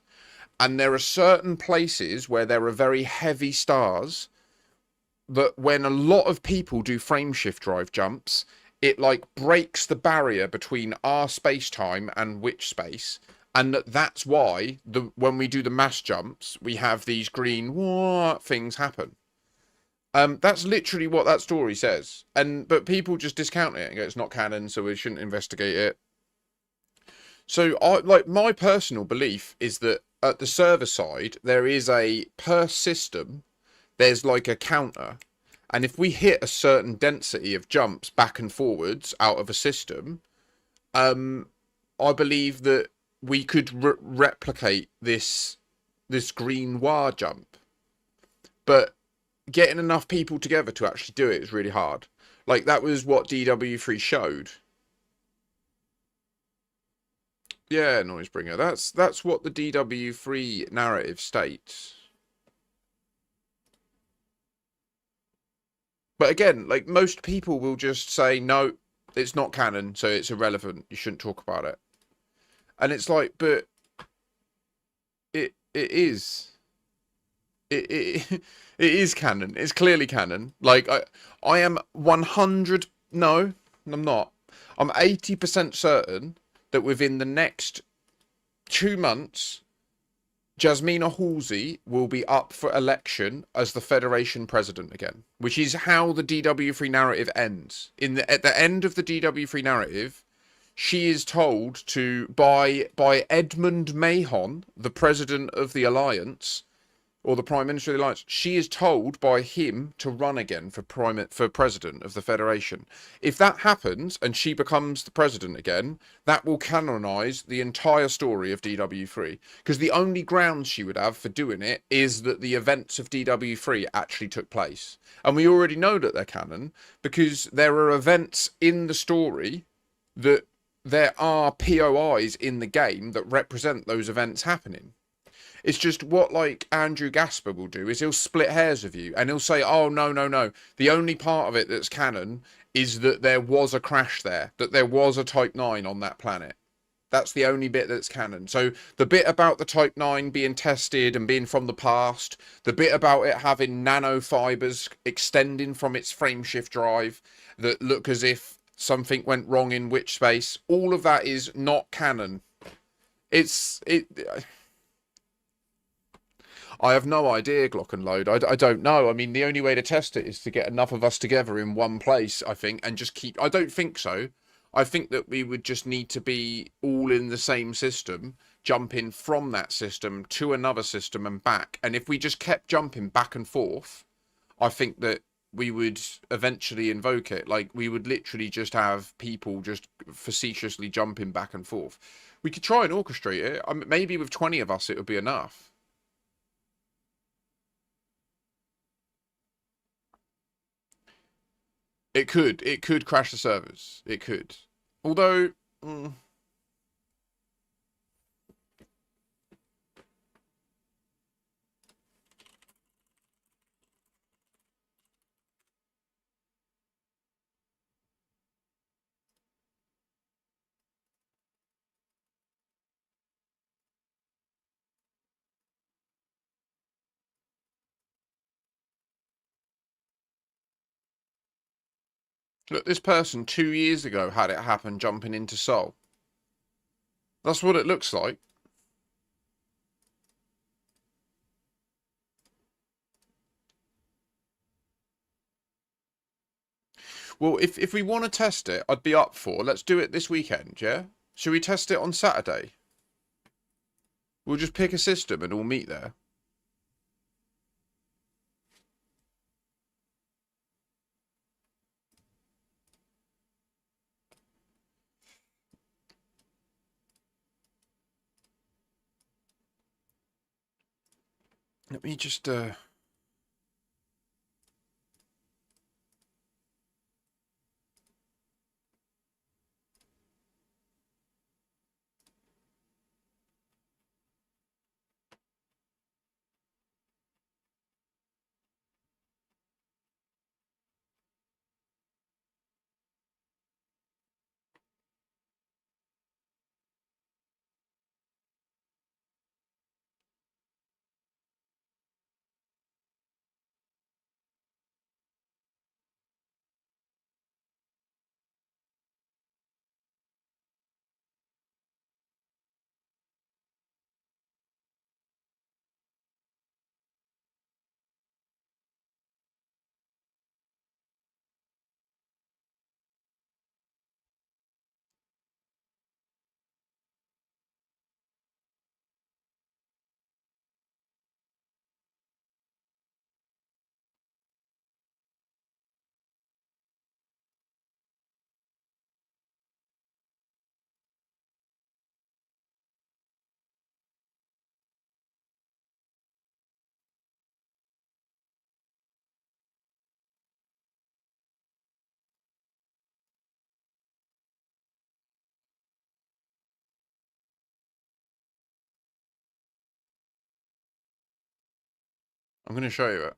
S3: And there are certain places where there are very heavy stars that when a lot of people do frame shift drive jumps, it like breaks the barrier between our space-time and Witch Space. And that's why when we do the mass jumps, we have these green things happen. That's literally what that story says. But people just discount it and go, it's not canon, so we shouldn't investigate it. So my personal belief is that at the server side, there is per system, there's like a counter. And if we hit a certain density of jumps back and forwards out of a system, I believe that we could replicate this green wire jump. But getting enough people together to actually do it is really hard. Like, that was what DW3 showed. Yeah, Noisebringer. That's what the DW3 narrative states. But again, like, most people will just say, no, it's not canon, so it's irrelevant. You shouldn't talk about it. And it's like, but it is. It is canon. It's clearly canon. Like, I am 100... No, I'm not. I'm 80% certain that within the next 2 months, Jasmina Halsey will be up for election as the Federation president again, which is how the DW3 narrative ends. At the end of the DW3 narrative, she is told to, by Edmund Mahon, the president of the Alliance, or the Prime Minister of the Alliance, she is told by him to run again for president of the Federation. If that happens and she becomes the president again, that will canonise the entire story of DW3. Because the only grounds she would have for doing it is that the events of DW3 actually took place. And we already know that they're canon, because there are events in the story that there are POIs in the game that represent those events happening. It's just what, like, Andrew Gasper will do is he'll split hairs with you and he'll say, oh, no. The only part of it that's canon is that there was a crash there, that there was a Type 9 on that planet. That's the only bit that's canon. So the bit about the Type 9 being tested and being from the past, the bit about it having nanofibers extending from its frameshift drive that look as if something went wrong in Witch Space, all of that is not canon. I have no idea, Glockenload. I don't know. I mean, the only way to test it is to get enough of us together in one place, I think, and just keep... I don't think so. I think that we would just need to be all in the same system, jumping from that system to another system and back. And if we just kept jumping back and forth, I think that we would eventually invoke it. Like, we would literally just have people just facetiously jumping back and forth. We could try and orchestrate it. I mean, maybe with 20 of us, it would be enough. It could crash the servers. It could. Although... Look, this person 2 years ago had it happen jumping into Sol. That's what it looks like. Well, if we want to test it, I'd be up for. Let's do it this weekend, yeah? Should we test it on Saturday? We'll just pick a system and all meet there. Let me just I'm going to show you it.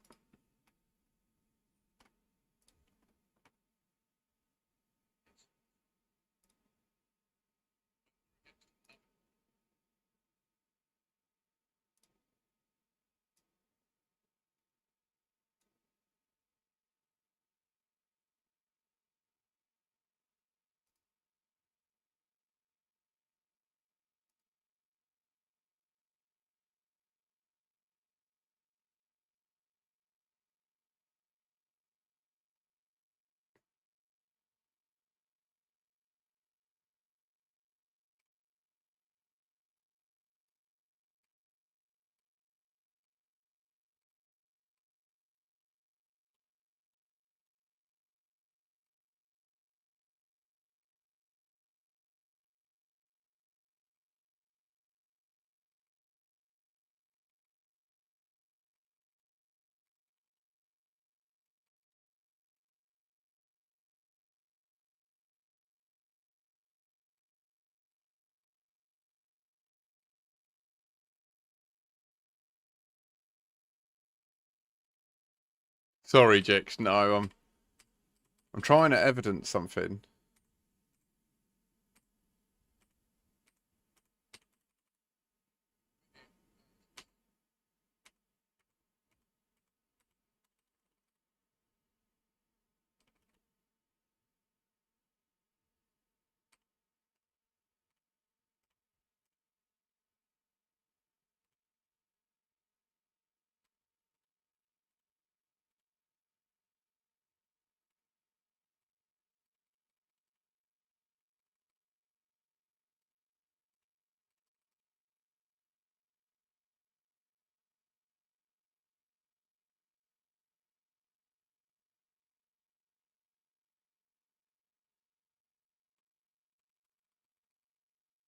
S3: Sorry, Jix. No, I'm trying to evidence something.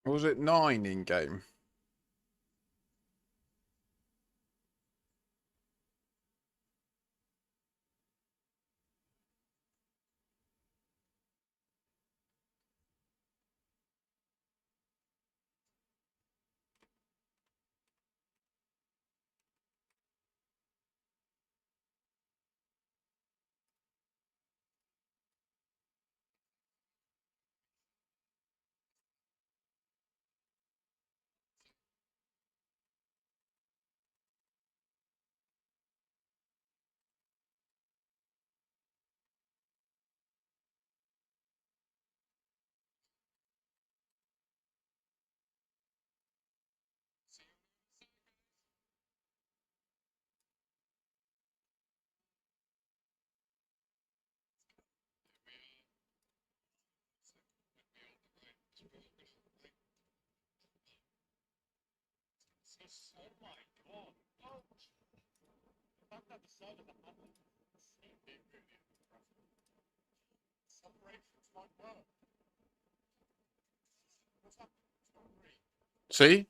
S3: What was it? 9 in game. See?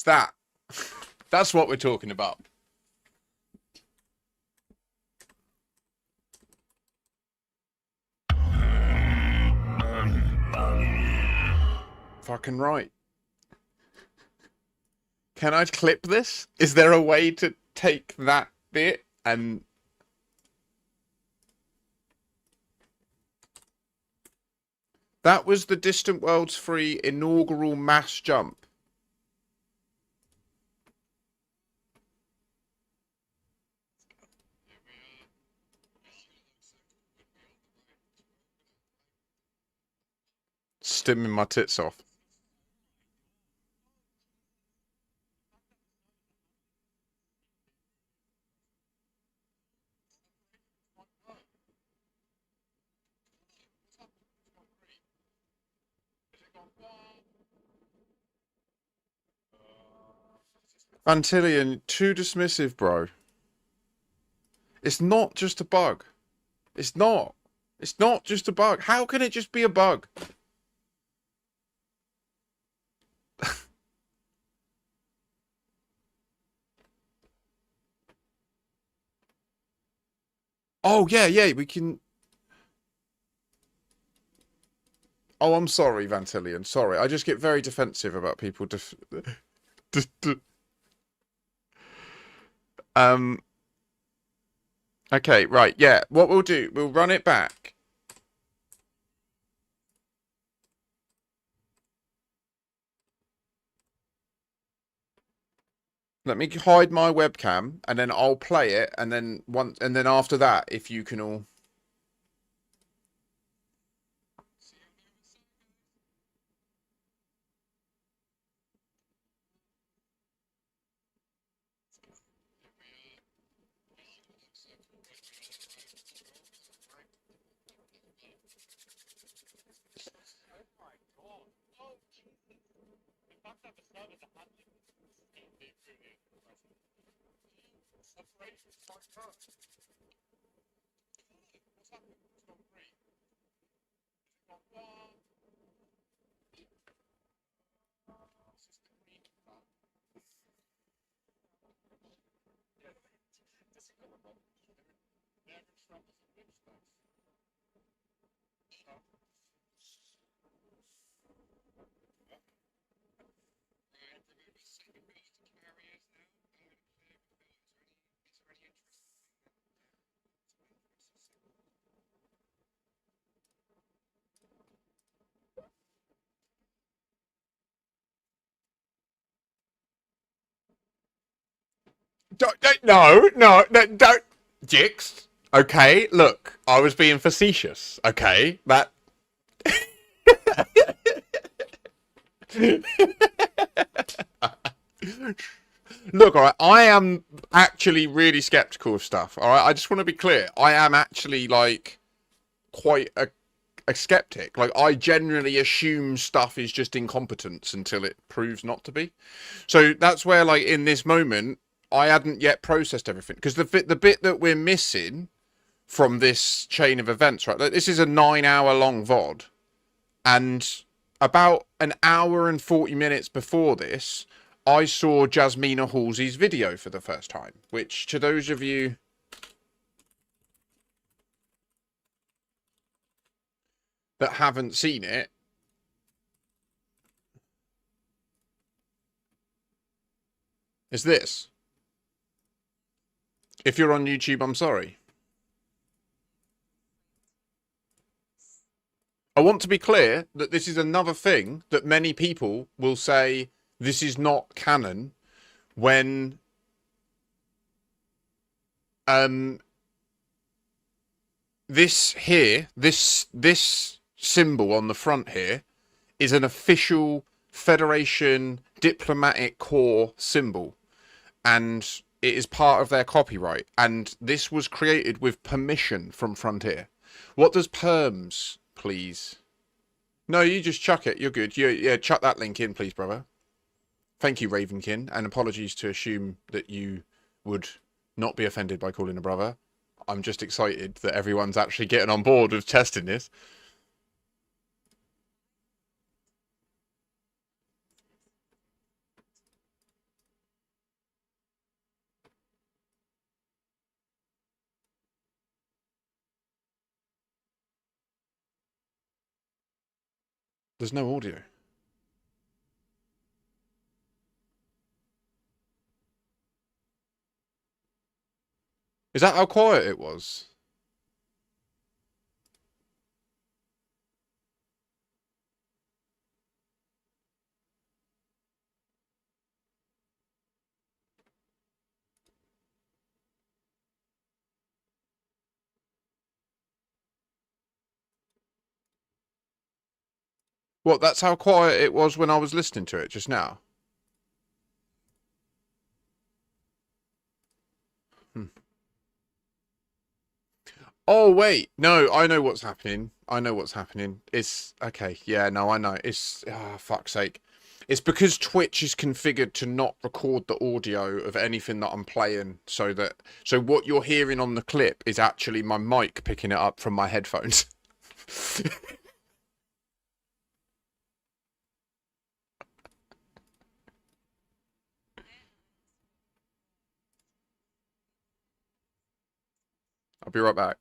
S3: It's that. That's what we're talking about. Fucking right. Can I clip this? Is there a way to take that bit and... That was the Distant Worlds 3 inaugural mass jump. Stimming my tits off. Vantillion, too dismissive, bro. It's not just a bug. It's not. It's not just a bug. How can it just be a bug? Oh, yeah, we can... Oh, I'm sorry, Vantillion. Sorry. I just get very defensive about people Okay, right, yeah. What we'll do, we'll run it back. Let me hide my webcam, and then I'll play it, and then after that, if you can all... No, don't, Jix. Okay, look, I was being facetious. Okay, that. Look, all right, I am actually really skeptical of stuff. All right, I just want to be clear. I am actually like quite a skeptic. Like, I generally assume stuff is just incompetence until it proves not to be. So that's where, like, in this moment, I hadn't yet processed everything, because the bit that we're missing from this chain of events, right? Like, this is a 9-hour long VOD, and about an hour and 40 minutes before this, I saw Jasmina Halsey's video for the first time, which, to those of you that haven't seen it, is this. If you're on YouTube, I'm sorry. I want to be clear that this is another thing that many people will say this is not canon when this here, this symbol on the front here is an official Federation Diplomatic Corps symbol, and it is part of their copyright, and this was created with permission from Frontier. What does perms, please? No, you just chuck it. You're good. Yeah, chuck that link in, please, brother. Thank you, Ravenkin, and apologies to assume that you would not be offended by calling a brother. I'm just excited that everyone's actually getting on board with testing this. There's no audio. Is that how quiet it was? What, that's how quiet it was when I was listening to it just now? Oh, wait. No, I know what's happening. I know what's happening. It's... Okay, yeah, no, I know. It's... Ah, fuck's sake. It's because Twitch is configured to not record the audio of anything that I'm playing, so that... So what you're hearing on the clip is actually my mic picking it up from my headphones. I'll be right back.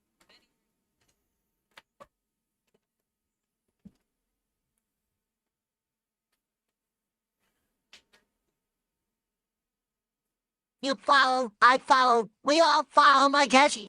S12: You follow, I follow, we all follow my Geshi.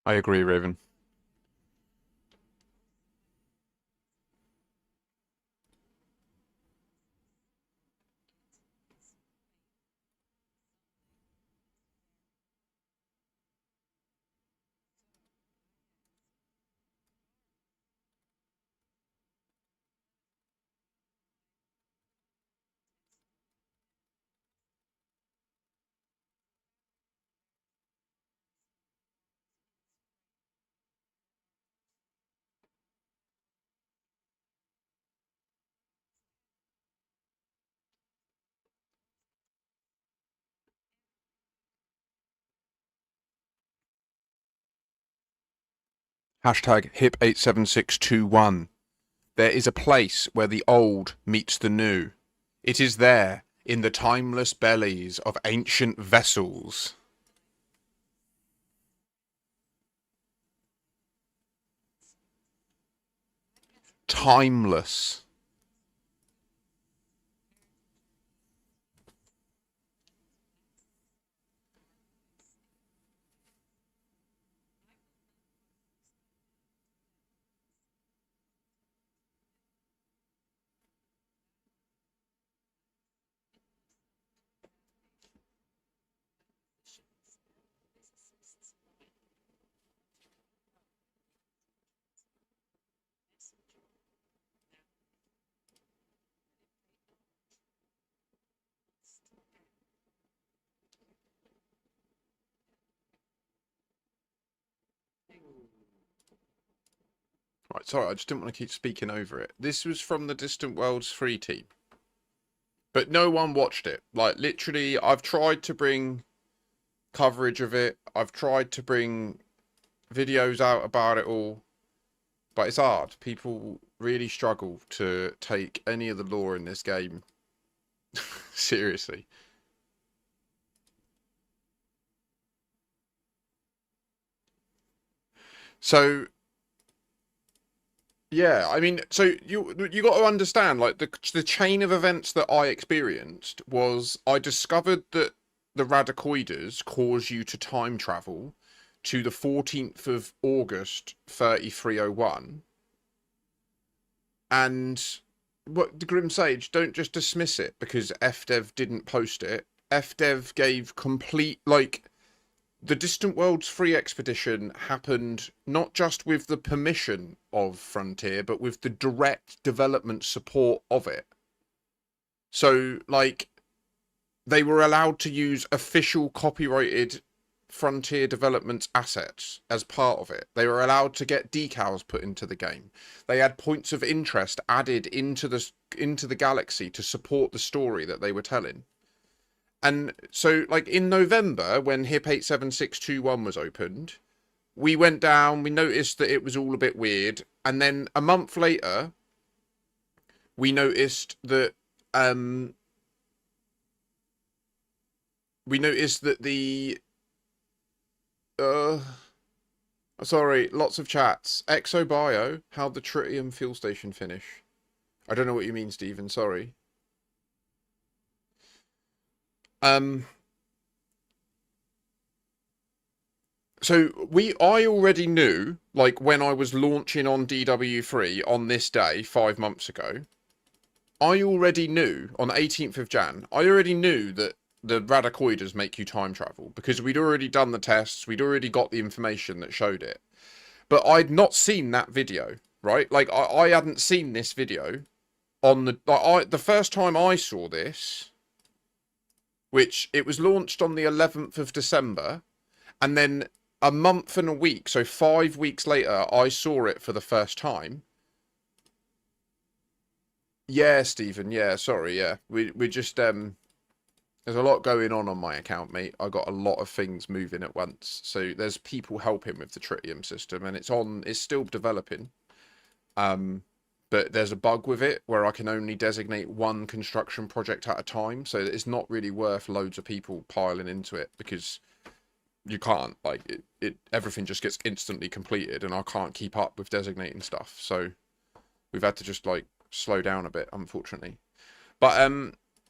S3: I agree, Raven. Hashtag HIP87621. There is a place where the old meets the new. It is there, in the timeless bellies of ancient vessels. Timeless. Right, sorry, I just didn't want to keep speaking over it. This was from the Distant Worlds 3 team. But no one watched it. Like, literally, I've tried to bring coverage of it. I've tried to bring videos out about it all. But it's hard. People really struggle to take any of the lore in this game seriously. So, yeah, I mean, so you got to understand, like, the chain of events that I experienced was I discovered that the Radicoides cause you to time travel to the 14th of August 3301. And what the Grim Sage, don't just dismiss it because FDev didn't post it. FDev gave complete, like, the Distant Worlds 3 expedition happened not just with the permission of Frontier, but with the direct development support of it. So, like, they were allowed to use official copyrighted Frontier Development assets as part of it. They were allowed to get decals put into the game. They had points of interest added into the galaxy to support the story that they were telling. And so, like, in November, when HIP 87621 was opened, we went down, we noticed that it was all a bit weird. And then a month later, we noticed that, the, sorry, lots of chats. Exo Bio, how'd the tritium fuel station finish? I don't know what you mean, Stephen, sorry. So I already knew, like, when I was launching on DW3 on this day 5 months ago, I already knew on the 18th of Jan, I already knew that the Radicoides make you time travel because we'd already done the tests, we'd already got the information that showed it. But I'd not seen that video, right? Like, I hadn't seen this video on the first time I saw this, which it was launched on the 11th of December, and then a month and a week, so 5 weeks later, I saw it for the first time. Yeah, Stephen, yeah, sorry, yeah. We just, there's a lot going on my account, mate. I got a lot of things moving at once. So there's people helping with the tritium system, and it's still developing. But there's a bug with it where I can only designate one construction project at a time. So it's not really worth loads of people piling into it because you can't, like, everything just gets instantly completed and I can't keep up with designating stuff. So we've had to just, like, slow down a bit, unfortunately. But,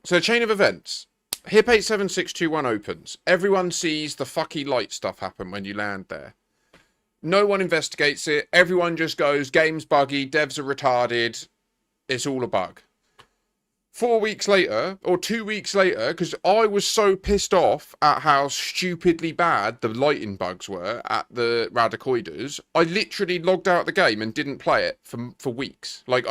S3: so chain of events. HIP 87621 opens. Everyone sees the fucky light stuff happen when you land there. No one investigates it. Everyone just goes, game's buggy, devs are retarded. It's all a bug. 4 weeks later, or 2 weeks later, because I was so pissed off at how stupidly bad the lighting bugs were at the Radicoides, I literally logged out of the game and didn't play it for weeks. Like,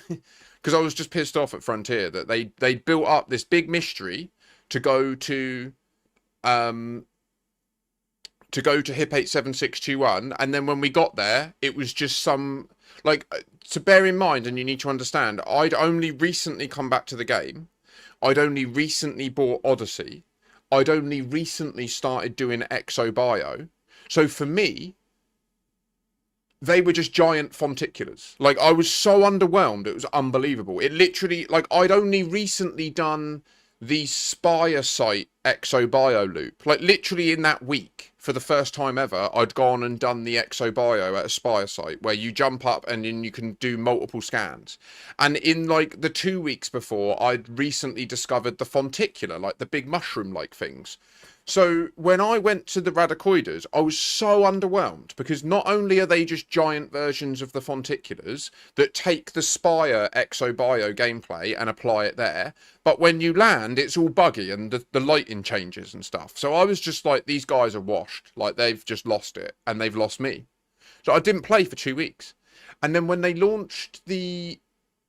S3: because I was just pissed off at Frontier that they built up this big mystery to go to HIP 87621, and then when we got there, it was just some, like, to bear in mind, and you need to understand, I'd only recently come back to the game. I'd only recently bought Odyssey. I'd only recently started doing Exo Bio. So for me, they were just giant fonticulars. Like, I was so underwhelmed, it was unbelievable. It literally, like, I'd only recently done the Spire site Exo Bio loop. Like, literally in that week, for the first time ever, I'd gone and done the Exo Bio at a Spire site where you jump up and then you can do multiple scans. And in, like, the 2 weeks before, I'd recently discovered the fonticular, like the big mushroom-like things. So when I went to the Radicoides, I was so underwhelmed because not only are they just giant versions of the fonticulars that take the Spire Exo Bio gameplay and apply it there, but when you land, it's all buggy and the lighting changes and stuff. So I was just like, these guys are washed. Like, they've just lost it and they've lost me. So I didn't play for 2 weeks. And then when they launched the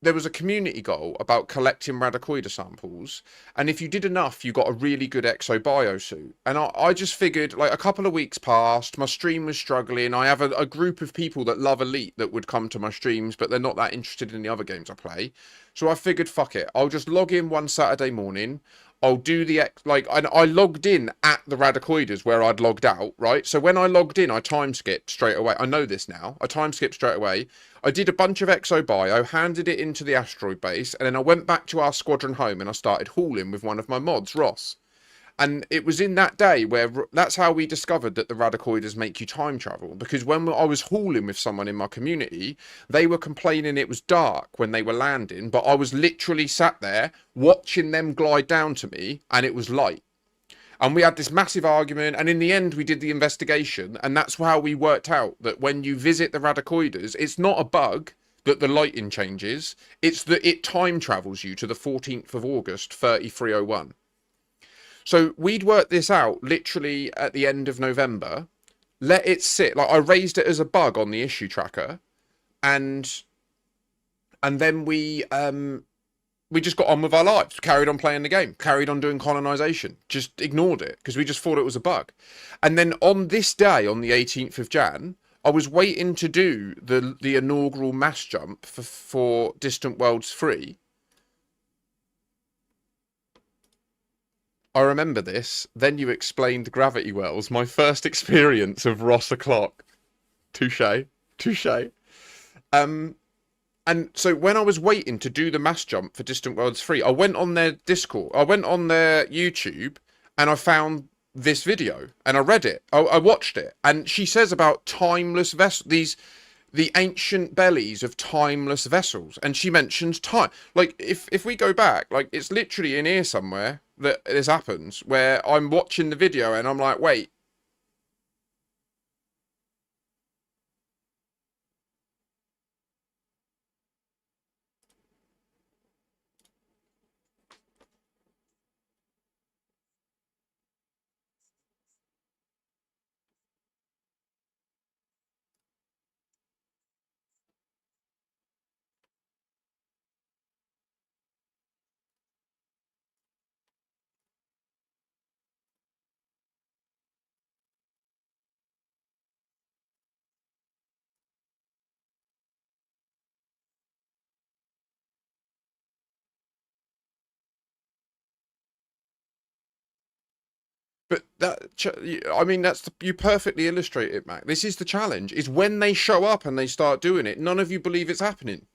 S3: there was a community goal about collecting radicoida samples, and if you did enough, you got a really good Exo Bio suit. And I just figured, like, a couple of weeks passed, my stream was struggling. I have a group of people that love Elite that would come to my streams, but they're not that interested in the other games I play. So I figured, fuck it, I'll just log in one Saturday morning. I'll do the and I logged in at the Radicoidas where I'd logged out, right? So when I logged in, I time skipped straight away. I know this now. I time skipped straight away. I did a bunch of Exo Bio, handed it into the asteroid base, and then I went back to our squadron home and I started hauling with one of my mods, Ross. And it was in that day where that's how we discovered that the Radicoidas make you time travel. Because when I was hauling with someone in my community, they were complaining it was dark when they were landing, but I was literally sat there watching them glide down to me, and it was light. And we had this massive argument, and in the end we did the investigation, and that's how we worked out that when you visit the Radicoidas, it's not a bug that the lighting changes, it's that it time travels you to the 14th of August, 3301. So we'd worked this out literally at the end of November, let it sit, like I raised it as a bug on the issue tracker, and then we just got on with our lives, carried on playing the game, carried on doing colonization, just ignored it because we just thought it was a bug. And then on this day, on the 18th of Jan, I was waiting to do the inaugural mass jump for Distant Worlds 3. I remember this. Then you explained gravity wells. My first experience of Ross o'clock. Touche. Touche. And so when I was waiting to do the mass jump for Distant Worlds 3, I went on their Discord. I went on their YouTube and I found this video and I read it. I watched it. And she says about timeless vessels, the ancient bellies of timeless vessels. And she mentions time. Like, if we go back, like, it's literally in here somewhere that this happens, where I'm watching the video and I'm like, wait. But I mean, you perfectly illustrate it, Mac. This is the challenge, is when they show up and they start doing it, none of you believe it's happening.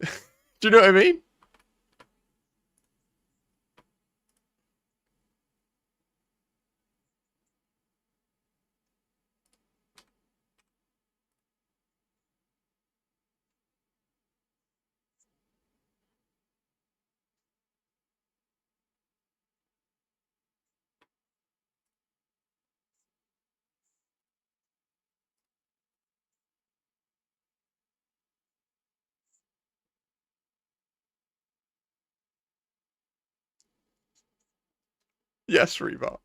S3: Do you know what I mean? Yes, Reba.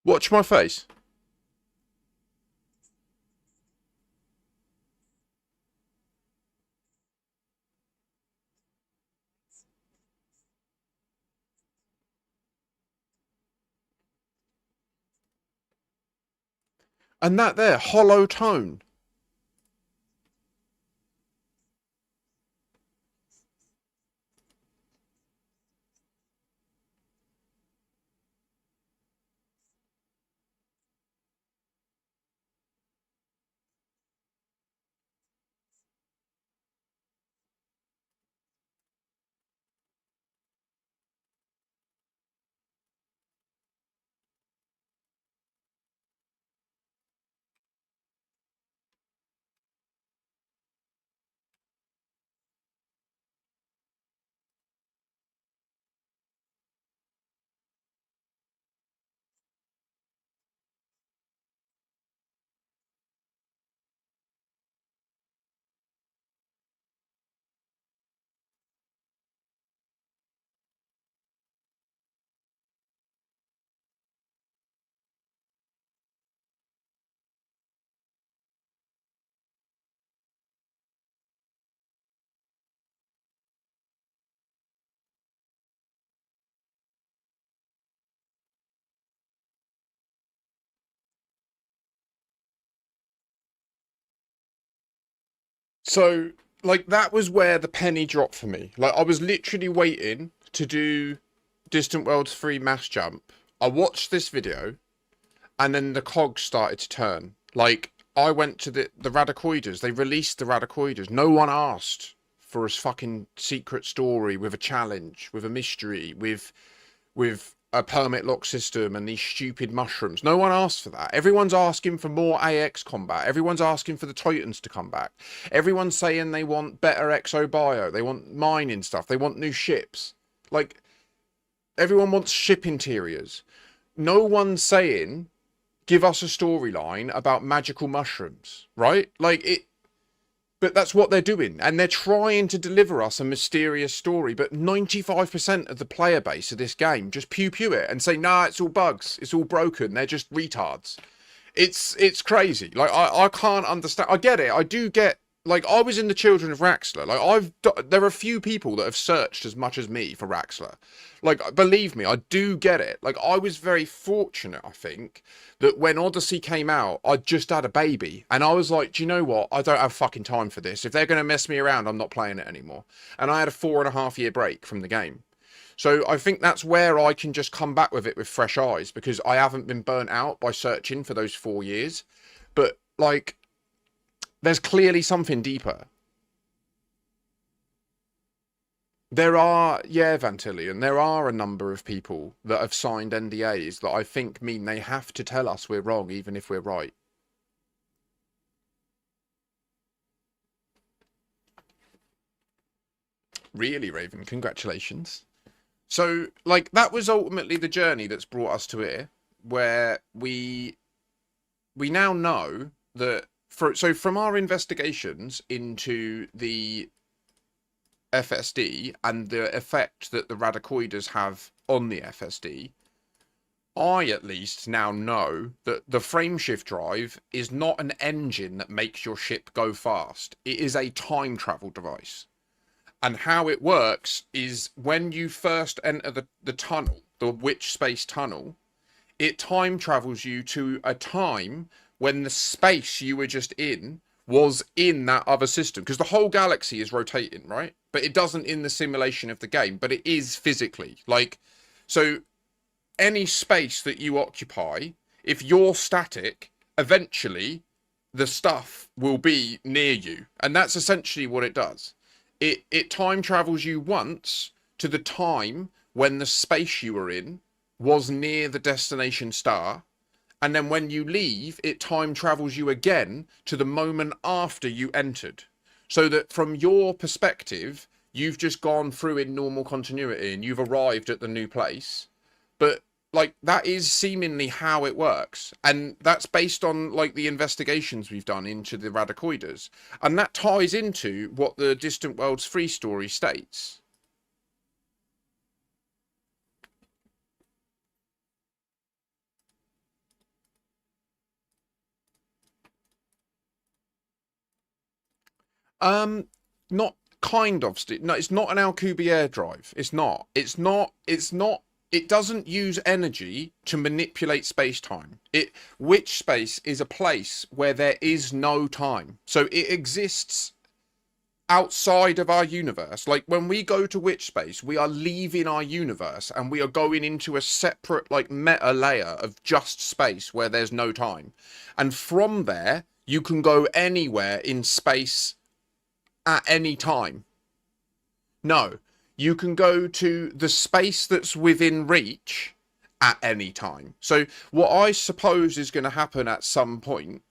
S3: Watch my face. And that there, hollow tone. So, like, that was where the penny dropped for me. Like, I was literally waiting to do Distant Worlds 3 mass jump. I watched this video, and then the cogs started to turn. Like, I went to the Radicoides. They released the Radicoides. No one asked for a fucking secret story with a challenge, with a mystery, with a permit lock system and these stupid mushrooms. No one asked for that. Everyone's asking for more AX combat. Everyone's asking for the Titans to come back. Everyone's saying they want better Exo Bio. They want mining stuff. They want new ships. Like, everyone wants ship interiors. No one's saying, give us a storyline about magical mushrooms, right? Like, it... But that's what they're doing. And they're trying to deliver us a mysterious story. But 95% of the player base of this game just pew-pew it and say, nah, it's all bugs. It's all broken. They're just retards. It's crazy. Like, I can't understand. I get it. I do get... Like, I was in the Children of Raxxla. Like, there are a few people that have searched as much as me for Raxxla. Like, believe me, I do get it. Like, I was very fortunate, I think, that when Odyssey came out, I just had a baby. And I was like, do you know what? I don't have fucking time for this. If they're going to mess me around, I'm not playing it anymore. And I had a 4.5-year break from the game. So I think that's where I can just come back with it with fresh eyes, because I haven't been burnt out by searching for those 4 years. But, like... There's clearly something deeper. There are, yeah, Vantillion, there are a number of people that have signed NDAs that I think mean they have to tell us we're wrong, even if we're right. Really, Raven, congratulations. So, like, that was ultimately the journey that's brought us to here, where we now know that... So from our investigations into the FSD and the effect that the Radicoides have on the FSD, I at least now know that the frameshift drive is not an engine that makes your ship go fast. It is a time travel device. And how it works is when you first enter the tunnel, the Witch Space Tunnel, it time travels you to a time when the space you were just in was in that other system. Because the whole galaxy is rotating, right? But it doesn't in the simulation of the game, but it is physically. Like, so any space that you occupy, if you're static, eventually the stuff will be near you. And that's essentially what it does. It time travels you once to the time when the space you were in was near the destination star. And then when you leave, it time travels you again to the moment after you entered. So that from your perspective, you've just gone through in normal continuity and you've arrived at the new place. But, like, that is seemingly how it works. And that's based on, like, the investigations we've done into the Radicoides. And that ties into what the Distant Worlds 3 story states. Not kind of. No, it's not an Alcubierre drive. It's not. It doesn't use energy to manipulate space-time. Witch space is a place where there is no time. So it exists outside of our universe. Like, when we go to Witch space, we are leaving our universe and we are going into a separate, like, meta layer of just space where there's no time. And from there, you can go anywhere in space at any time. No, you can go to the space that's within reach at any time. So what I suppose is going to happen at some point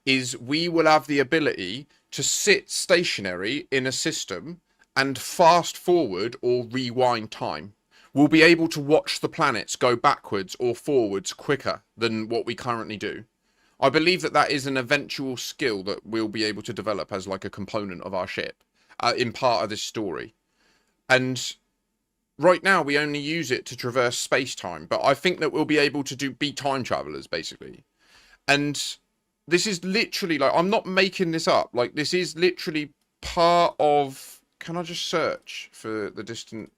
S3: is we will have the ability to sit stationary in a system and fast forward or rewind time. We'll be able to watch the planets go backwards or forwards quicker than what we currently do. I believe that that is an eventual skill that we'll be able to develop as, like, a component of our ship in part of this story. And right now we only use it to traverse space-time, but I think that we'll be able to be time travelers, basically. And this is literally, like, I'm not making this up. Like, this is literally part of... Can I just search for the distant...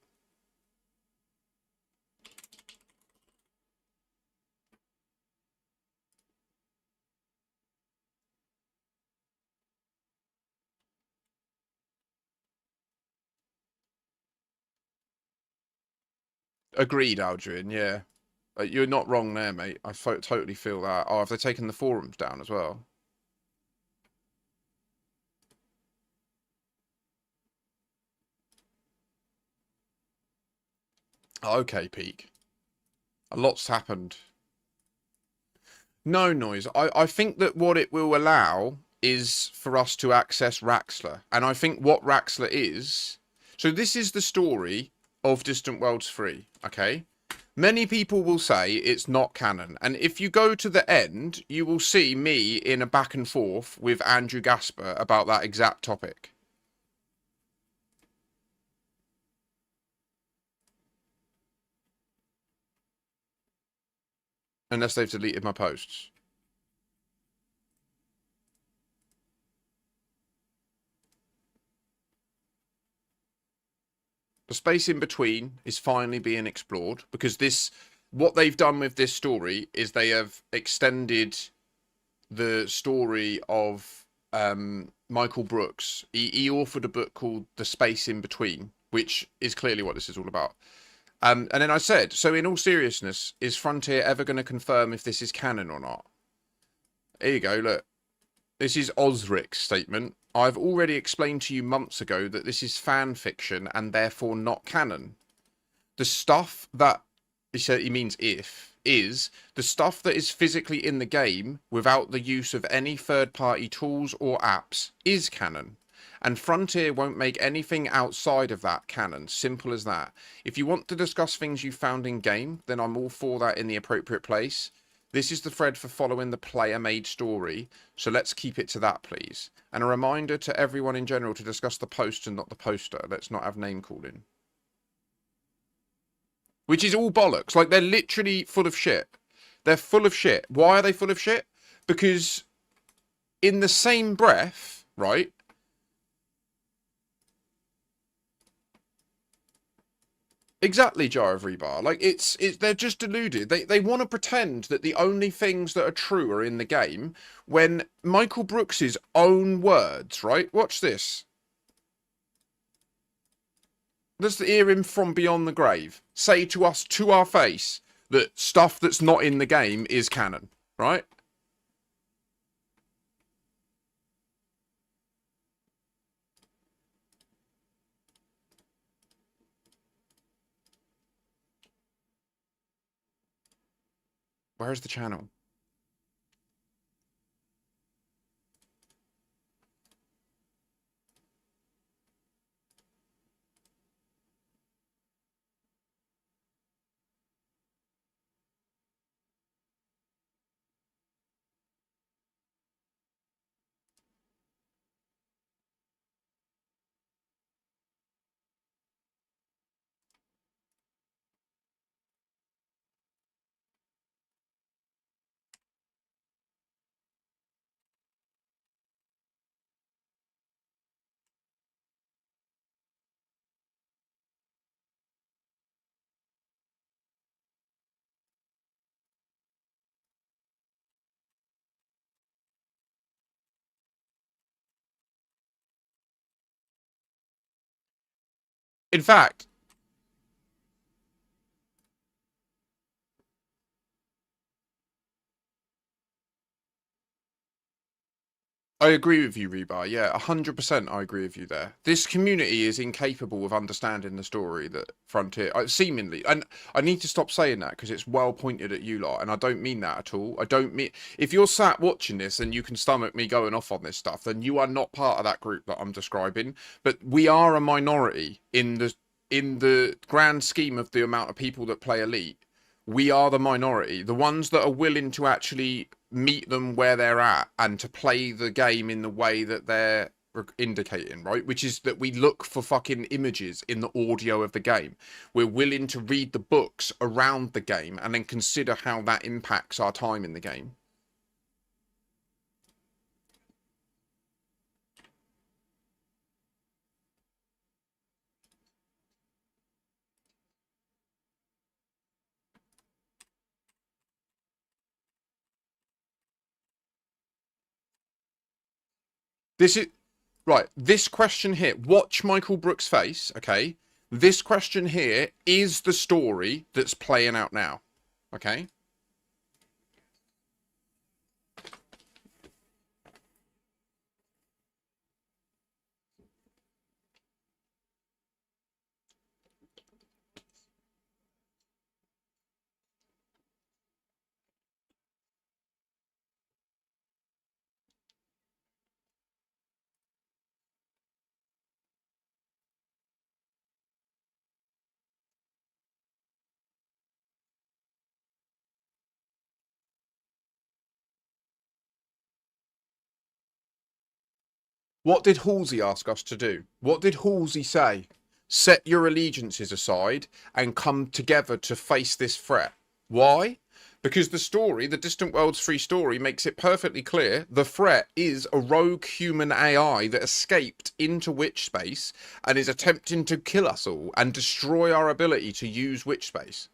S3: Agreed, Aldrin, yeah. You're not wrong there, mate. I totally feel that. Oh, have they taken the forums down as well? Okay, Peak. A lot's happened. No noise. I think that what it will allow is for us to access Raxler. And I think what Raxler is... So this is the story of Distant Worlds 3, okay? Many people will say it's not canon. And if you go to the end, you will see me in a back and forth with Andrew Gasper about that exact topic. Unless they've deleted my posts. The space in between is finally being explored because what they've done with this story is they have extended the story of Michael Brooks. He authored a book called The Space in Between, which is clearly what this is all about. And then I said, so in all seriousness, is Frontier ever going to confirm if this is canon or not? Here you go, look. This is Osric's statement. I've already explained to you months ago that this is fan fiction and therefore not canon. The stuff that, he said, he means is the stuff that is physically in the game without the use of any third-party tools or apps is canon. And Frontier won't make anything outside of that canon. Simple as that. If you want to discuss things you found in game, then I'm all for that in the appropriate place. This is the thread for following the player-made story, so let's keep it to that, please. And a reminder to everyone in general to discuss the post and not the poster. Let's not have name-calling. Which is all bollocks. Like, they're literally full of shit. They're full of shit. Why are they full of shit? Because in the same breath, right... Exactly, Jar of Rebar. Like, they're just deluded. They want to pretend that the only things that are true are in the game when Michael Brooks's own words, right? Watch this. Let's hear him from beyond the grave say to us to our face that stuff that's not in the game is canon, right? Where's the channel? In fact, I agree with you, Rebar. Yeah, 100% I agree with you there. This community is incapable of understanding the story that Frontier... seemingly... And I need to stop saying that because it's well pointed at you lot, and I don't mean that at all. I don't mean... If you're sat watching this and you can stomach me going off on this stuff, then you are not part of that group that I'm describing. But we are a minority in the grand scheme of the amount of people that play Elite. We are the minority. The ones that are willing to actually meet them where they're at and to play the game in the way that they're indicating, right? Which is that we look for fucking images in the audio of the game. We're willing to read the books around the game and then consider how that impacts our time in the game. This is... Right, this question here. Watch Michael Brooks' face, okay? This question here is the story that's playing out now. Okay? What did Halsey ask us to do? What did Halsey say? Set your allegiances aside and come together to face this threat. Why? Because the story, the Distant Worlds 3 story, makes it perfectly clear the threat is a rogue human AI that escaped into witch space and is attempting to kill us all and destroy our ability to use witch space.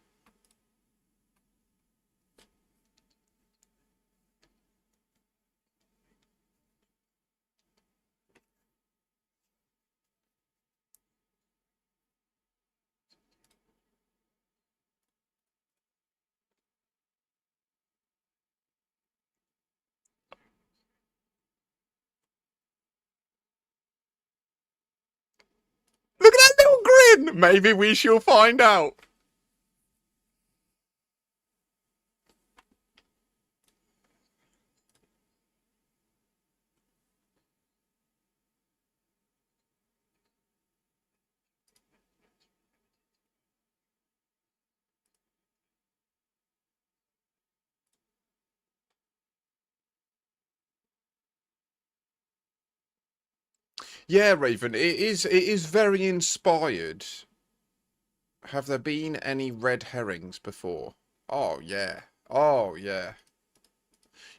S3: Look at that little grin! Maybe we shall find out. Yeah, Raven, it is very inspired. Have there been any red herrings before? Oh yeah. Oh yeah.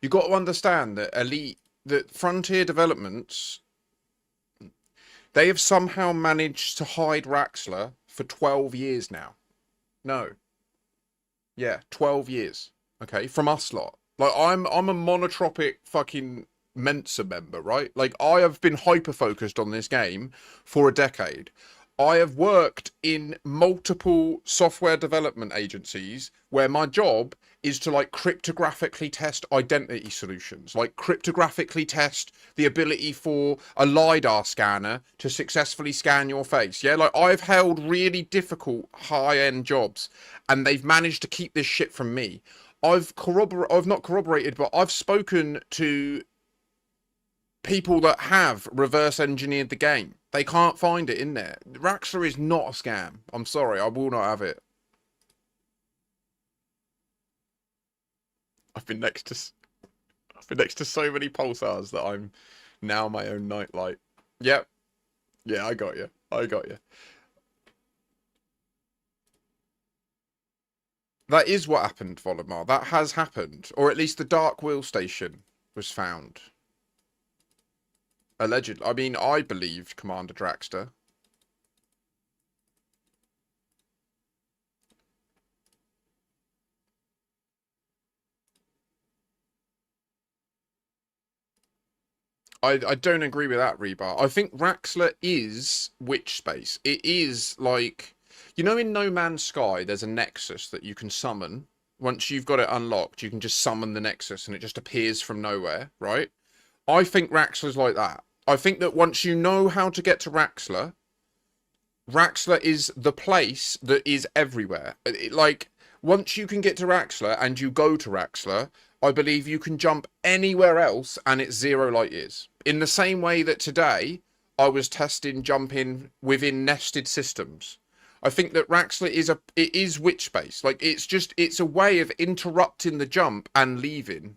S3: You got to understand that that Frontier Developments, they have somehow managed to hide Raxler for 12 years now. No. Yeah, 12 years. Okay, from us lot. Like I'm a monotropic fucking Mensa member, right? Like I have been hyper focused on this game for a decade. I have worked in multiple software development agencies where my job is to like cryptographically test identity solutions, like cryptographically test the ability for a LiDAR scanner to successfully scan your face. Yeah, like I've held really difficult high-end jobs and they've managed to keep this shit from me. I've not corroborated, but I've spoken to people that have reverse engineered the game. They can't find it in there. Raxler is not a scam. I'm sorry, I will not have it. I've been next to so many pulsars that I'm now my own nightlight. Yep. Yeah, I got you. I got you. That is what happened, Volumar. That has happened. Or at least the Dark Wheel station was found. Allegedly. I mean, I believed Commander Draxter. I don't agree with that, Rebar. I think Raxler is witch space. It is like, you know, in No Man's Sky, there's a nexus that you can summon. Once you've got it unlocked, you can just summon the nexus and it just appears from nowhere, right? I think Raxler's like that. I think that once you know how to get to Raxler, Raxler is the place that is everywhere. Like, once you can get to Raxler and you go to Raxler, I believe you can jump anywhere else and it's 0 light years. In the same way that today, I was testing jumping within nested systems. I think that Raxler is witch space. Like, it's a way of interrupting the jump and leaving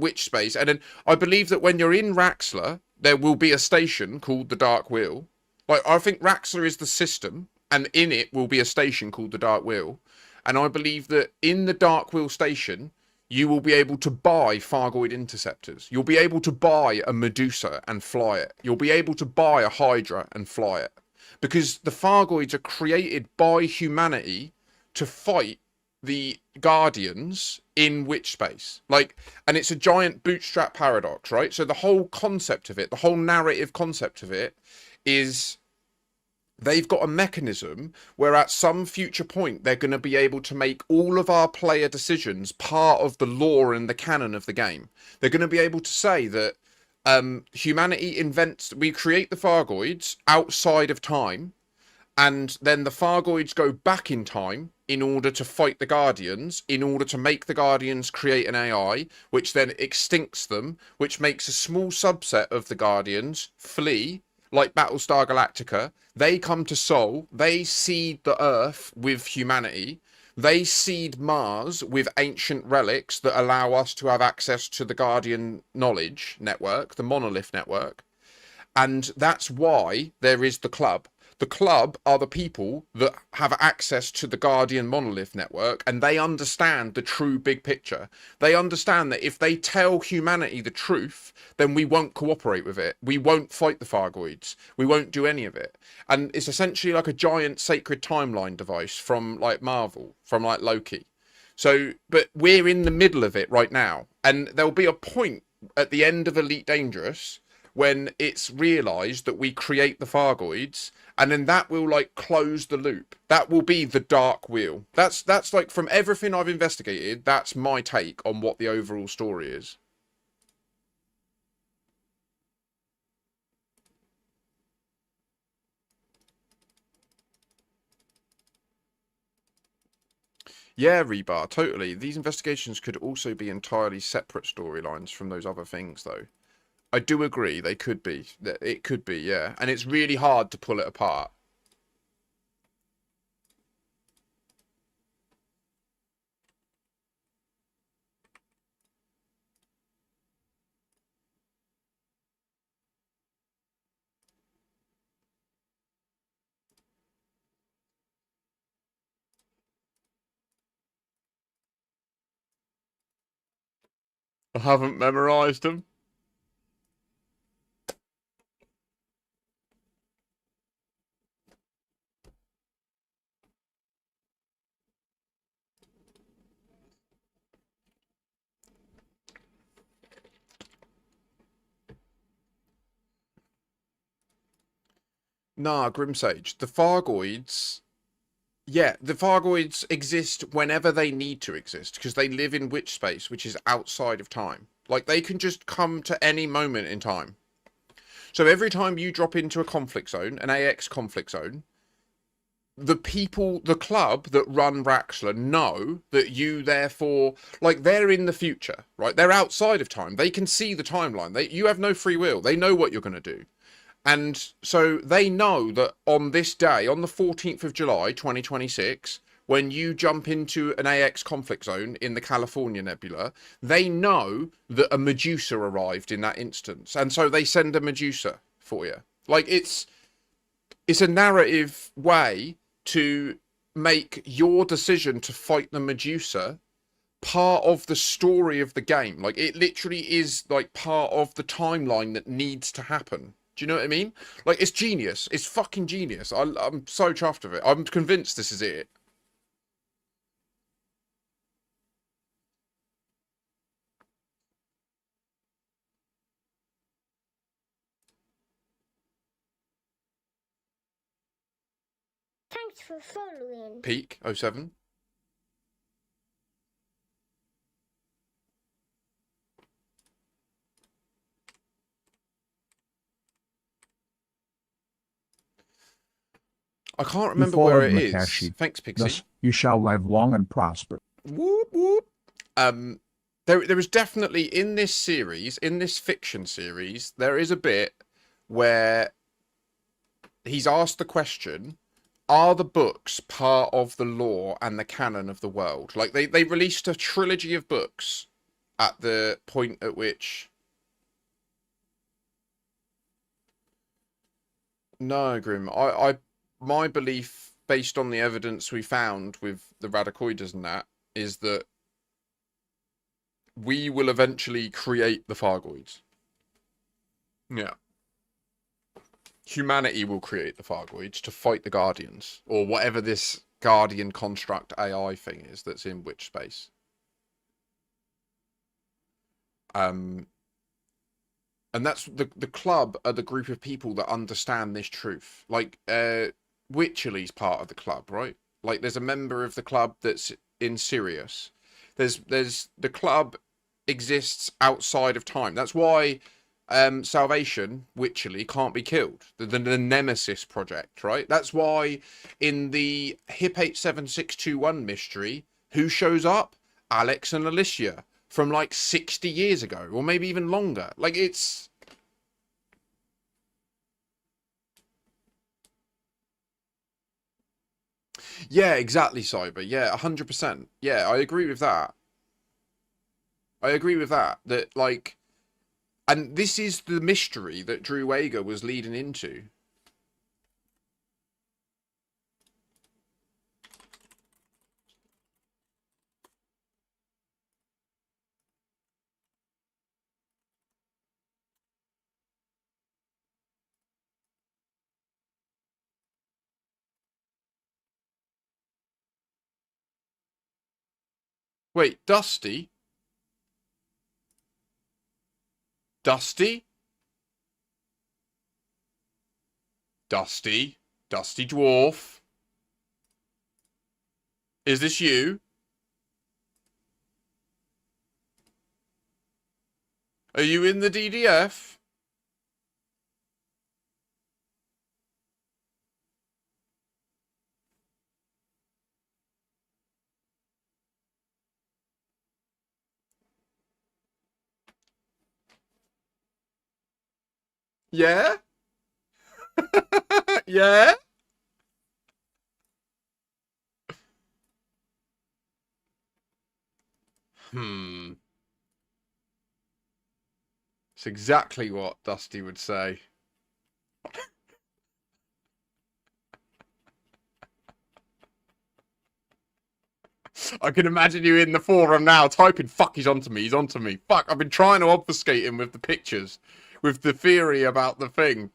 S3: witch space. And then I believe that when you're in Raxler, there will be a station called the Dark Wheel. Like, I think Raxler is the system, and in it will be a station called the Dark Wheel. And I believe that in the Dark Wheel station, you will be able to buy Fargoid interceptors. You'll be able to buy a Medusa and fly it. You'll be able to buy a Hydra and fly it. Because the Fargoids are created by humanity to fight the Guardians in witch space. Like, and it's a giant bootstrap paradox, right? So the whole concept of it, the whole narrative concept of it is they've got a mechanism where at some future point they're going to be able to make all of our player decisions part of the lore and the canon of the game. They're going to be able to say that we create the Fargoids outside of time, and then the Fargoids go back in time in order to fight the Guardians, in order to make the Guardians create an AI, which then extincts them, which makes a small subset of the Guardians flee, like Battlestar Galactica. They come to Sol, they seed the Earth with humanity, they seed Mars with ancient relics that allow us to have access to the Guardian knowledge network, the Monolith network. And that's why there is the club. The club are the people that have access to the Guardian Monolith network, and they understand the true big picture. They understand that if they tell humanity the truth, then we won't cooperate with it. We won't fight the Fargoids. We won't do any of it. And it's essentially like a giant sacred timeline device from like Marvel, from like Loki. So, but we're in the middle of it right now. And there'll be a point at the end of Elite Dangerous when it's realized that we create the Fargoids, and then that will like close the loop. That will be the dark wheel. That's like, from everything I've investigated, that's my take on what the overall story is. Yeah, Rebar, totally. These investigations could also be entirely separate storylines from those other things, though. I do agree, they could be. It could be, yeah. And it's really hard to pull it apart. I haven't memorized them. Nah, Grimsage. The Fargoids... Yeah, the Fargoids exist whenever they need to exist, because they live in witch space, which is outside of time. Like, they can just come to any moment in time. So every time you drop into a conflict zone, an AX conflict zone, the people, the club that run Raxler know that you therefore, like, they're in the future, right? They're outside of time. They can see the timeline. You have no free will. They know what you're going to do. And so they know that on this day, on the 14th of July, 2026, when you jump into an AX conflict zone in the California Nebula, they know that a Medusa arrived in that instance. And so they send a Medusa for you. Like, it's a narrative way to make your decision to fight the Medusa part of the story of the game. Like, it literally is like part of the timeline that needs to happen. Do you know what I mean? Like, it's genius. It's fucking genius. I'm so chuffed of it. I'm convinced this is it.
S8: Thanks for following.
S3: Peak 07. I can't remember where it is. Thanks, Pixie.
S13: Thus, you shall live long and prosper.
S3: Whoop, whoop. There is definitely in this series, in this fiction series, there is a bit where he's asked the question, are the books part of the lore and the canon of the world? Like, they released a trilogy of books at the point at which... No, Grim. My belief, based on the evidence we found with the Radicoidas and that, is that we will eventually create the Fargoids. Yeah. Humanity will create the Fargoids to fight the Guardians, or whatever this Guardian construct AI thing is that's in witch space. And that's the club are the group of people that understand this truth. Like, Wycherley's part of the club, right? Like, there's a member of the club that's in Sirius. There's the club exists outside of time. That's why Salvation, Wycherley, can't be killed. The Nemesis Project, right? That's why in the HIP 87621 mystery, who shows up? Alex and Alicia from like 60 years ago, or maybe even longer. Like, it's... Yeah, exactly, Cyber. Yeah, 100%. Yeah, I agree with that. I agree with that. That, like... And this is the mystery that Drew Wager was leading into. Wait, Dusty? Dusty? Dusty? Dusty Dwarf? Is this you? Are you in the DDF? Yeah? Yeah? It's exactly what Dusty would say. I can imagine you in the forum now typing, fuck, he's onto me, he's onto me. Fuck, I've been trying to obfuscate him with the pictures, with the theory about the thing.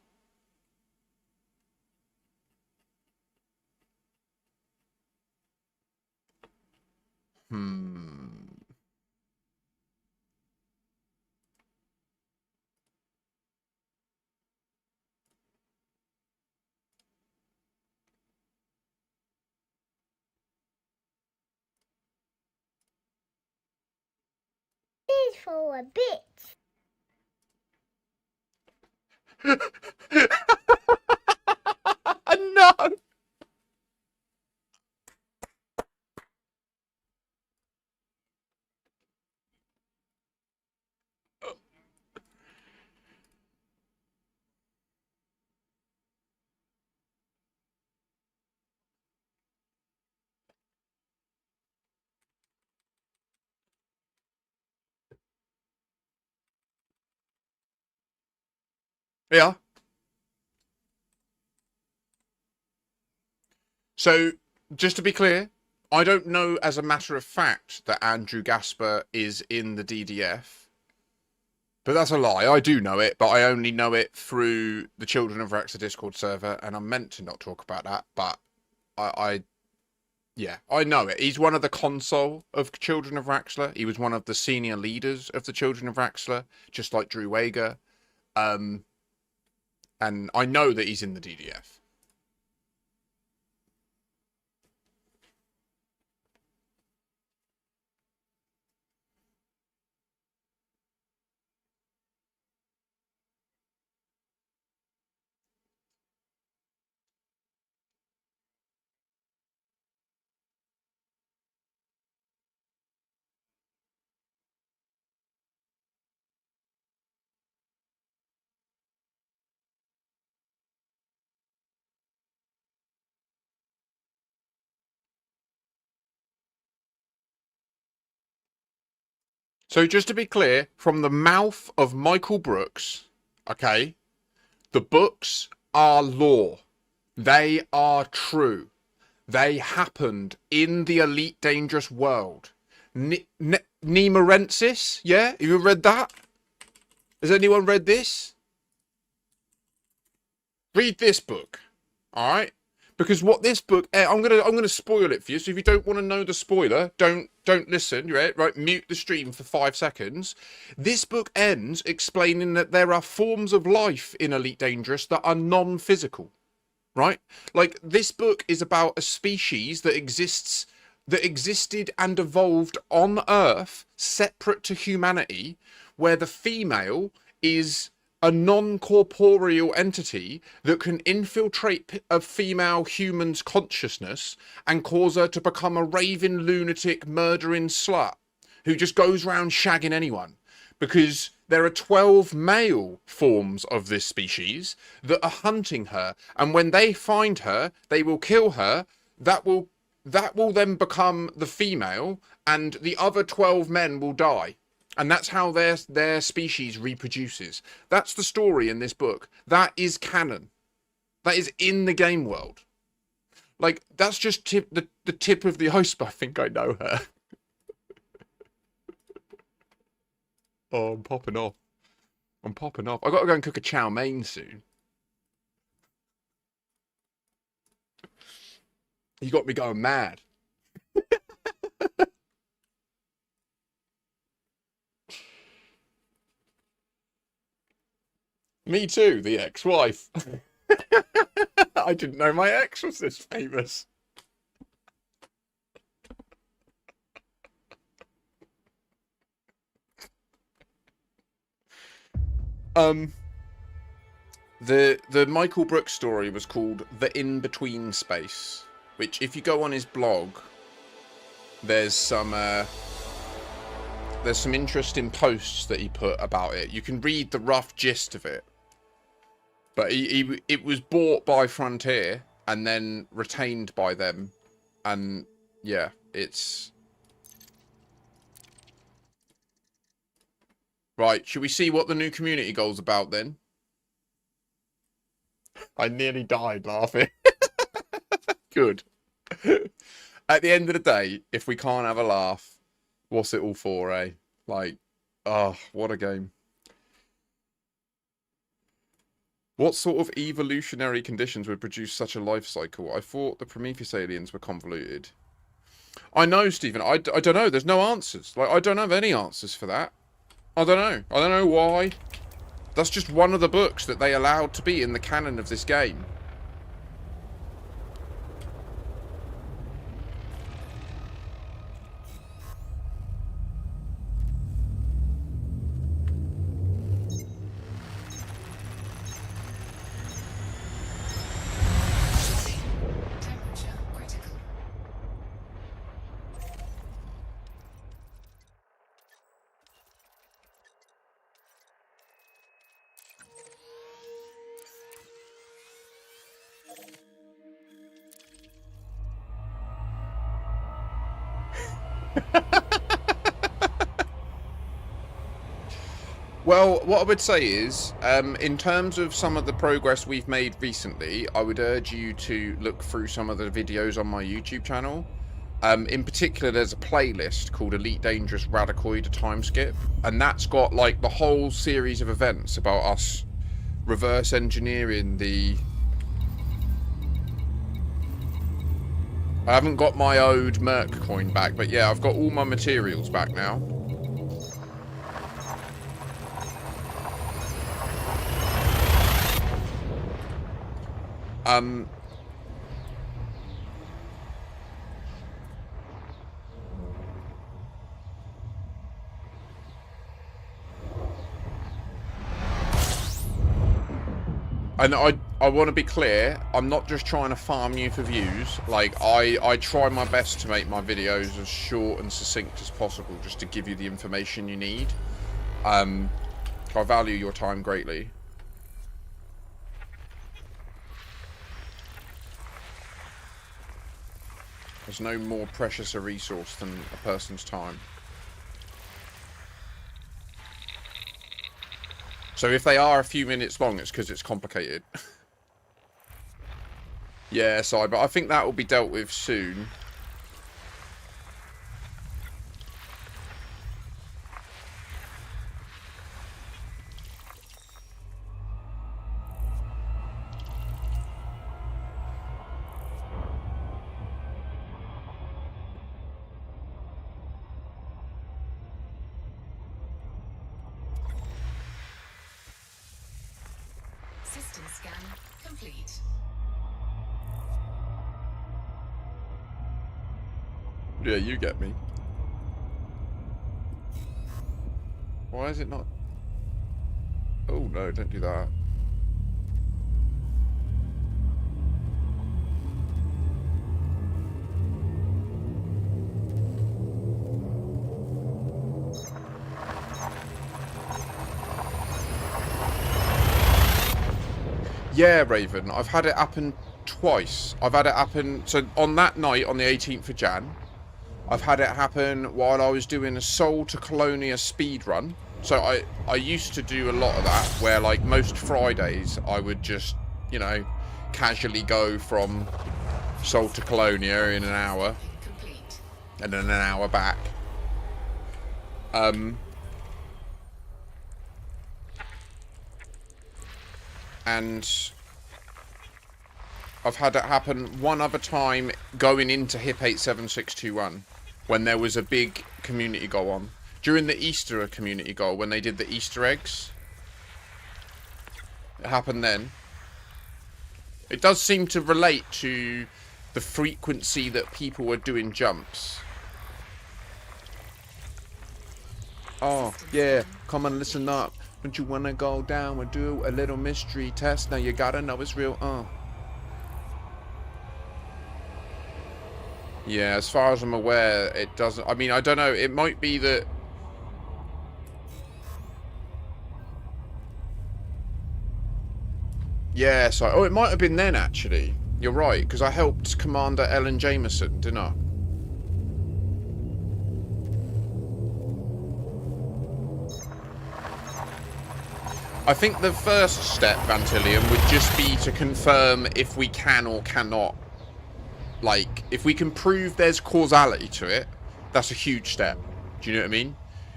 S8: He's for a bit.
S3: No! Yeah. So, just to be clear, I don't know as a matter of fact that Andrew Gasper is in the DDF. But that's a lie. I do know it, but I only know it through the Children of Wrexham Discord server, and I'm meant to not talk about that, but yeah, I know it. He's one of the console of Children of Wrexham. He was one of the senior leaders of the Children of Wrexham, just like Drew Wager. And I know that he's in the DDF. So just to be clear, from the mouth of Michael Brooks, okay, the books are law. They are true. They happened in the Elite Dangerous world. Nemorensis, yeah? Have you read that? Has anyone read this? Read this book, all right? Because what this book, I'm gonna spoil it for you. So if you don't want to know the spoiler, don't listen. Right? Mute the stream for 5 seconds. This book ends explaining that there are forms of life in Elite Dangerous that are non-physical. right? Like, this book is about a species that existed and evolved on Earth separate to humanity, where the female is a non-corporeal entity that can infiltrate a female human's consciousness and cause her to become a raving lunatic murdering slut who just goes around shagging anyone, because there are 12 male forms of this species that are hunting her, and when they find her, they will kill her. That will then become the female, and the other 12 men will die. And that's how their species reproduces. That's the story in this book. That is canon. That is in the game world. Like, that's just the tip of the iceberg. I think I know her. Oh, I'm popping off. I'm popping off. I've got to go and cook a chow mein soon. You got me going mad. Me too, the ex-wife. I didn't know my ex was this famous. The Michael Brooks story was called The In-Between Space, which, if you go on his blog, there's some interesting posts that he put about it. You can read the rough gist of it. But it was bought by Frontier and then retained by them. And yeah, it's... Right, should we see what the new community goal's about then? I nearly died laughing. Good. At the end of the day, if we can't have a laugh, what's it all for, eh? Like, oh, what a game. What sort of evolutionary conditions would produce such a life cycle? I thought the Prometheus aliens were convoluted. I know, Stephen. I don't know. There's no answers. Like, I don't have any answers for that. I don't know. I don't know why. That's just one of the books that they allowed to be in the canon of this game. Well, what I would say is, in terms of some of the progress we've made recently, I would urge you to look through some of the videos on my YouTube channel. In particular, there's a playlist called Elite Dangerous Radicoid Time Skip, and that's got like the whole series of events about us reverse engineering the... I haven't got my owed Merc coin back, but yeah, I've got all my materials back now. And I want to be clear, I'm not just trying to farm you for views. Like, I try my best to make my videos as short and succinct as possible, just to give you the information you need. I value your time greatly. There's no more precious a resource than a person's time. So if they are a few minutes long, it's because it's complicated. Yeah, sorry, but I think that will be dealt with soon.
S4: System scan complete.
S3: Yeah, you get me. Why is it not? Oh no, don't do that. Yeah, Raven, I've had it happen twice. I've had it happen, so on that night, on the 18th of Jan, I've had it happen while I was doing a Soul to Colonia speed run. So I used to do a lot of that, where like most Fridays, I would just, you know, casually go from Soul to Colonia in an hour, and then an hour back. And I've had it happen one other time going into HIP 87621 when there was a big community goal on. During the Easter community goal, when they did the Easter eggs. It happened then. It does seem to relate to the frequency that people were doing jumps. Oh, yeah. Come on, listen up. Don't you want to go down and do a little mystery test? Now you gotta know it's real, Yeah, as far as I'm aware, it doesn't... I mean, I don't know. It might be that... Yeah, so... Oh, it might have been then, actually. You're right, because I helped Commander Ellen Jameson, didn't I? I think the first step, Vantillion, would just be to confirm if we can or cannot. Like, if we can prove there's causality to it, that's a huge step. Do you know what I mean?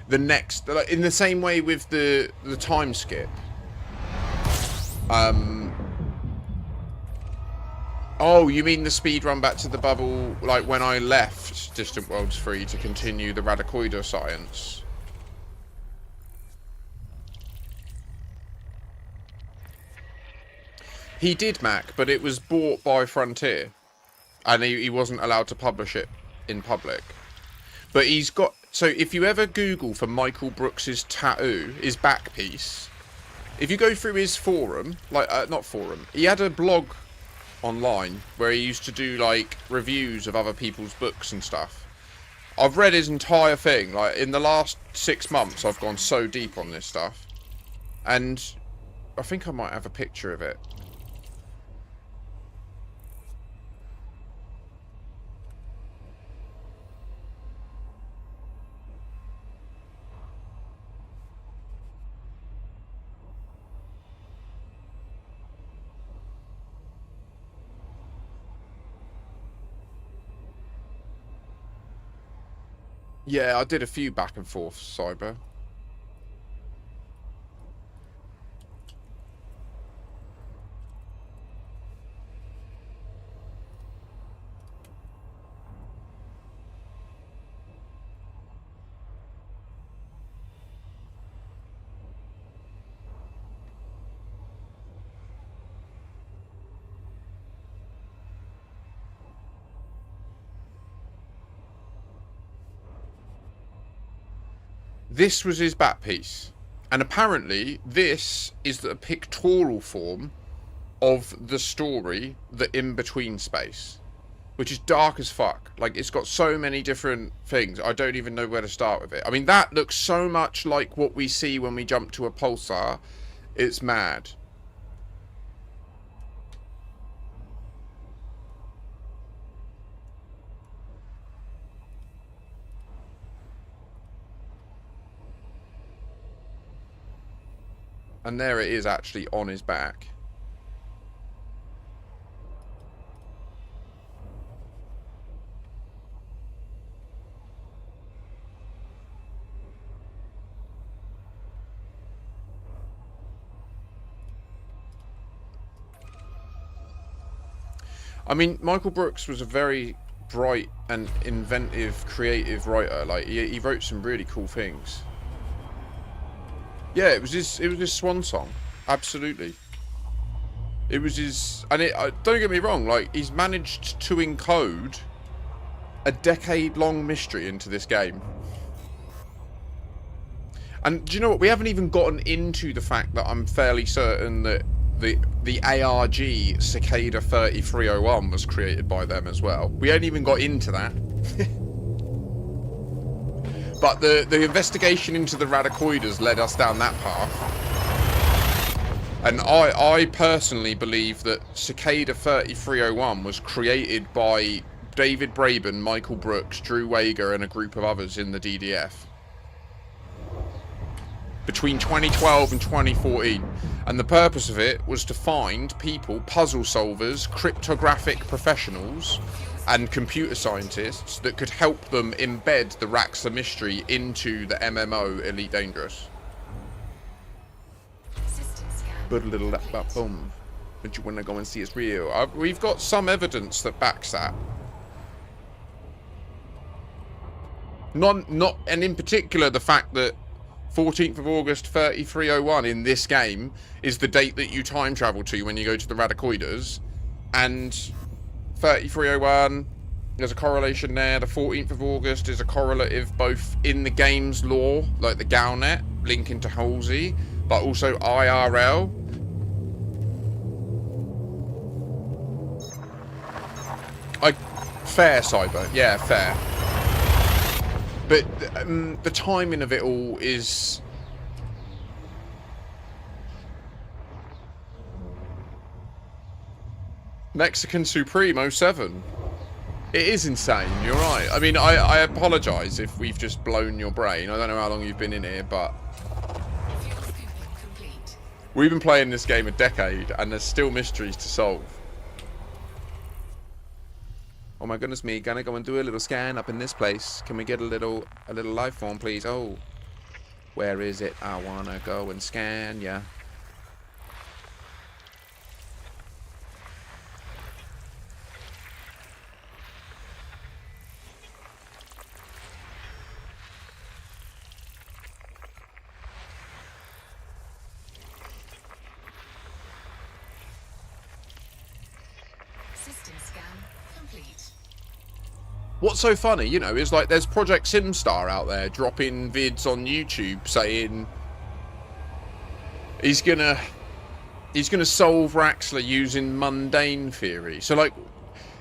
S3: The next, like, in the same way with the time skip. Oh, you mean the speed run back to the bubble, like when I left Distant Worlds 3 to continue the Radicoider science? He did, Mac, but it was bought by Frontier. And he wasn't allowed to publish it in public. But he's got... So if you ever Google for Michael Brooks's tattoo, his back piece, if you go through his forum, like, not forum, he had a blog online where he used to do, like, reviews of other people's books and stuff. I've read his entire thing. Like, in the last 6 months, I've gone so deep on this stuff. And I think I might have a picture of it. Yeah, I did a few back and forth, Cyber. This was his back piece. And apparently, this is the pictorial form of the story, the in-between space. Which is dark as fuck. Like, it's got so many different things. I don't even know where to start with it. I mean, that looks so much like what we see when we jump to a pulsar. It's mad. And there it is, actually, on his back. I mean, Michael Brooks was a very bright and inventive, creative writer. Like, he wrote some really cool things. Yeah, it was his swan song. Absolutely. It was his... And don't get me wrong, like, he's managed to encode a decade-long mystery into this game. And do you know what? We haven't even gotten into the fact that I'm fairly certain that the ARG Cicada 3301 was created by them as well. We ain't even got into that. But the investigation into the Radicoides led us down that path. And I personally believe that Cicada 3301 was created by David Braben, Michael Brooks, Drew Wager, and a group of others in the DDF. Between 2012 and 2014. And the purpose of it was to find people, puzzle solvers, cryptographic professionals, and computer scientists that could help them embed the Raxxla mystery into the MMO Elite Dangerous. But a little boom. Don't you want to go and see it's real? We've got some evidence that backs that. Not, and in particular the fact that 14th of August 3301 in this game is the date that you time travel to when you go to the Radicoides, and 3301, there's a correlation there. The 14th of August is a correlative both in the game's lore, like the Galnet linking to Halsey, but also IRL. Fair, Cyber. Yeah, fair. But the timing of it all is... Mexican Supreme 07. It is insane, you're right. I mean, I apologise if we've just blown your brain. I don't know how long you've been in here, but... We've been playing this game a decade, and there's still mysteries to solve. Oh my goodness me, gonna go and do a little scan up in this place. Can we get a little life form, please? Oh, where is it? I wanna go and scan, yeah.
S4: System scan complete.
S3: What's so funny, you know, is like there's Project SimStar out there dropping vids on YouTube saying he's gonna solve Raxxla using mundane theory. So like,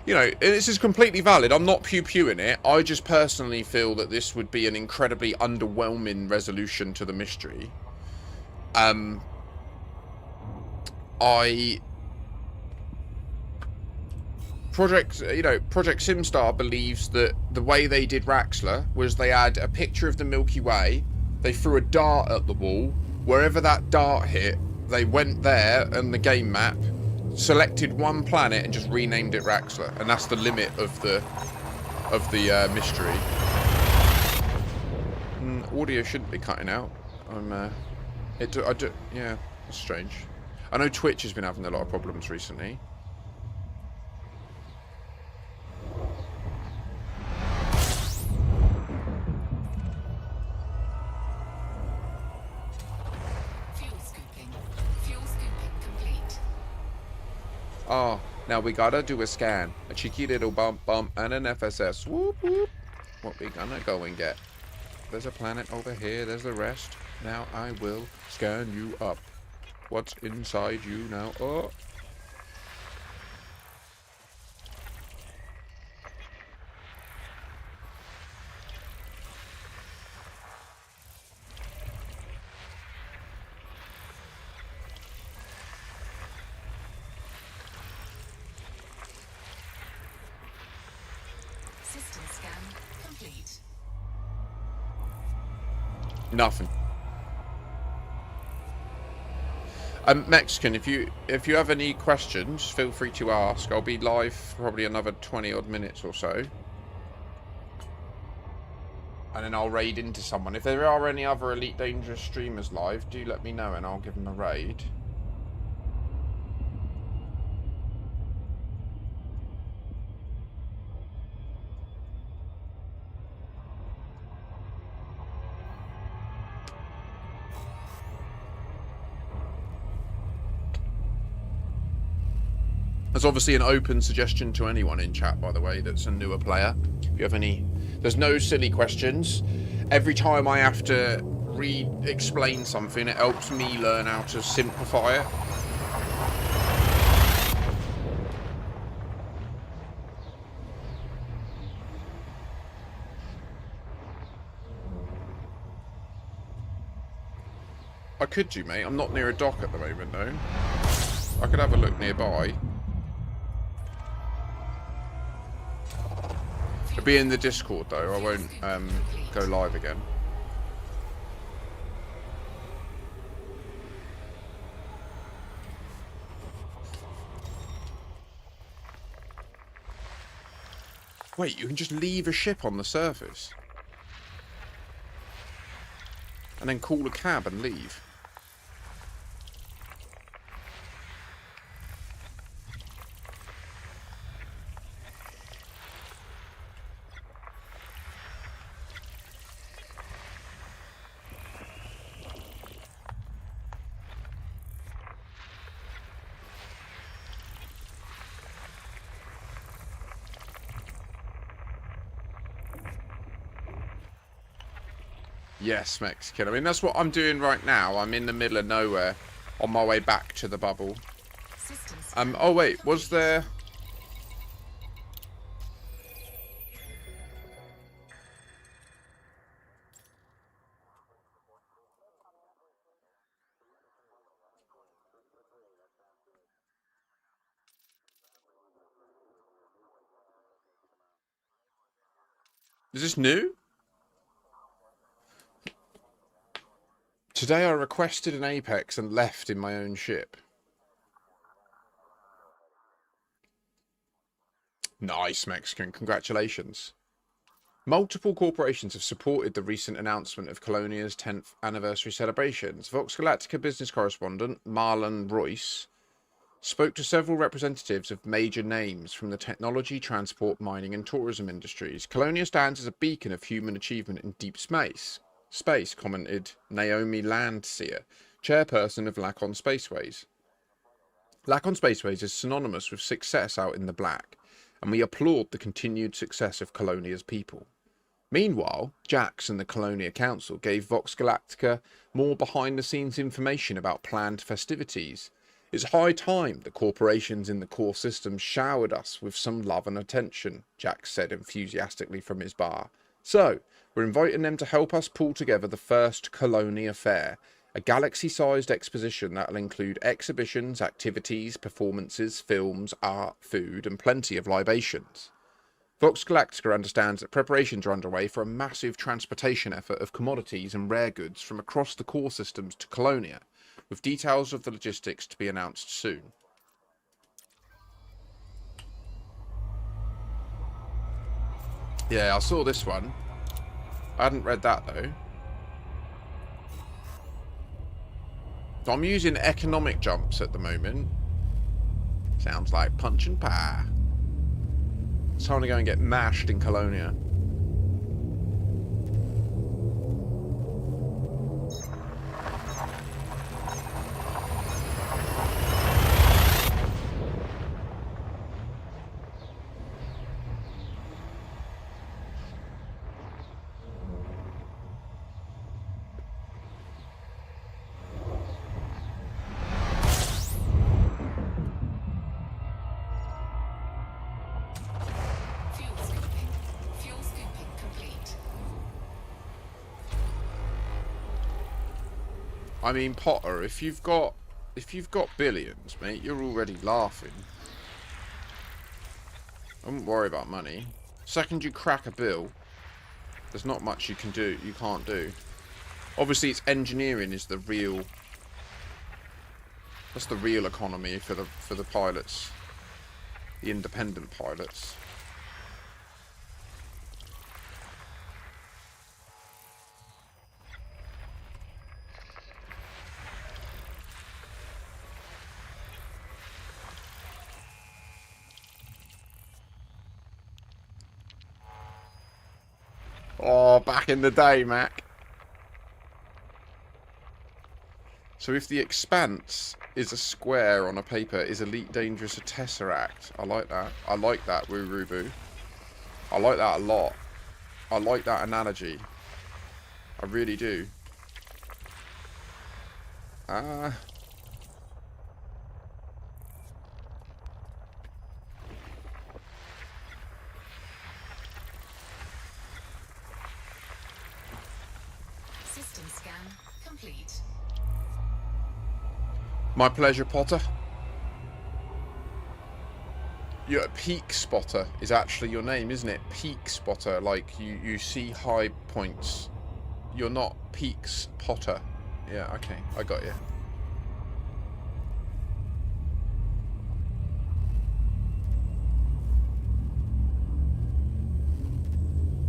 S3: you know, this is completely valid. I'm not pew-pewing it. I just personally feel that this would be an incredibly underwhelming resolution to the mystery. Project SimStar believes that the way they did Raxxla was they had a picture of the Milky Way, they threw a dart at the wall, wherever that dart hit, they went there on the game map, selected one planet and just renamed it Raxxla, and that's the limit of the mystery. Audio shouldn't be cutting out. Yeah, that's strange. I know Twitch has been having a lot of problems recently. Oh, now we gotta do a scan. A cheeky little bump and an FSS. Whoop whoop. What we gonna go and get? There's a planet over here. There's the rest. Now I will scan you up. What's inside you now? Oh.
S4: System scan complete.
S3: Nothing. Mexican, if you have any questions, feel free to ask. I'll be live for probably another 20 odd minutes or so. And then I'll raid into someone. If there are any other Elite Dangerous streamers live, do let me know and I'll give them a raid. There's obviously an open suggestion to anyone in chat, by the way, that's a newer player. If you have any... There's no silly questions. Every time I have to re-explain something, it helps me learn how to simplify it. I could do, mate. I'm not near a dock at the moment, though. I could have a look nearby. It'll be in the Discord, though. I won't go live again. Wait, you can just leave a ship on the surface? And then call a cab and leave? Yes, Mexican. I mean, that's what I'm doing right now. I'm in the middle of nowhere on my way back to the bubble. Oh, wait. Was there... Is this new? Today I requested an Apex and left in my own ship. Nice, Mexican. Congratulations. Multiple corporations have supported the recent announcement of Colonia's 10th anniversary celebrations. Vox Galactica business correspondent Marlon Royce spoke to several representatives of major names from the technology, transport, mining and tourism industries. Colonia stands as a beacon of human achievement in deep space, commented Naomi Landseer, chairperson of Lacon Spaceways. Lacon Spaceways is synonymous with success out in the black, and we applaud the continued success of Colonia's people. Meanwhile, Jax and the Colonia Council gave Vox Galactica more behind-the-scenes information about planned festivities. It's high time the corporations in the core system showered us with some love and attention, Jax said enthusiastically from his bar. So, we're inviting them to help us pull together the first Colonia Fair, a galaxy-sized exposition that will include exhibitions, activities, performances, films, art, food, and plenty of libations. Vox Galactica understands that preparations are underway for a massive transportation effort of commodities and rare goods from across the core systems to Colonia, with details of the logistics to be announced soon. Yeah, I saw this one. I hadn't read that, though. So I'm using economic jumps at the moment. Sounds like punch and pie. It's time to go and get mashed in Colonia. I mean, Potter, if you've got billions, mate, you're already laughing. I wouldn't worry about money. Second you crack a bill, there's not much you can't do. Obviously, it's engineering is the real. That's the real economy for the pilots, the independent pilots. Oh, back in the day, Mac. So if the expanse is a square on a paper, is Elite Dangerous a tesseract? I like that. I like that, Woo-Roo-Boo. I like that a lot. I like that analogy. I really do.
S4: System scan complete.
S3: My pleasure, Potter. You're a peak spotter is actually your name, isn't it? Peak spotter, like you see high points. You're not Peaks Potter. Yeah, okay, I got you.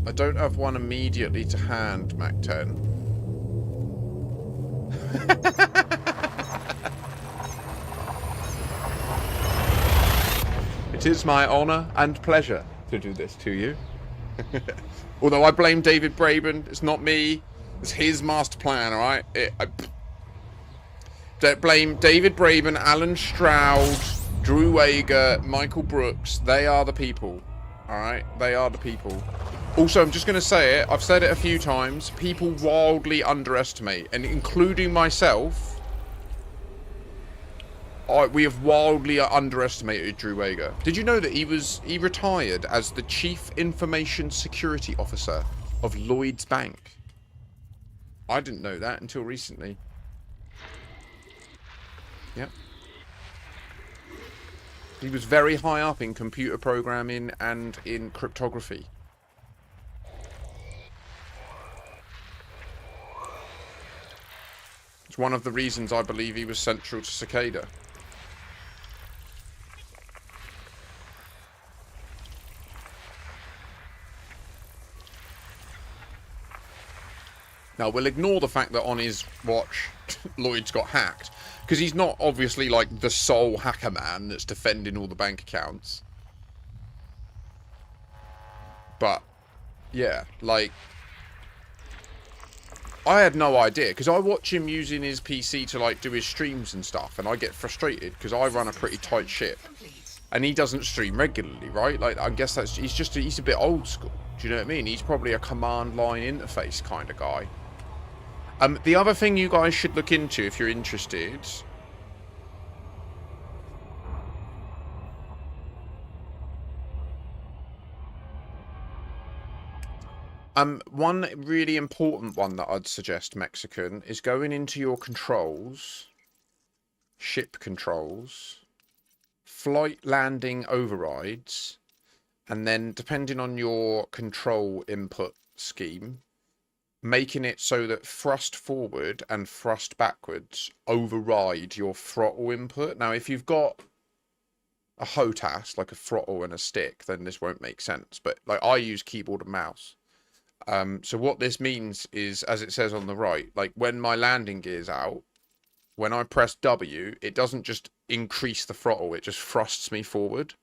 S3: I don't have one immediately to hand, Mac 10. It is my honour and pleasure to do this to you. Although I blame David Braben, it's not me. It's his master plan, alright? Don't blame David Braben, Alan Stroud, Drew Wager, Michael Brooks. They are the people, alright? They are the people. Also, I'm just going to say it. I've said it a few times. People wildly underestimate, and including myself, we have wildly underestimated Drew Wager. Did you know that he retired as the Chief Information Security Officer of Lloyds Bank? I didn't know that until recently. Yep. He was very high up in computer programming and in cryptography. It's one of the reasons I believe he was central to Cicada. Now, we'll ignore the fact that on his watch, Lloyd's got hacked. Because he's not obviously like the sole hacker man that's defending all the bank accounts. But, yeah, like, I had no idea. Because I watch him using his PC to, like, do his streams and stuff. And I get frustrated because I run a pretty tight ship. And he doesn't stream regularly, right? Like, I guess that's, he's a bit old school. Do you know what I mean? He's probably a command line interface kind of guy. The other thing you guys should look into if you're interested. One really important one that I'd suggest, Mexican, is going into your controls, ship controls, flight landing overrides, and then depending on your control input scheme, making it so that thrust forward and thrust backwards override your throttle input. Now, if you've got a HOTAS, like a throttle and a stick, then this won't make sense. But like I use keyboard and mouse. So what this means is, as it says on the right, like when my landing gear's out, when I press W, it doesn't just increase the throttle, it just thrusts me forward.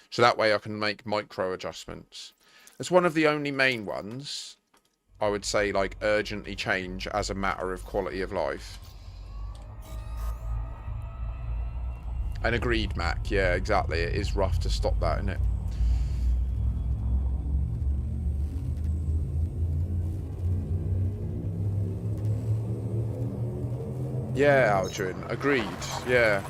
S3: So that way I can make micro adjustments. It's one of the only main ones I would say, like, urgently change as a matter of quality of life. And agreed, Mac. Yeah, exactly. It is rough to stop that, isn't it? Yeah, Aldrin. Agreed. Yeah.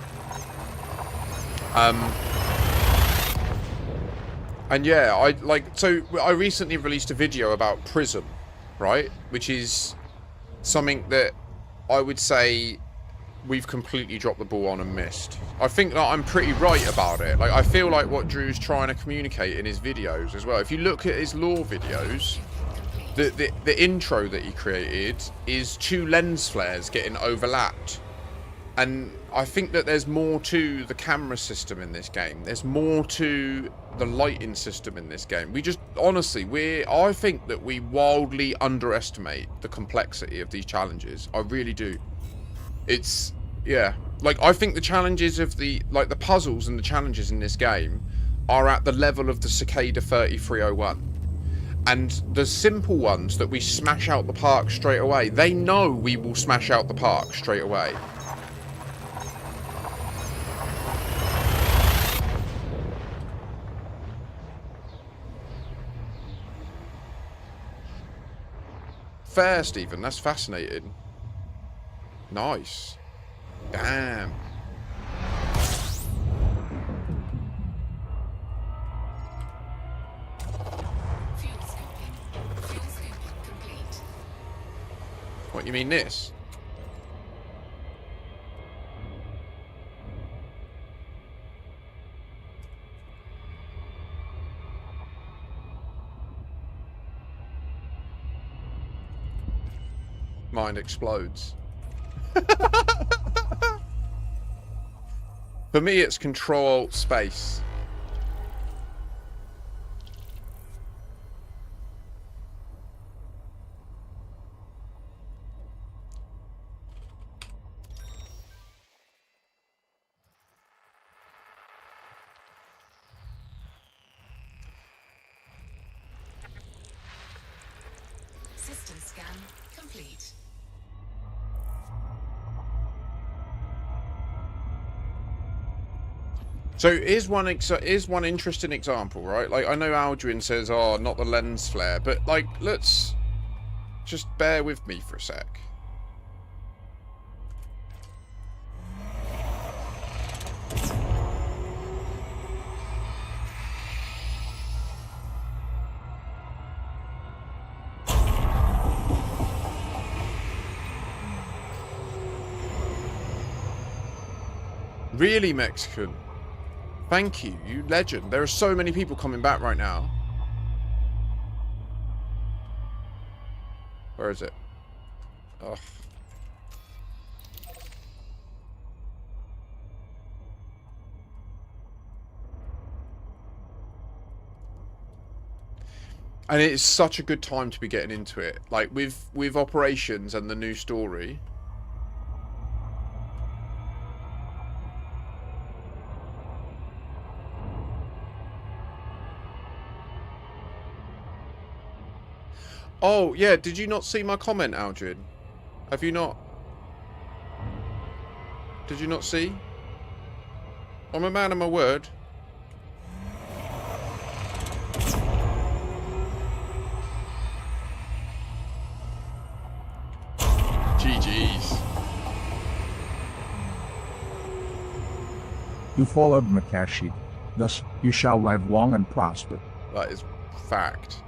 S3: And yeah, I recently released a video about Prism, right? Which is something that I would say we've completely dropped the ball on and missed. I think that I'm pretty right about it. Like, I feel like what Drew's trying to communicate in his videos as well. If you look at his lore videos, the intro that he created is two lens flares getting overlapped. And I think that there's more to the camera system in this game. There's more to the lighting system in this game. We just, honestly, I think that we wildly underestimate the complexity of these challenges. I really do. It's, yeah. Like, I think the challenges of the puzzles and the challenges in this game are at the level of the Cicada 3301. And the simple ones that we smash out the park straight away, they know we will smash out the park straight away. Fair, Stephen. That's fascinating. Nice. Damn.
S4: Fuel scooping. Fuel scooping complete.
S3: What, you mean this? Mind explodes. For me, it's Control Space.
S4: System scan complete.
S3: So here's one interesting example, right? Like, I know Aldrin says, "Oh, not the lens flare," but like, let's just bear with me for a sec. Really, Mexican? Thank you, you legend. There are so many people coming back right now. Where is it? Oh. And it is such a good time to be getting into it. Like, with operations and the new story. Oh, yeah, did you not see my comment, Aldrin? Have you not? Did you not see? I'm a man of my word. GG's.
S13: You followed Makashi. Thus, you shall live long and prosper.
S3: That is fact.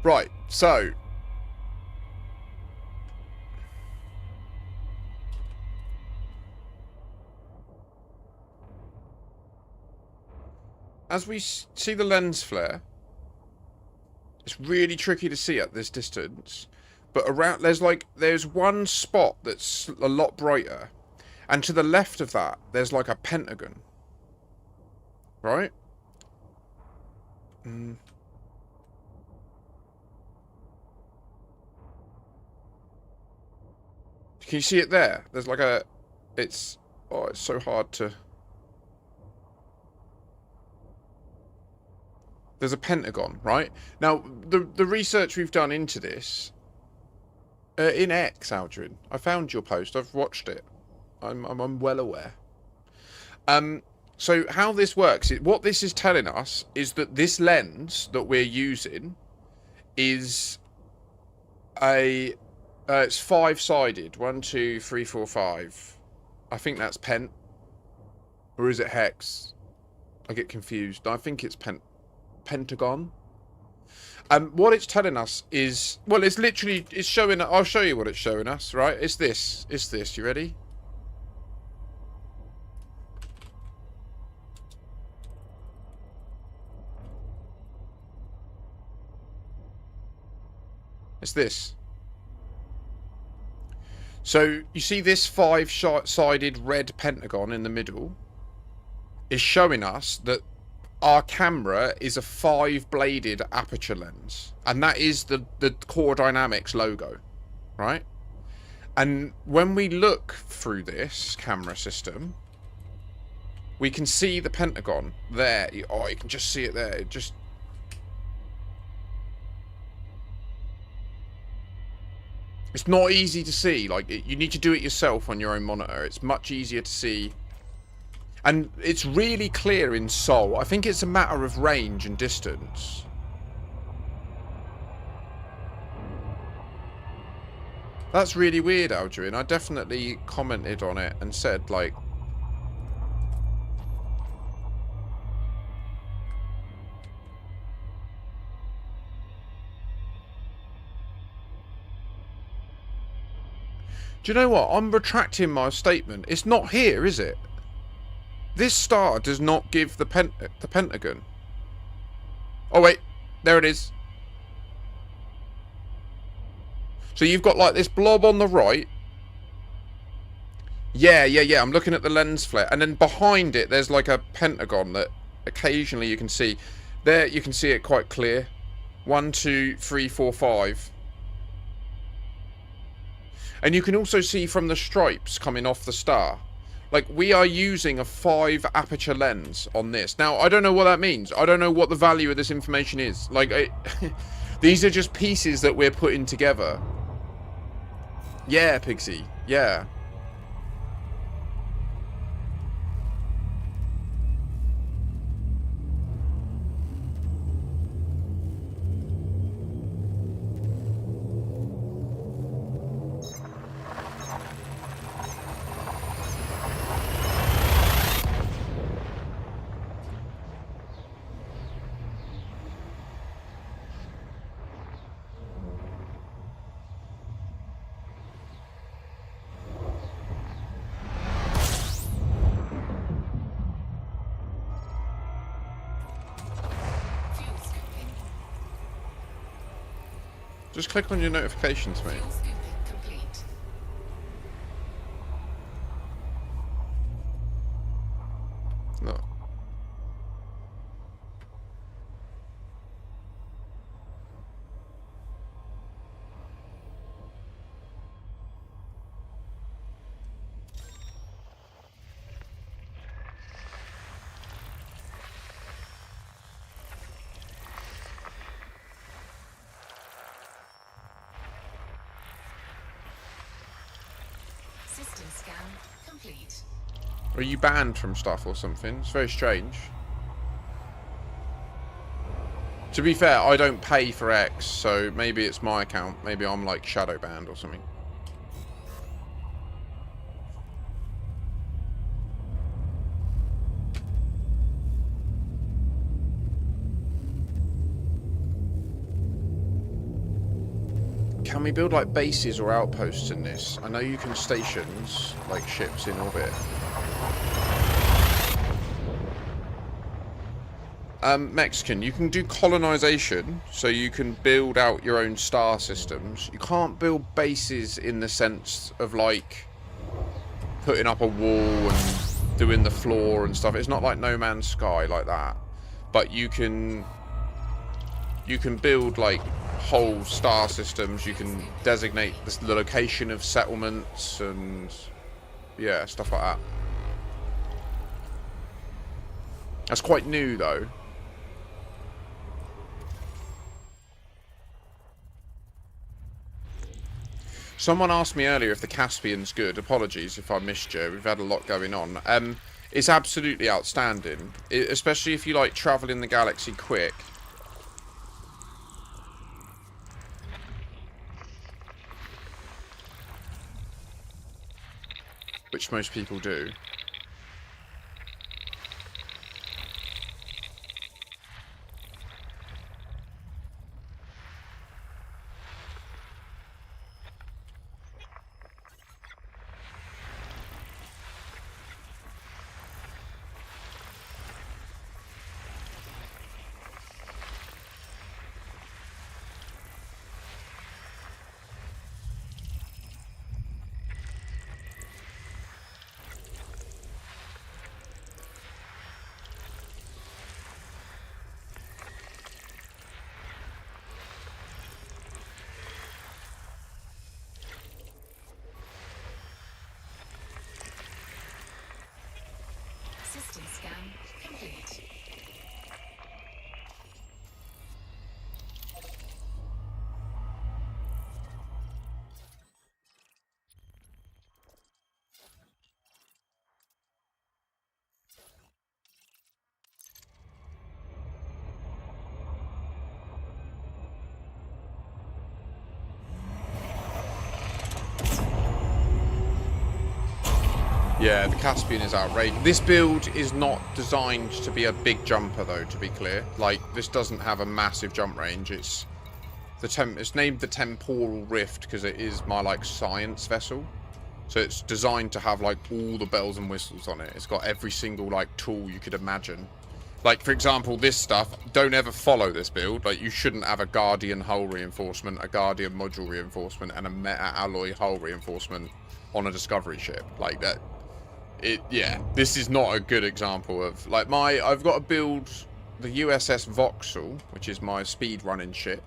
S3: Right, so as we see the lens flare, it's really tricky to see at this distance, but around there's one spot that's a lot brighter, and to the left of that there's like a pentagon, right? Can you see it there? There's like a... It's so hard to... There's a pentagon, right? Now, the research we've done into this... in X, Aldrin. I found your post. I've watched it. I'm well aware. So how this works... What this is telling us is that this lens that we're using is a... it's five-sided. 1, 2, 3, 4, 5. I think that's pent. Or is it hex? I get confused. I think it's pentagon. What it's telling us is... Well, it's literally... It's showing... I'll show you what it's showing us, right? It's this. It's this. You ready? It's this. So, you see this five-sided red pentagon in the middle is showing us that our camera is a 5-bladed aperture lens. And that is the Core Dynamics logo, right? And when we look through this camera system, we can see the pentagon there. Oh, you can just see it there. It just... It's not easy to see. Like, you need to do it yourself on your own monitor. It's much easier to see. And it's really clear in Sol. I think it's a matter of range and distance. That's really weird, Alduin. I definitely commented on it and said, like... Do you know what? I'm retracting my statement. It's not here, is it? This star does not give the pentagon. Oh, wait. There it is. So you've got, like, this blob on the right. Yeah. I'm looking at the lens flare. And then behind it, there's, like, a pentagon that occasionally you can see. There, you can see it quite clear. 1, 2, 3, 4, 5. And you can also see from the stripes coming off the star. Like, we are using a 5 aperture lens on this. Now, I don't know what that means. I don't know what the value of this information is. Like, these are just pieces that we're putting together. Yeah, Pixie. Yeah. Just click on your notifications, mate. No.
S4: System scan complete.
S3: Are you banned from stuff or something? It's very strange. To be fair, I don't pay for X, so maybe it's my account. Maybe I'm like shadow banned or something. Can we build like bases or outposts in this? I know you can stations like ships in orbit. Mexican, you can do colonization, so you can build out your own star systems. You can't build bases in the sense of like putting up a wall and doing the floor and stuff. It's not like No Man's Sky like that, but you can build like whole star systems. You can designate the location of settlements and yeah, stuff like that. That's quite new though. Someone asked me earlier if the Caspian's good. Apologies if I missed you. We've had a lot going on. It's absolutely outstanding, especially if you like traveling the galaxy quick. Which most people do. Yeah, the Caspian is outrageous. This build is not designed to be a big jumper, though, to be clear. Like, this doesn't have a massive jump range. It's named the Temporal Rift because it is my, like, science vessel. So it's designed to have, like, all the bells and whistles on it. It's got every single, like, tool you could imagine. Like, for example, this stuff, don't ever follow this build. Like, you shouldn't have a Guardian hull reinforcement, a Guardian module reinforcement, and a meta-alloy hull reinforcement on a Discovery ship. Like, that... yeah, this is not a good example of... Like, I've got to build the USS Vauxhall, which is my speed-running ship.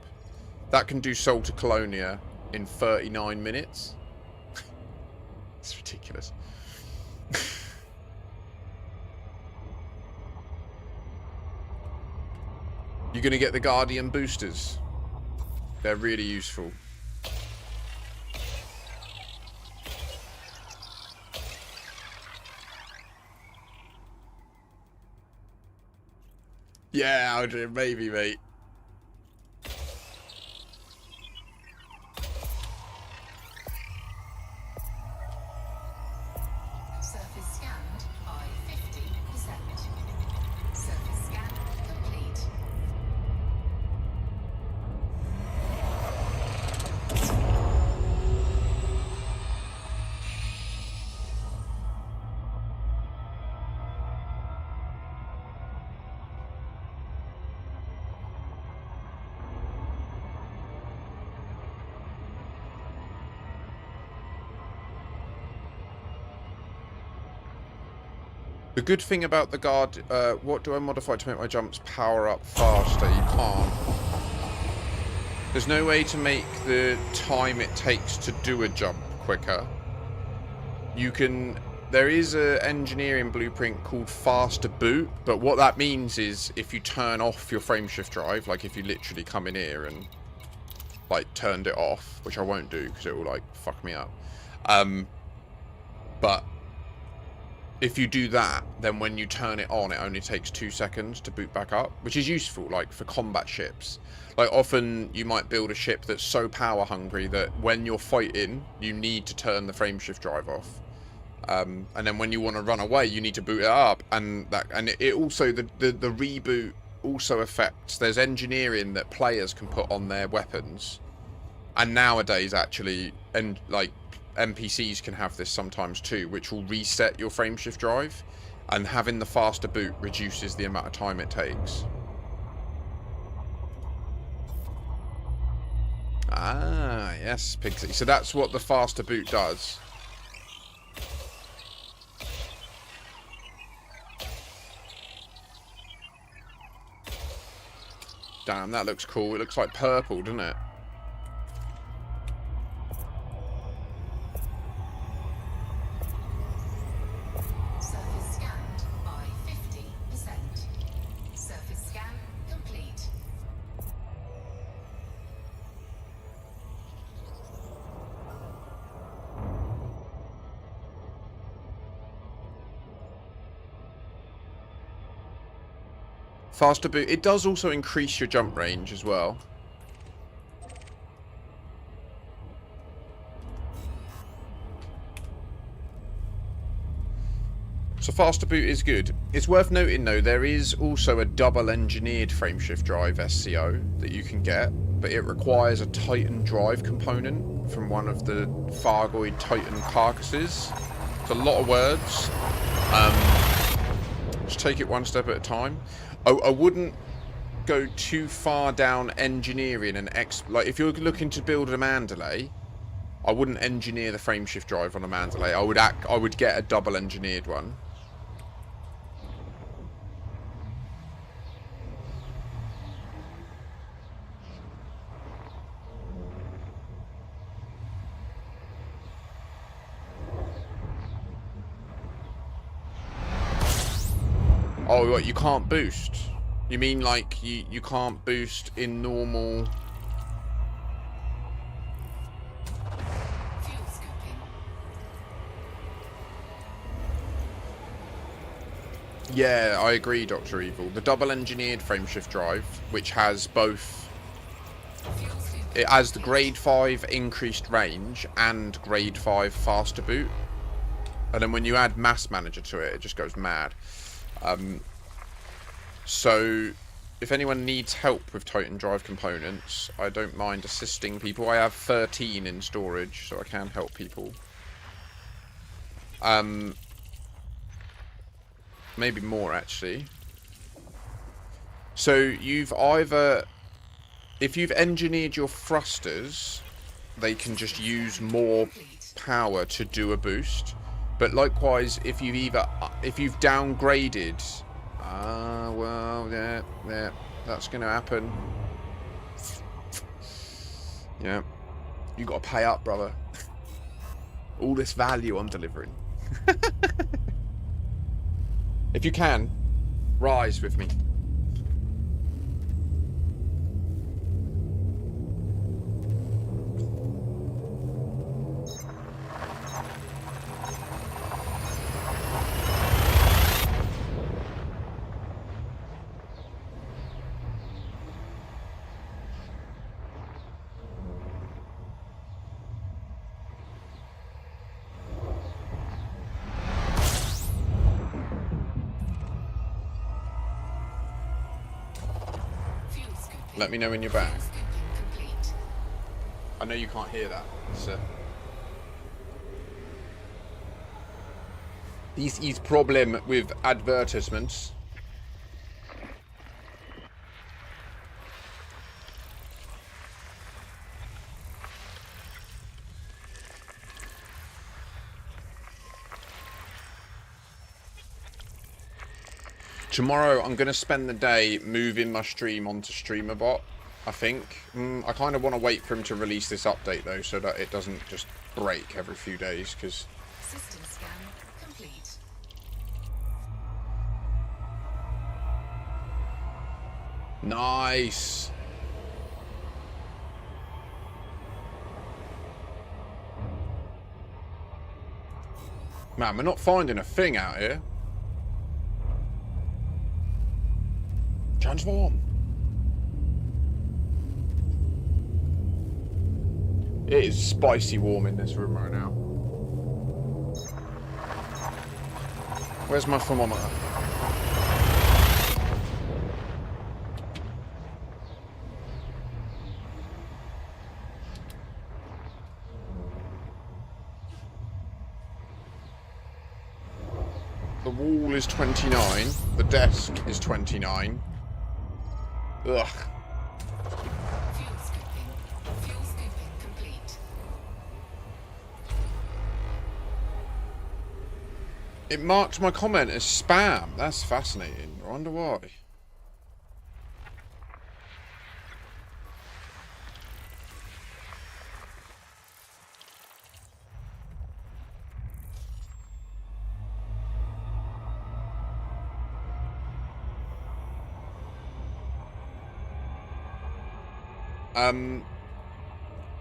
S3: That can do Sol to Colonia in 39 minutes. It's ridiculous. You're going to get the Guardian boosters. They're really useful. Yeah, Aldrin, maybe, mate.
S4: Surface scanned by 50%. Surface scan complete.
S3: The good thing about the guard, what do I modify to make my jumps power up faster? You can't. There's no way to make the time it takes to do a jump quicker. You can... There is an engineering blueprint called faster boot, but what that means is if you turn off your frameshift drive, like if you literally come in here and like turned it off, which I won't do because it will like fuck me up. But if you do that, then when you turn it on, it only takes 2 seconds to boot back up, which is useful, like, for combat ships. Like, often you might build a ship that's so power hungry that when you're fighting, you need to turn the frameshift drive off. And then when you want to run away, you need to boot it up. And it also, the reboot also affects, there's engineering that players can put on their weapons. And nowadays, actually, and like, NPCs can have this sometimes too, which will reset your frameshift drive, and having the faster boot reduces the amount of time it takes. Ah, yes, Pixie. So that's what the faster boot does. Damn, that looks cool. It looks like purple, doesn't it?
S4: Surface scanned by 50%. Surface scan complete.
S3: Faster boot. It does also increase your jump range as well. So faster boot is good. It's worth noting though, there is also a double engineered frameshift drive SCO that you can get, but it requires a Titan drive component from one of the Fargoid Titan carcasses. It's a lot of words. Just take it one step at a time. I wouldn't go too far down engineering and like if you're looking to build a Mandalay, I wouldn't engineer the frameshift drive on a Mandalay. I would get a double engineered one. Oh, what, you can't boost? You mean like you can't boost in normal...
S4: Fuel scooping.
S3: Yeah, I agree, Dr. Evil. The double engineered frameshift drive, which has both... It has the grade 5 increased range and grade 5 faster boot. And then when you add Mass Manager to it, it just goes mad. So if anyone needs help with Titan Drive components, I don't mind assisting people. I have 13 in storage, so I can help people. Maybe more, actually. So you've either... If you've engineered your thrusters, they can just use more power to do a boost. But likewise, if you've downgraded... well, yeah, that's going to happen. Yeah. You got to pay up, brother. All this value I'm delivering. If you can, rise with me. Let me know when you're back. I know you can't hear that, so. This is problem with advertisements. Tomorrow, I'm going to spend the day moving my stream onto StreamerBot, I think. I kind of want to wait for him to release this update, though, so that it doesn't just break every few days, because...
S4: System scan complete.
S3: Nice! Man, we're not finding a thing out here. Transform! It is spicy warm in this room right now. Where's my thermometer? The wall is 29. The desk is 29. Ugh.
S4: Fuel scooping complete.
S3: It marked my comment as spam. That's fascinating. I wonder why.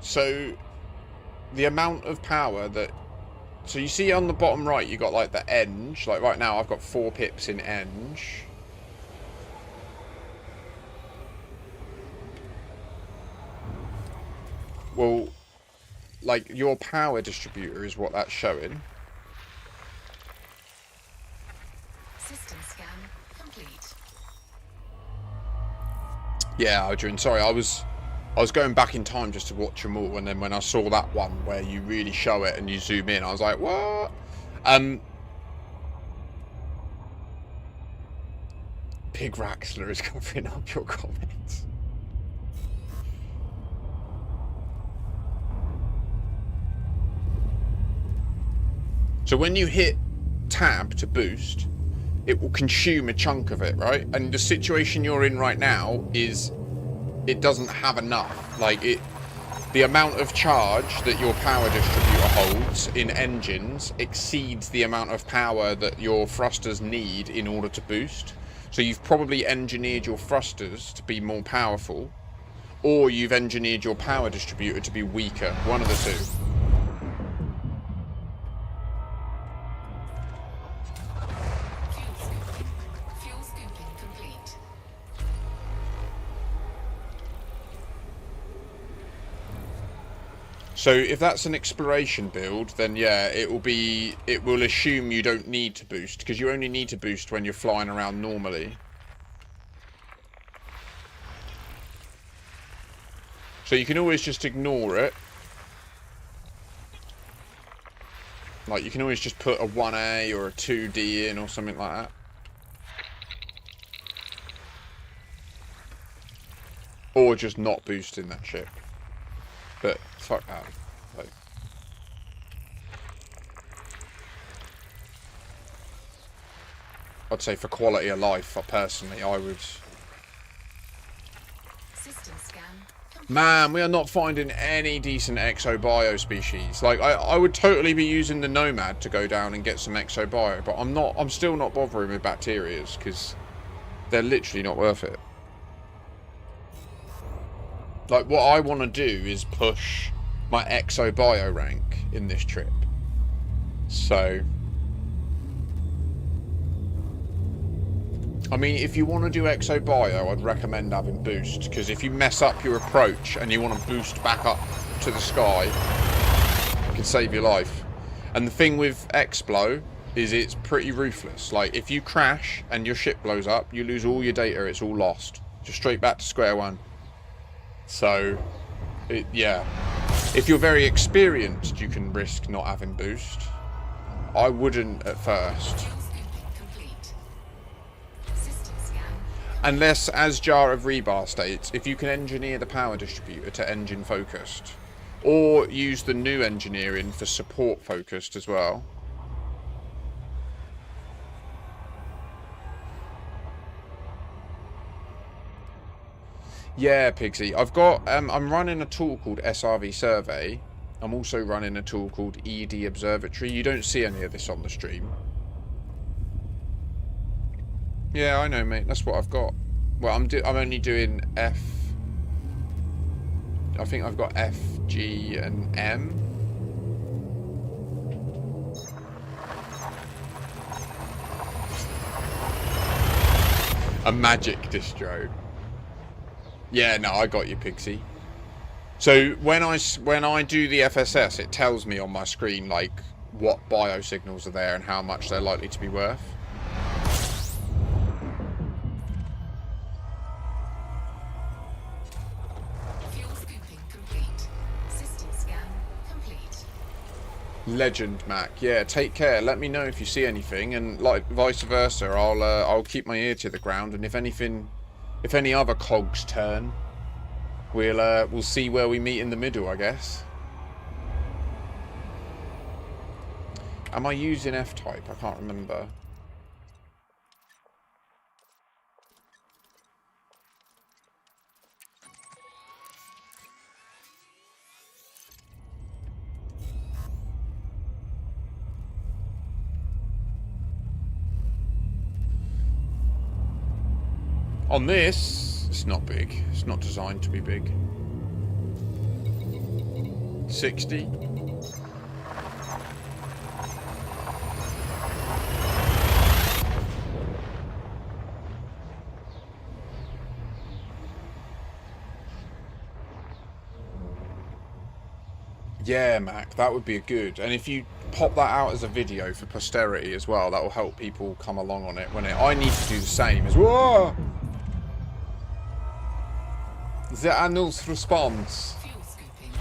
S3: So the amount of power that, so you see on the bottom right, you got like the eng, like right now I've got 4 pips in eng. Well, like your power distributor is what that's showing.
S4: System scan complete.
S3: Yeah, Adrian, sorry, I was going back in time just to watch them all, and then when I saw that one where you really show it and you zoom in, I was like, what? Pig Raxler is covering up your comments. So when you hit tab to boost, it will consume a chunk of it, right? And the situation you're in right now is it doesn't have enough. Like, the amount of charge that your power distributor holds in engines exceeds the amount of power that your thrusters need in order to boost. So you've probably engineered your thrusters to be more powerful, or you've engineered your power distributor to be weaker. One of the two.
S4: Fuel scooping complete.
S3: So if that's an exploration build, then yeah, it will assume you don't need to boost, because you only need to boost when you're flying around normally. So you can always just ignore it. Like, you can always just put a 1A or a 2D in or something like that. Or just not boosting that ship. But, fuck that. Like, I'd say for quality of life, personally, I would...
S4: System scan.
S3: Man, we are not finding any decent Exo Bio species. Like, I would totally be using the Nomad to go down and get some Exo Bio, but I'm still not bothering with Bacterias, because they're literally not worth it. Like, what I want to do is push my Exo Bio rank in this trip. So, I mean, if you want to do Exo Bio, I'd recommend having boost, because if you mess up your approach and you want to boost back up to the sky, it can save your life. And the thing with Explo is it's pretty ruthless. Like, if you crash and your ship blows up, you lose all your data, it's all lost. Just straight back to square one. So, yeah. If you're very experienced, you can risk not having boost. I wouldn't at first. Unless, as Jar of Rebar states, if you can engineer the power distributor to engine focused. Or use the new engineering for support focused as well. Yeah, Pigsy. I've got, I'm running a tool called SRV Survey. I'm also running a tool called ED Observatory. You don't see any of this on the stream. Yeah, I know, mate. That's what I've got. Well, I'm only doing F. I think I've got F, G, and M. A magic distro. Yeah, no, I got you, Pixie. So when I do the FSS, it tells me on my screen like what biosignals are there and how much they're likely to be worth.
S4: Fuel scooping complete. System scan complete.
S3: Legend, Mac. Yeah, take care. Let me know if you see anything, and like vice versa, I'll keep my ear to the ground, and if any other cogs turn, we'll see where we meet in the middle, I guess. Am I using F-type? I can't remember. On this, it's not big. It's not designed to be big. 60. Yeah, Mac, that would be a good. And if you pop that out as a video for posterity as well, that will help people come along on it. I need to do the same as well. The Annual's response.
S4: Fuel scooping.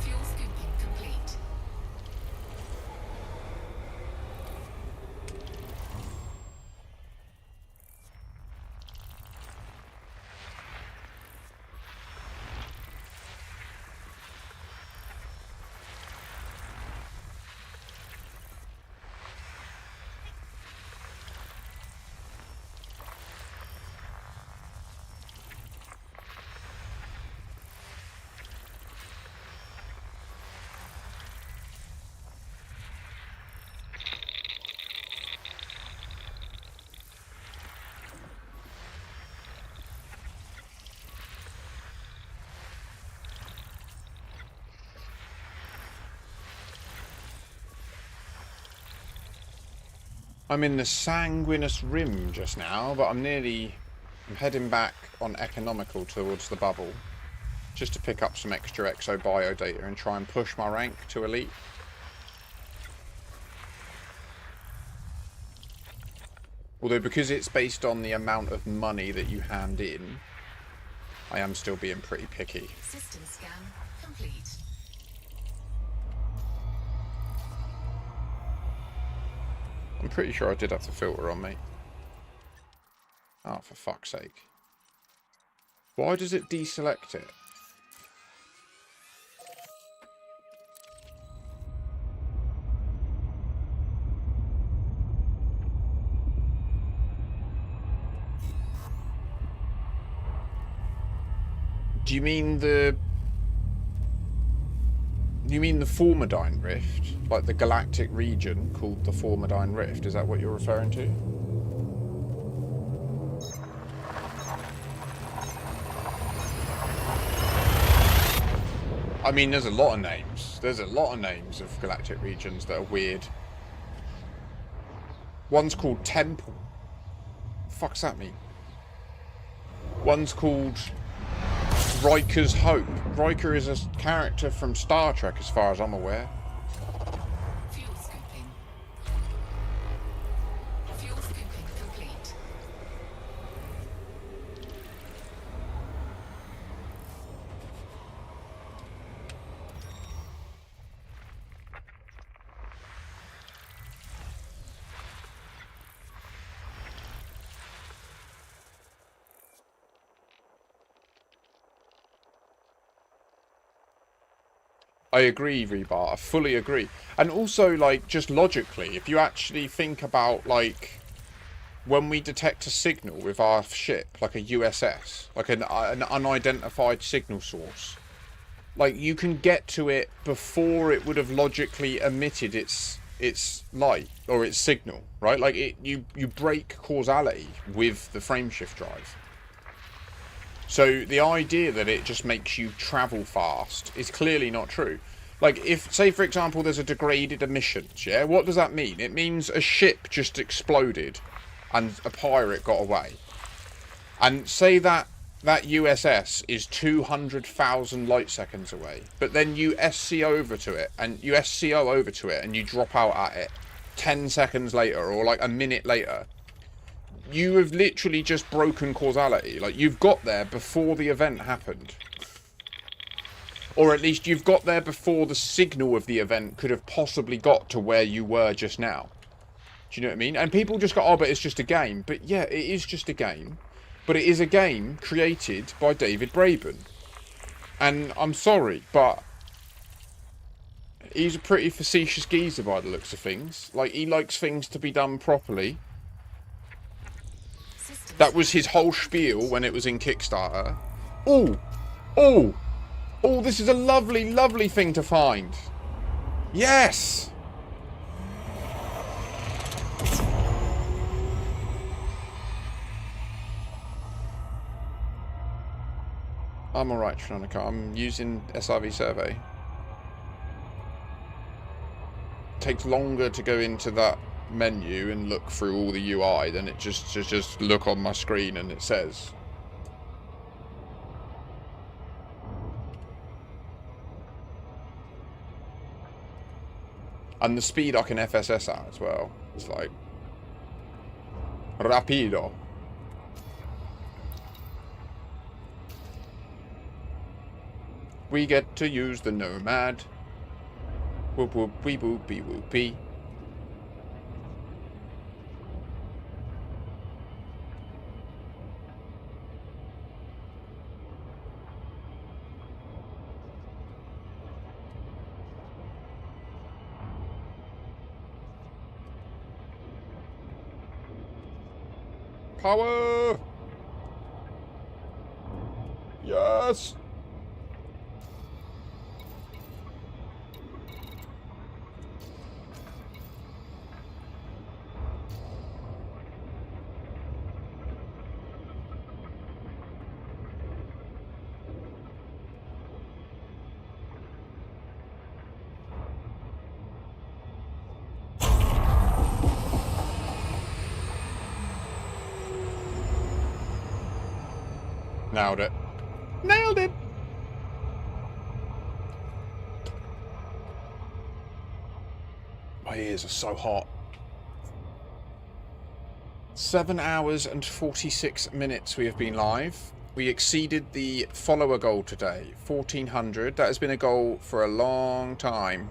S4: Fuel scooping complete.
S3: I'm in the Sanguinous Rim just now, but I'm heading back on economical towards the bubble. just to pick up some extra Exo Bio data and try and push my rank to Elite. Although because it's based on the amount of money that you hand in, I am still being pretty picky.
S4: System scan complete.
S3: I'm pretty sure I did have the filter on me. Oh, for fuck's sake. Why does it deselect it? Do you mean the... You mean the Formidine Rift? Like the galactic region called the Formidine Rift? Is that what you're referring to? I mean, there's a lot of names. There's a lot of names of galactic regions that are weird. One's called Temple. What the fuck's that mean? One's called Riker's Hope. Riker is a character from Star Trek, as far as I'm aware.
S4: Fuel scooping. Fuel scooping complete.
S3: I agree, Rebar. I fully agree. And also, like, just logically, if you actually think about, like, when we detect a signal with our ship, like a USS, like an unidentified signal source, like, you can get to it before it would have logically emitted its light or its signal, right? Like, you break causality with the frameshift drive. So the idea that it just makes you travel fast is clearly not true. Like, if, say, for example, there's a degraded emissions, yeah? What does that mean? It means a ship just exploded and a pirate got away. And say that USS is 200,000 light seconds away, but then you SCO over to it and you drop out at it 10 seconds later or like a minute later. You have literally just broken causality. Like, you've got there before the event happened. Or at least you've got there before the signal of the event could have possibly got to where you were just now. Do you know what I mean? And people just go, oh, but it's just a game. But yeah, it is just a game. But it is a game created by David Braben. And I'm sorry, but he's a pretty facetious geezer by the looks of things. Like, he likes things to be done properly. That was his whole spiel when it was in Kickstarter. Oh! Oh! Oh, this is a lovely, lovely thing to find. Yes! I'm alright, Tronica. I'm using SRV Survey. It takes longer to go into that menu and look through all the UI than it just look on my screen and it says. And the speed I can FSS at as well. It's like rapido. We get to use the Nomad. Whoop whoop wee whoopee whoopee. Power! Yes! Nailed it. Nailed it! My ears are so hot. 7 hours and 46 minutes we have been live. We exceeded the follower goal today, 1,400. That has been a goal for a long time.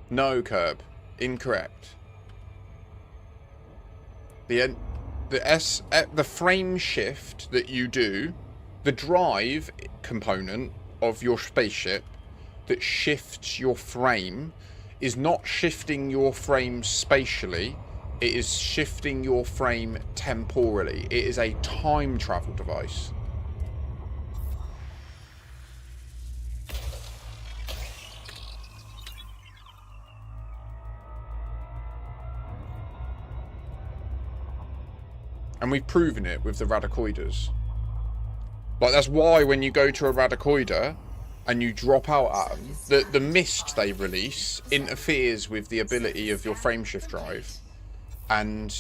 S3: No, Curb. Incorrect. The frame shift that you do, the drive component of your spaceship that shifts your frame is not shifting your frame spatially, it is shifting your frame temporally. It is a time travel device. And we've proven it with the radicoiders. Like, that's why when you go to a radicoider and you drop out at them, the mist they release interferes with the ability of your frameshift drive. And,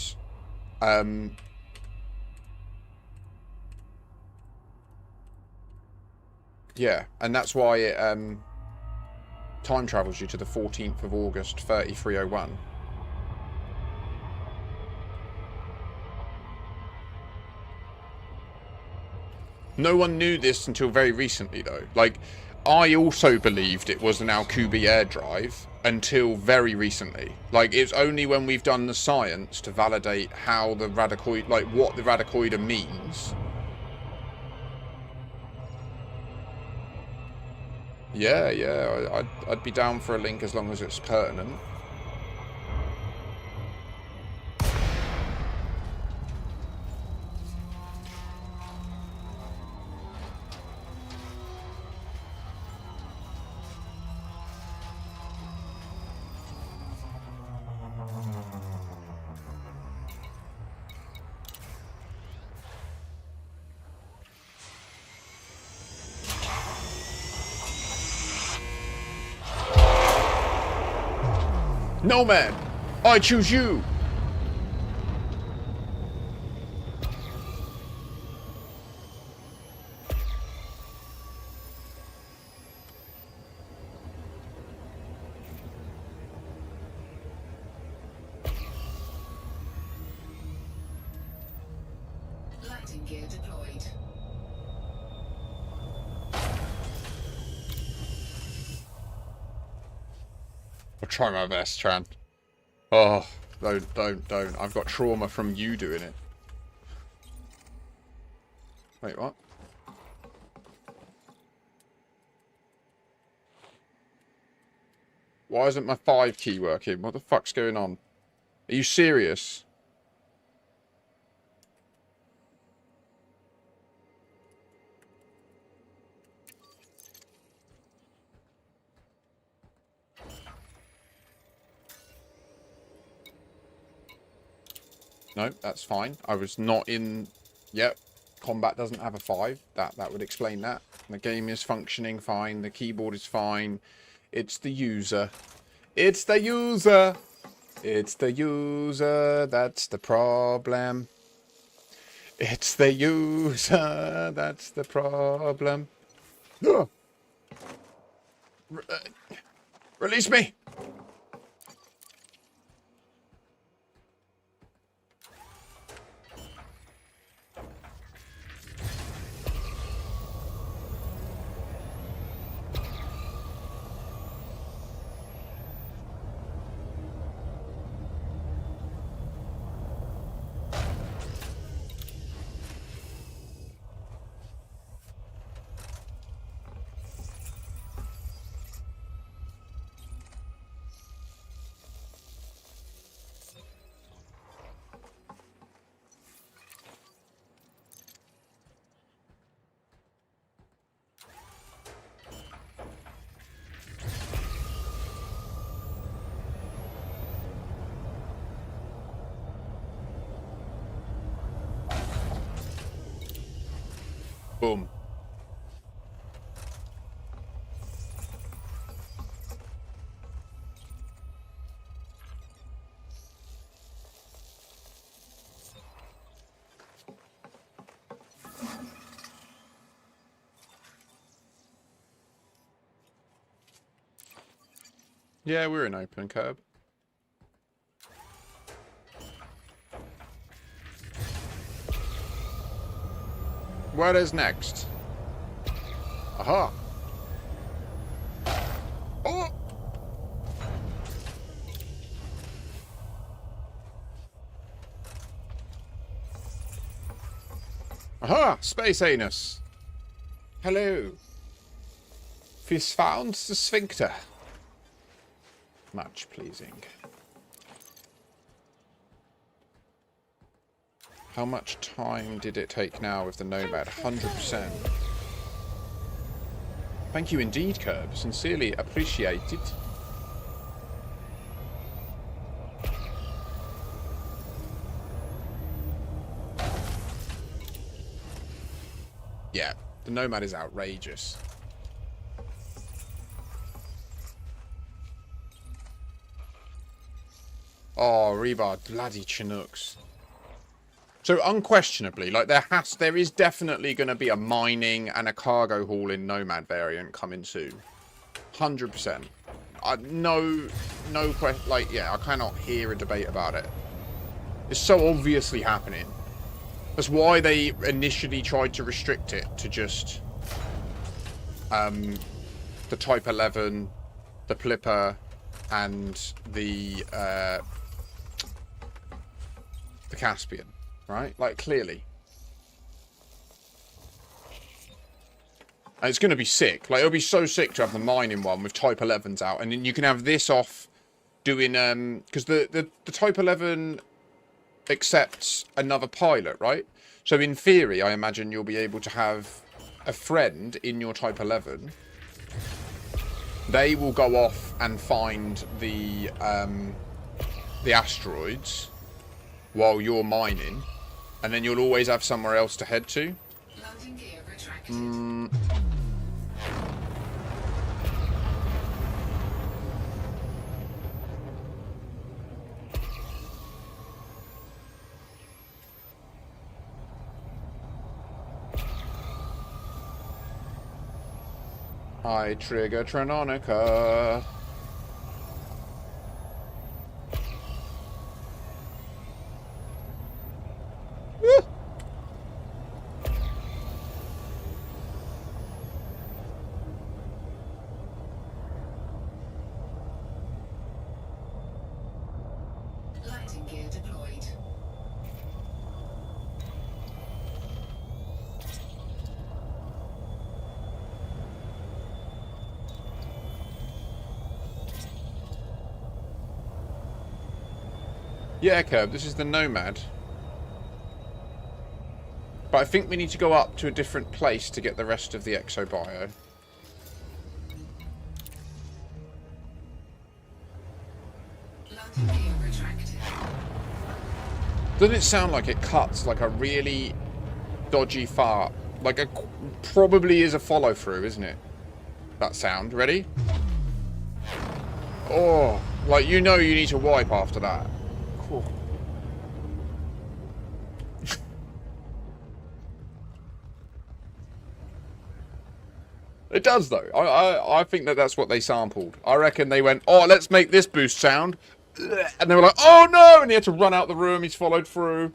S3: yeah, and that's why it time travels you to the 14th of August, 3301. No one knew this until very recently, though. Like, I also believed it was an Alcubierre drive until very recently. Like, it's only when we've done the science to validate how the radicoid, like, what the radicoider means. Yeah, I'd be down for a link as long as it's pertinent. Nomad, I choose you.
S4: Landing gear deployed.
S3: I'll try my best, Tran. Oh, don't. I've got trauma from you doing it. Wait, what? Why isn't my 5 key working? What the fuck's going on? Are you serious? No, that's fine. I was not in... Yep. Combat doesn't have a 5. That would explain that. The game is functioning fine. The keyboard is fine. It's the user. It's the user. It's the user. That's the problem. It's the user. That's the problem. Release me. Boom. Yeah, we're in open, Curb. Where is next? Aha! Oh! Aha! Space anus! Hello! Fish found the sphincter. Much pleasing. How much time did it take now with the Nomad? 100%. Thank you indeed, Curb. Sincerely appreciated. Yeah, the Nomad is outrageous. Oh, Rebar, bloody Chinooks. So unquestionably, like there is definitely going to be a mining and a cargo haul in Nomad variant coming soon. 100%. No question. Like, yeah, I cannot hear a debate about it. It's so obviously happening. That's why they initially tried to restrict it to just the Type 11, the Plipper, and the Caspian, right? Like, clearly. And it's going to be sick. Like, it'll be so sick to have the mining one with Type 11s out. And then you can have this off doing... because the Type 11 accepts another pilot, right? So in theory, I imagine you'll be able to have a friend in your Type 11. They will go off and find the asteroids while you're mining. And then you'll always have somewhere else to head to.
S4: Loading gear retracted.
S3: I trigger Tranonica. Woo!
S4: Lighting gear deployed.
S3: Yeah, Curb, this is the Nomad. But I think we need to go up to a different place to get the rest of the Exo Bio.
S4: Loading gear retracted.
S3: Doesn't it sound like it cuts like a really dodgy fart? Like a probably is a follow through, isn't it? That sound. Ready? Oh, like you know you need to wipe after that. Cool. It does though. I think that's what they sampled. I reckon they went, oh, let's make this boost sound. And they were like, oh no! And he had to run out the room. He's followed through.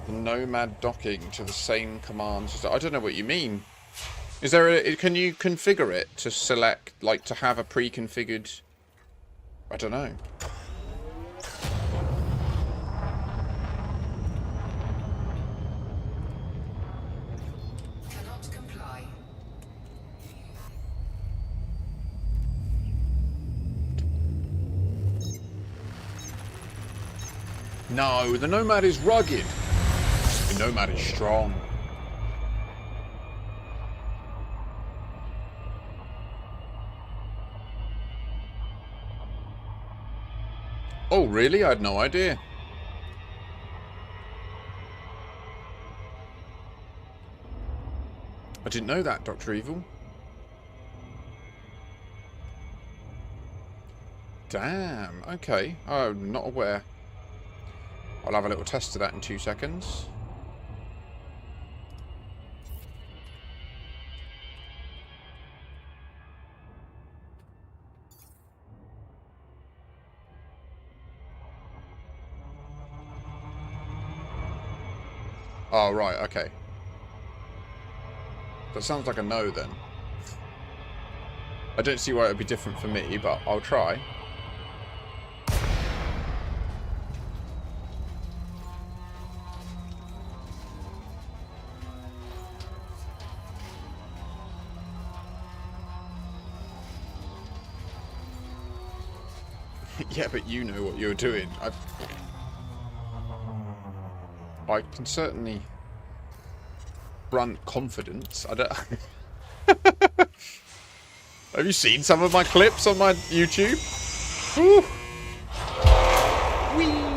S3: The Nomad docking to the same command system. I don't know what you mean. Is there a... Can you configure it to select, like, to have a pre-configured... I don't know.
S4: Cannot comply.
S3: No, the Nomad is rugged. The Nomad is strong. Oh, really? I had no idea. I didn't know that, Dr. Evil. Damn, okay. I'm not aware. I'll have a little test of that in 2 seconds. Oh, right, okay. That sounds like a no, then. I don't see why it would be different for me, but I'll try. Yeah, but you know what you're doing. I can certainly brunt confidence. I don't... Have you seen some of my clips on my YouTube? Woo. Whee.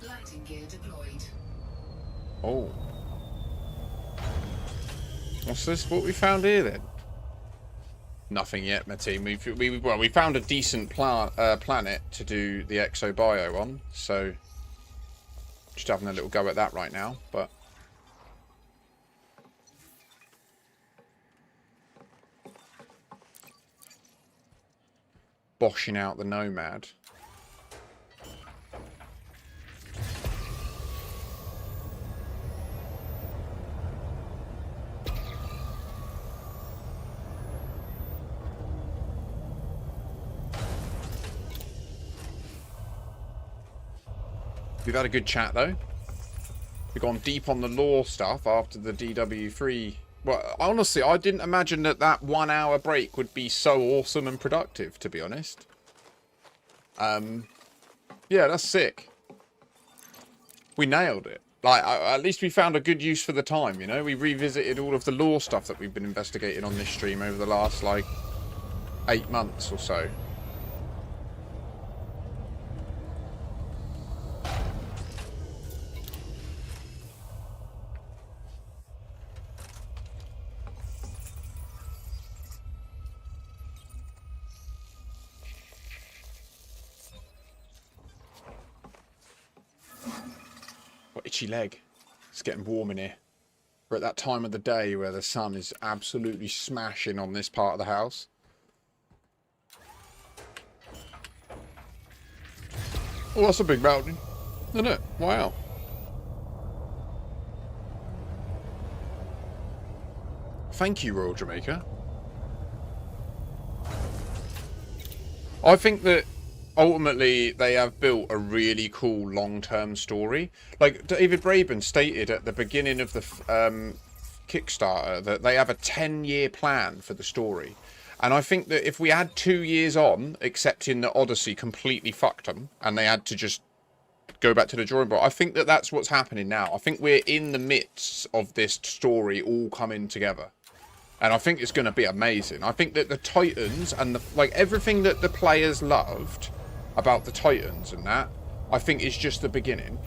S4: Landing gear deployed.
S3: Oh. What's this? What we found here then? Nothing yet, my team. We found a decent planet to do the Exo Bio on, so just having a little go at that right now. But boshing out the Nomad. We've had a good chat, though. We've gone deep on the lore stuff after the DW3. Well, honestly, I didn't imagine that 1 hour break would be so awesome and productive, to be honest. Yeah, that's sick. We nailed it. Like, at least we found a good use for the time, you know? We revisited all of the lore stuff that we've been investigating on this stream over the last, like, 8 months or so. Itchy leg. It's getting warm in here. We're at that time of the day where the sun is absolutely smashing on this part of the house. Oh, that's a big mountain, isn't it? Wow. Thank you, Royal Jamaica. I think that ultimately they have built a really cool long-term story. Like David Braben stated at the beginning of the Kickstarter that they have a 10-year plan for the story. And I think that if we had 2 years on, accepting that Odyssey completely fucked them, and they had to just go back to the drawing board, I think that that's what's happening now. I think we're in the midst of this story all coming together. And I think it's going to be amazing. I think that the Titans and like everything that the players loved about the Titans and that, I think is just the beginning.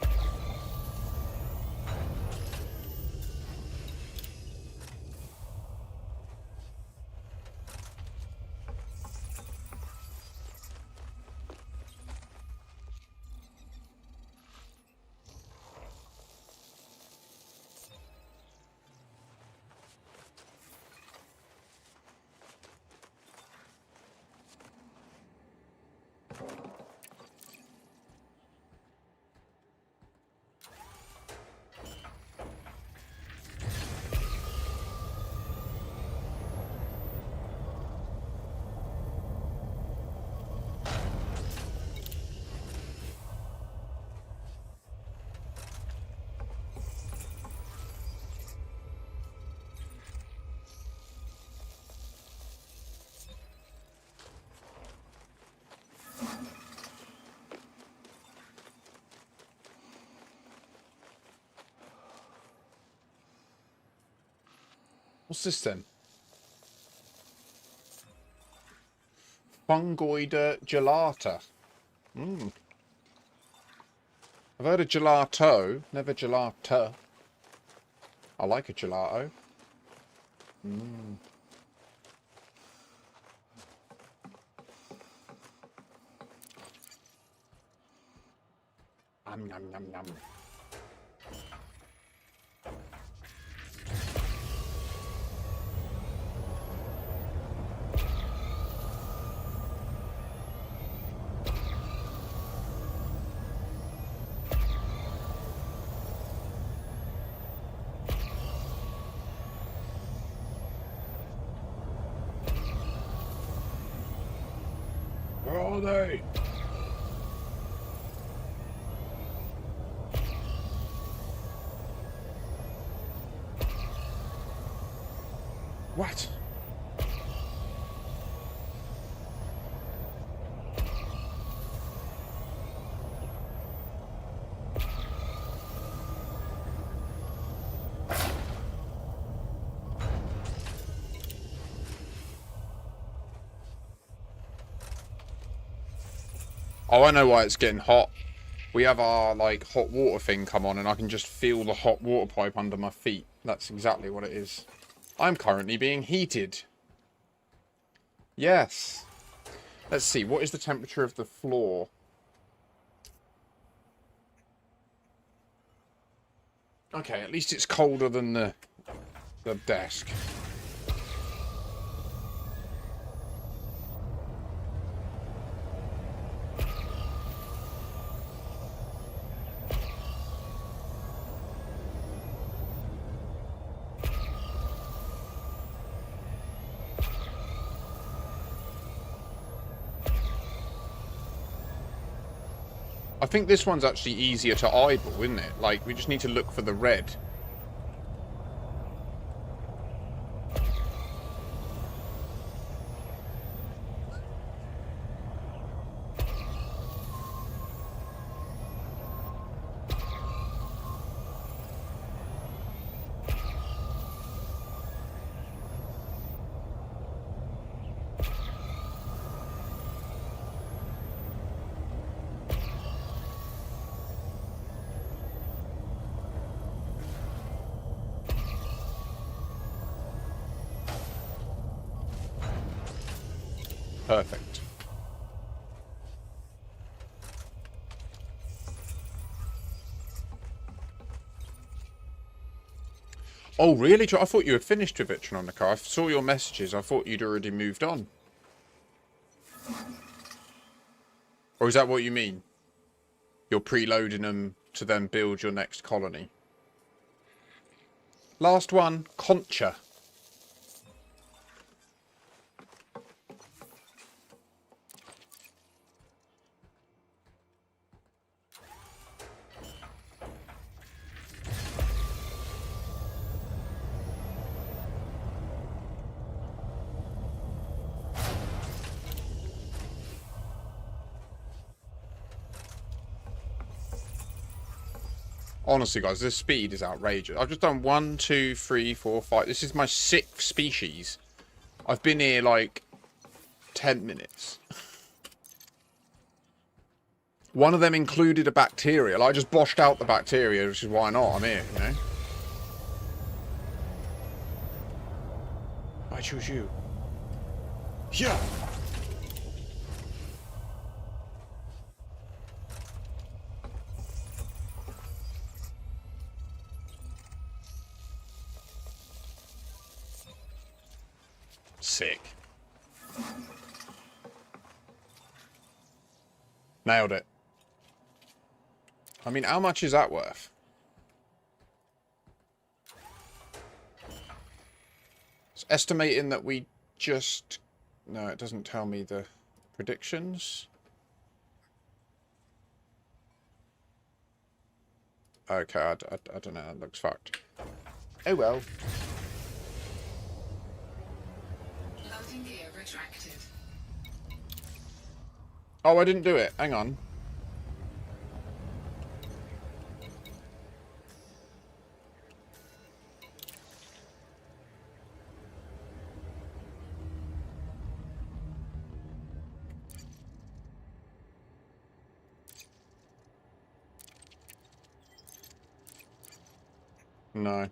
S3: What's this then? Fungoid gelata. Mmm. I've heard of gelato, never gelata. I like a gelato. Mmm. Nom nom nom nom. Where are they? What? Oh, I know why it's getting hot. We have our, like, hot water thing come on and I can just feel the hot water pipe under my feet. That's exactly what it is. I'm currently being heated. Yes. Let's see, what is the temperature of the floor? Okay, at least it's colder than the desk. I think this one's actually easier to eyeball, isn't it? Like, we just need to look for the red. Perfect. Oh, really? I thought you had finished with Vitronica. I saw your messages. I thought you'd already moved on. Or is that what you mean? You're preloading them to then build your next colony. Last one, Concha. Honestly, guys, this speed is outrageous. I've just done 1, 2, 3, 4, 5. This is my 6th species. I've been here, like, 10 minutes. One of them included a bacteria. I just boshed out the bacteria, which is why not. I'm here, you know? I choose you. Yeah! Sick. Nailed it. I mean, how much is that worth? It's estimating that we just... No, it doesn't tell me the predictions. Okay, I don't know. That looks fucked. Oh well.
S4: Loading gear retracted.
S3: Oh, I didn't do it. Hang on. No.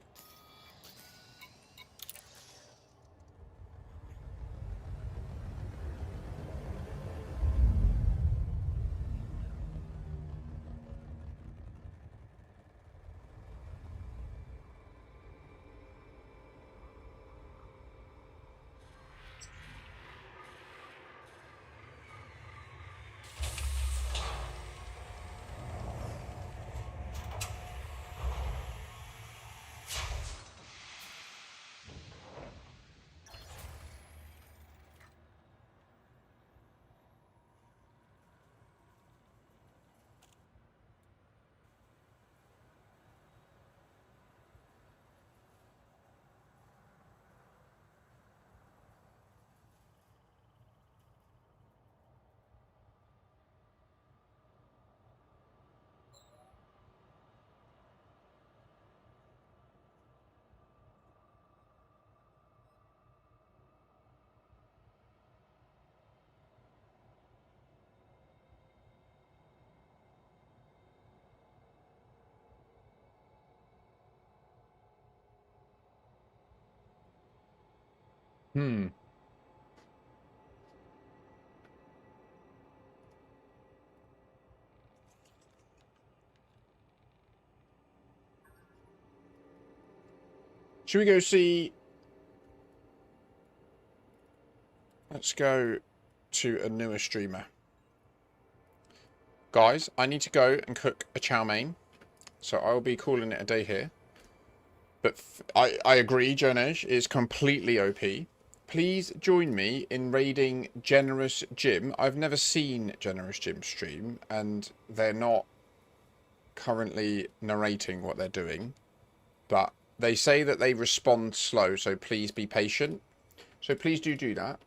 S3: Hmm. Should we go see... Let's go to a newer streamer. Guys, I need to go and cook a chow mein. So I will be calling it a day here. But I agree, Jonej is completely OP. Please join me in raiding Generous Jim. I've never seen Generous Jim stream, and they're not currently narrating what they're doing. But they say that they respond slow, so please be patient. So please do that.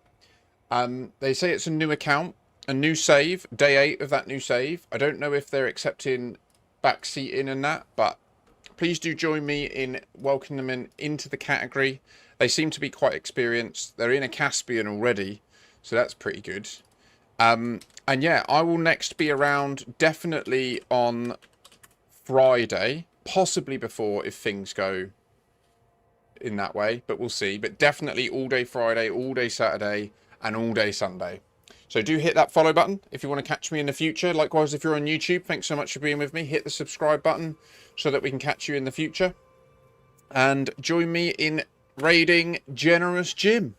S3: They say it's a new account, a new save, day 8 of that new save. I don't know if they're accepting backseating and that, but please do join me in welcoming them into the category. They seem to be quite experienced. They're in a Caspian already, so that's pretty good. And yeah, I will next be around definitely on Friday, possibly before if things go in that way, but we'll see. But definitely all day Friday, all day Saturday, and all day Sunday. So do hit that follow button if you want to catch me in the future. Likewise, if you're on YouTube, thanks so much for being with me. Hit the subscribe button so that we can catch you in the future. And join me in raiding Generous Jim.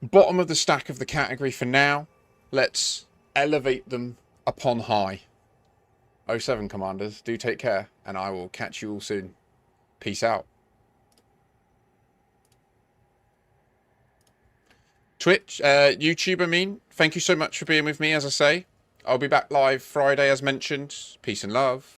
S3: Bottom of the stack of the category for now. Let's elevate them upon high. 07 Commanders, do take care, and I will catch you all soon. Peace out. Twitch, YouTube, I mean, thank you so much for being with me, as I say. I'll be back live Friday, as mentioned. Peace and love.